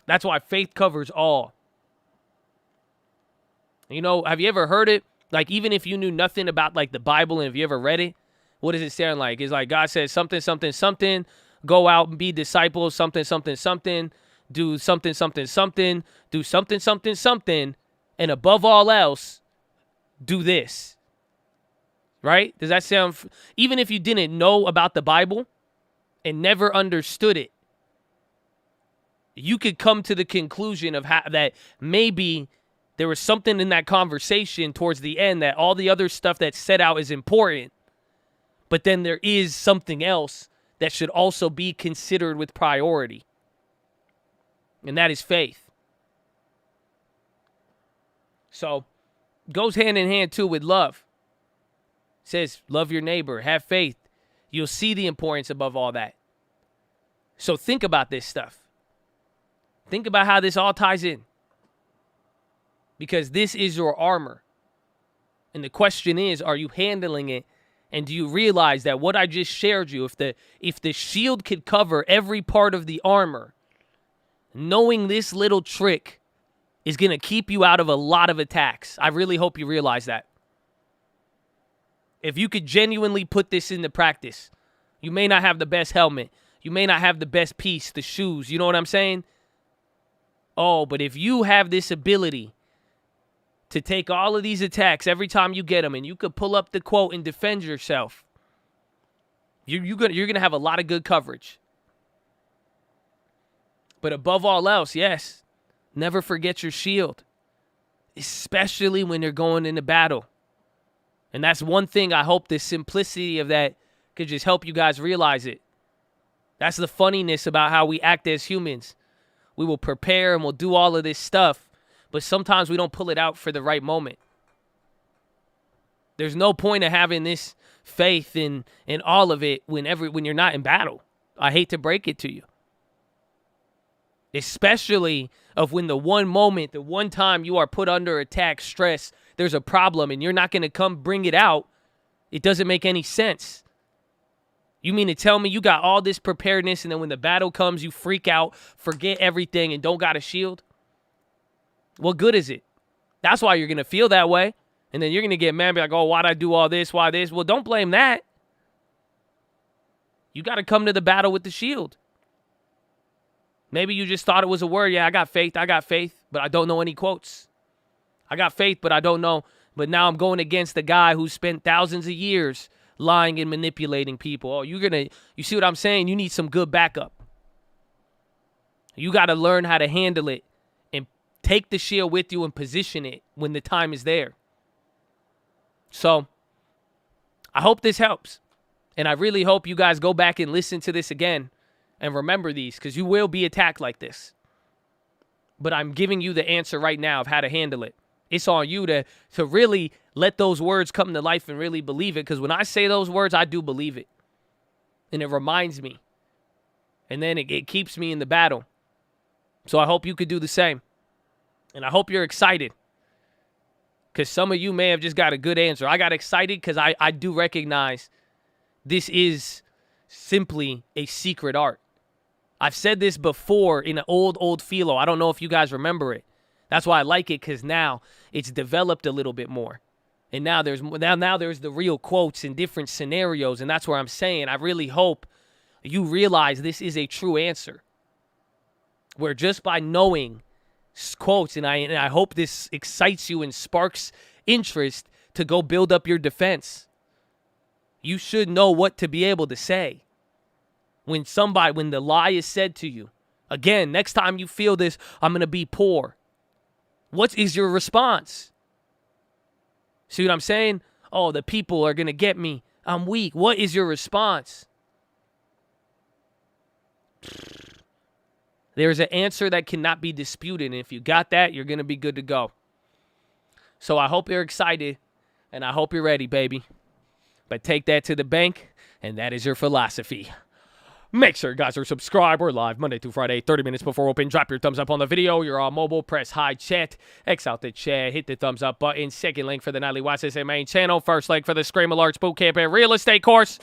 That's why faith covers all. You know, have you ever heard it? Like, even if you knew nothing about, like, the Bible, and if you ever read it, what does it sound like? It's like God says something, something, something. Go out and be disciples, something, something, something. Do something, something, something. Do something, something, something. And above all else, do this. Right? Does that sound... Even if you didn't know about the Bible and never understood it, you could come to the conclusion of how that maybe there was something in that conversation towards the end that all the other stuff that's set out is important, but then there is something else that should also be considered with priority, and that is faith. So, goes hand in hand, too, with love. It says, love your neighbor, have faith. You'll see the importance above all that. So think about this stuff. Think about how this all ties in. Because this is your armor. And the question is, are you handling it? And do you realize that what I just shared you, if the shield could cover every part of the armor, knowing this little trick is going to keep you out of a lot of attacks. I really hope you realize that. If you could genuinely put this into practice, you may not have the best helmet. You may not have the best piece, the shoes. You know what I'm saying? Oh, but if you have this ability to take all of these attacks every time you get them, and you could pull up the quote and defend yourself, you're gonna have a lot of good coverage. But above all else, yes, never forget your shield, especially when you're going into battle. And that's one thing I hope the simplicity of that could just help you guys realize it. That's the funniness about how we act as humans. We will prepare and we'll do all of this stuff, but sometimes we don't pull it out for the right moment. There's no point of having this faith in all of it when you're not in battle. I hate to break it to you. Especially of when the one moment, the one time you are put under attack, stress, there's a problem, and you're not going to come bring it out. It doesn't make any sense. You mean to tell me you got all this preparedness, and then when the battle comes, you freak out, forget everything, and don't got a shield? What good is it? That's why you're going to feel that way. And then you're going to get mad and be like, oh, why'd I do all this? Why this? Well, don't blame that. You got to come to the battle with the shield. Maybe you just thought it was a word. Yeah, I got faith, but I don't know any quotes. I got faith, but I don't know. But now I'm going against the guy who spent thousands of years lying and manipulating people. Oh, you see what I'm saying? You need some good backup. You got to learn how to handle it and take the shield with you and position it when the time is there. So I hope this helps. And I really hope you guys go back and listen to this again and remember these, because you will be attacked like this. But I'm giving you the answer right now of how to handle it. It's on you to really let those words come to life and really believe it, because when I say those words, I do believe it. And it reminds me. And then it keeps me in the battle. So I hope you could do the same. And I hope you're excited, because some of you may have just got a good answer. I got excited because I do recognize this is simply a secret art. I've said this before in an old PHILO. I don't know if you guys remember it. That's why I like it, because now it's developed a little bit more. And now there's the real quotes in different scenarios, and that's where I'm saying I really hope you realize this is a true answer. Where just by knowing quotes, and I hope this excites you and sparks interest to go build up your defense. You should know what to be able to say when the lie is said to you. Again, next time you feel this, I'm going to be poor. What is your response? See what I'm saying? Oh, the people are going to get me. I'm weak. What is your response? There's an answer that cannot be disputed, and if you got that, you're going to be good to go. So I hope you're excited, and I hope you're ready, baby. But take that to the bank, and that is your philosophy. Make sure you guys are subscribed. We're live Monday through Friday, 30 minutes before open. Drop your thumbs up on the video. You're on mobile. Press high chat. X out the chat. Hit the thumbs up button. Second link for the Nightly Watchlist main channel. First link for the Scream Alerts Bootcamp and Real Estate course.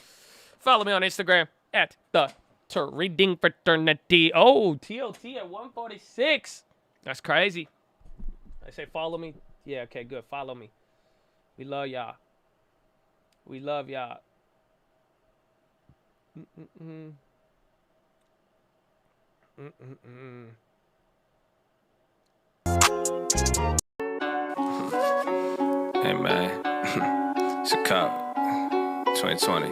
Follow me on Instagram at the Reading Fraternity. Oh, TLT at 146. That's crazy. I say follow me. Yeah, okay, good. Follow me. We love y'all. We love y'all. Hey man, it's a cop. 2020.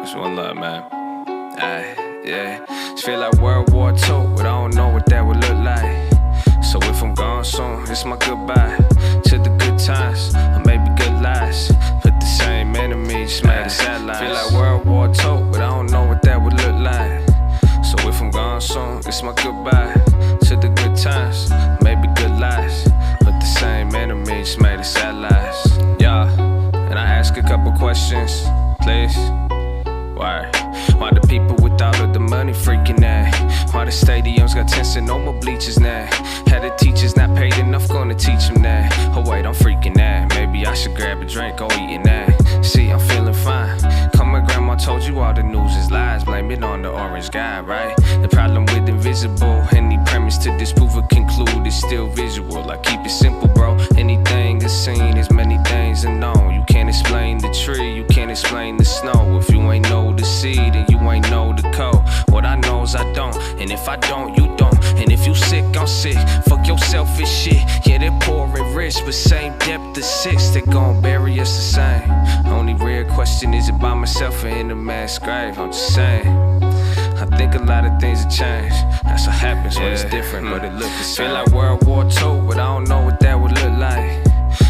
It's one love, man. Yeah. It feel like World War II, but I don't know what that would look like. So if I'm gone soon, it's my goodbye to the good times, or maybe good lies. But the same enemies made the satellites. Feel like World War II, but I don't know what that would look like. So if I'm gone soon, it's my goodbye to the good times, maybe good lies. But the same enemies made the satellites. Yeah, and I ask a couple questions, please. Why the people with all of the money freaking out? Why the stadiums got tents and no more bleachers now? Had the teachers not paid enough, gonna teach them that? Oh wait, I'm freaking out. Maybe I should grab a drink or eating that. See, I'm feeling fine. Come, my grandma told you all the news is lies. Blame it on the orange guy, right? The problem with invisible, any premise to disprove or conclude is still visual. I keep it simple, bro. Anything is seen is many things unknown. You can't explain the tree, you can't explain the snow. If you ain't know the seed, then you ain't know the code. What I know is I don't, and if I don't, you don't. And if you sick, I'm sick. Fuck your selfish shit. Yeah, they're poor and rich, but same depth of 6. They gon' bury us the same. Only real question is about myself or in a mass grave. I'm just saying. I think a lot of things have changed. That's what happens when it's different, but it look the same. Feel like World War II, but I don't know what that would look like.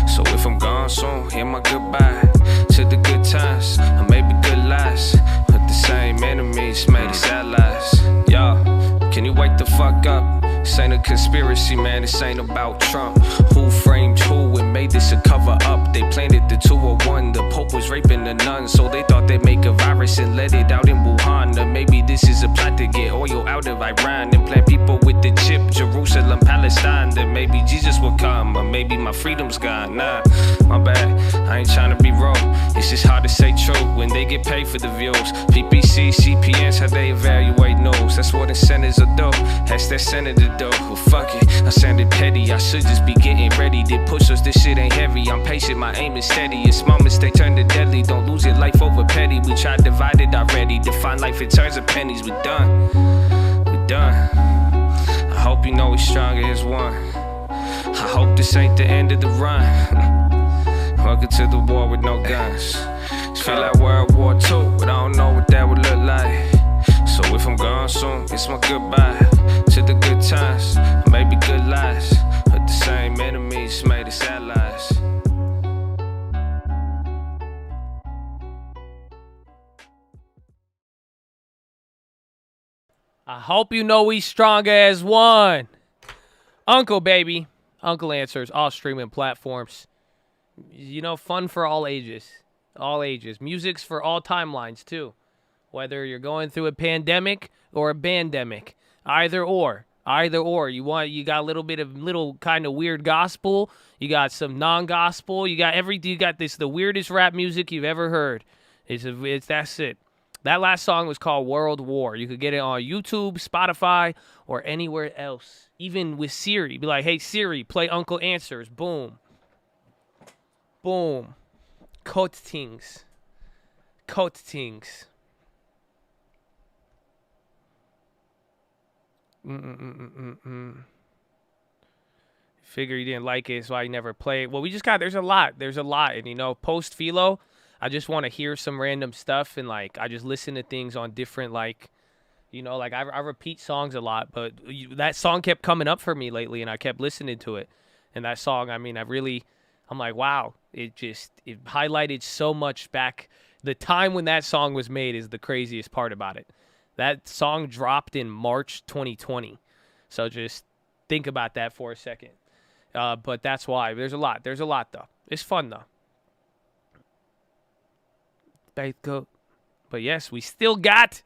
So if I'm gone soon, hear my goodbye to the good times, or maybe good lies. But the same enemies made the satellites. Y'all, can you wake the fuck up? This ain't a conspiracy, man, this ain't about Trump. Who framed who and made this a cover up? They planted the 201, the Pope was raping the nuns. So they thought they'd make a virus and let it out in Wuhan. Or maybe this is a plot to get oil out of Iran and plant people with the chip, Jerusalem, Palestine. Then maybe Jesus will come, or maybe my freedom's gone. Nah, my bad, I ain't trying to be wrong. It's just hard to say true when they get paid for the views. PPC, CPNs, how they evaluate news. That's what incentives will do. That's that senator do. Well, fuck it, I sounded petty. I should just be getting ready. They push us, this shit ain't heavy. I'm patient, my aim is steady. It's moments they turn to deadly. Don't lose your life over petty. We tried divided already. Define life in terms of pennies. We done. I hope you know we stronger as one. I hope this ain't the end of the run. Welcome to the war with no guns. Feel like World War II, but I don't know what that would look like. So if I'm gone soon, it's my goodbye to the good times, maybe good lies. But the same enemies made the satellites. I hope you know we stronger as one. Uncle, baby. Uncle Answers, all streaming platforms. You know, fun for all ages. All ages. Music's for all timelines, too. Whether you're going through a pandemic or a bandemic. Either or. Either or. You got a little kind of weird gospel. You got some non-gospel. You got everything. You got the weirdest rap music you've ever heard. That's it. That last song was called World War. You could get it on YouTube, Spotify, or anywhere else. Even with Siri. Be like, hey, Siri, play Uncle Answers. Boom. Boom. Coat things. Figure you didn't like it, so I never play it. Well, there's a lot. And, you know, post PHILO, I just want to hear some random stuff, and, like, I just listen to things on different, like, you know, like, I repeat songs a lot, but that song kept coming up for me lately, and I kept listening to it. And that song, I mean, I'm like, wow, it highlighted so much back. The time when that song was made is the craziest part about it. That song dropped in March 2020. So just think about that for a second. But that's why. There's a lot, though. It's fun, though. But yes, we still got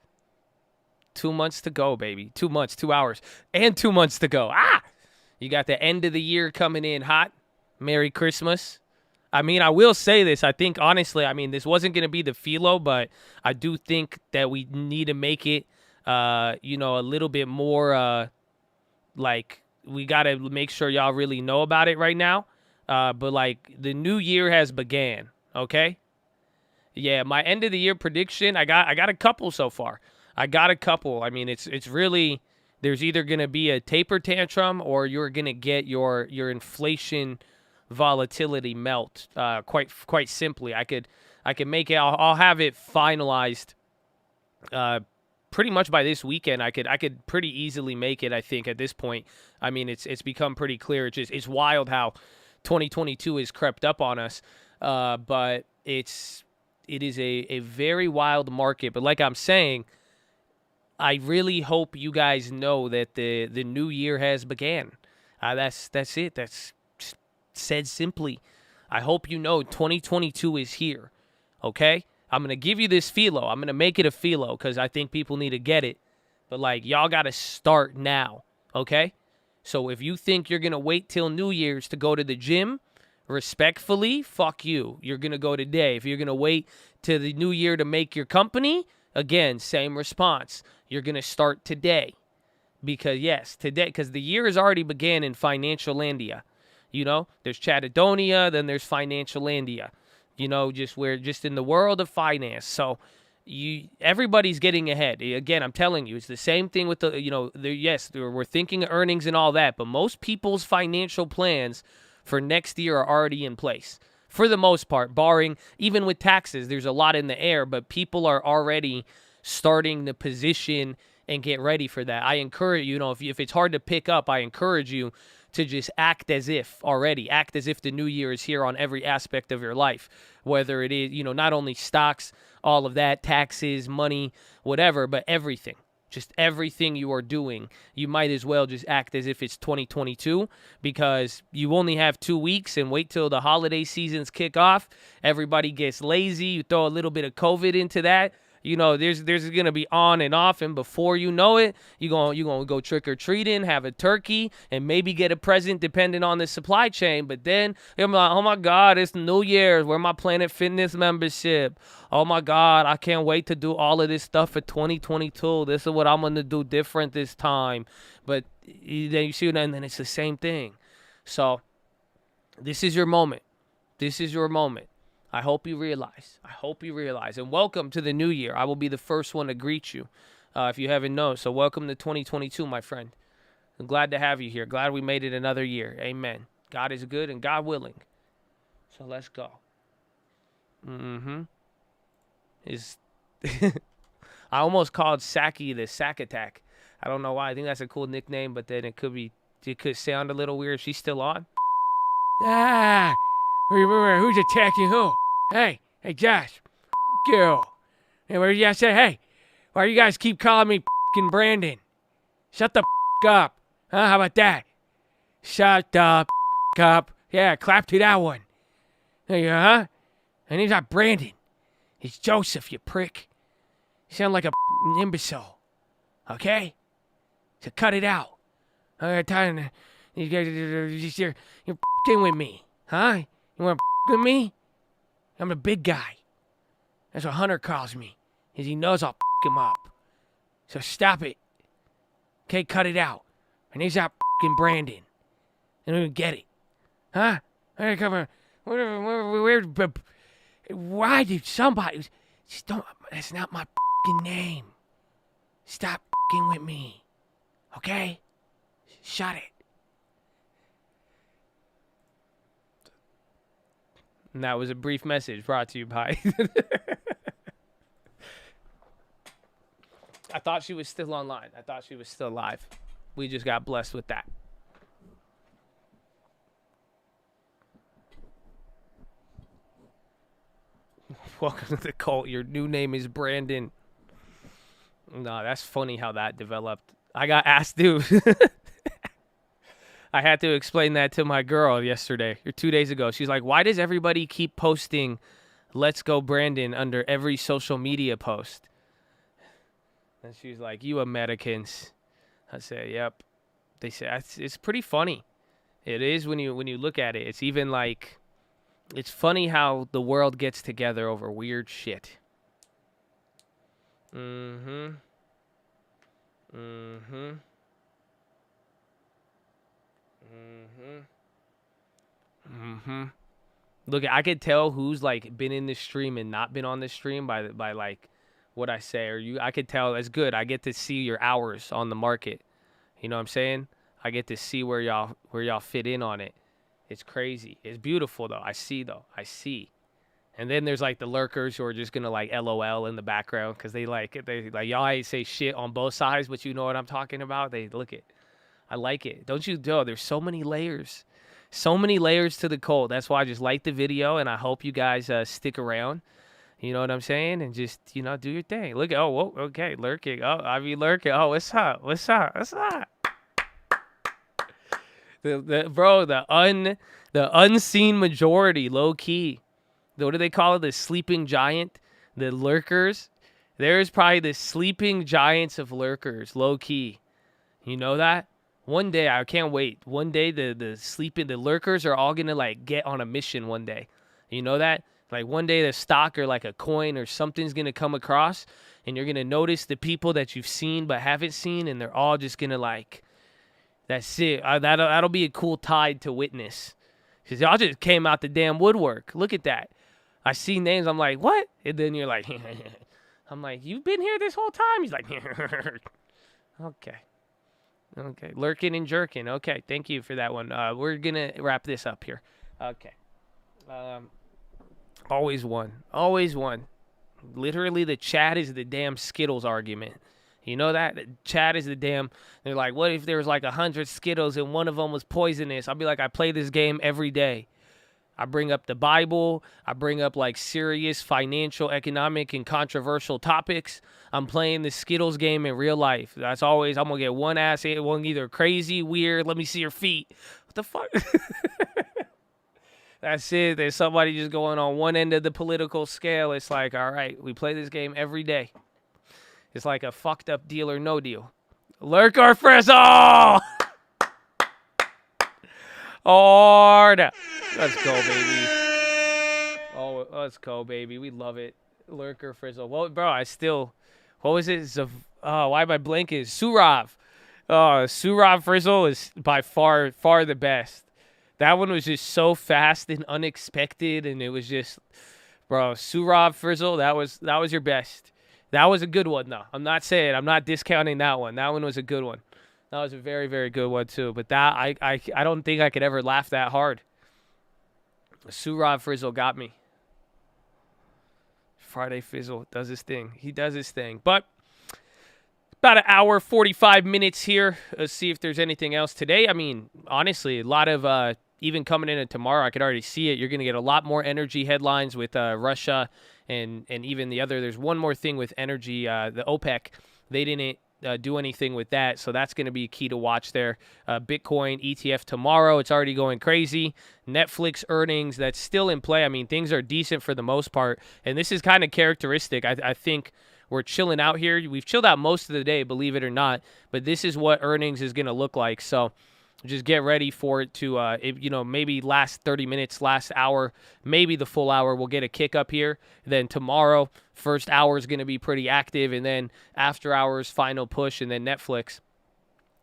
2 months to go, baby. 2 months, 2 hours, and 2 months to go. You got the end of the year coming in hot. Merry Christmas. I mean, I will say this. I think, honestly, this wasn't going to be the PHILO, but I do think that we need to make it, a little bit more, we got to make sure y'all really know about it right now. But, like, the new year has began, okay? Yeah, my end of the year prediction, I got a couple so far. I mean, it's really, there's either going to be a taper tantrum or you're going to get your inflation volatility melt. Quite simply, I could make it. I'll have it finalized pretty much by this weekend. I could pretty easily make it. I think at this point, I mean, it's become pretty clear. It's wild how 2022 has crept up on us. But it is a very wild market. But like I'm saying, I really hope you guys know that the new year has began. That's it. That's said simply. I hope you know 2022 is here. Okay? I'm going to give you this PHILO. I'm going to make it a PHILO because I think people need to get it. But, like, y'all got to start now. Okay? So if you think you're going to wait till New Year's to go to the gym, respectfully, fuck you. You're going to go today. If you're going to wait till the new year to make your company, again, same response. You're going to start today. Because, yes, today, because the year has already began in Financial Landia. You know, there's Chatadonia, then there's Financial Landia. You know, just in the world of finance. So everybody's getting ahead. Again, I'm telling you, it's the same thing with we're thinking of earnings and all that, but most people's financial plans for next year are already in place. For the most part, barring, even with taxes, there's a lot in the air, but people are already starting to position and get ready for that. I encourage you, if it's hard to pick up, I encourage you to just act as if the new year is here on every aspect of your life, whether it is, not only stocks, all of that, taxes, money, whatever, but everything. Just everything you are doing, you might as well just act as if it's 2022 because you only have 2 weeks and wait till the holiday seasons kick off. Everybody gets lazy. You throw a little bit of COVID into that. There's going to be on and off, and before you know it, you're going to go trick-or-treating, have a turkey, and maybe get a present depending on the supply chain. But then, I'm like, oh, my God, it's New Year's. Where's my Planet Fitness membership? Oh, my God, I can't wait to do all of this stuff for 2022. This is what I'm going to do different this time. But then you see, and then it's the same thing. So this is your moment. This is your moment. I hope you realize. And welcome to the new year. I will be the first one to greet you if you haven't known. So welcome to 2022, my friend. I'm glad to have you here. Glad we made it another year. Amen. God is good and God willing. So let's go. I almost called Saki the Sack Attack. I don't know why. I think that's a cool nickname, but then it could sound a little weird. She's still on? Who's attacking who? Hey, Josh. Girl. Hey, where you guys say, hey, why you guys keep calling me f***ing Brandon? Shut the up. Huh? How about that? Shut the up. Yeah, clap to that one. There you go, huh? And he's not Brandon. He's Joseph, you prick. You sound like a imbecile. Okay? So cut it out. I got time to... You're f***ing with me. Huh? You want to with me? I'm a big guy. That's what Hunter calls me. Because he knows I'll f*** him up. So stop it. Okay, cut it out. And he's not f***ing Brandon. I don't even get it. Huh? I come on. Why did somebody... Just don't... That's not my f***ing name. Stop f***ing with me. Okay? Shut it. And that was a brief message brought to you by... I thought she was still online. I thought she was still live. We just got blessed with that. Welcome to the cult. Your new name is Brandon. No, that's funny how that developed. I got asked, dude. I had to explain that to my girl yesterday or 2 days ago. She's like, why does everybody keep posting Let's Go Brandon under every social media post? And she's like, you Americans. I said, yep. They say it's pretty funny. It is when you look at it. It's even like, it's funny how the world gets together over weird shit. Mm-hmm. Look, I could tell who's like been in this stream and not been on this stream by like what I say, or I could tell. That's good. I get to see your hours on the market. You know what I'm saying? I get to see where y'all fit in on it. It's crazy. It's beautiful though. I see. And then there's like the lurkers who are just gonna like LOL in the background because they like y'all ain't say shit on both sides, but you know what I'm talking about. They look it. I like it. Don't you know? There's so many layers. So many layers to the cult. That's why I just like the video, and I hope you guys stick around. You know what I'm saying? And just, you know, do your thing. Look, oh, whoa, okay, lurking. Oh, I mean, lurking. Oh, what's up? The unseen majority, low key. What do they call it? The sleeping giant? The lurkers? There's probably the sleeping giants of lurkers, low key. You know that? One day, I can't wait. One day, the lurkers are all gonna like get on a mission one day. You know that? Like one day, the stock or like a coin or something's gonna come across, and you're gonna notice the people that you've seen but haven't seen, and they're all just gonna like, that's it. That'll be a cool tide to witness. Because y'all just came out the damn woodwork. Look at that. I see names. I'm like, what? And then you're like, I'm like, you've been here this whole time? He's like, okay. Okay, lurking and jerking. Okay, thank you for that one. We're going to wrap this up here. Okay. Always one. Literally, the chat is the damn Skittles argument. You know that? The chat is the damn... They're like, what if there was like 100 Skittles and one of them was poisonous? I'll be like, I play this game every day. I bring up the Bible. I bring up like serious financial, economic, and controversial topics. I'm playing the Skittles game in real life. That's always, I'm going to get one ass hit, one either crazy, weird, let me see your feet. What the fuck? That's it. There's somebody just going on one end of the political scale. It's like, all right, we play this game every day. It's like a fucked up Deal or No Deal. Lurk or frizzle! Hard. Let's go, baby. Oh, let's go, baby. We love it. Lurker frizzle. Well, bro, what was it? Why am I blanking? Surav. Surav frizzle is by far the best. That one was just so fast and unexpected, and it was just, bro, Surav frizzle, that was your best. That was a good one, though. I'm not discounting that one. That one was a good one. That was a very, very good one, too. But that, I don't think I could ever laugh that hard. Surav frizzle got me. Friday Fizzle does his thing. He does his thing. But about an hour, 45 minutes here. Let's see if there's anything else today. I mean, honestly, a lot of, even coming in tomorrow, I could already see it. You're going to get a lot more energy headlines with Russia and even the other. There's one more thing with energy. The OPEC, do anything with that. So that's going to be key to watch there. Bitcoin ETF tomorrow. It's already going crazy. Netflix earnings, that's still in play. I mean, things are decent for the most part. And this is kind of characteristic. I think we're chilling out here. We've chilled out most of the day, believe it or not. But this is what earnings is going to look like. So just get ready for it to, maybe last 30 minutes, last hour, maybe the full hour, we'll get a kick up here. Then tomorrow, first hour is going to be pretty active, and then after hours, final push, and then Netflix.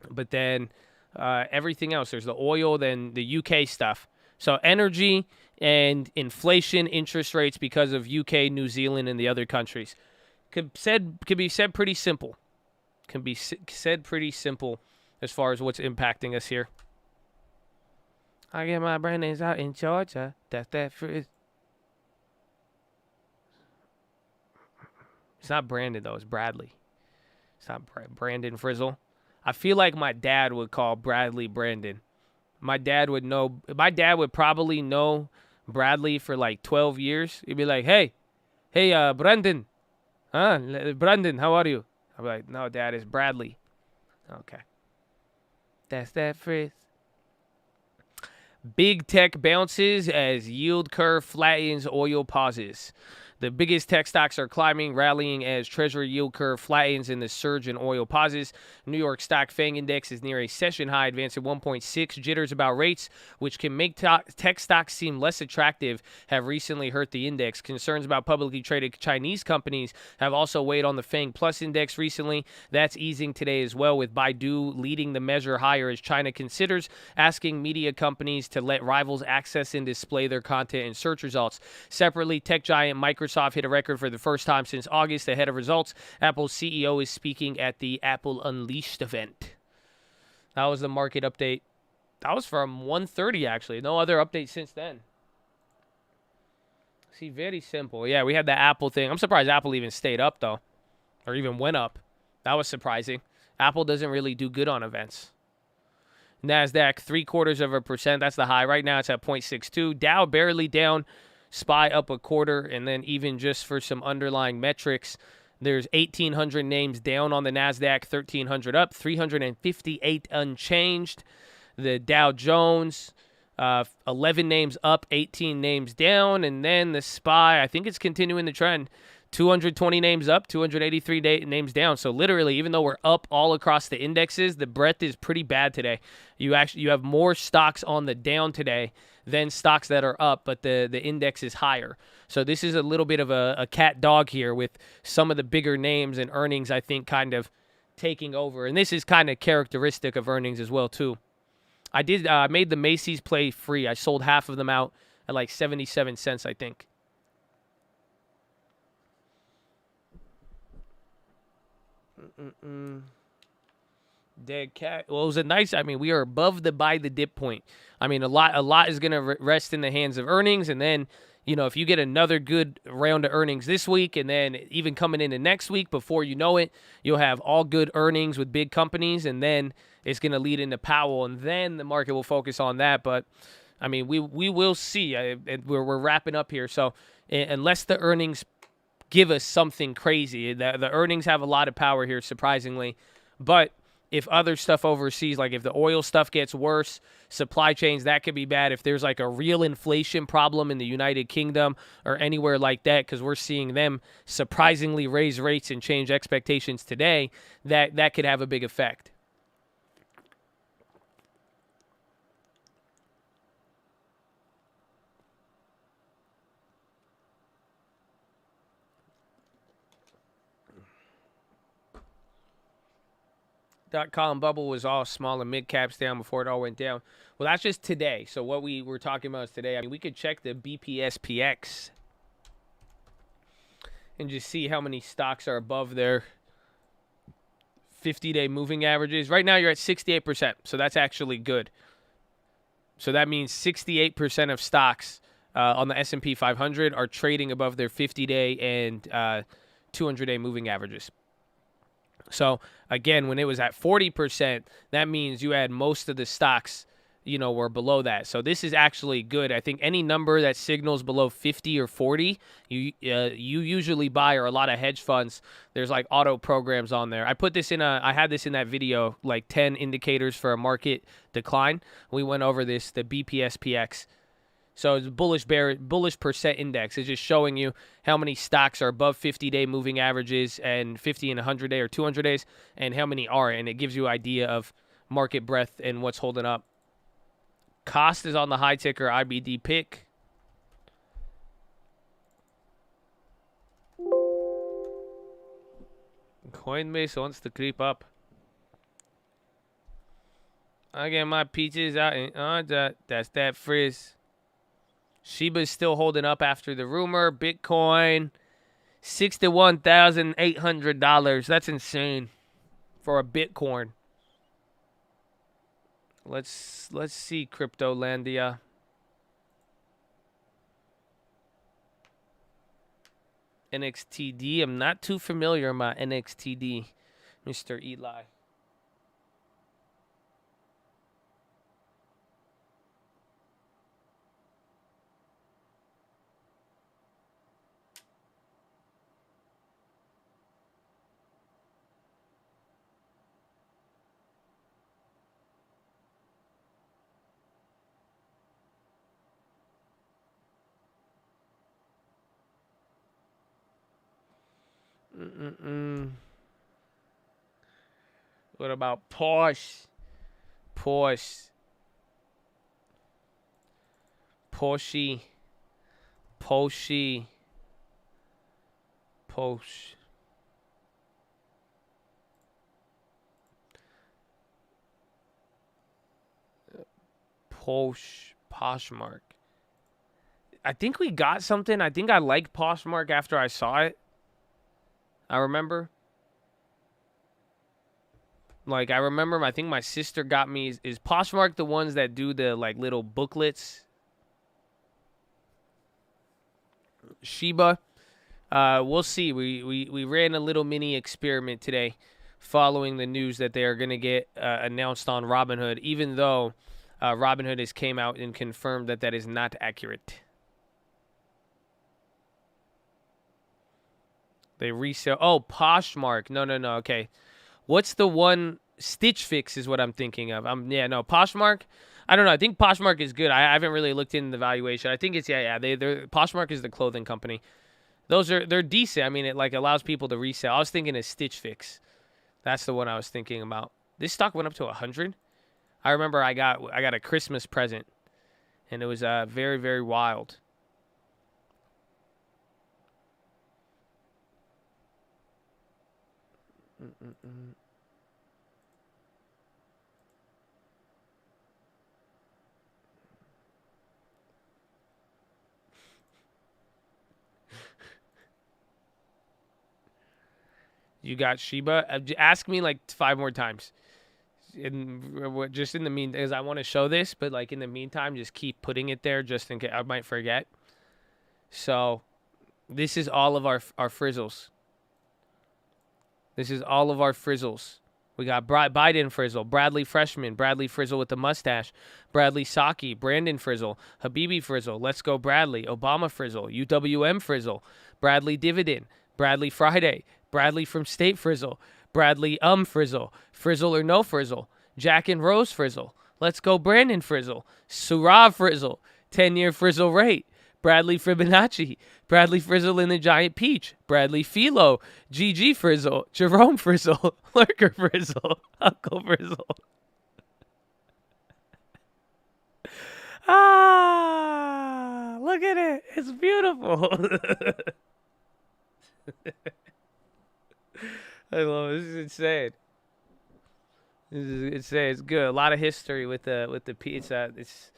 But then everything else, there's the oil, then the UK stuff. So energy and inflation, interest rates because of UK, New Zealand, and the other countries. Could be said pretty simple. Can be said pretty simple as far as what's impacting us here. I get my Brandons out in Georgia. That's that for. It's not Brandon, though. It's Bradley. It's not Brandon Frizzle. I feel like my dad would call Bradley Brandon. My dad would know. My dad would probably know Bradley for like 12 years. He'd be like, hey, Brandon. Huh? Brandon, how are you? I'd be like, no, Dad, it's Bradley. Okay. That's that phrase. Big tech bounces as yield curve flattens, oil pauses. The biggest tech stocks are climbing, rallying as Treasury yield curve flattens and the surge in oil pauses. New York Stock FANG Index is near a session high, advancing 1.6. Jitters about rates, which can make tech stocks seem less attractive, have recently hurt the index. Concerns about publicly traded Chinese companies have also weighed on the FANG Plus Index recently. That's easing today as well, with Baidu leading the measure higher as China considers asking media companies to let rivals access and display their content in search results. Separately, tech giant Microsoft hit a record for the first time since August ahead of results. Apple's CEO is speaking at the Apple Unleashed event. That was the market update. That was from 1:30 actually. No other update since then. See, very simple. Yeah, we had the Apple thing. I'm surprised Apple even stayed up though, or even went up. That was surprising. Apple doesn't really do good on events. NASDAQ 0.75%. That's the high. Right now it's at 0.62. Dow barely down. SPY up 0.25, and then even just for some underlying metrics, there's 1,800 names down on the NASDAQ, 1,300 up, 358 unchanged. The Dow Jones, 11 names up, 18 names down, and then the SPY, I think it's continuing the trend. 220 names up, 283 names down. So literally, even though we're up all across the indexes, the breadth is pretty bad today. You have more stocks on the down today than stocks that are up, but the index is higher. So this is a little bit of a cat dog here with some of the bigger names and earnings, I think, kind of taking over. And this is kind of characteristic of earnings as well, too. I made the Macy's play free. I sold half of them out at like 77 cents, I think. Dead cat. Well, it was a nice. I mean, we are above the buy the dip point. I mean, a lot is going to rest in the hands of earnings, and then if you get another good round of earnings this week, and then even coming into next week, before you know it, you'll have all good earnings with big companies, and then it's going to lead into Powell, and then the market will focus on that. But I mean, we will see. We're wrapping up here, so unless the earnings give us something crazy. The earnings have a lot of power here, surprisingly. But if other stuff overseas, like if the oil stuff gets worse, supply chains, that could be bad. If there's like a real inflation problem in the United Kingdom or anywhere like that, because we're seeing them surprisingly raise rates and change expectations today, that could have a big effect. .com bubble was all small and mid caps down before it all went down. Well, that's just today. So what we were talking about is today. I mean, we could check the BPSPX and just see how many stocks are above their 50-day moving averages. Right now, you're at 68%. So that's actually good. So that means 68% of stocks on the S&P 500 are trading above their 50-day and 200-day moving averages. So, again, when it was at 40%, that means you had most of the stocks were below that. So this is actually good. I think any number that signals below 50 or 40, you usually buy, or a lot of hedge funds, there's like auto programs on there. I had this in that video, like 10 indicators for a market decline. We went over this, the BPSPX. So it's bullish percent index. It's just showing you how many stocks are above 50-day moving averages and 50 and 100-day or 200 days, and how many are, and it gives you an idea of market breadth and what's holding up. Cost is on the high ticker IBD pick. Coinbase wants to creep up. I get my peaches out. That's that frizz. Shiba is still holding up after the rumor. Bitcoin, $61,800. That's insane for a Bitcoin. Let's see Cryptolandia. NXTD. I'm not too familiar with my NXTD, Mr. Eli. What about Porsche? Porsche. Porsche. Porsche. Porsche. Poshmark. I think we got something. I think I liked Poshmark after I saw it. I remember. Like, I think my sister got me. Is Poshmark the ones that do the, like, little booklets? Shiba. We'll see. We ran a little mini experiment today following the news that they are going to get announced on Robinhood, even though Robinhood has came out and confirmed that that is not accurate. They resell. Oh, Poshmark. No. Okay. What's the one? Stitch Fix is what I'm thinking of. Poshmark. I don't know. I think Poshmark is good. I haven't really looked into the valuation. I think it's Poshmark is the clothing company. They're decent. I mean, it like allows people to resell. I was thinking of Stitch Fix. That's the one I was thinking about. This stock went up to 100. I remember I got a Christmas present, and it was very, very wild. You got Shiba? Ask me like 5 more times. Just in the meantime, because I want to show this, but like in the meantime, just keep putting it there just in case I might forget. So this is all of our frizzles. This is all of our frizzles. We got Biden frizzle, Bradley Freshman, Bradley frizzle with the mustache, Bradley Saki, Brandon frizzle, Habibi frizzle, Let's Go Bradley, Obama frizzle, UWM frizzle, Bradley dividend, Bradley Friday, Bradley from State frizzle, Bradley frizzle, frizzle or no frizzle, Jack and Rose frizzle, Let's Go Brandon frizzle, Surah frizzle, 10-year frizzle rate, Bradley Fibonacci, Bradley Frizzle in the Giant Peach, Bradley Philo, GG Frizzle, Jerome Frizzle, Lurker Frizzle, Uncle Frizzle. Look at it. It's beautiful. I love it. This is insane. This is insane. It's good. A lot of history with the pizza. It's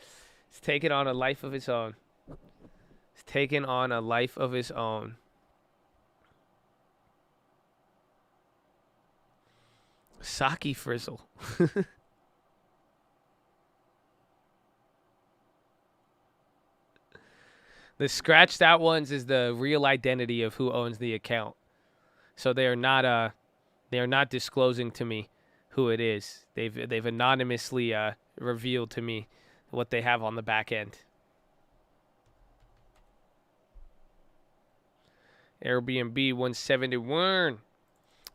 taken on a life of its own. Taken on a life of his own. Saki frizzle. The scratched out ones is the real identity of who owns the account. So they are not disclosing to me who it is. They've anonymously revealed to me what they have on the back end. Airbnb 171.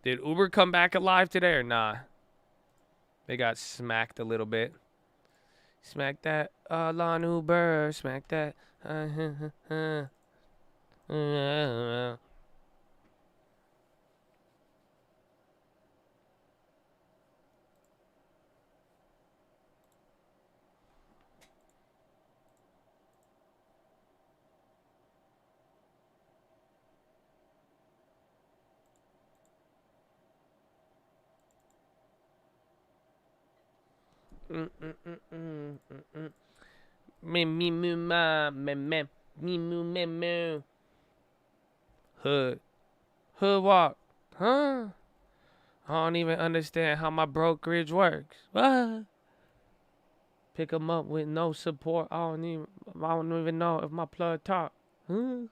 Did Uber come back alive today or nah? They got smacked a little bit. Smack that on Uber. Smack that. Me me me ma me me me me me me. Hood walk, huh? I don't even understand how my brokerage works. What? Pick 'em up with no support. I don't even know if my plug talk. Huh?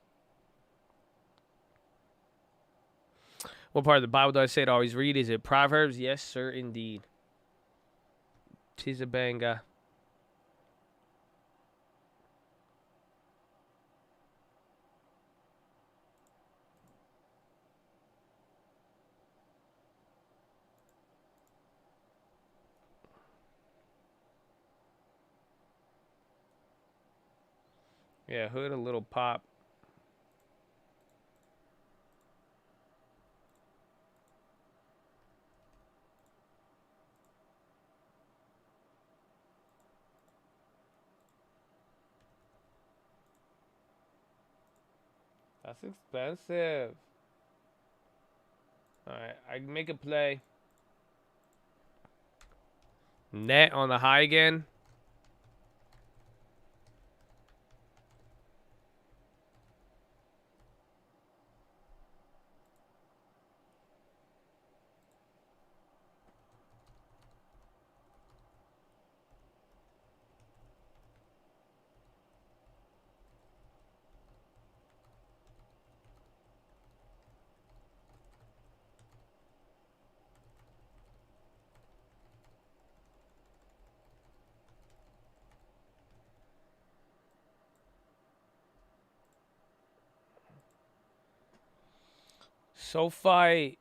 What part of the Bible do I say to always read? Is it Proverbs? Yes, sir, indeed. She's a banger. Yeah, hood a little pop. That's expensive. Alright, I can make a play. Net on the high again. SoFi.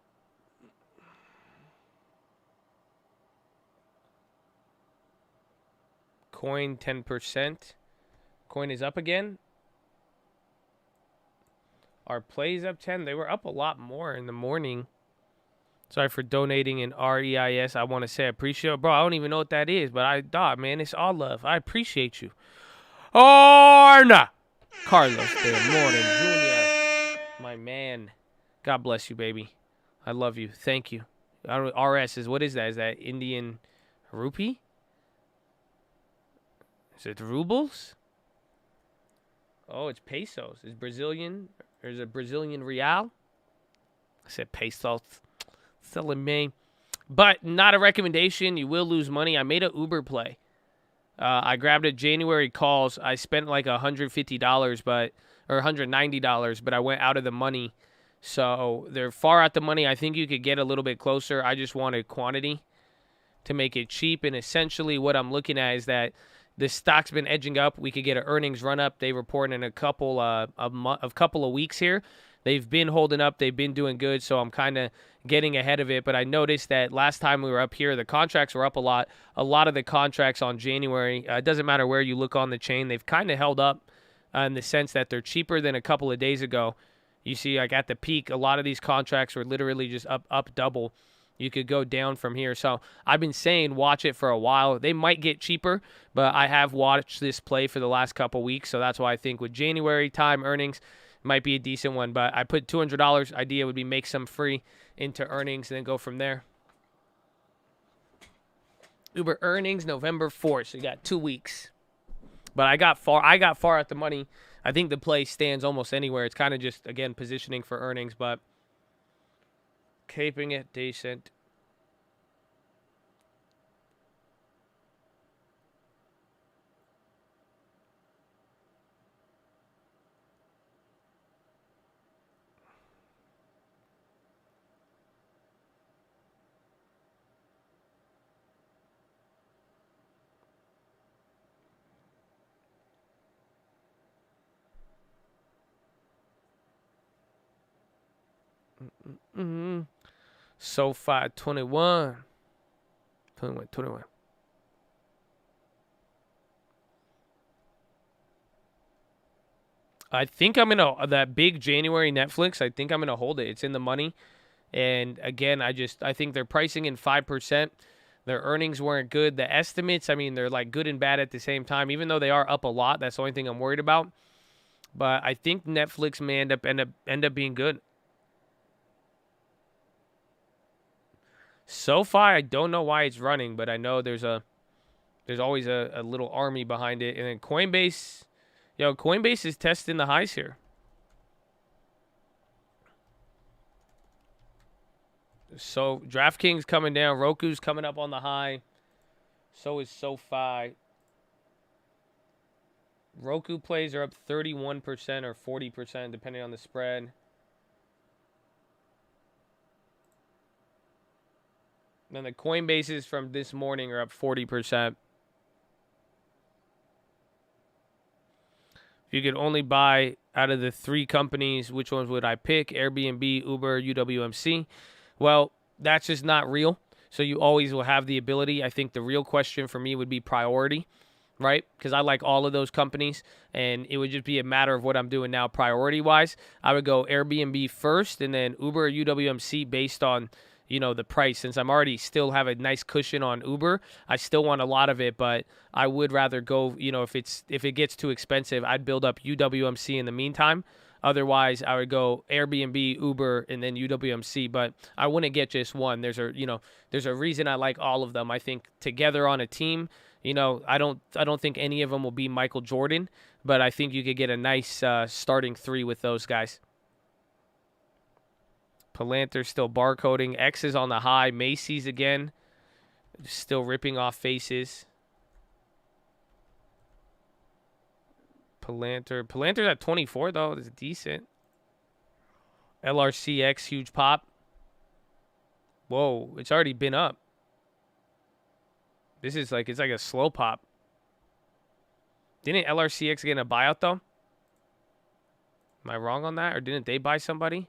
Coin 10%. Coin is up again. Our plays up 10. They were up a lot more in the morning. Sorry for donating in REIS. I want to say I appreciate it. Bro, I don't even know what that is, but dog, man, it's all love. I appreciate you. Arna! Carlos de Morton Jr. My man. God bless you, baby. I love you. Thank you. RS is, what is that? Is that Indian rupee? Is it rubles? Oh, it's pesos. It's Brazilian. There's a Brazilian real. I said pesos. Selling me. But not a recommendation. You will lose money. I made an Uber play. I grabbed a January calls. I spent like $150 or $190, but I went out of the money. So they're far out the money. I think you could get a little bit closer. I just wanted quantity to make it cheap. And essentially what I'm looking at is that the stock's been edging up. We could get an earnings run up. They report in a couple of weeks here. They've been holding up. They've been doing good. So I'm kind of getting ahead of it. But I noticed that last time we were up here, the contracts were up a lot. A lot of the contracts on January, it doesn't matter where you look on the chain, they've kind of held up in the sense that they're cheaper than a couple of days ago. You see, like at the peak, a lot of these contracts were literally just up double. You could go down from here. So I've been saying watch it for a while. They might get cheaper, but I have watched this play for the last couple weeks. So that's why I think with January time earnings, it might be a decent one. But I put $200. Idea would be make some free into earnings and then go from there. Uber earnings November 4th. So you got 2 weeks. But I got far at the money. I think the play stands almost anywhere. It's kind of just, again, positioning for earnings, but keeping it decent. SoFi 21. 21. I think I'm gonna that big January Netflix. I think I'm gonna hold it. It's in the money, and again, I think they're pricing in 5%. Their earnings weren't good. The estimates, I mean, they're like good and bad at the same time. Even though they are up a lot, that's the only thing I'm worried about. But I think Netflix may end up being good. SoFi, I don't know why it's running, but I know there's always a little army behind it. And then Coinbase, Coinbase is testing the highs here. So DraftKings coming down, Roku's coming up on the high. So is SoFi. Roku plays are up 31% or 40% depending on the spread. Then the Coinbases from this morning are up 40%. If you could only buy out of the three companies, which ones would I pick? Airbnb, Uber, UWMC. Well, that's just not real. So you always will have the ability. I think the real question for me would be priority, right? Because I like all of those companies, and it would just be a matter of what I'm doing now priority-wise. I would go Airbnb first, and then Uber or UWMC based on, the price. Since I'm already still have a nice cushion on Uber, I still want a lot of it, but I would rather go, if it gets too expensive, I'd build up UWMC in the meantime. Otherwise, I would go Airbnb, Uber, and then UWMC, but I wouldn't get just one. There's a reason I like all of them. I think together on a team, I don't think any of them will be Michael Jordan, but I think you could get a nice starting three with those guys. Palantir's still barcoding. X is on the high. Macy's again, still ripping off faces. Palantir's at 24 though. It's decent. LRCX, huge pop. Whoa, it's already been up. This is it's like a slow pop. Didn't LRCX get a buyout though? Am I wrong on that? Or didn't they buy somebody?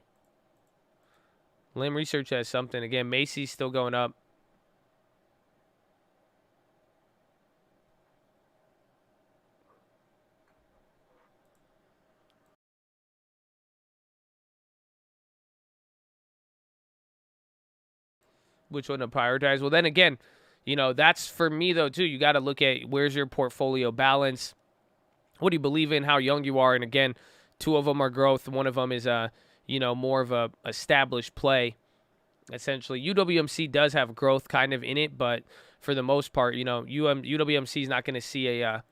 Lim Research has something. Again, Macy's still going up. Which one to prioritize? Well, then again, that's for me though too. You got to look at where's your portfolio balance. What do you believe in? How young you are? And again, two of them are growth. One of them is more of a established play. Essentially, UWMC does have growth kind of in it, but for the most part, UWMC is not going to see a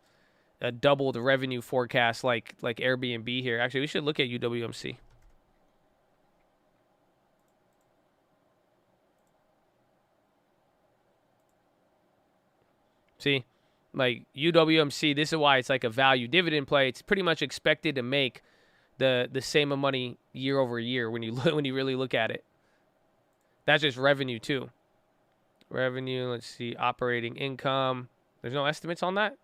double the revenue forecast like Airbnb here. Actually, we should look at UWMC. See, like UWMC, this is why it's like a value dividend play. It's pretty much expected to make the same amount of money year over year when you really look at it. That's just revenue too. Revenue, let's see, operating income. There's no estimates on that?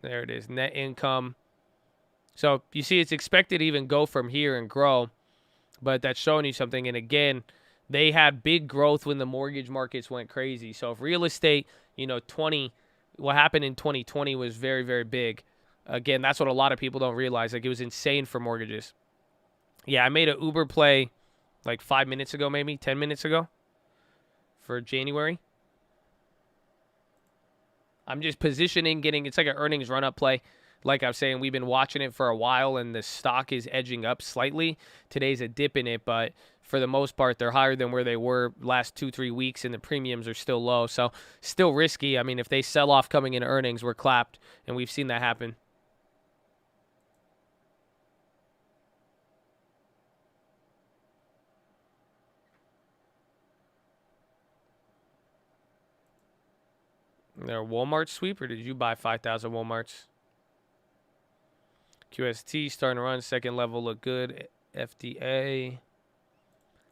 There it is, net income. So you see it's expected to even go from here and grow, but that's showing you something. And again, they had big growth when the mortgage markets went crazy. So if real estate, what happened in 2020 was very, very big. Again, that's what a lot of people don't realize. Like, it was insane for mortgages. Yeah, I made an Uber play like 5 minutes ago, maybe 10 minutes ago for January. I'm just positioning, it's like an earnings run-up play. Like I was saying, we've been watching it for a while, and the stock is edging up slightly. Today's a dip in it, but for the most part, they're higher than where they were last 2-3 weeks, and the premiums are still low. So still risky. I mean, if they sell off coming in earnings, we're clapped, and we've seen that happen. They're a Walmart sweep, or did you buy 5,000 Walmarts? QST starting to run. Second level look good. FDA.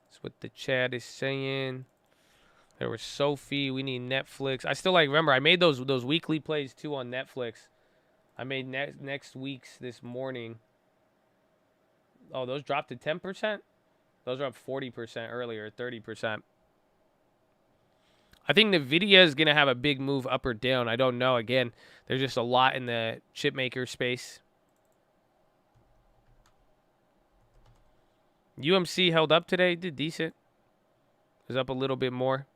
That's what the chat is saying. There was Sophie. We need Netflix. I still remember, I made those weekly plays too on Netflix. I made next week's this morning. Oh, those dropped to 10%? Those are up 40% earlier, 30%. I think NVIDIA is going to have a big move up or down. I don't know. Again, there's just a lot in the chip maker space. UMC held up today. Did decent. It was up a little bit more.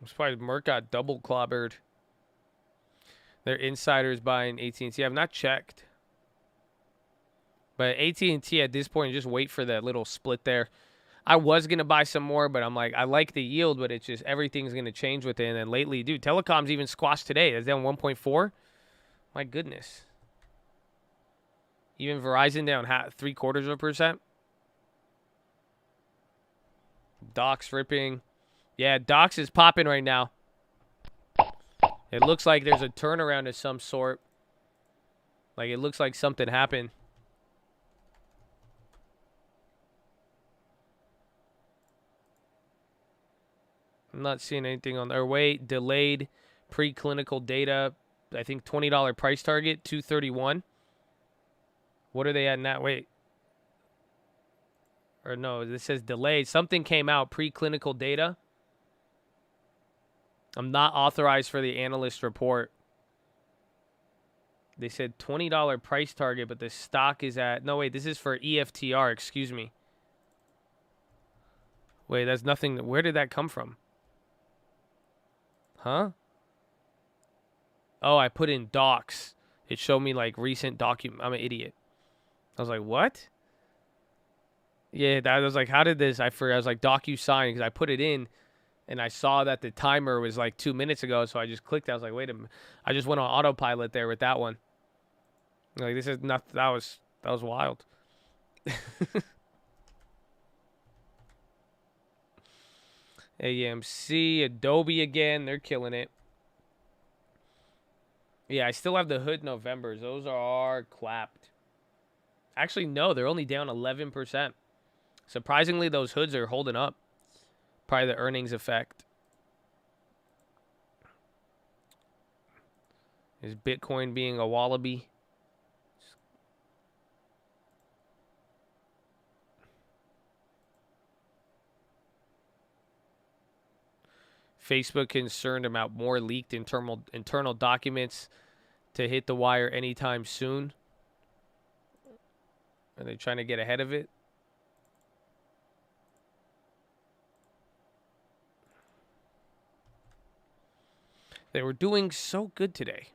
I'm surprised Merck got double clobbered. Their insiders buying AT&T. I've not checked. But AT&T at this point, just wait for that little split there. I was going to buy some more, but I'm like, I like the yield, but it's just everything's going to change with it. And then lately, dude, telecom's even squashed today. It's down 1.4. My goodness. Even Verizon down 0.75%. Docs ripping. Yeah, Docs is popping right now. It looks like there's a turnaround of some sort. Like, it looks like something happened. I'm not seeing anything on there. Wait, delayed preclinical data. I think $20 price target, $231. What are they at now? Wait. Or no, this says delayed. Something came out, preclinical data. I'm not authorized for the analyst report. They said $20 price target, but the stock is at... No, wait, this is for EFTR. Excuse me. Wait, that's nothing... Where did that come from? Huh? Oh, I put in docs. It showed me, like, recent document. I'm an idiot. I was like, what? Yeah, I was like, how did this... I was like, DocuSign, because I put it in... And I saw that the timer was like 2 minutes ago, so I just clicked. I was like, wait a minute. I just went on autopilot there with that one. Like, this is not, that was wild. AMC, Adobe again. They're killing it. Yeah, I still have the Hood Novembers. Those are clapped. Actually, no, they're only down 11%. Surprisingly, those hoods are holding up. Probably the earnings effect. Is Bitcoin being a wallaby? Facebook concerned about more leaked internal documents to hit the wire anytime soon. Are they trying to get ahead of it? They were doing so good today.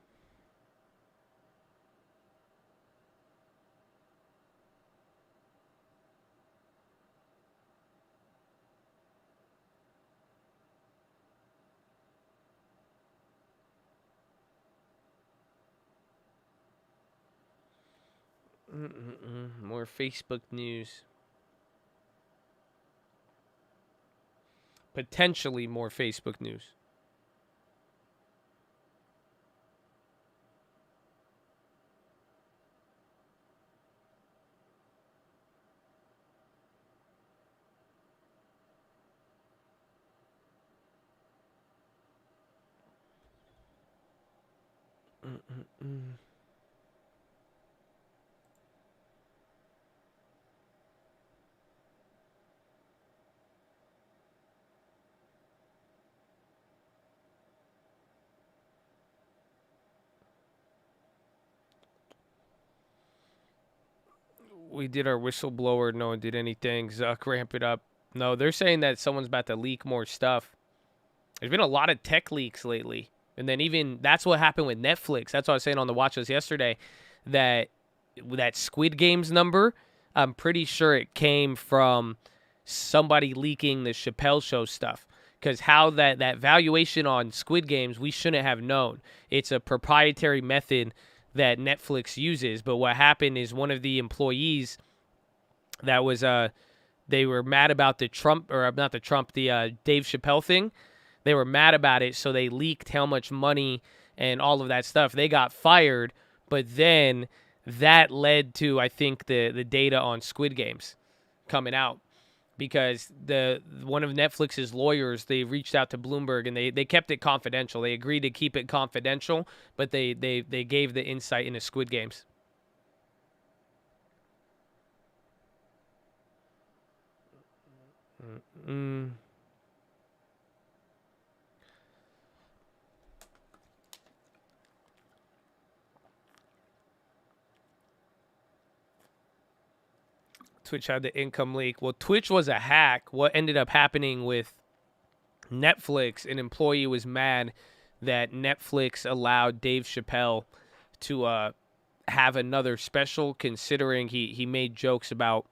More Facebook news. Potentially more Facebook news. We did our whistleblower. No one did anything. Zuck, ramp it up. No, they're saying that someone's about to leak more stuff. There's been a lot of tech leaks lately. And then even that's what happened with Netflix. That's what I was saying on the Watchlist yesterday. That Squid Games number, I'm pretty sure it came from somebody leaking the Chappelle Show stuff. Because how that valuation on Squid Games, we shouldn't have known. It's a proprietary method that Netflix uses. But what happened is one of the employees that was, they were mad about the Dave Chappelle thing. they were mad about it, so they leaked how much money and all of that stuff. They got fired, but then that led to, I think, the data on Squid Games coming out, because one of Netflix's lawyers, they reached out to Bloomberg, and they kept it confidential. They agreed to keep it confidential, but they gave the insight into Squid Games. Twitch had the income leak. Well, Twitch was a hack. What ended up happening with Netflix, an employee was mad that Netflix allowed Dave Chappelle to have another special, considering he made jokes about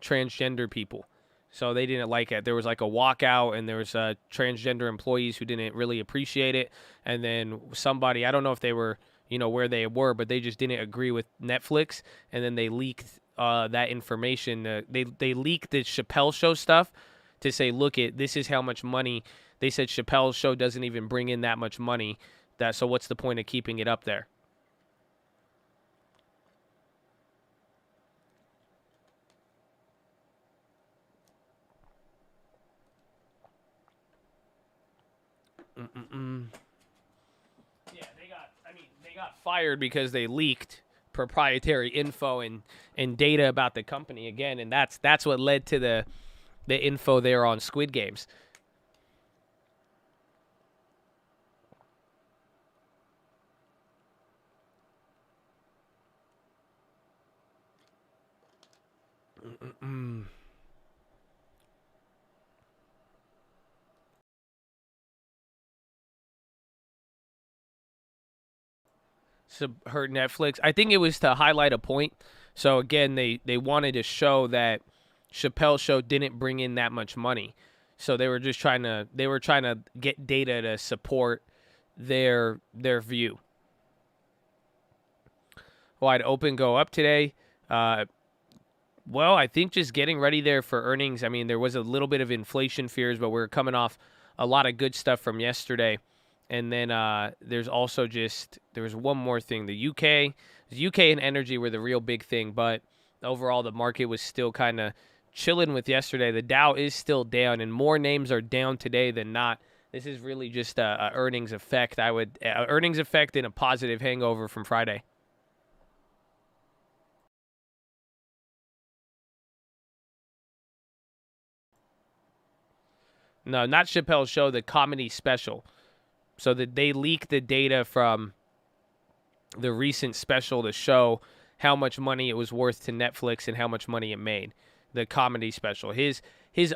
transgender people. So they didn't like it. There was like a walkout, and there was transgender employees who didn't really appreciate it. And then somebody, I don't know if they were, where they were, but they just didn't agree with Netflix. And then they leaked that information. They leaked the Chappelle Show stuff to say, look, this is how much money. They said Chappelle's show doesn't even bring in that much money. So what's the point of keeping it up there? Yeah, they got fired because they leaked proprietary info and data about the company again, and that's what led to the info there on Squid Games. Her Netflix, I think it was to highlight a point. So again, they wanted to show that Chappelle's show didn't bring in that much money. So they were just trying to get data to support their view. Wide open go up today. Well, I think just getting ready there for earnings. I mean, there was a little bit of inflation fears, but we're coming off a lot of good stuff from yesterday. And then there's also there was one more thing. The UK and energy were the real big thing, but overall the market was still kind of chilling with yesterday. The Dow is still down, and more names are down today than not. This is really just a earnings effect. Earnings effect and a positive hangover from Friday. No, not Chappelle's show, the comedy special. So that they leaked the data from the recent special to show how much money it was worth to Netflix and how much money it made. The comedy special. His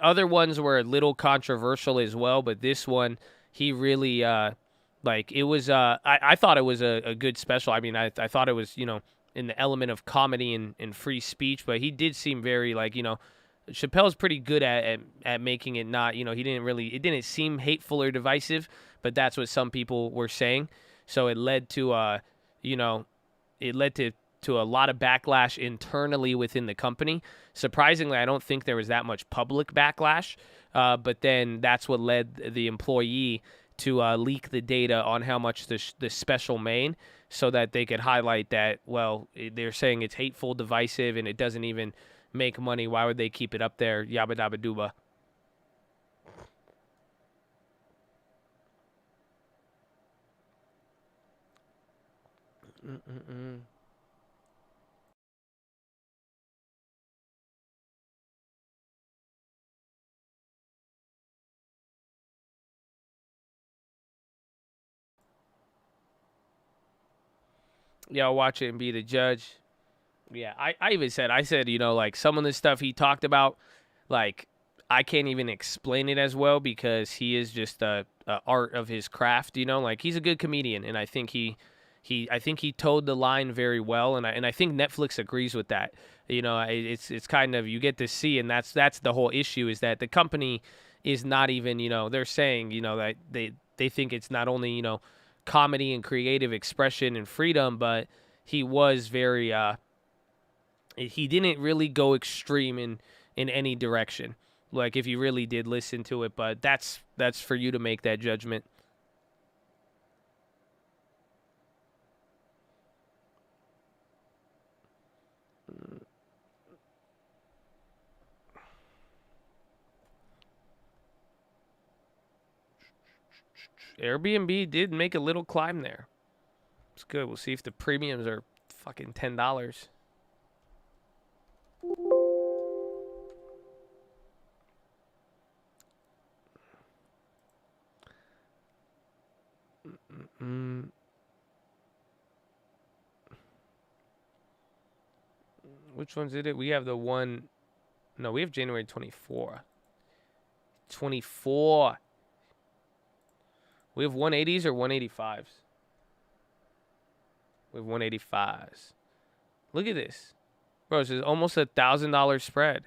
other ones were a little controversial as well, but this one, he really it was. I thought it was a good special. I mean, I thought it was in the element of comedy and free speech, but he did seem very Chappelle's pretty good at making it not, it didn't seem hateful or divisive, but that's what some people were saying. So it led to, a lot of backlash internally within the company. Surprisingly, I don't think there was that much public backlash, but then that's what led the employee to leak the data on how much the special made, so that they could highlight that, well, they're saying it's hateful, divisive, and it doesn't even make money. Why would they keep it up there? Yabba dabba dooba. Yeah, I'll watch it and be the judge. Yeah, I even said, some of the stuff he talked about, I can't even explain it as well, because he is just a art of his craft, he's a good comedian, and I think he towed the line very well, and I think Netflix agrees with that. It's kind of, you get to see, and that's the whole issue, is that the company is not even, they're saying, that they think it's not only, comedy and creative expression and freedom, but he was very he didn't really go extreme in any direction. like if you really did listen to it, but that's for you to make that judgment. Airbnb did make a little climb there. It's good. We'll see if the premiums are fucking $10. Which one's it? We have the one. No, we have January 24. 24. We have 180s or 185s? We have 185s. Look at this. Bro, this is almost $1,000 spread.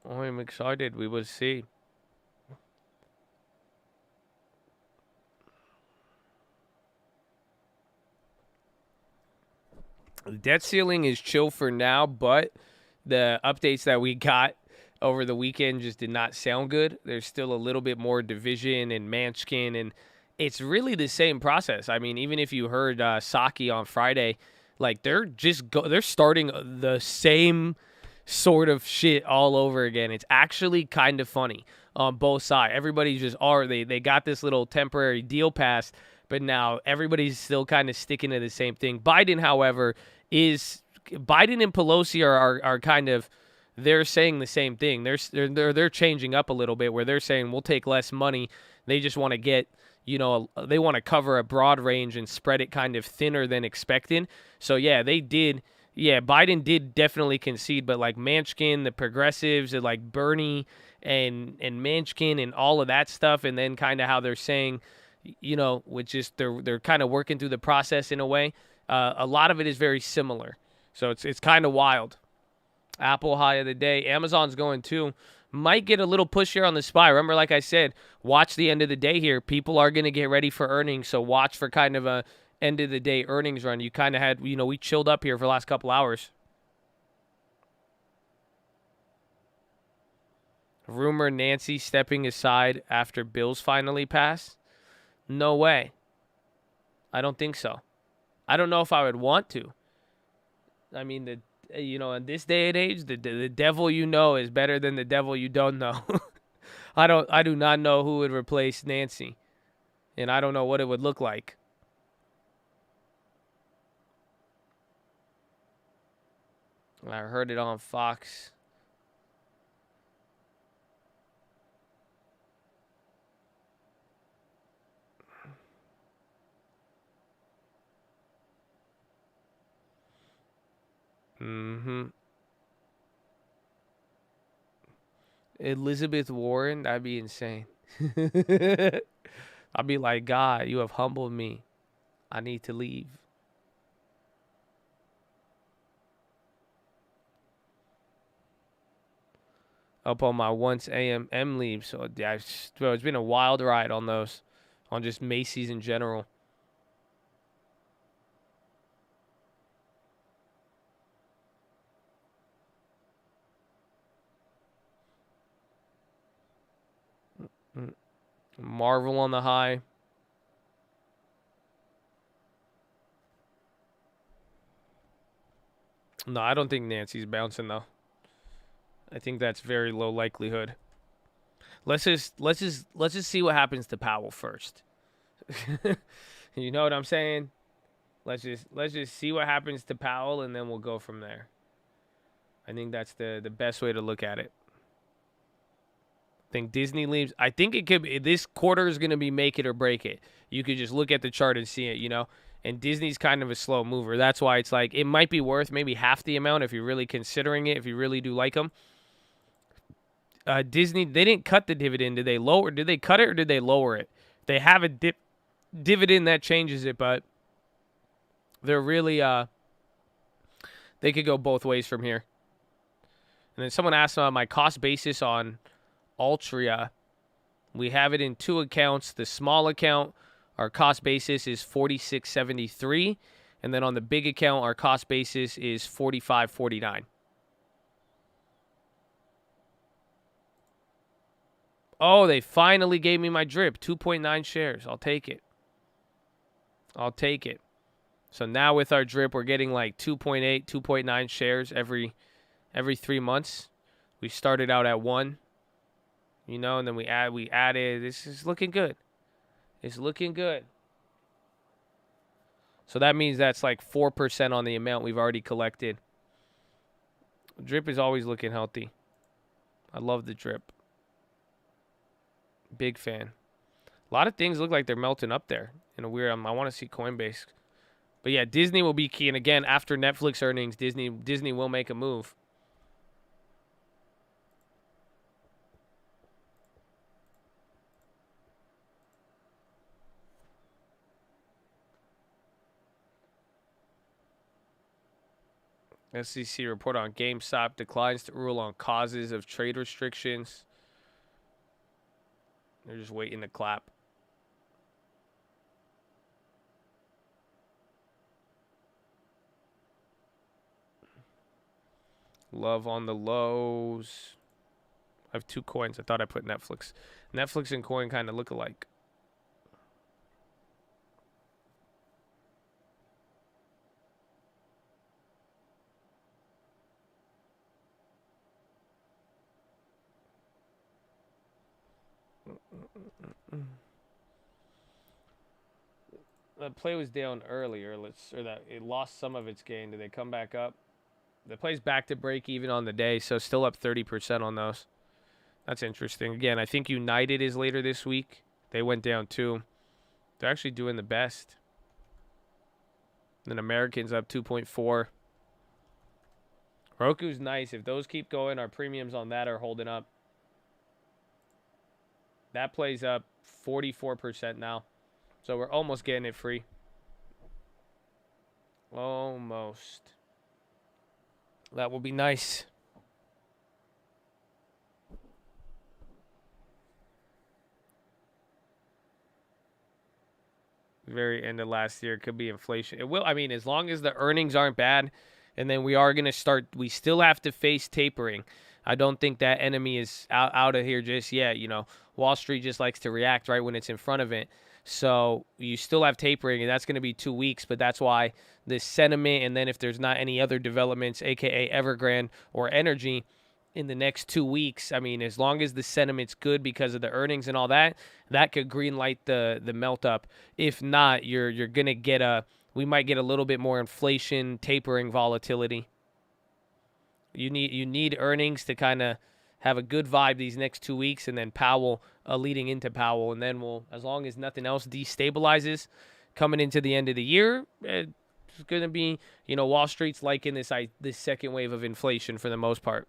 Oh, I'm excited. We will see. The debt ceiling is chill for now, but the updates that we got over the weekend just did not sound good. There's still a little bit more division and Manchin, and it's really the same process. I mean, even if you heard Psaki on Friday, like they're starting the same sort of shit all over again. It's actually kind of funny on both sides. Everybody's just they got this little temporary deal passed, but now everybody's still kind of sticking to the same thing. Biden, however, Biden and Pelosi are kind of, they're saying the same thing. They're changing up a little bit where they're saying we'll take less money. They just want to get, they want to cover a broad range and spread it kind of thinner than expected. So yeah, they did. Yeah, Biden did definitely concede, but like Manchin, the progressives, and like Bernie and Manchin and all of that stuff, and then kind of how they're saying, which is they're kind of working through the process in a way. A lot of it is very similar, so it's kind of wild. Apple high of the day, Amazon's going too. Might get a little push here on the SPY. Remember, like I said, watch the end of the day here. People are going to get ready for earnings, so watch for kind of a end of the day earnings run. You kind of had, we chilled up here for the last couple hours. Rumor Nancy stepping aside after bills finally pass? No way. I don't think so. I don't know if I would want to. I mean, in this day and age, the devil is better than the devil you don't know. I do not know who would replace Nancy, and I don't know what it would look like. I heard it on Fox. Elizabeth Warren, that'd be insane. I'd be like, God, you have humbled me. I need to leave. Up on my once AMM leave. So, yeah, bro, it's been a wild ride on those. On just Macy's in general. Marvel on the high. No, I don't think Nancy's bouncing though. I think that's very low likelihood. Let's just see what happens to Powell first. You know what I'm saying? Let's just see what happens to Powell, and then we'll go from there. I think that's the best way to look at it. I think Disney leaves. I think it could be, this quarter is going to be make it or break it. You could just look at the chart and see it, And Disney's kind of a slow mover. That's why it's like it might be worth maybe half the amount if you're really considering it, if you really do like them. Disney, they didn't cut the dividend. Did they cut it or did they lower it? They have a dividend that changes it, but they're really they could go both ways from here. And then someone asked my cost basis on Altria. We have it in 2 accounts. The small account, our cost basis is $46.73. And then on the big account, our cost basis is $45.49. Oh, they finally gave me my drip. 2.9 shares. I'll take it. I'll take it. So now with our drip, we're getting like 2.8, 2.9 shares every 3 months. We started out at 1, you know, and then we added. This is looking good. It's looking good. So that means that's like 4% on the amount we've already collected. Drip is always looking healthy. I love the drip. Big fan. A lot of things look like they're melting up there in a weird. I want to see Coinbase. But yeah, Disney will be key. And again, after Netflix earnings, Disney will make a move. SEC report on GameStop declines to rule on causes of trade restrictions. They're just waiting to clap. Love on the lows. I have 2 coins. I thought I put Netflix. Netflix and coin kind of look alike. The play was down earlier. It lost some of its gain. Did they come back up? The play's back to break even on the day, so still up 30% on those. That's interesting. Again, I think United is later this week. They went down too. They're actually doing the best. Then Americans up 2.4. Roku's nice. If those keep going, our premiums on that are holding up. That plays up 44% now. So we're almost getting it free. Almost. That will be nice. Very end of last year. Could be inflation. It will. I mean, as long as the earnings aren't bad, and then we are going to start. We still have to face tapering. I don't think that enemy is out of here just yet. You know, Wall Street just likes to react right when it's in front of it. So you still have tapering, and that's going to be 2 weeks. But that's why this sentiment, and then if there's not any other developments, a.k.a. Evergrande or energy, in the next 2 weeks, I mean, as long as the sentiment's good because of the earnings and all that, that could green light the melt up. If not, you're going to get we might get a little bit more inflation, tapering volatility. You need earnings to kind of have a good vibe these next 2 weeks, and then Powell leading into Powell, and then we'll, as long as nothing else destabilizes coming into the end of the year, it's going to be, you know, Wall Street's liking this second wave of inflation for the most part.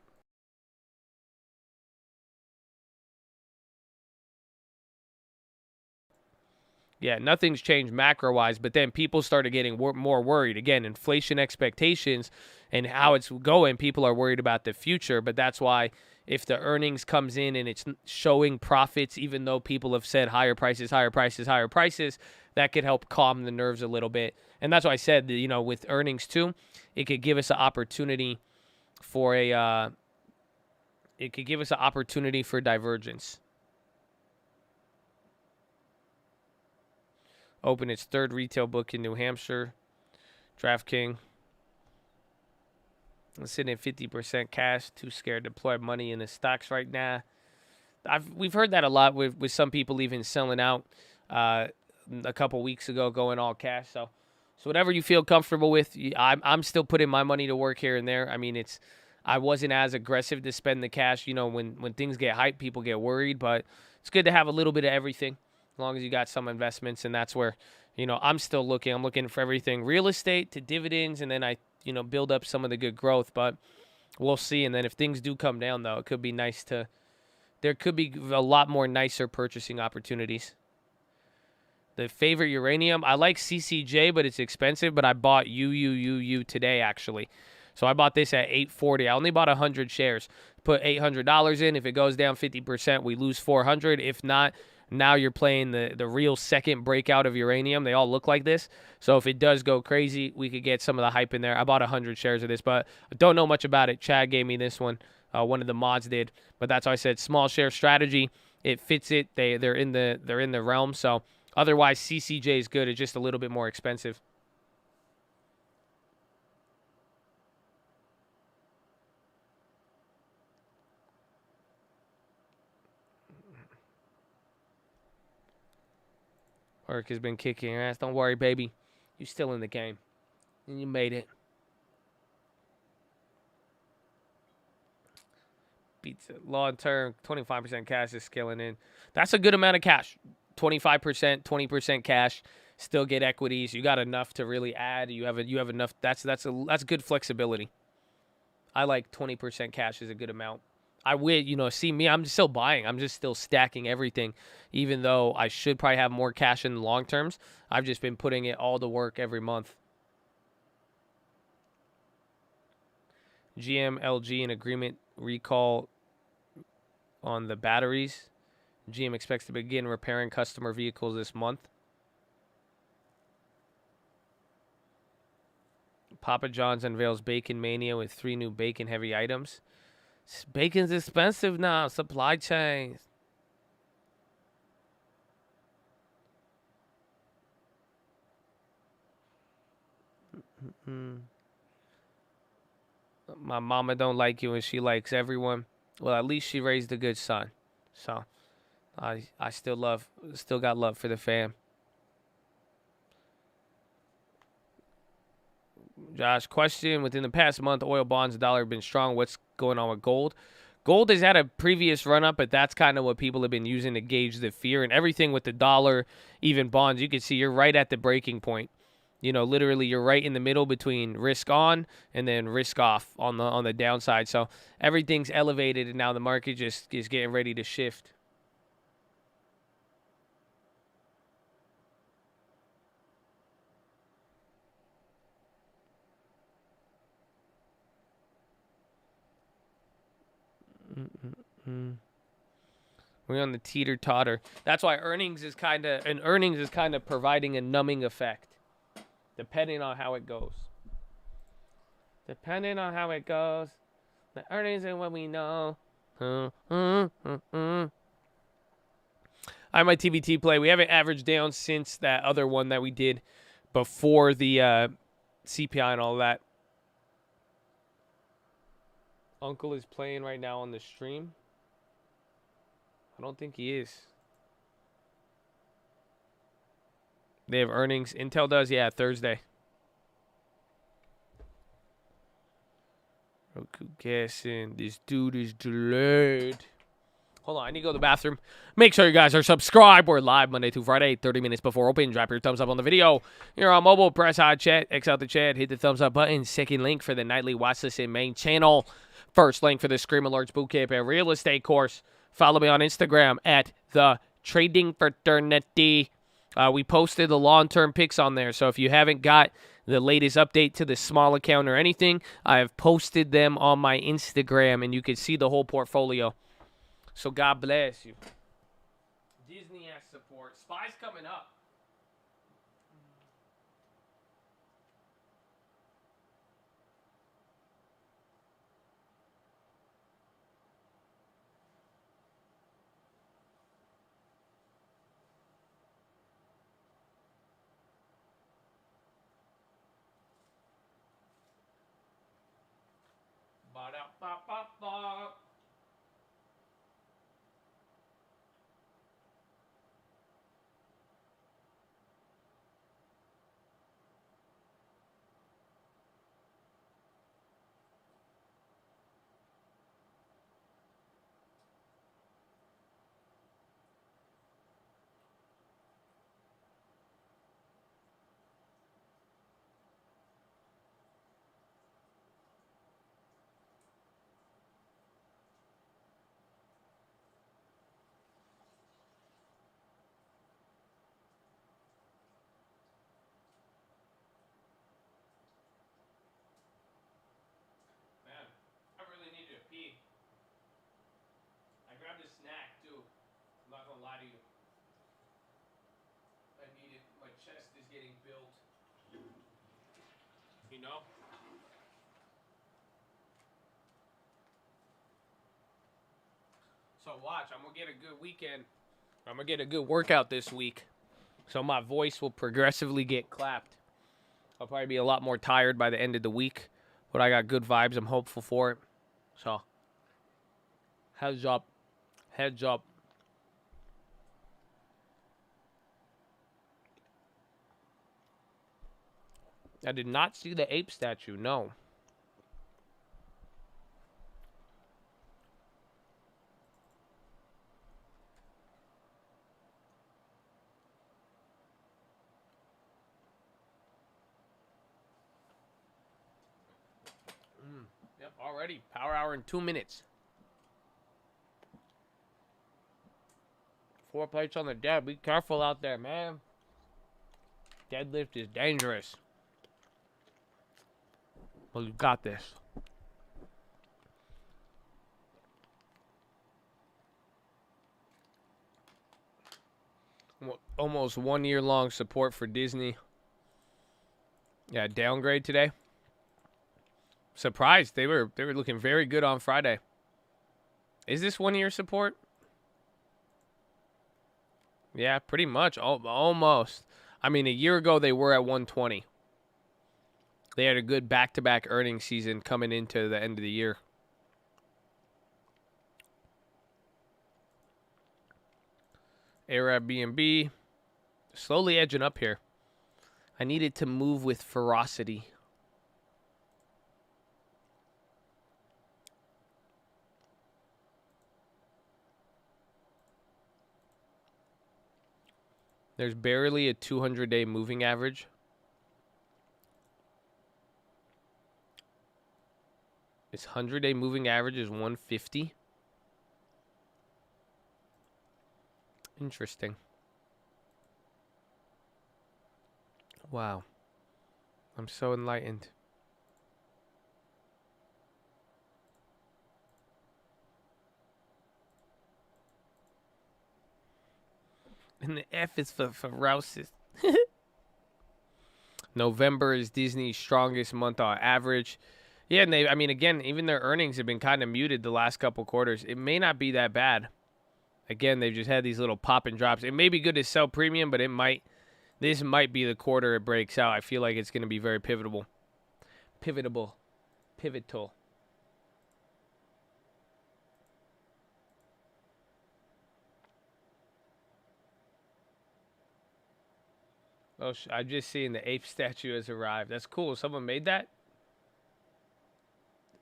Yeah, nothing's changed macro-wise, but then people started getting more worried. Again, inflation expectations and how it's going, people are worried about the future, but that's why if the earnings comes in and it's showing profits, even though people have said higher prices, that could help calm the nerves a little bit. And that's why I said, you know, with earnings too, it could give us an opportunity for divergence. Open its 3rd retail book in New Hampshire. DraftKings. I'm sitting at 50% cash. Too scared to deploy money in the stocks right now. We've heard that a lot with some people even selling out a couple weeks ago, going all cash. So whatever you feel comfortable with. I'm still putting my money to work here and there. I mean, I wasn't as aggressive to spend the cash. You know, when things get hyped, people get worried. But it's good to have a little bit of everything, as long as you got some investments. And that's where, you know, I'm still looking. I'm looking for everything, real estate to dividends, and then I, you know, build up some of the good growth. But we'll see. And then if things do come down, though, it could be nice there could be a lot more nicer purchasing opportunities. The favorite uranium, I like CCJ, but it's expensive. But I bought UUUU today, actually. So I bought this at $8.40. I only bought 100 shares. Put $800 in. If it goes down 50%, we lose 400. If not, now you're playing the real second breakout of uranium. They all look like this. So if it does go crazy, we could get some of the hype in there. I bought 100 shares of this, but I don't know much about it. Chad gave me this one. One of the mods did. But that's why I said small share strategy. It fits it. They're in the realm. So otherwise, CCJ is good. It's just a little bit more expensive. Work has been kicking your ass. Don't worry, baby. You're still in the game. And you made it. Beats it. Long term, 25% cash is scaling in. That's a good amount of cash. 25%, 20% cash. Still get equities. You got enough to really add. You have enough. That's good flexibility. I like 20% cash is a good amount. I would, see me, I'm still buying. I'm just still stacking everything, even though I should probably have more cash in the long terms. I've just been putting it all to work every month. GM, LG, an agreement recall on the batteries. GM expects to begin repairing customer vehicles this month. Papa John's unveils Bacon Mania with 3 new bacon-heavy items. Bacon's expensive now. Supply chains. My mama don't like you and she likes everyone. Well, at least she raised a good son. So I still got love for the fam. Josh, question. Within the past month, oil, bonds, and dollar have been strong. What's going on with gold? Gold is at a previous run-up, but that's kind of what people have been using to gauge the fear. And everything with the dollar, even bonds, you can see you're right at the breaking point. Literally you're right in the middle between risk on and then risk off on the downside. So everything's elevated, and now the market just is getting ready to shift. We're on the teeter-totter. That's why earnings is kind of providing a numbing effect, depending on how it goes. The earnings are what we know. I have my TBT play. We haven't averaged down since that other one that we did before the CPI and all that. Uncle is playing right now on the stream. I don't think he is. They have earnings. Intel does, yeah, Thursday. Roku guessing. This dude is delayed. Hold on, I need to go to the bathroom. Make sure you guys are subscribed. We're live Monday through Friday, 30 minutes before open. Drop your thumbs up on the video. You're on mobile, press hot chat, X out the chat, hit the thumbs up button. Second link for the nightly Watchlist in main channel. First link for the Scream Alerts Bootcamp and Real Estate course. Follow me on Instagram at The Trading Fraternity. We posted the long-term picks on there, so if you haven't got the latest update to the small account or anything, I have posted them on my Instagram, and you can see the whole portfolio. So God bless you. Disney has support. Spy's coming up. Ba-da-ba-ba-ba. You know? So watch, I'm going to get a good weekend. I'm going to get a good workout this week. So my voice will progressively get clapped. I'll probably be a lot more tired by the end of the week. But I got good vibes. I'm hopeful for it. So, heads up. Heads up. I did not see the ape statue, no. Yep, already. Power hour in 2 minutes. 4 plates on the dead. Be careful out there, man. Deadlift is dangerous. Well, you got this. Almost 1 year long support for Disney. Yeah, downgrade today. Surprised. They were looking very good on Friday. Is this 1 year support? Yeah, pretty much. Almost. I mean, a year ago they were at 120. They had a good back-to-back earnings season coming into the end of the year. Airbnb. Slowly edging up here. I needed to move with ferocity. There's barely a 200-day moving average. Its 100-day moving average is 150. Interesting. Wow. I'm so enlightened. And the F is for ferocious. November is Disney's strongest month on average. Yeah, and I mean, again, even their earnings have been kind of muted the last couple quarters. It may not be that bad. Again, they've just had these little pop and drops. It may be good to sell premium, but this might be the quarter it breaks out. I feel like it's going to be very pivotal. Pivotal. Oh, I'm just seeing the ape statue has arrived. That's cool. Someone made that?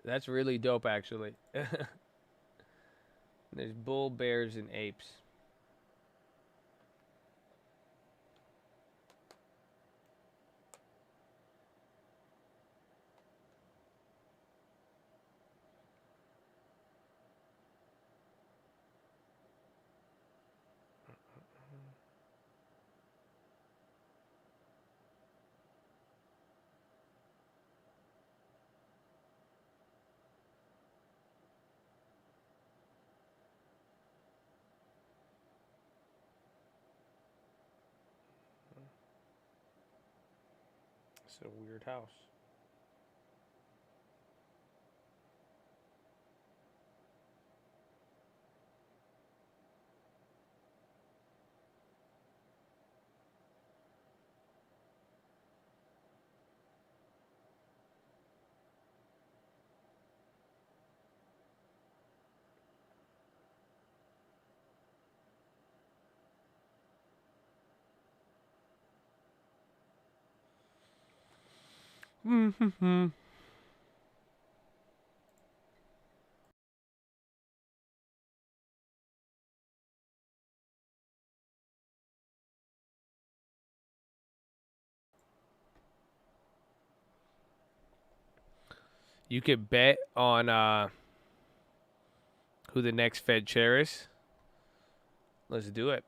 That's really dope, actually. There's bull, bears, and apes. It's a weird house. You could bet on who the next Fed chair is. Let's do it.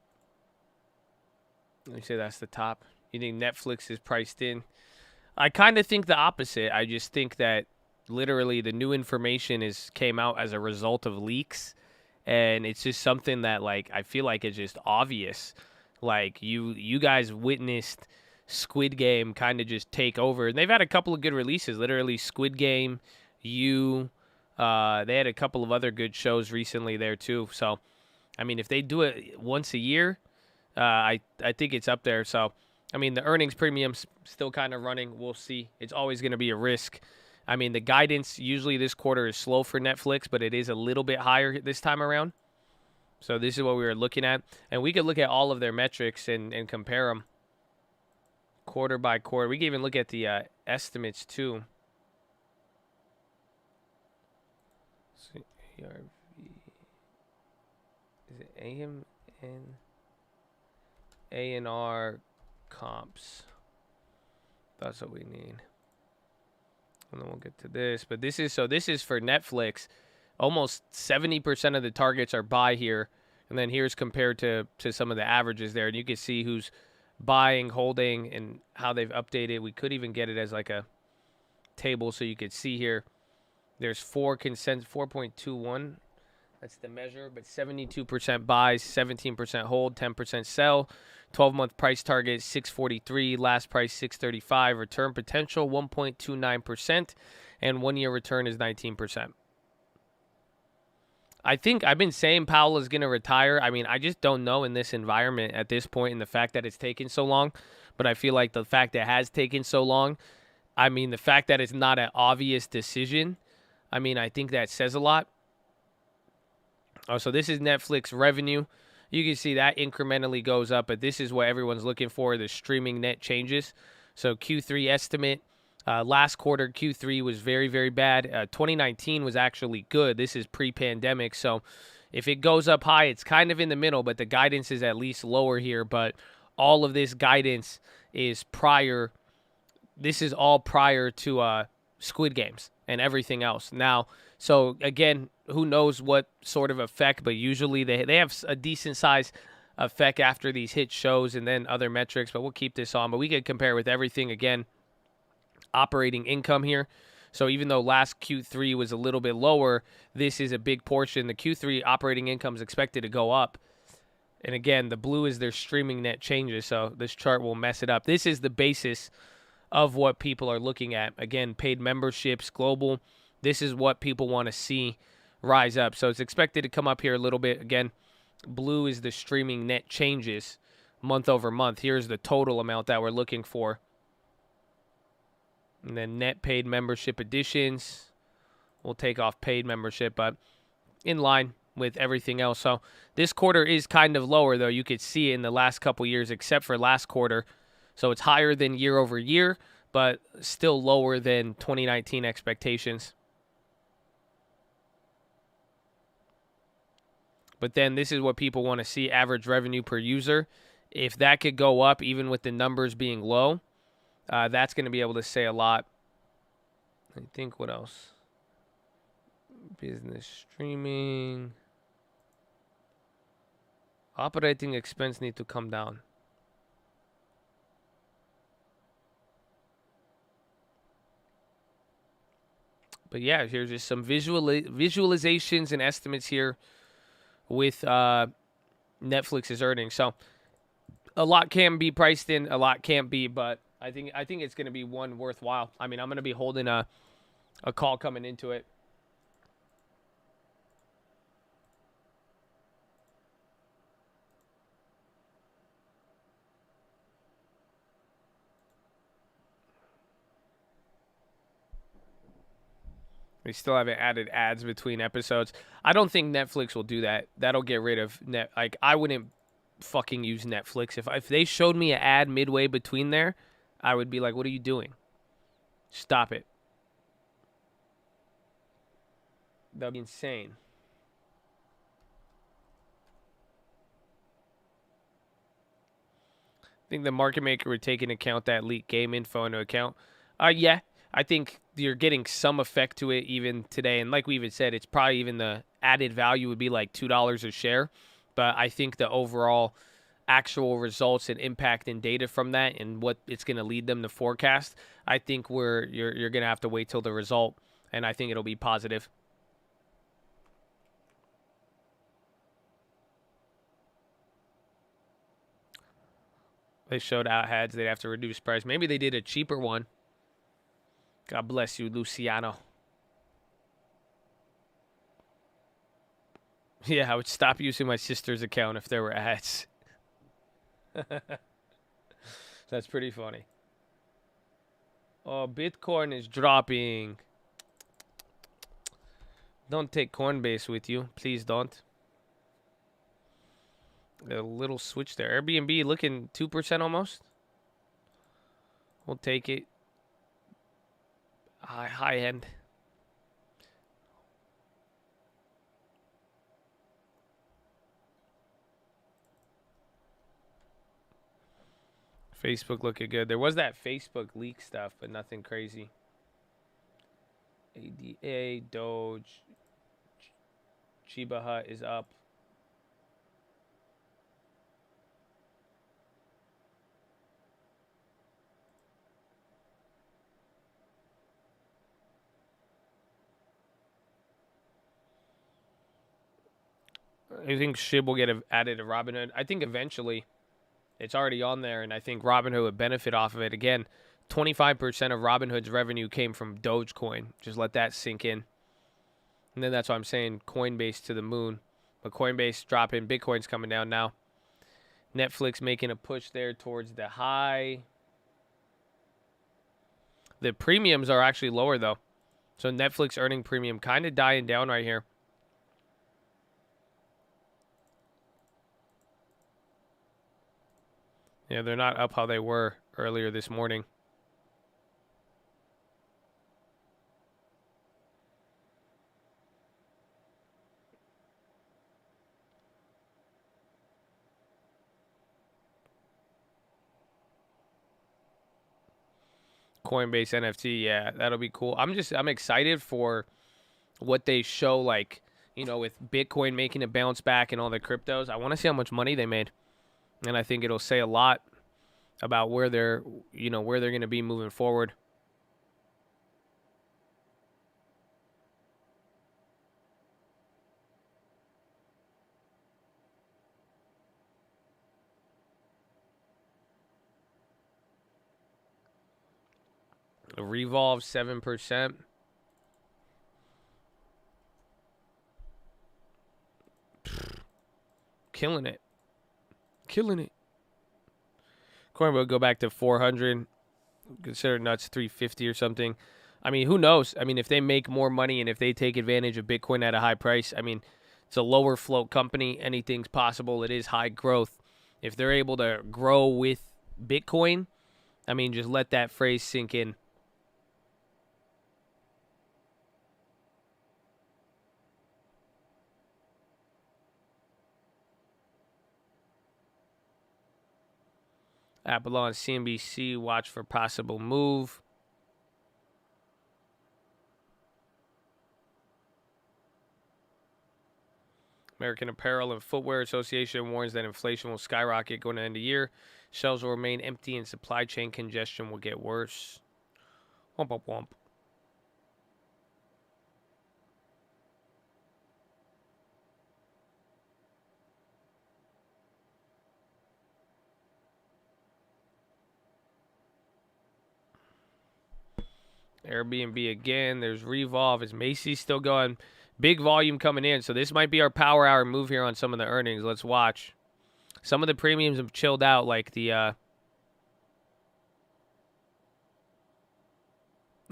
Let me say that's the top. You think Netflix is priced in? I kind of think the opposite. I just think that literally the new information came out as a result of leaks, and it's just something that, like, I feel like it's just obvious. Like, you guys witnessed Squid Game kind of just take over. And they've had a couple of good releases, literally Squid Game, they had a couple of other good shows recently there too. So, I mean, if they do it once a year, I think it's up there. So, I mean, the earnings premium's still kind of running. We'll see. It's always going to be a risk. I mean, the guidance usually this quarter is slow for Netflix, but it is a little bit higher this time around. So this is what we were looking at. And we could look at all of their metrics and compare them quarter by quarter. We can even look at the estimates too. So, ARV. Is it A&R comps? That's what we need. And then we'll get to this. But this is for Netflix. Almost 70% of the targets are buy here. And then here's compared to some of the averages there. And you can see who's buying, holding, and how they've updated. We could even get it as like a table so you could see here. There's 4.21. That's the measure. But 72% buys, 17% hold, 10% sell. 12-month price target, 643. Last price, 635. Return potential, 1.29%. And one-year return is 19%. I think I've been saying Powell is going to retire. I mean, I just don't know in this environment at this point, and the fact that it's taken so long. But I feel like the fact that it has taken so long, I mean, the fact that it's not an obvious decision, I mean, I think that says a lot. Oh, so this is Netflix revenue. You can see that incrementally goes up, but this is what everyone's looking for, the streaming net changes. So Q3 estimate. Last quarter, Q3 was very, very bad. 2019 was actually good. This is pre-pandemic. So if it goes up high, it's kind of in the middle, but the guidance is at least lower here. But all of this guidance is prior. This is all prior to Squid Games and everything else. Now, so again, who knows what sort of effect, but usually they have a decent size effect after these hit shows and then other metrics, but we'll keep this on. But we could compare with everything again. Operating income here. So even though last Q3 was a little bit lower, this is a big portion. The Q3 operating income is expected to go up. And again, the blue is their streaming net changes, so this chart will mess it up. This is the basis of what people are looking at. Again, paid memberships, global. This is what people want to see rise up. So it's expected to come up here a little bit. Again, blue is the streaming net changes month over month. Here's the total amount that we're looking for. And then net paid membership additions. We'll take off paid membership, but in line with everything else. So this quarter is kind of lower, though. You could see it in the last couple years, except for last quarter. So it's higher than year over year, but still lower than 2019 expectations. But then this is what people want to see, average revenue per user. If that could go up, even with the numbers being low, that's going to be able to say a lot. I think what else? Business streaming. Operating expense need to come down. But yeah, here's just some visualizations and estimates here with Netflix's earnings. So a lot can be priced in, a lot can't be, but I think it's going to be one worthwhile. I mean, I'm going to be holding a call coming into it. We still haven't added ads between episodes. I don't think Netflix will do that. That'll get rid of like I wouldn't fucking use Netflix. If they showed me an ad midway between there, I would be like, what are you doing? Stop it. That'd be insane. I think the market maker would take into account that leaked game info into account. Yeah, I think you're getting some effect to it even today. And like we even said, it's probably even the added value would be like $2 a share. But I think the overall actual results and impact and data from that and what it's going to lead them to forecast, I think you're going to have to wait till the result. And I think it'll be positive. They showed out heads. They'd have to reduce price. Maybe they did a cheaper one. God bless you, Luciano. Yeah, I would stop using my sister's account if there were ads. That's pretty funny. Oh, Bitcoin is dropping. Don't take Coinbase with you. Please don't. A little switch there. Airbnb looking 2% almost. We'll take it. High end. Facebook looking good. There was that Facebook leak stuff, but nothing crazy. ADA, Doge, Shiba Hut is up. I think SHIB will get added to Robinhood. I think eventually it's already on there, and I think Robinhood would benefit off of it. Again, 25% of Robinhood's revenue came from Dogecoin. Just let that sink in. And then that's why I'm saying Coinbase to the moon. But Coinbase dropping, Bitcoin's coming down now. Netflix making a push there towards the high. The premiums are actually lower, though. So Netflix earning premium kind of dying down right here. Yeah, they're not up how they were earlier this morning. Coinbase NFT, yeah, that'll be cool. I'm excited for what they show, like, you know, with Bitcoin making a bounce back and all the cryptos. I want to see how much money they made. And I think it'll say a lot about where they're going to be moving forward. Revolve 7%. Killing it. Killing it. Coin will go back to 400. Consider nuts 350 or something. I mean, who knows? I mean, if they make more money and if they take advantage of Bitcoin at a high price, I mean, it's a lower float company. Anything's possible. It is high growth. If they're able to grow with Bitcoin, I mean, just let that phrase sink in. Apple on CNBC, watch for possible move. American Apparel and Footwear Association warns that inflation will skyrocket going to end the year. Shelves will remain empty and supply chain congestion will get worse. Womp, womp, womp. Airbnb again. There's Revolve. Is Macy's still going? Big volume coming in. So this might be our power hour move here on some of the earnings. Let's watch. Some of the premiums have chilled out, like the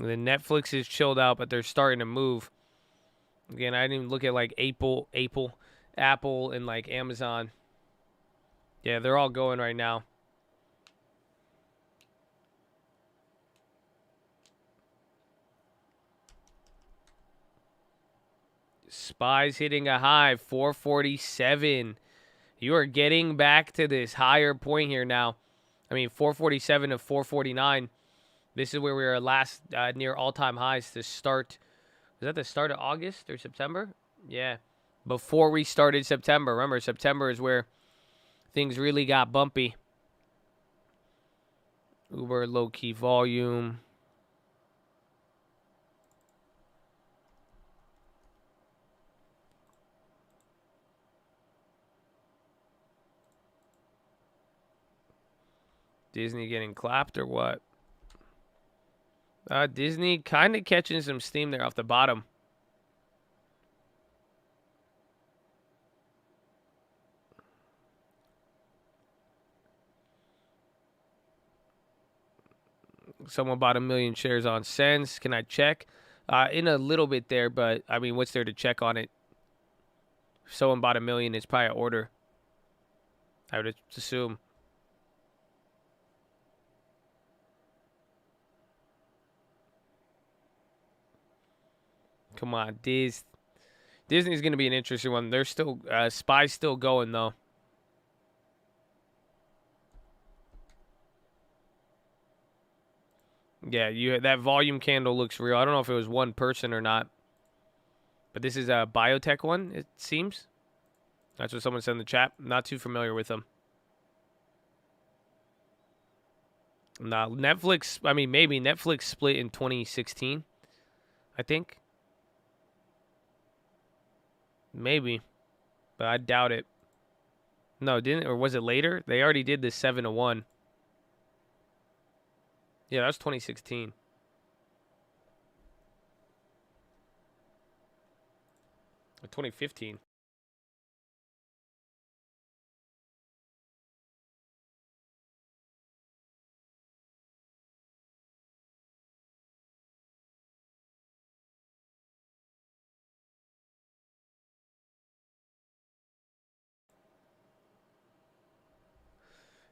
Netflix is chilled out, but they're starting to move. Again, I didn't even look at like Apple, and like Amazon. Yeah, they're all going right now. Spies hitting a high, 447. You are getting back to this higher point here now. I mean, 447 to 449. This is where we were last near all-time highs to start. Was that the start of August or September? Yeah, before we started September. Remember, September is where things really got bumpy. Uber low-key volume. Disney getting clapped or what? Disney kind of catching some steam there off the bottom. Someone bought 1 million shares on Sense. Can I check? In a little bit there, but I mean, what's there to check on it? If someone bought 1 million, it's probably an order. I would assume. Come on, Disney's going to be an interesting one. They're still Spy's still going though. Yeah, that volume candle looks real. I don't know if it was one person or not. But this is a biotech one, it seems. That's what someone said in the chat. Not too familiar with them. Nah, Netflix, I mean, maybe Netflix split in 2016, I think. Maybe, but I doubt it. No, didn't, or was it later? They already did the 7-1. Yeah, that was 2016. Or 2015.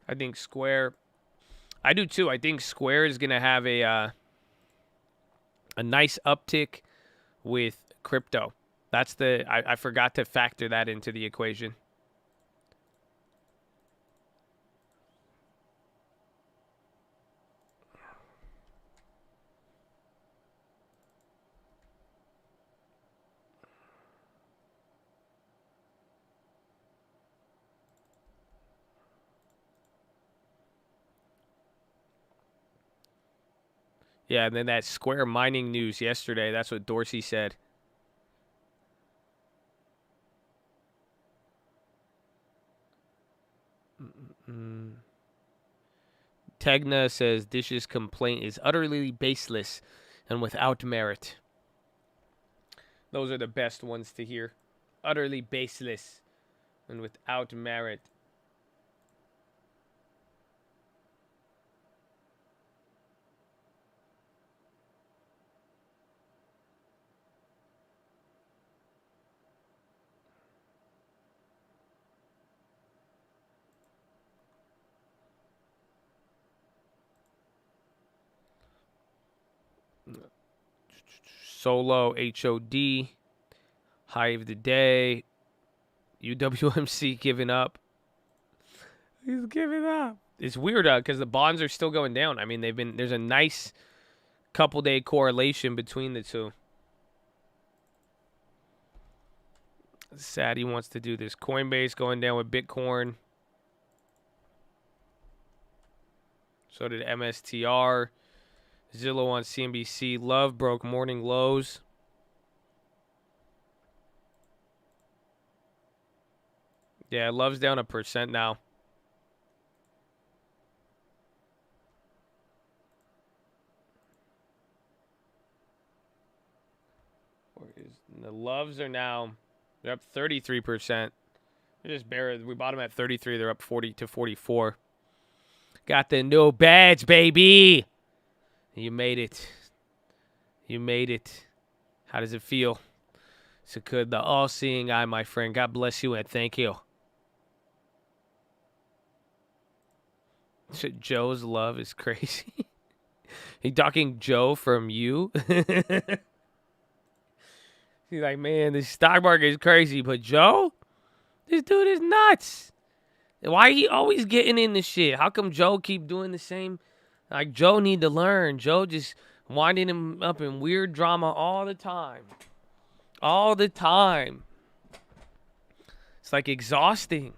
I think Square. I do too. I think Square is gonna have a nice uptick with crypto. That's the I forgot to factor that into the equation. Yeah, and then that Square mining news yesterday. That's what Dorsey said. Tegna says Dish's complaint is utterly baseless and without merit. Those are the best ones to hear. Utterly baseless and without merit. Solo HOD. High of the day. UWMC giving up. He's giving up. It's weird because the bonds are still going down. I mean, there's a nice couple day correlation between the two. Sad he wants to do this. Coinbase going down with Bitcoin. So did MSTR. Zillow on CNBC. Love broke morning lows. Yeah, Love's down 1% now. The Loves are now, they're up 33%. They're just barely, we bought them at 33. They're up 40 to 44. Got the new badge, baby. You made it. You made it. How does it feel? So good. The all-seeing eye, my friend. God bless you and thank you. Joe's love is crazy. He talking Joe from you? He's like, man, this stock market is crazy, but Joe? This dude is nuts. Why he always getting in this shit? How come Joe keep doing the same? Like, Joe need to learn. Joe just winding him up in weird drama all the time. All the time. It's like exhausting.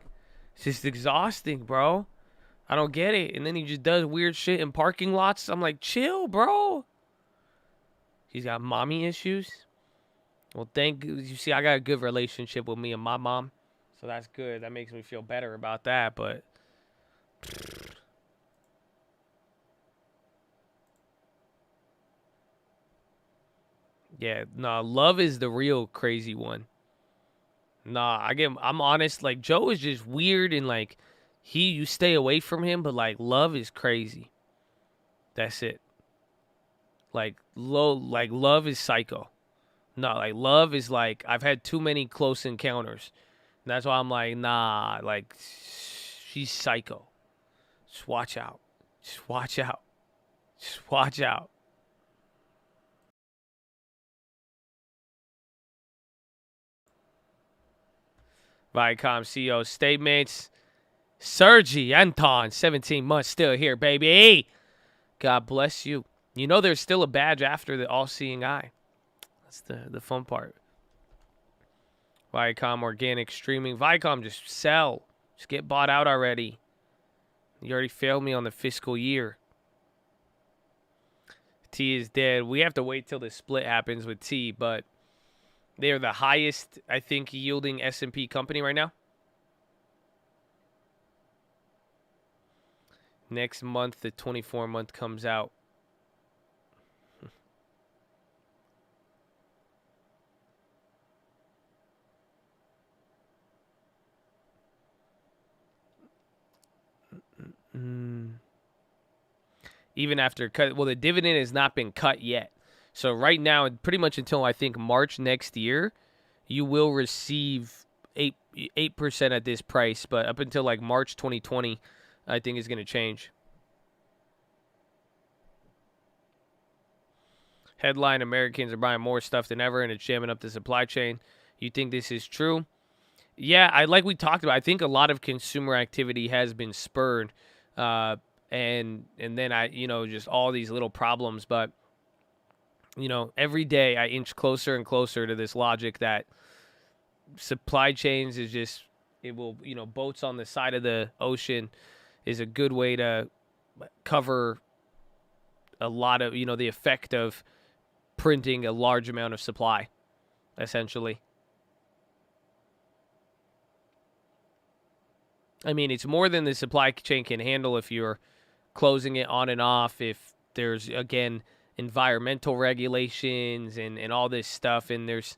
It's just exhausting, bro. I don't get it. And then he just does weird shit in parking lots. I'm like, chill, bro. He's got mommy issues. Well, you see, I got a good relationship with me and my mom. So that's good. That makes me feel better about that. But Yeah, nah, Love is the real crazy one. Nah, I'm honest, like Joe is just weird and like you stay away from him, but like Love is crazy. That's it. Like Love is psycho. No, like Love is like I've had too many close encounters. And that's why I'm like, nah, like she's psycho. Just watch out. Just watch out. Just watch out. Viacom CEO statements. Sergi Anton, 17 months, still here, baby. God bless you. You know there's still a badge after the all-seeing eye. That's the fun part. Viacom organic streaming. Viacom, just sell. Just get bought out already. You already failed me on the fiscal year. T is dead. We have to wait till the split happens with T, but they are the highest, I think, yielding S&P company right now. Next month, the 24-month comes out. Even after cut, well, the dividend has not been cut yet. So right now, pretty much until I think March next year, you will receive 8% at this price. But up until like March 2020, I think it's going to change. Headline: Americans are buying more stuff than ever, and it's jamming up the supply chain. You think this is true? Yeah, like we talked about, I think a lot of consumer activity has been spurred, and then just all these little problems. But every day I inch closer and closer to this logic that supply chains is just boats on the side of the ocean is a good way to cover a lot of the effect of printing a large amount of supply, essentially. I mean, it's more than the supply chain can handle if you're closing it on and off, if there's, again, environmental regulations and all this stuff, and there's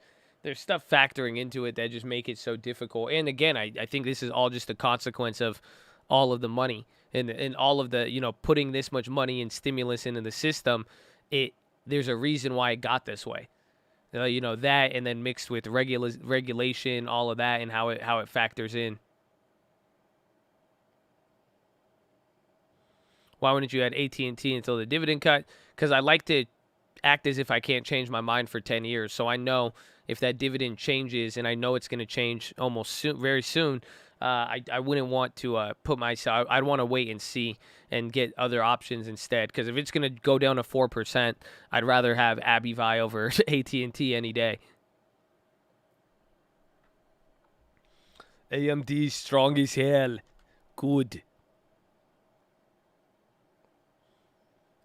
stuff factoring into it that just make it so difficult. And again, I think this is all just a consequence of all of the money and all of the, putting this much money and stimulus into the system. There's a reason why it got this way. That, and then mixed with regulation, all of that, and how it factors in. Why wouldn't you add AT&T until the dividend cut? Because I like to act as if I can't change my mind for 10 years. So I know if that dividend changes, and I know it's going to change very soon, I wouldn't want to put myself. I'd want to wait and see and get other options instead. Because if it's going to go down to 4%, I'd rather have AbiVi over AT&T any day. AMD strong as hell. Good.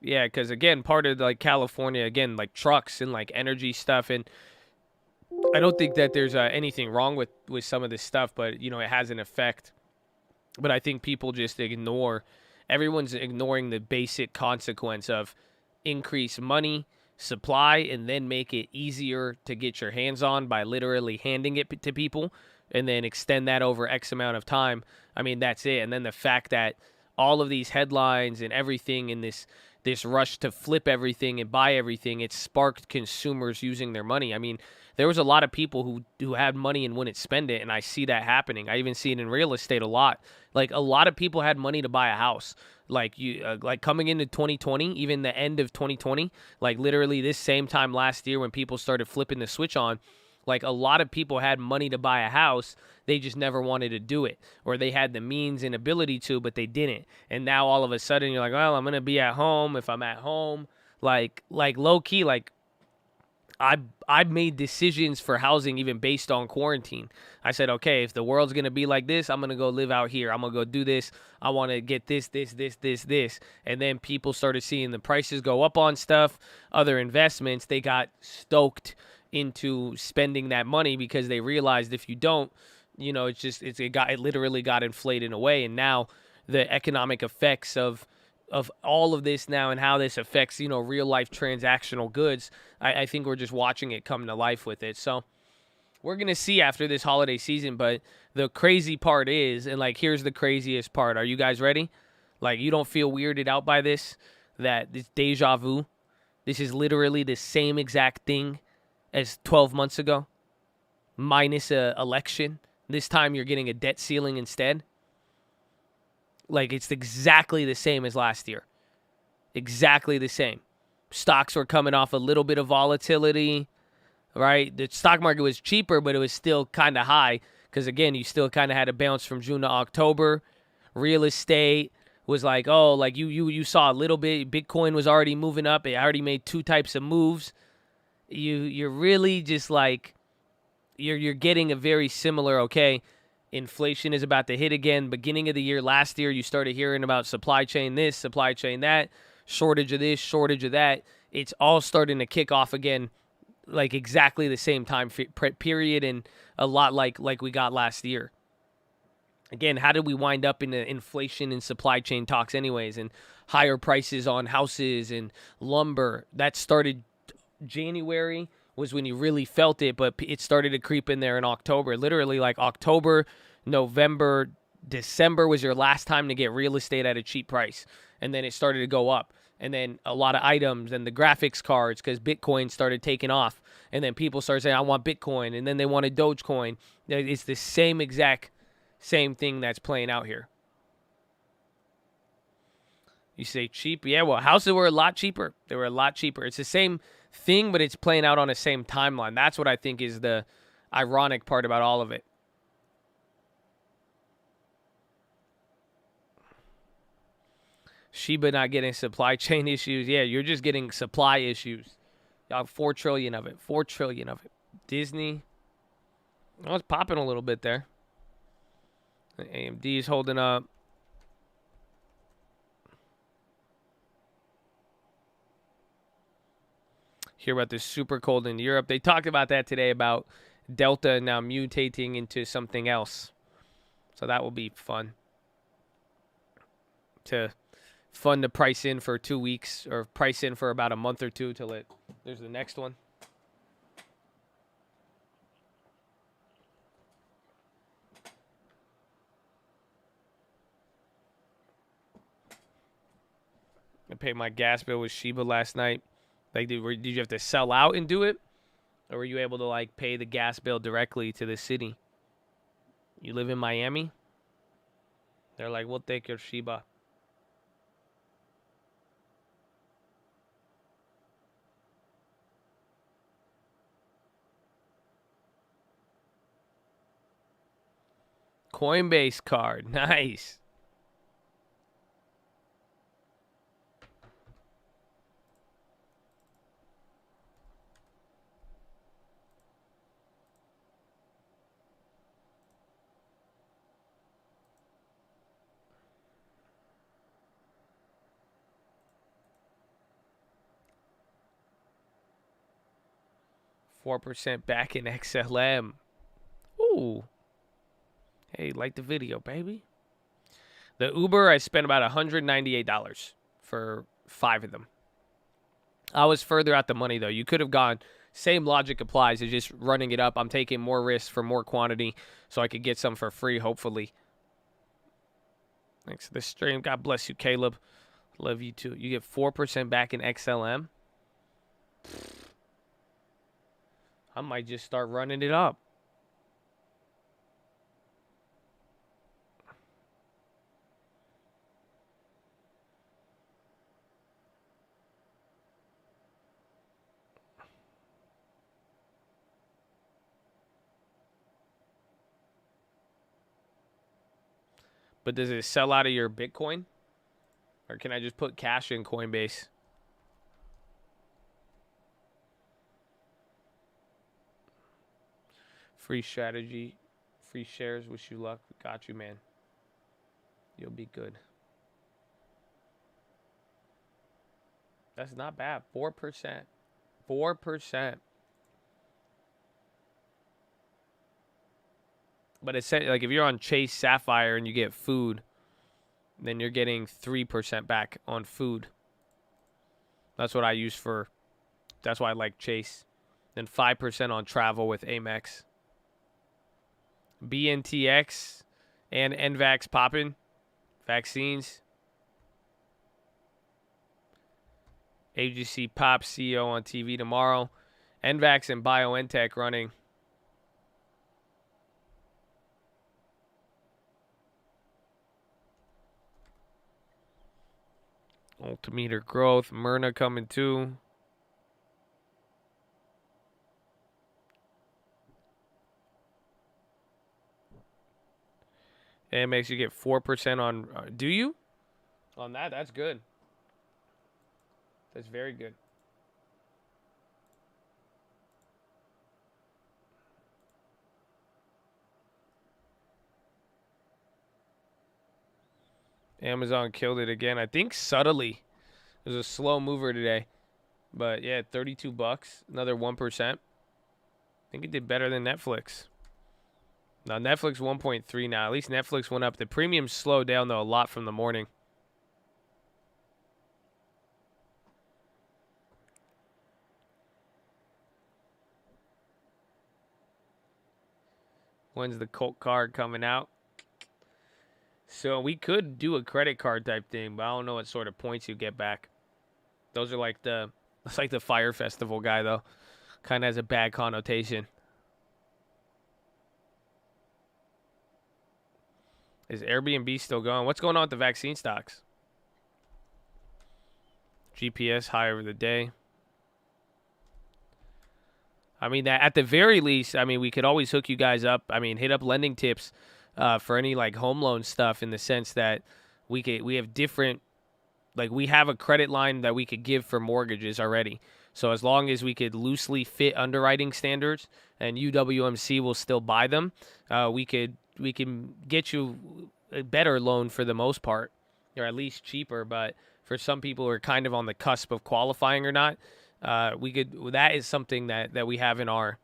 Yeah, because, again, part of, like, California, again, like, trucks and, like, energy stuff. And I don't think that there's anything wrong with some of this stuff, but, it has an effect. But I think people just everyone's ignoring the basic consequence of increase money, supply, and then make it easier to get your hands on by literally handing it to people and then extend that over X amount of time. I mean, that's it. And then the fact that all of these headlines and everything in this rush to flip everything and buy everything, it sparked consumers using their money. I mean, there was a lot of people who had money and wouldn't spend it, and I see that happening. I even see it in real estate a lot. Like, a lot of people had money to buy a house. Like, like coming into 2020, even the end of 2020, like literally this same time last year when people started flipping the switch on, like, a lot of people had money to buy a house. They just never wanted to do it, or they had the means and ability to, but they didn't. And now all of a sudden you're like, well, I'm going to be at home. If I'm at home, like low key, like I made decisions for housing even based on quarantine. I said, okay, if the world's going to be like this, I'm going to go live out here. I'm going to go do this. I want to get this. And then people started seeing the prices go up on stuff, other investments. They got stoked into spending that money because they realized if you don't, it literally got inflated away. And now the economic effects of of all of this now and how this affects, real life transactional goods, I think we're just watching it come to life with it. So we're going to see after this holiday season. But the crazy part is, and like, here's the craziest part. Are you guys ready? Like, you don't feel weirded out by this? That this deja vu? This is literally the same exact thing as 12 months ago, minus a election. This time you're getting a debt ceiling instead. Like, it's exactly the same as last year. Exactly the same. Stocks were coming off a little bit of volatility, right? The stock market was cheaper, but it was still kind of high because, again, you still kind of had a bounce from June to October. Real estate was like, oh, like you saw a little bit. Bitcoin was already moving up. It already made 2 types of moves. You're really just like, you're getting a very similar, okay, inflation is about to hit again. Beginning of the year last year, you started hearing about supply chain this, supply chain that, shortage of this, shortage of that. It's all starting to kick off again, like exactly the same time period, and a lot like we got last year. Again, how did we wind up in the inflation and supply chain talks anyways, and higher prices on houses and lumber? That started January was when you really felt it, but it started to creep in there in October. Literally, like October, November, December was your last time to get real estate at a cheap price. And then it started to go up. And then a lot of items and the graphics cards, because Bitcoin started taking off. And then people started saying, I want Bitcoin. And then they wanted Dogecoin. It's the same thing that's playing out here. You say cheap? Yeah, well, houses were a lot cheaper. They were a lot cheaper. It's the same thing, but it's playing out on the same timeline. That's what I think is the ironic part about all of it. Shiba not getting supply chain issues. Yeah, you're just getting supply issues. Y'all, 4 trillion of it. 4 trillion of it. Disney. Oh, it's popping a little bit there. AMD is holding up. Hear about this super cold in Europe. They talked about that today, about Delta now mutating into something else. So that will be fun. Fun to price in for 2 weeks, or price in for about a month or two till there's the next one. I paid my gas bill with Shiba last night. Like, did you have to sell out and do it? Or were you able to, like, pay the gas bill directly to the city? You live in Miami? They're like, we'll take your Shiba. Coinbase card. Nice. %4 back in XLM. Ooh. Hey, like the video, baby. The Uber, I spent about $198 for 5 of them. I was further out the money, though. You could have gone, same logic applies, it's just running it up. I'm taking more risks for more quantity so I could get some for free, hopefully. Thanks for the stream. God bless you, Caleb. Love you, too. You get 4% back in XLM. I might just start running it up. But does it sell out of your Bitcoin? Or can I just put cash in Coinbase? Free strategy. Free shares. Wish you luck. Got you, man. You'll be good. That's not bad. 4%. 4%. But it said, like, if you're on Chase Sapphire and you get food, then you're getting 3% back on food. That's what I use for, that's why I like Chase. Then 5% on travel with Amex. BNTX and NVAX popping. Vaccines. AGC Pop CEO on TV tomorrow. NVAX and BioNTech running. Altimeter growth. Myrna coming too. And it makes you get 4% on. Do you? On that? That's good. That's very good. Amazon killed it again. I think subtly. It was a slow mover today. But yeah, 32 bucks. Another 1%. I think it did better than Netflix. Now, Netflix 1.3 now. At least Netflix went up. The premium slowed down, though, a lot from the morning. When's the Colt card coming out? So we could do a credit card type thing, but I don't know what sort of points you get back. Those are like it's like the Fire Festival guy, though. Kind of has a bad connotation. Is Airbnb still going? What's going on with the vaccine stocks? GPS high over the day. I mean, that at the very least, I mean, we could always hook you guys up. I mean, hit up Lending Tips for any like home loan stuff, in the sense that we have different, like we have a credit line that we could give for mortgages already. So as long as we could loosely fit underwriting standards and UWMC will still buy them, we can get you a better loan for the most part, or at least cheaper. But for some people who are kind of on the cusp of qualifying or not, that is something that we have in our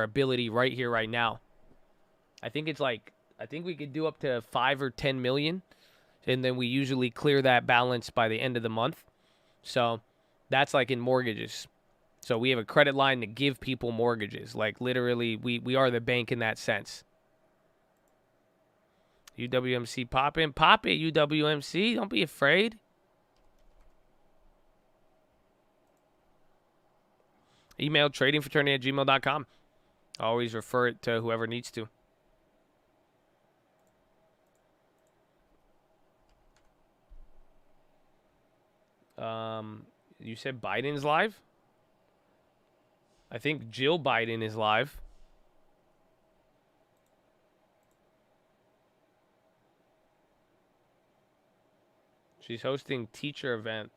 ability right here, right now. I think we could do up to 5 or 10 million, and then we usually clear that balance by the end of the month. So that's like in mortgages. So we have a credit line to give people mortgages. Like literally, we are the bank in that sense. UWMC pop in. Pop it, UWMC. Don't be afraid. Email tradingfraternity@gmail.com. Always refer it to whoever needs to. You said Biden's live? I think Jill Biden is live. She's hosting teacher event.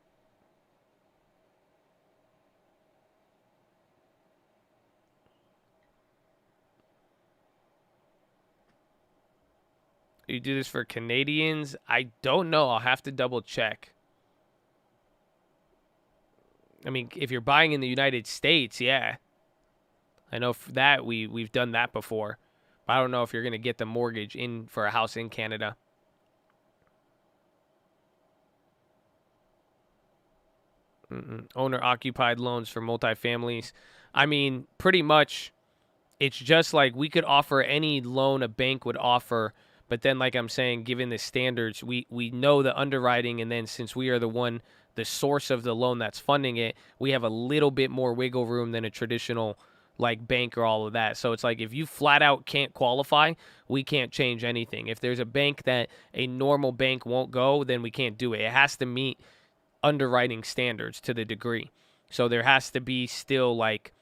You do this for Canadians? I don't know. I'll have to double check. I mean, if you're buying in the United States, yeah. I know for that we've done that before. But I don't know if you're going to get the mortgage in for a house in Canada. Owner-occupied loans for multifamilies. I mean, pretty much, it's just like we could offer any loan a bank would offer. But then, like I'm saying, given the standards, we know the underwriting. And then since we are the source of the loan that's funding it, we have a little bit more wiggle room than a traditional like bank or all of that. So it's like if you flat out can't qualify, we can't change anything. If there's a bank that a normal bank won't go, then we can't do it. It has to meet underwriting standards to the degree. So there has to be still like,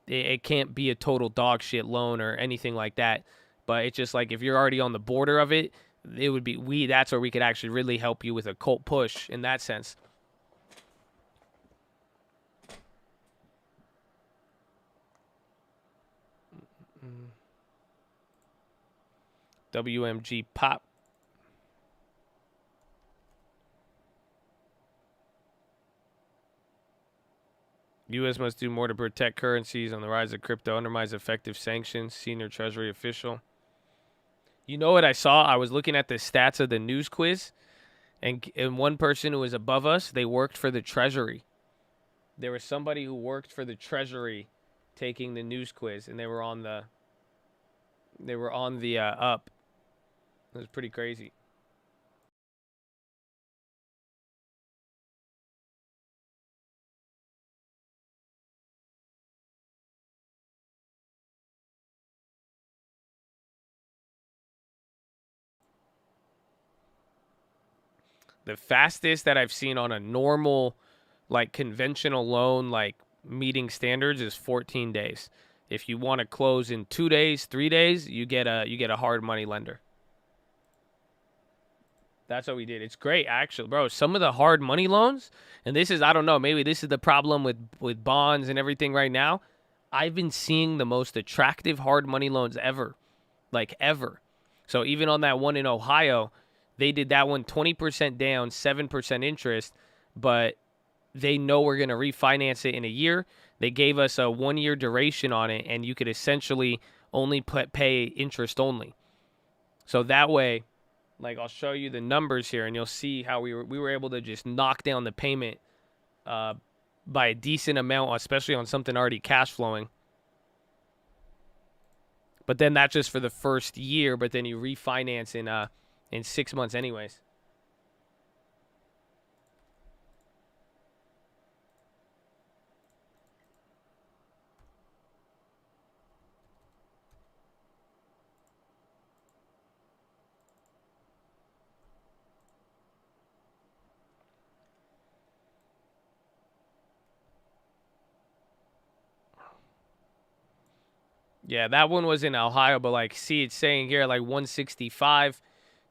it can't be a total dog shit loan or anything like that. But it's just like if you're already on the border of it, it would be that's where we could actually really help you with a Colt push in that sense. WMG pop. U.S. must do more to protect currencies on the rise of crypto, undermines effective sanctions. Senior Treasury official. You know what I saw? I was looking at the stats of the news quiz, and one person who was above us, they worked for the Treasury. There was somebody who worked for the Treasury taking the news quiz, and they were on the up. It was pretty crazy. The fastest that I've seen on a normal, like conventional loan, like meeting standards, is 14 days. If you want to close in 2 days, 3 days, you get a hard money lender. That's what we did. It's great, actually, bro. Some of the hard money loans, and this is, I don't know, maybe this is the problem with bonds and everything right now. I've been seeing the most attractive hard money loans ever, like ever. So even on that one in Ohio, they did that one 20% down, 7% interest, but they know we're going to refinance it in a year. They gave us a 1-year duration on it, and you could essentially only pay interest only. So that way, like, I'll show you the numbers here, and you'll see how we were able to just knock down the payment by a decent amount, especially on something already cash flowing. But then that's just for the first year, but then you refinance in 6 months anyways. Yeah, that one was in Ohio, but like, see, it's saying here like 165,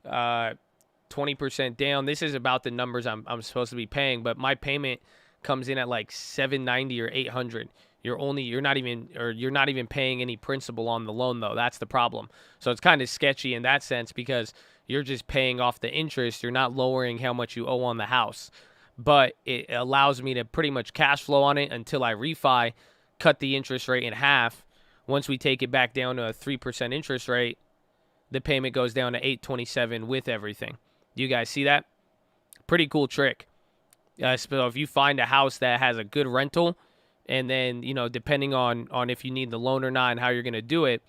20% down. This is about the numbers I'm supposed to be paying, but my payment comes in at like 790 or 800. You're not even paying any principal on the loan though. That's the problem. So it's kind of sketchy in that sense because you're just paying off the interest. You're not lowering how much you owe on the house, but it allows me to pretty much cash flow on it until I refi, cut the interest rate in half. Once we take it back down to a 3% interest rate, the payment goes down to $827 with everything. Do you guys see that? Pretty cool trick. So if you find a house that has a good rental, and then, you know, depending on if you need the loan or not and how you're going to do it,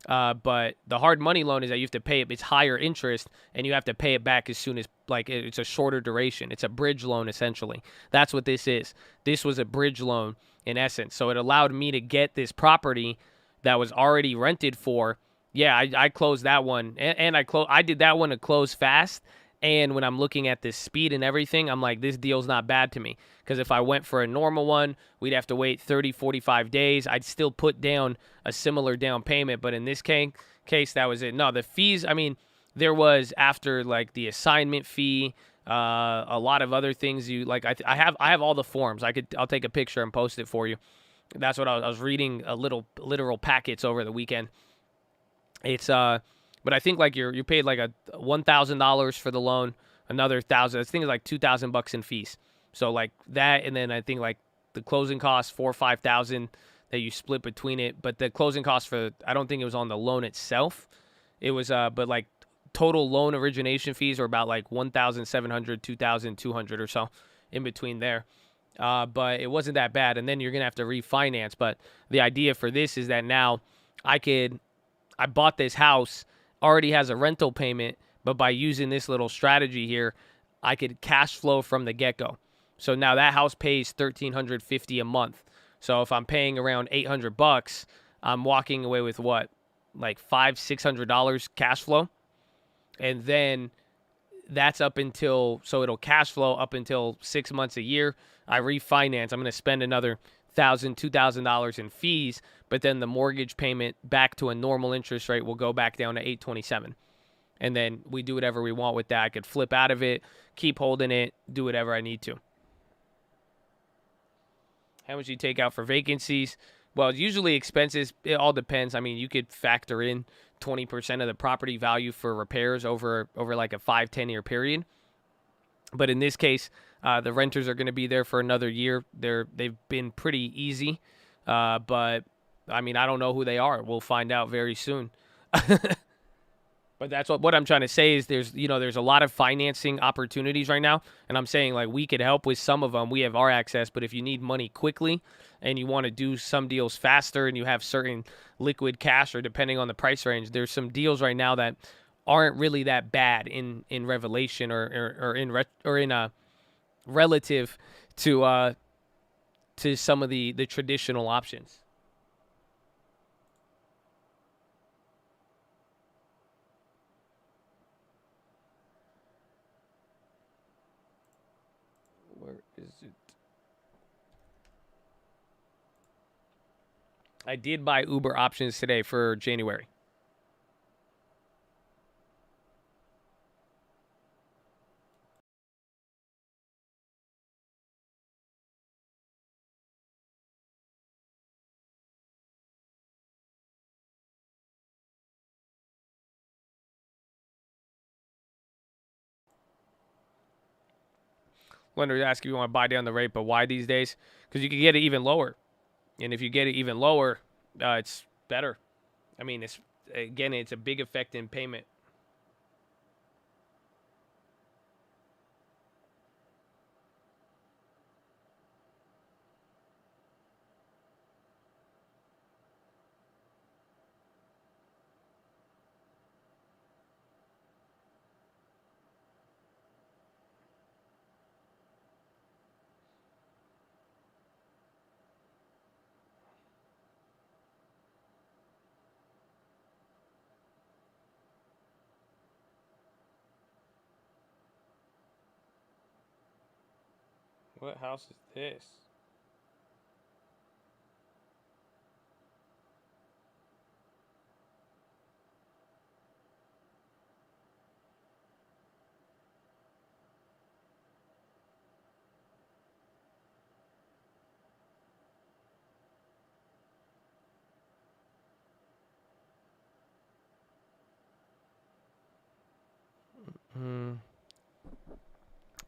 but the hard money loan is that you have to pay it. It's higher interest, and you have to pay it back as soon as, like, it's a shorter duration. It's a bridge loan, essentially. That's what this is. This was a bridge loan, in essence. So it allowed me to get this property that was already rented for. Yeah, I closed that one, and I did that one to close fast. And when I'm looking at this speed and everything, I'm like, this deal's not bad to me. Because if I went for a normal one, we'd have to wait 30, 45 days. I'd still put down a similar down payment. But in this case, that was it. No, the fees, I mean, there was, after like the assignment fee, a lot of other things. You like, I have all the forms. I'll take a picture and post it for you. That's what I was reading, literal packets over the weekend. It's but I think like you paid like a $1,000 for the loan, another $1,000. I think it's like $2,000 in fees. So like that, and then I think like the closing costs $4,000 or $5,000 that you split between it. But the closing costs I don't think it was on the loan itself. It was but like total loan origination fees are about like $1,700, $2,200 or so in between there. But it wasn't that bad. And then you're going to have to refinance. But the idea for this is that now I bought this house, already has a rental payment, but by using this little strategy here, I could cash flow from the get-go. So now that house pays $1,350 a month. So if I'm paying around $800, I'm walking away with what? Like $500-$600 cash flow. And then that's up until, so it'll cash flow up until 6 months a year. I refinance. I'm going to spend another $1,000, $2,000 in fees, but then the mortgage payment back to a normal interest rate will go back down to $827. And then we do whatever we want with that. I could flip out of it, keep holding it, do whatever I need to. How much you take out for vacancies? Well, usually expenses, it all depends. I mean, you could factor in 20% of the property value for repairs over like a 5-10 year period. But in this case, the renters are going to be there for another year. They've been pretty easy. But, I mean, I don't know who they are. We'll find out very soon. But that's what I'm trying to say is there's a lot of financing opportunities right now, and I'm saying like we could help with some of them. We have our access, but if you need money quickly and you want to do some deals faster and you have certain liquid cash or depending on the price range, there's some deals right now that aren't really that bad in Revelation or in a relative to some of the traditional options. Where is it? I did buy Uber options today for January. Lender ask if you want to buy down the rate, but why these days? Because you can get it even lower, and if you get it even lower, it's better. I mean, it's a big effect in payment. What house is this?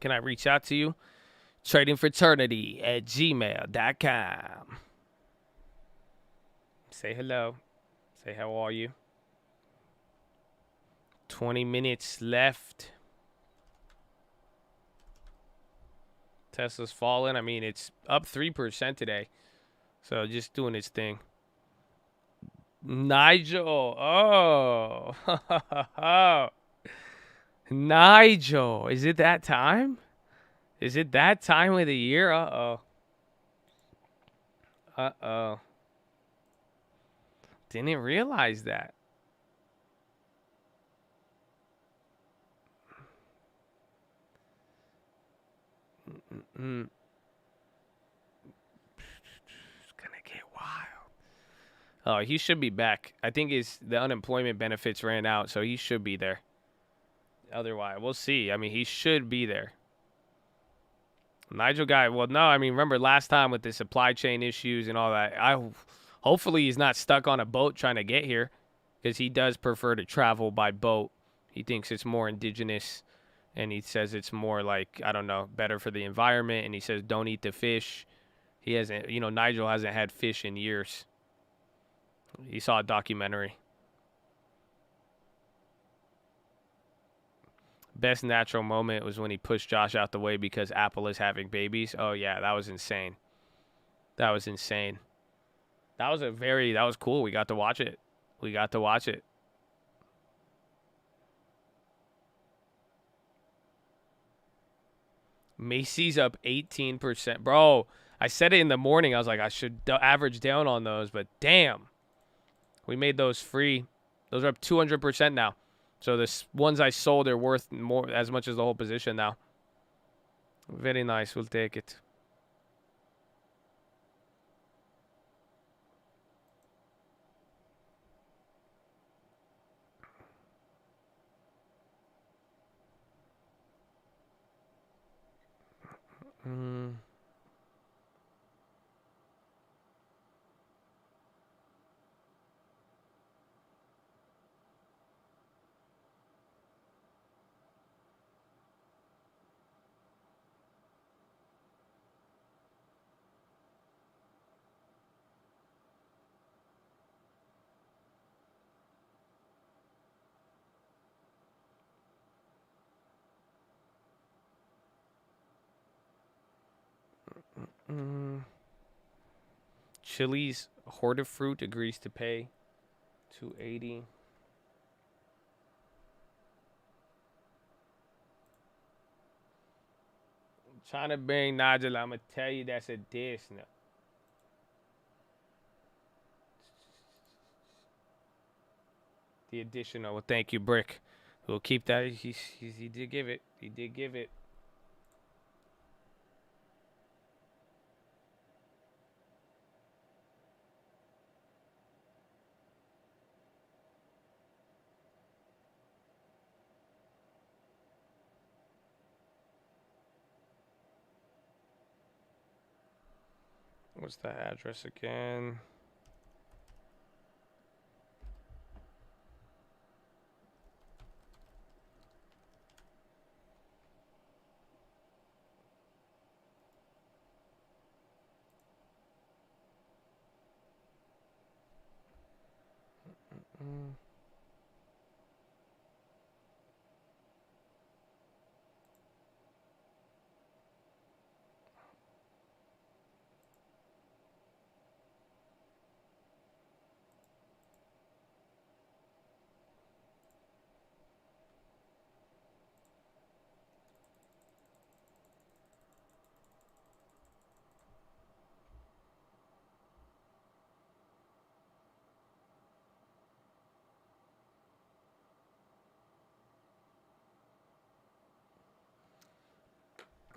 Can I reach out to you? tradingfraternity@gmail.com. Say hello. Say how are you? 20 minutes left. Tesla's fallen. I mean, it's up 3% today. So just doing its thing. Nigel. Oh. Nigel. Is it that time? Is it that time of the year? Uh-oh. Uh-oh. Didn't realize that. It's gonna get wild. Oh, he should be back. I think the unemployment benefits ran out, so he should be there. Otherwise, we'll see. I mean, he should be there. Nigel guy, well, no, I mean, remember last time with the supply chain issues and all that, hopefully he's not stuck on a boat trying to get here because he does prefer to travel by boat. He thinks it's more indigenous, and he says it's more like, I don't know, better for the environment, and he says don't eat the fish. He hasn't, Nigel hasn't had fish in years. He saw a documentary. Best natural moment was when he pushed Josh out the way because Apple is having babies. Oh, yeah, that was insane. That was insane. That was cool. We got to watch it. Macy's up 18%. Bro, I said it in the morning. I was like, I should average down on those, but damn. We made those free. Those are up 200% now. So the ones I sold are worth more, as much as the whole position now. Very nice. We'll take it. Chili's Horde of Fruit agrees to pay $280. Trying to bring Nigel. I'm gonna tell you that's a diss now. The additional. Well, thank you, Brick. We'll keep that. He did give it. He did give it. What's the address again?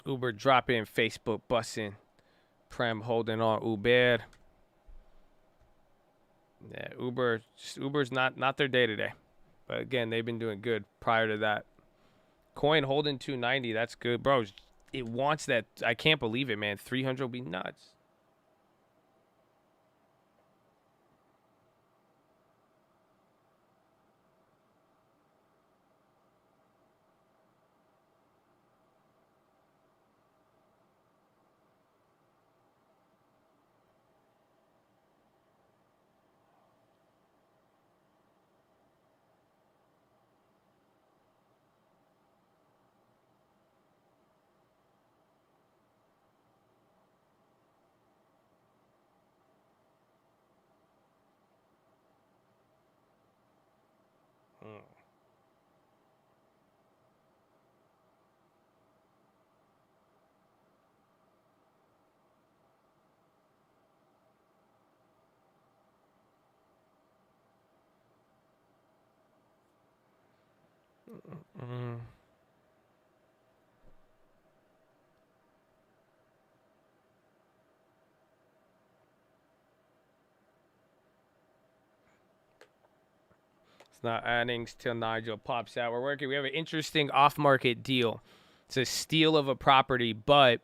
Uber drop in, Facebook busing, Prem holding on Uber. Yeah, Uber's not their day today, but again they've been doing good prior to that. Coin holding 290, that's good, bro. It wants that. I can't believe it, man. 300 will be nuts. It's not adding till Nigel pops out. We're working. We have an interesting off-market deal. It's a steal of a property, but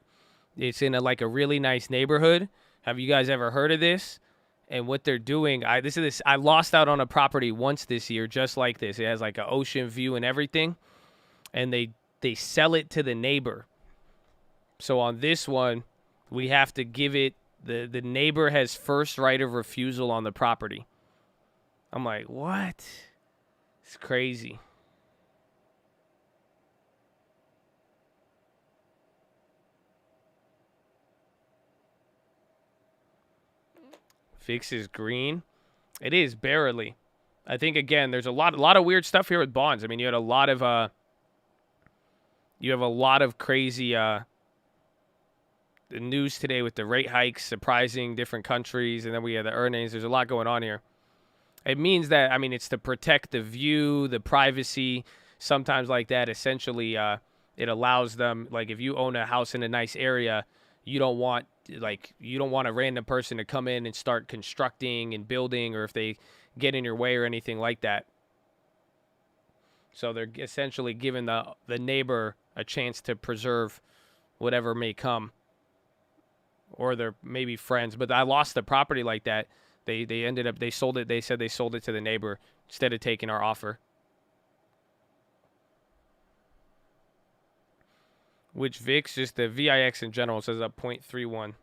it's in like a really nice neighborhood. Have you guys ever heard of this? And what they're doing, I lost out on a property once this year, just like this. It has like an ocean view and everything, and they sell it to the neighbor. So on this one, we have to give it. The neighbor has first right of refusal on the property. I'm like, what? It's crazy. Fix is green. It is barely. I think again, there's a lot of weird stuff here with bonds. I mean, you have a lot of crazy the news today with the rate hikes surprising different countries, and then we have the earnings. There's a lot going on here. It means that, I mean, it's to protect the view, the privacy, sometimes like that. Essentially, it allows them, like if you own a house in a nice area, you don't want a random person to come in and start constructing and building, or if they get in your way or anything like that. So they're essentially giving the neighbor a chance to preserve whatever may come, or they're maybe friends. But I lost the property like that. They sold it. They said they sold it to the neighbor instead of taking our offer. Which VIX, just the VIX in general, says up 0.31.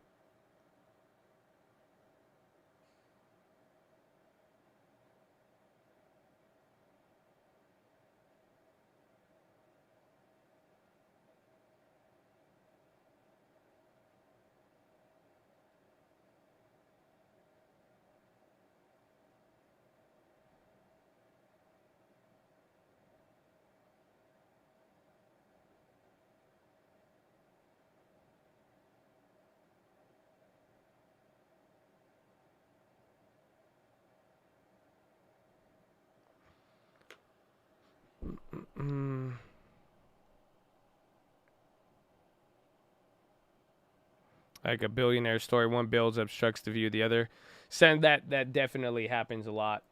Like a billionaire story, one builds, obstructs the view of the other. So that definitely happens a lot,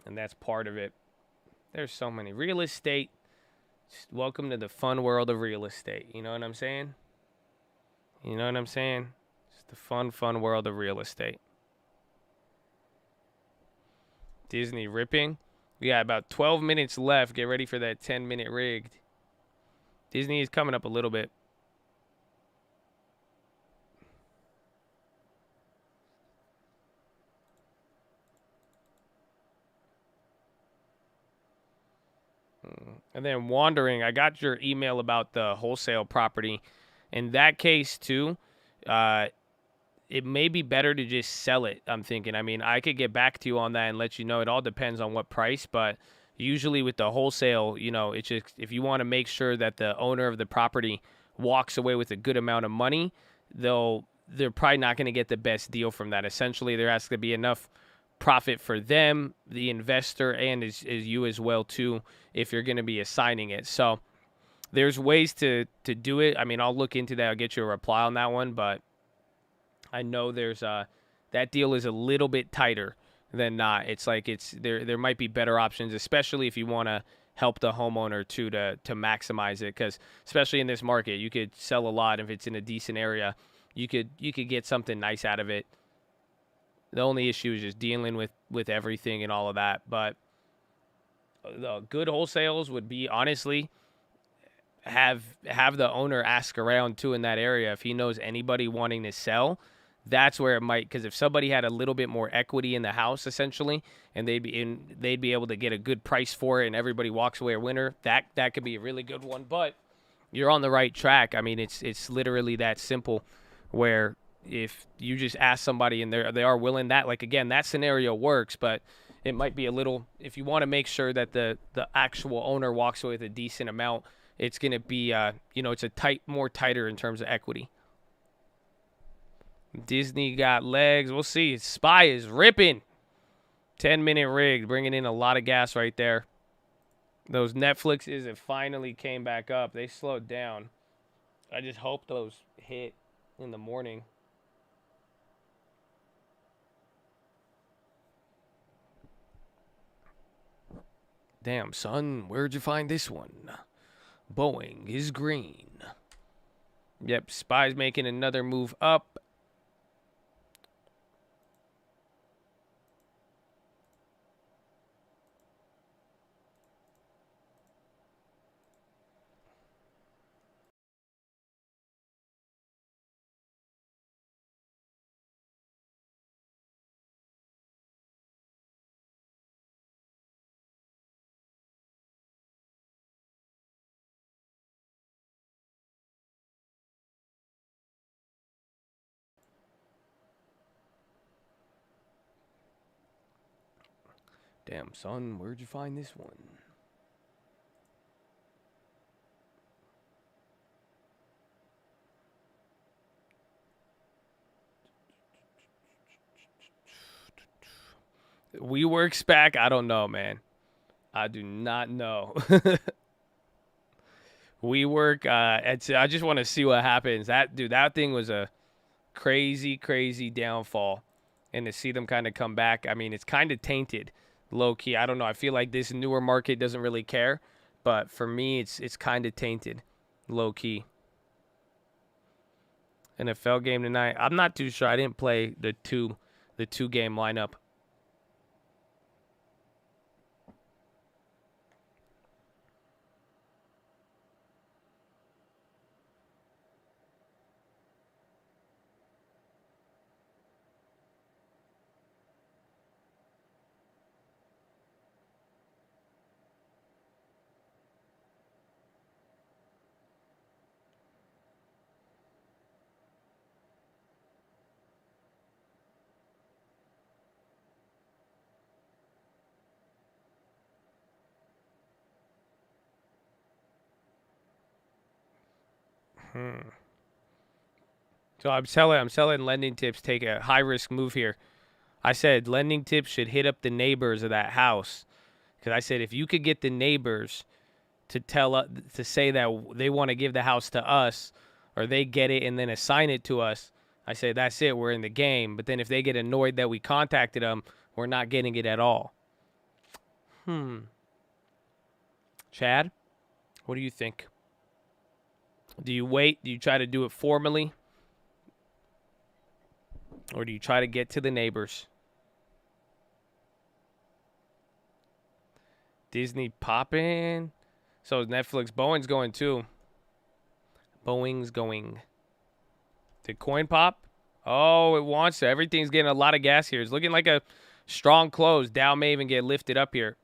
and that's part of it. There's so many. Real estate. Just welcome to the fun world of real estate. You know what I'm saying? You know what I'm saying? It's the fun world of real estate. Disney ripping. We got about 12 minutes left. Get ready for that 10-minute rigged. Disney is coming up a little bit. And then wandering, I got your email about the wholesale property. In that case, too, it may be better to just sell it, I'm thinking. I mean, I could get back to you on that and let you know. It all depends on what price, but usually with the wholesale, you know, it's just if you want to make sure that the owner of the property walks away with a good amount of money, they're probably not going to get the best deal from that. Essentially, there has to be enough profit for them, the investor, and is you as well too, if you're going to be assigning it. So there's ways to do it. I mean, I'll look into that. I'll get you a reply on that one, but I know there's that deal is a little bit tighter than not. It's like there might be better options, especially if you want to help the homeowner too to maximize it, because especially in this market, you could sell a lot if it's in a decent area. You could get something nice out of it. The only issue is just dealing with everything and all of that. But the good wholesales would be, honestly, have the owner ask around too in that area if he knows anybody wanting to sell. That's where it might, because if somebody had a little bit more equity in the house, essentially, and they'd be able to get a good price for it, and everybody walks away a winner, that could be a really good one. But you're on the right track. I mean, it's literally that simple, where if you just ask somebody and they are willing, that, like, again, that scenario works, but it might be a little, if you want to make sure that the actual owner walks away with a decent amount, it's going to be, it's a more tighter in terms of equity. Disney got legs. We'll see. Spy is ripping. 10-minute rig, bringing in a lot of gas right there. Those Netflixes have finally came back up. They slowed down. I just hope those hit in the morning. Damn, son, where'd you find this one? Boeing is green. Yep, Spy's making another move up. Damn, son, where'd you find this one? WeWork's back? I don't know, man. I do not know. WeWork, I just want to see what happens. That thing was a crazy, crazy downfall. And to see them kind of come back, I mean, it's kind of tainted. Low-key, I don't know. I feel like this newer market doesn't really care. But for me, it's kind of tainted. Low-key. NFL game tonight. I'm not too sure. I didn't play the two-game lineup. So I'm selling lending tips. Take a high risk move here. I said lending tips should hit up the neighbors of that house, because I said if you could get the neighbors to say that they want to give the house to us or they get it and then assign it to us, I say, that's it, we're in the game. But then if they get annoyed that we contacted them, we're not getting it at all. Chad, what do you think? Do you wait? Do you try to do it formally? Or do you try to get to the neighbors? Disney popping. So is Netflix. Boeing's going too. Boeing's going. Did coin pop? Oh, it wants to. Everything's getting a lot of gas here. It's looking like a strong close. Dow may even get lifted up here.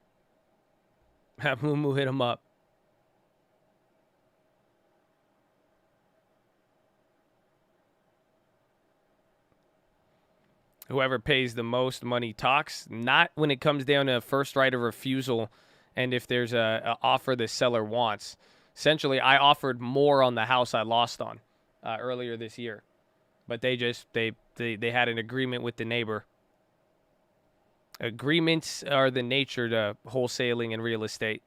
Have Mumu hit him up. Whoever pays the most money talks. Not when it comes down to first right of refusal and if there's a offer the seller wants. Essentially, I offered more on the house I lost on earlier this year. But they had an agreement with the neighbor. Agreements are the nature to wholesaling and real estate.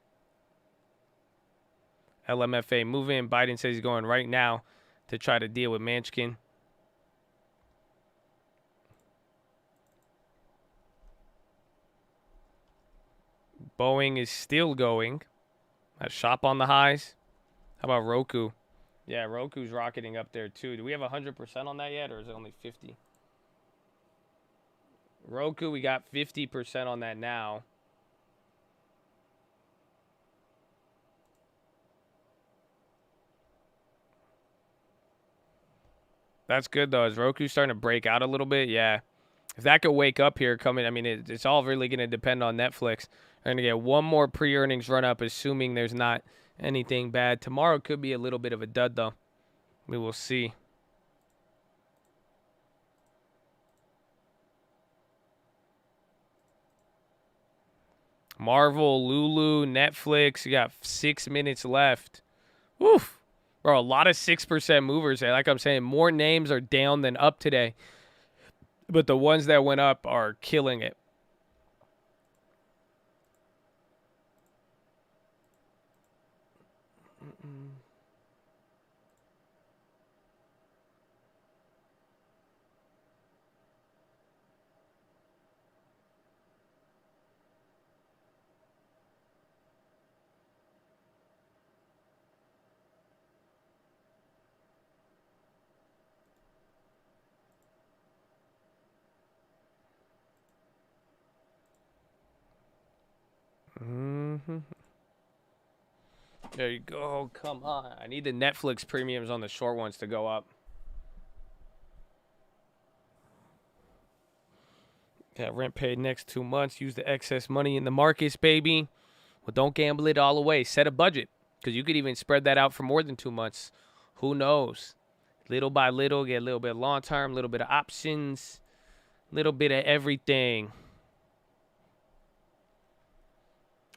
LMFA move in. Biden says he's going right now to try to deal with Manchin. Boeing is still going. A shop on the highs. How about Roku? Yeah, Roku's rocketing up there too. Do we have 100% on that yet, or is it only 50? Roku, we got 50% on that now. That's good, though. Is Roku starting to break out a little bit? Yeah. If that could wake up here coming, I mean, it's all really going to depend on Netflix. They're going to get one more pre-earnings run-up, assuming there's not anything bad. Tomorrow could be a little bit of a dud, though. We will see. Marvel, Lulu, Netflix. You got 6 minutes left. Woof. Bro, a lot of 6% movers there. Like I'm saying, more names are down than up today. But the ones that went up are killing it. There you go. Come on. I need the Netflix premiums on the short ones to go up. Yeah, rent paid next 2 months. Use the excess money in the markets, baby. Well, don't gamble it all away. Set a budget, because you could even spread that out for more than 2 months. Who knows? Little by little, get a little bit of long term, a little bit of options, a little bit of everything.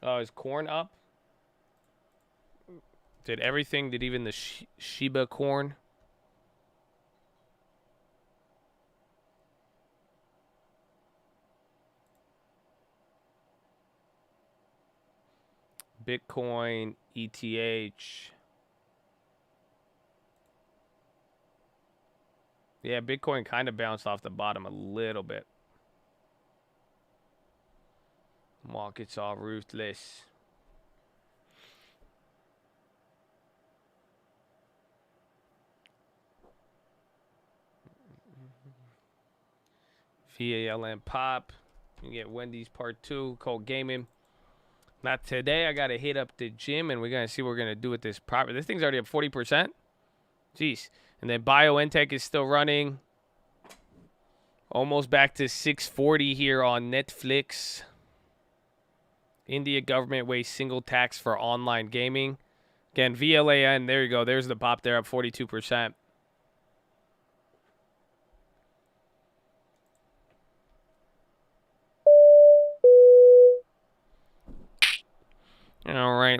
Oh, is corn up? Did everything? Did even the Shiba corn? Bitcoin, ETH. Yeah, Bitcoin kind of bounced off the bottom a little bit. Markets are ruthless. VALN pop. You get Wendy's part 2. Cold gaming. Not today. I got to hit up the gym, and we're going to see what we're going to do with this property. This thing's already up 40%. Jeez. And then BioNTech is still running. Almost back to 640 here on Netflix. India government waives single tax for online gaming. Again, VLAN. There you go. There's the pop there, up 42%. All right,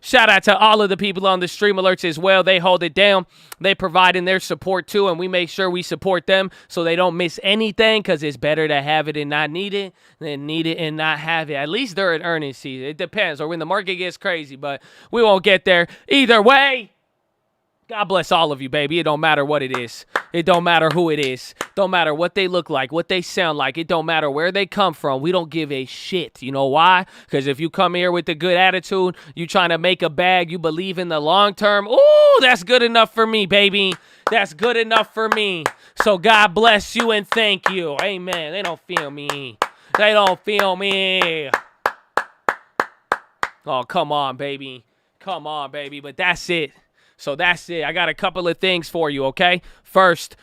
Shout out to all of the people on the stream alerts as well. They hold it down. They provide in their support too, and we make sure we support them so they don't miss anything, because it's better to have it and not need it than need it and not have it. At least during earnings season. It depends, or when the market gets crazy, but we won't get there. Either way, God bless all of you, baby. It don't matter what it is. It don't matter who it is. Don't matter what they look like, what they sound like. It don't matter where they come from. We don't give a shit. You know why? Because if you come here with a good attitude, you trying to make a bag, you believe in the long term, ooh, that's good enough for me, baby. That's good enough for me. So God bless you and thank you. Amen. They don't feel me. They don't feel me. Oh, come on, baby. Come on, baby. But that's it. So that's it. I got a couple of things for you, okay? First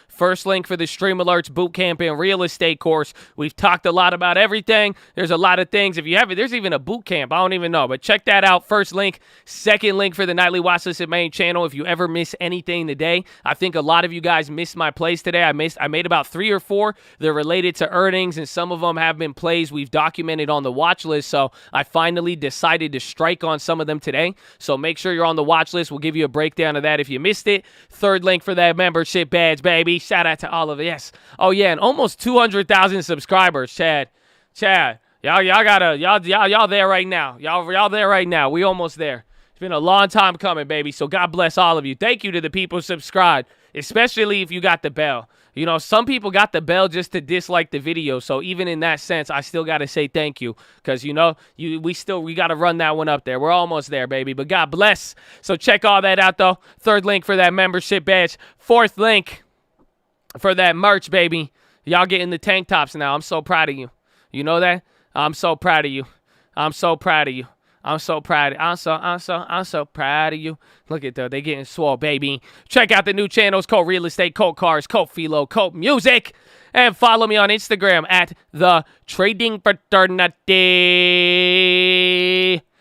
link for the Stream Alerts Bootcamp and Real Estate course. We've talked a lot about everything. There's a lot of things. If you have it, there's even a boot camp. I don't even know, but check that out. First link. Second link for the Nightly Watchlist at main channel. If you ever miss anything today, I think a lot of you guys missed my plays today. I made about 3 or 4. They're related to earnings, and some of them have been plays we've documented on the watch list. So I finally decided to strike on some of them today. So make sure you're on the watch list. We'll give you a breakdown of that if you missed it. Third link for that membership badge, baby. Shout out to all of it. Yes. Oh yeah, and almost 200,000 subscribers, Chad. Y'all there right now. Y'all there right now. We almost there. It's been a long time coming, baby. So God bless all of you. Thank you to the people subscribed, especially if you got the bell. You know, some people got the bell just to dislike the video. So even in that sense, I still got to say thank you, because, you know, we got to run that one up there. We're almost there, baby. But God bless. So check all that out, though. Third link for that membership badge. Fourth link for that merch, baby. Y'all getting the tank tops now. I'm so proud of you. You know that? I'm so proud of you. I'm so proud of you. I'm so proud. I'm so proud of you. Look at that. They getting swole, baby. Check out the new channels, Code Real Estate, Code Cars, Code PHILO, Code Music. And follow me on Instagram at The Trading Fraternity.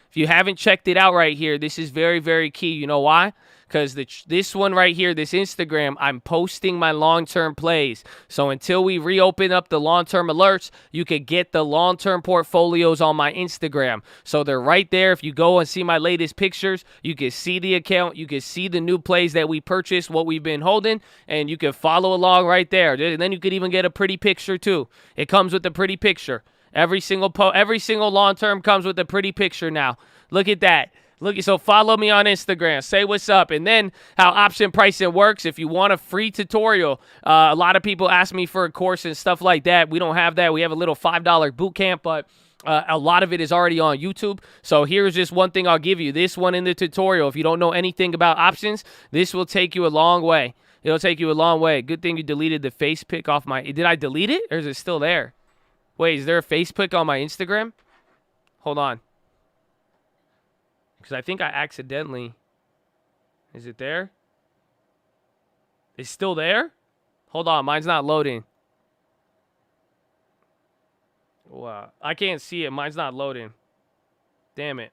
If you haven't checked it out right here, this is very, very key. You know why? Because this one right here, this Instagram, I'm posting my long-term plays. So until we reopen up the long-term alerts, you can get the long-term portfolios on my Instagram. So they're right there. If you go and see my latest pictures, you can see the account. You can see the new plays that we purchased, what we've been holding, and you can follow along right there. And then you could even get a pretty picture too. It comes with a pretty picture. Every single long-term comes with a pretty picture now. Look at that. So follow me on Instagram. Say what's up. And then how option pricing works. If you want a free tutorial, a lot of people ask me for a course and stuff like that. We don't have that. We have a little $5 boot camp, but a lot of it is already on YouTube. So here's just one thing I'll give you. This one in the tutorial. If you don't know anything about options, this will take you a long way. It'll take you a long way. Good thing you deleted the face pic off my... Did I delete it? Or is it still there? Wait, is there a face pic on my Instagram? Hold on. Because I think I accidentally... Is it there? It's still there? Hold on, mine's not loading. Wow, I can't see it. Mine's not loading. Damn it.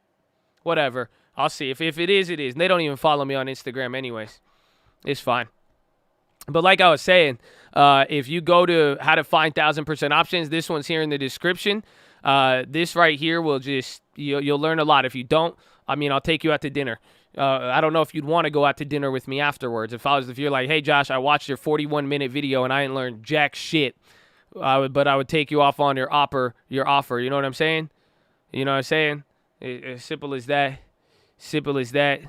Whatever. I'll see. If it is, it is. They don't even follow me on Instagram anyways. It's fine. But like I was saying, if you go to how to find 1000% options, this one's here in the description. This right here will just... You'll learn a lot. If you don't... I mean, I'll take you out to dinner. I don't know if you'd want to go out to dinner with me afterwards. If you're like, hey, Josh, I watched your 41-minute video and I didn't learn jack shit, but I would take you off on your offer. You know what I'm saying? You know what I'm saying? As simple as that. Simple as that.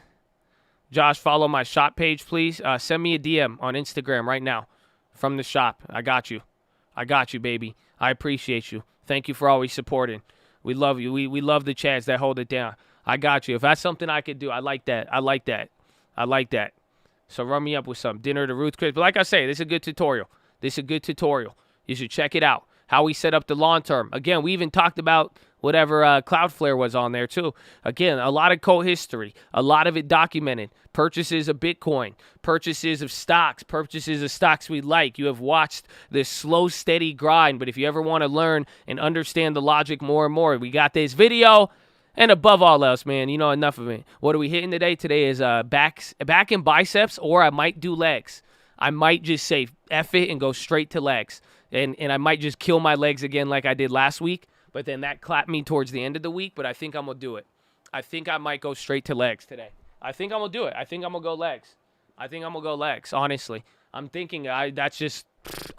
Josh, follow my shop page, please. Send me a DM on Instagram right now from the shop. I got you. I got you, baby. I appreciate you. Thank you for always supporting. We love you. We love the chats that hold it down. I got you. If that's something I could do, I like that. I like that. I like that. So run me up with some dinner to Ruth Chris. But like I say, this is a good tutorial. This is a good tutorial. You should check it out. How we set up the long term. Again, we even talked about whatever Cloudflare was on there too. Again, a lot of code history. A lot of it documented. Purchases of Bitcoin. Purchases of stocks. Purchases of stocks we like. You have watched this slow, steady grind. But if you ever want to learn and understand the logic more and more, we got this video. And above all else, man, you know, enough of it. What are we hitting today? Today is back and biceps, or I might do legs. I might just say F it and go straight to legs. And I might just kill my legs again like I did last week. But then that clapped me towards the end of the week, but I think I'm going to do it. I think I might go straight to legs today. I think I'm going to do it. I think I'm going to go legs. Honestly. I'm thinking I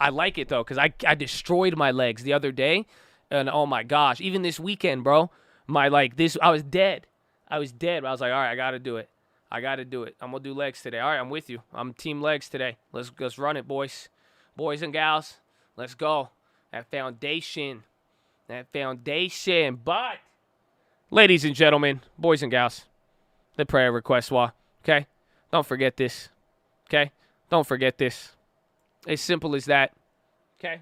like it, though, because I destroyed my legs the other day. And, oh, my gosh, even this weekend, bro, I was dead. But I was like, all right, I got to do it. I'm going to do legs today. All right, I'm with you. I'm team legs today. Let's run it, boys. Boys and gals, let's go. That foundation. But, ladies and gentlemen, boys and gals, the prayer request wall, okay? Don't forget this, okay? Don't forget this. As simple as that, okay?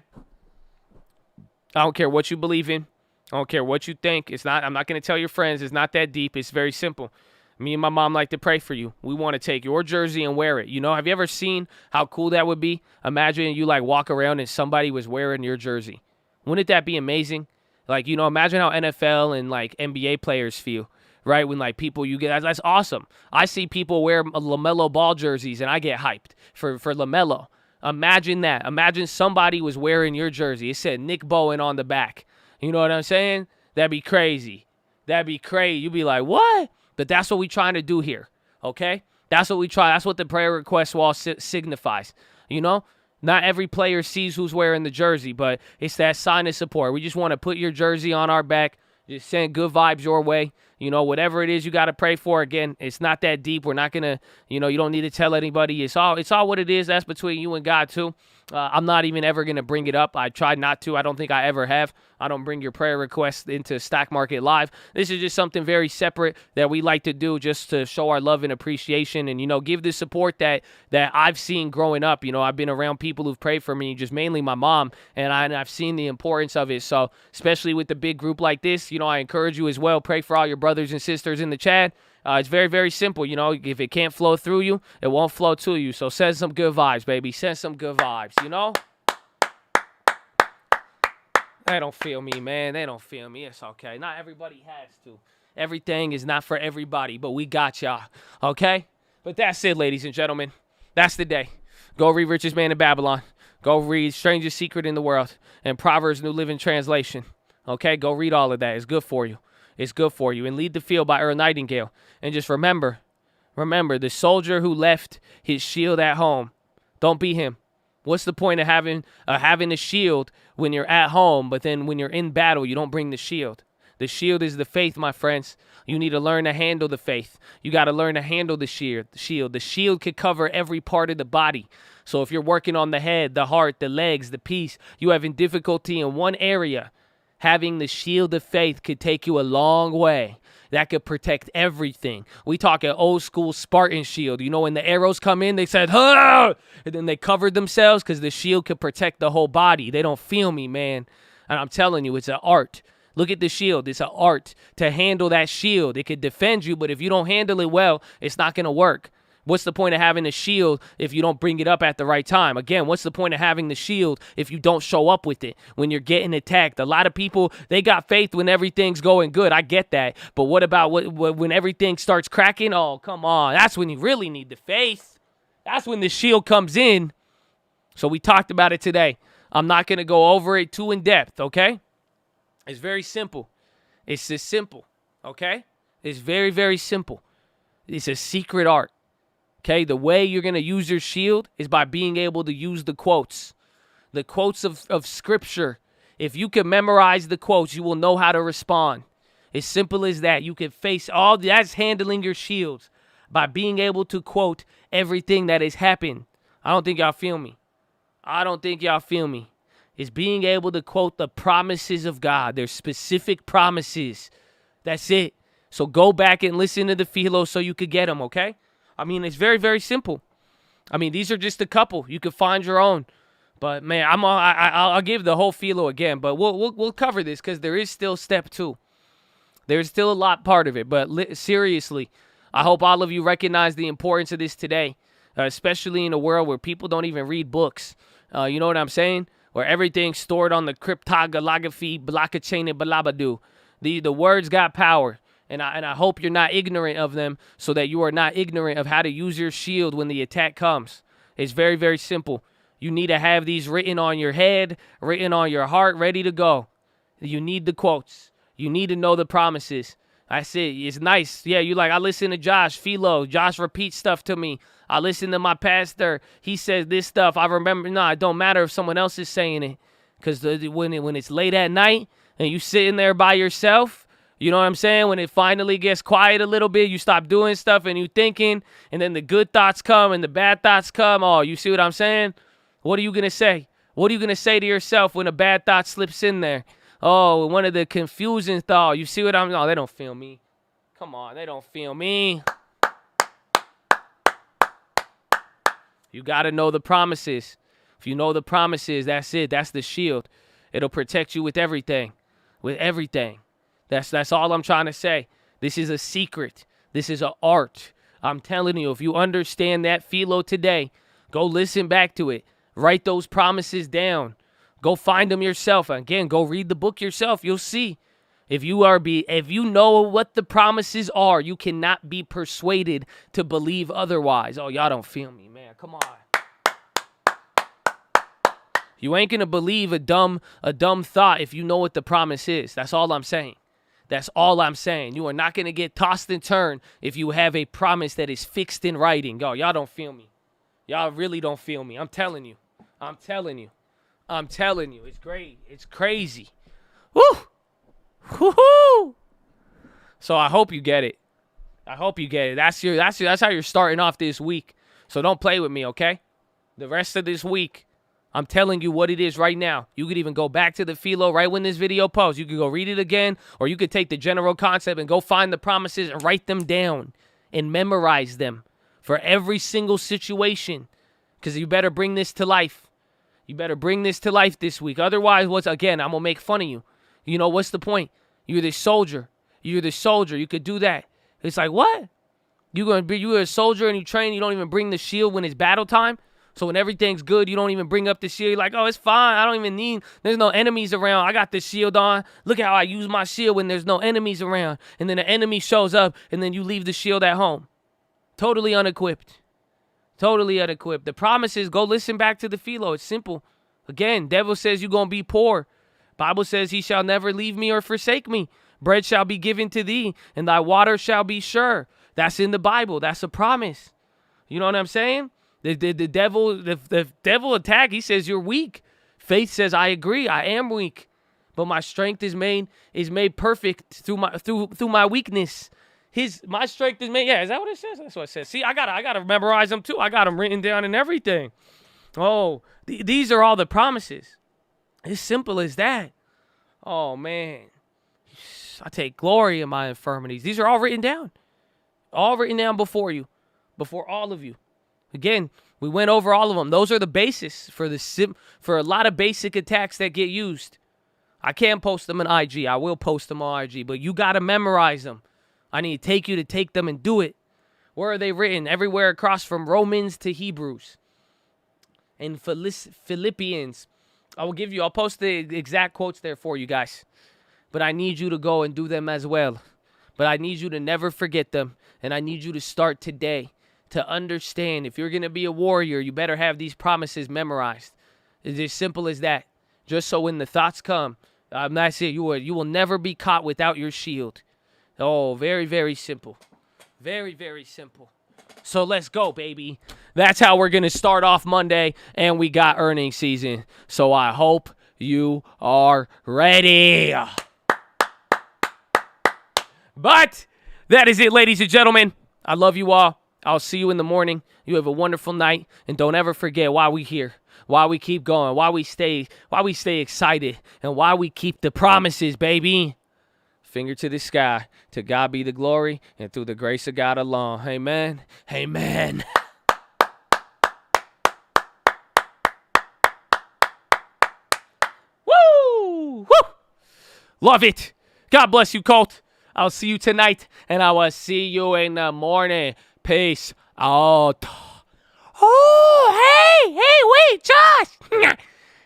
I don't care what you believe in. I don't care what you think. I'm not going to tell your friends. It's not that deep. It's very simple. Me and my mom like to pray for you. We want to take your jersey and wear it. You know, have you ever seen how cool that would be? Imagine you like walk around and somebody was wearing your jersey. Wouldn't that be amazing? Like, you know, imagine how NFL and like NBA players feel, right? When like people that's awesome. I see people wear LaMelo Ball jerseys and I get hyped for LaMelo. Imagine that. Imagine somebody was wearing your jersey. It said Nick Bowen on the back. You know what I'm saying? That'd be crazy. You'd be like, what? But that's what we're trying to do here, okay? That's what we try. That's what the prayer request wall signifies, you know? Not every player sees who's wearing the jersey, but it's that sign of support. We just want to put your jersey on our back, just send good vibes your way. You know, whatever it is you got to pray for. Again, it's not that deep. We're not going to, you know, you don't need to tell anybody. It's all what it is. That's between you and God, too. I'm not even ever going to bring it up. I tried not to. I don't think I ever have. I don't bring your prayer requests into Stock Market Live. This is just something very separate that we like to do just to show our love and appreciation and, you know, give the support that I've seen growing up. You know, I've been around people who've prayed for me, just mainly my mom, and I've seen the importance of it. So especially with the big group like this, you know, I encourage you as well. Pray for all your brothers and sisters in the chat. It's very, very simple. You know, if it can't flow through you, it won't flow to you. So send some good vibes, baby. Send some good vibes, you know? They don't feel me, man. They don't feel me. It's okay. Not everybody has to. Everything is not for everybody, but we got y'all, okay? But that's it, ladies and gentlemen. That's the day. Go read Richest Man in Babylon. Go read Strangest Secret in the World and Proverbs New Living Translation, okay? Go read all of that. It's good for you. It's good for you. And Lead the Field by Earl Nightingale. And just remember, the soldier who left his shield at home, don't be him. What's the point of having a shield when you're at home, but then when you're in battle, you don't bring the shield? The shield is the faith, my friends. You need to learn to handle the faith. You got to learn to handle the shield. The shield could cover every part of the body. So if you're working on the head, the heart, the legs, the peace, you having difficulty in one area, having the shield of faith could take you a long way. That could protect everything. We talk an old school Spartan shield. You know, when the arrows come in, they said, "Huh!" And then they covered themselves because the shield could protect the whole body. They don't feel me, man. And I'm telling you, it's an art. Look at the shield. It's an art to handle that shield. It could defend you, but if you don't handle it well, it's not going to work. What's the point of having a shield if you don't bring it up at the right time? Again, what's the point of having the shield if you don't show up with it when you're getting attacked? A lot of people, they got faith when everything's going good. I get that. But what about when everything starts cracking? Oh, come on. That's when you really need the faith. That's when the shield comes in. So we talked about it today. I'm not going to go over it too in depth, okay? It's very simple. It's just simple, okay? It's very, very simple. It's a secret art. Okay, the way you're going to use your shield is by being able to use the quotes of Scripture. If you can memorize the quotes, you will know how to respond. As simple as that. You can face all that's handling your shields by being able to quote everything that has happened. I don't think y'all feel me. It's being able to quote the promises of God. There's specific promises. That's it. So go back and listen to the PHILO so you could get them, okay? I mean, it's very, very simple. I mean, these are just a couple. You can find your own. But, man, I'll give the whole PHILO again. But we'll cover this because there is still step 2. There's still a lot part of it. But seriously, I hope all of you recognize the importance of this today, especially in a world where people don't even read books. You know what I'm saying? Where everything's stored on the cryptography, blockchain, and balabadu. The words got power. And I hope you're not ignorant of them so that you are not ignorant of how to use your shield when the attack comes. It's very, very simple. You need to have these written on your head, written on your heart, ready to go. You need the quotes. You need to know the promises. That's it. It's nice. Yeah, you like, I listen to Josh, PHILO. Josh repeats stuff to me. I listen to my pastor. He says this stuff. I remember. No, it don't matter if someone else is saying it. Because when it's late at night and you sitting there by yourself, you know what I'm saying? When it finally gets quiet a little bit, you stop doing stuff and you thinking. And then the good thoughts come and the bad thoughts come. Oh, you see what I'm saying? What are you going to say? What are you going to say to yourself when a bad thought slips in there? Oh, one of the confusing thoughts. You see what I'm... Oh, they don't feel me. Come on, they don't feel me. You got to know the promises. If you know the promises, that's it. That's the shield. It'll protect you with everything. With everything. That's all I'm trying to say. This is a secret. This is an art. I'm telling you, if you understand that PHILO today, go listen back to it. Write those promises down. Go find them yourself. Again, go read the book yourself. You'll see. If you know what the promises are, you cannot be persuaded to believe otherwise. Oh, y'all don't feel me, man. Come on. You ain't gonna believe a dumb thought if you know what the promise is. That's all I'm saying. That's all I'm saying. You are not gonna get tossed and turned if you have a promise that is fixed in writing. Y'all don't feel me. Y'all really don't feel me. I'm telling you. I'm telling you. I'm telling you. It's great. It's crazy. Woo! Woo-hoo! So I hope you get it. I hope you get it. That's how you're starting off this week. So don't play with me, okay? The rest of this week, I'm telling you what it is right now. You could even go back to the PHILO right when this video posts. You could go read it again, or you could take the general concept and go find the promises and write them down and memorize them for every single situation, because you better bring this to life. You better bring this to life this week. Otherwise, I'm going to make fun of you. You know, what's the point? You're the soldier. You're the soldier. You could do that. It's like, what? You're a soldier and you train, you don't even bring the shield when it's battle time? So when everything's good, you don't even bring up the shield. You're like, oh, it's fine. I don't even need, there's no enemies around. I got the shield on. Look at how I use my shield when there's no enemies around. And then the enemy shows up and then you leave the shield at home. Totally unequipped. Totally unequipped. The promise is go listen back to the PHILO. It's simple. Again, devil says you're going to be poor. Bible says he shall never leave me or forsake me. Bread shall be given to thee, and thy water shall be sure. That's in the Bible. That's a promise. You know what I'm saying? The devil attack, he says you're weak. Faith says, I agree, I am weak. But my strength is made perfect through my weakness. My strength is made. Yeah, is that what it says? That's what it says. See, I gotta memorize them too. I got them written down and everything. Oh, these are all the promises. As simple as that. Oh, man. I take glory in my infirmities. These are all written down. All written down before you. Before all of you. Again, we went over all of them. Those are the basis for a lot of basic attacks that get used. I can't post them on IG. I will post them on IG. But you got to memorize them. I need to take you to take them and do it. Where are they written? Everywhere across from Romans to Hebrews. And Philippians. I'll post the exact quotes there for you guys. But I need you to go and do them as well. But I need you to never forget them. And I need you to start today to understand. If you're going to be a warrior, you better have these promises memorized. It's as simple as that. Just so when the thoughts come, that's it. You will never be caught without your shield. Oh, very, very simple. Very, very simple. So let's go, baby. That's how we're going to start off Monday, and we got earnings season. So I hope you are ready. But that is it, ladies and gentlemen. I love you all. I'll see you in the morning. You have a wonderful night, and don't ever forget why we here, why we keep going, why we stay excited, and why we keep the promises, baby. Finger to the sky. To God be the glory, and through the grace of God alone. Amen. Amen. Woo! Woo! Love it. God bless you, Colt. I'll see you tonight, and I will see you in the morning. Peace out. Oh, hey, wait, Josh. I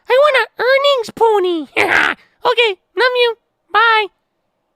want an earnings pony. Okay, love you. Bye.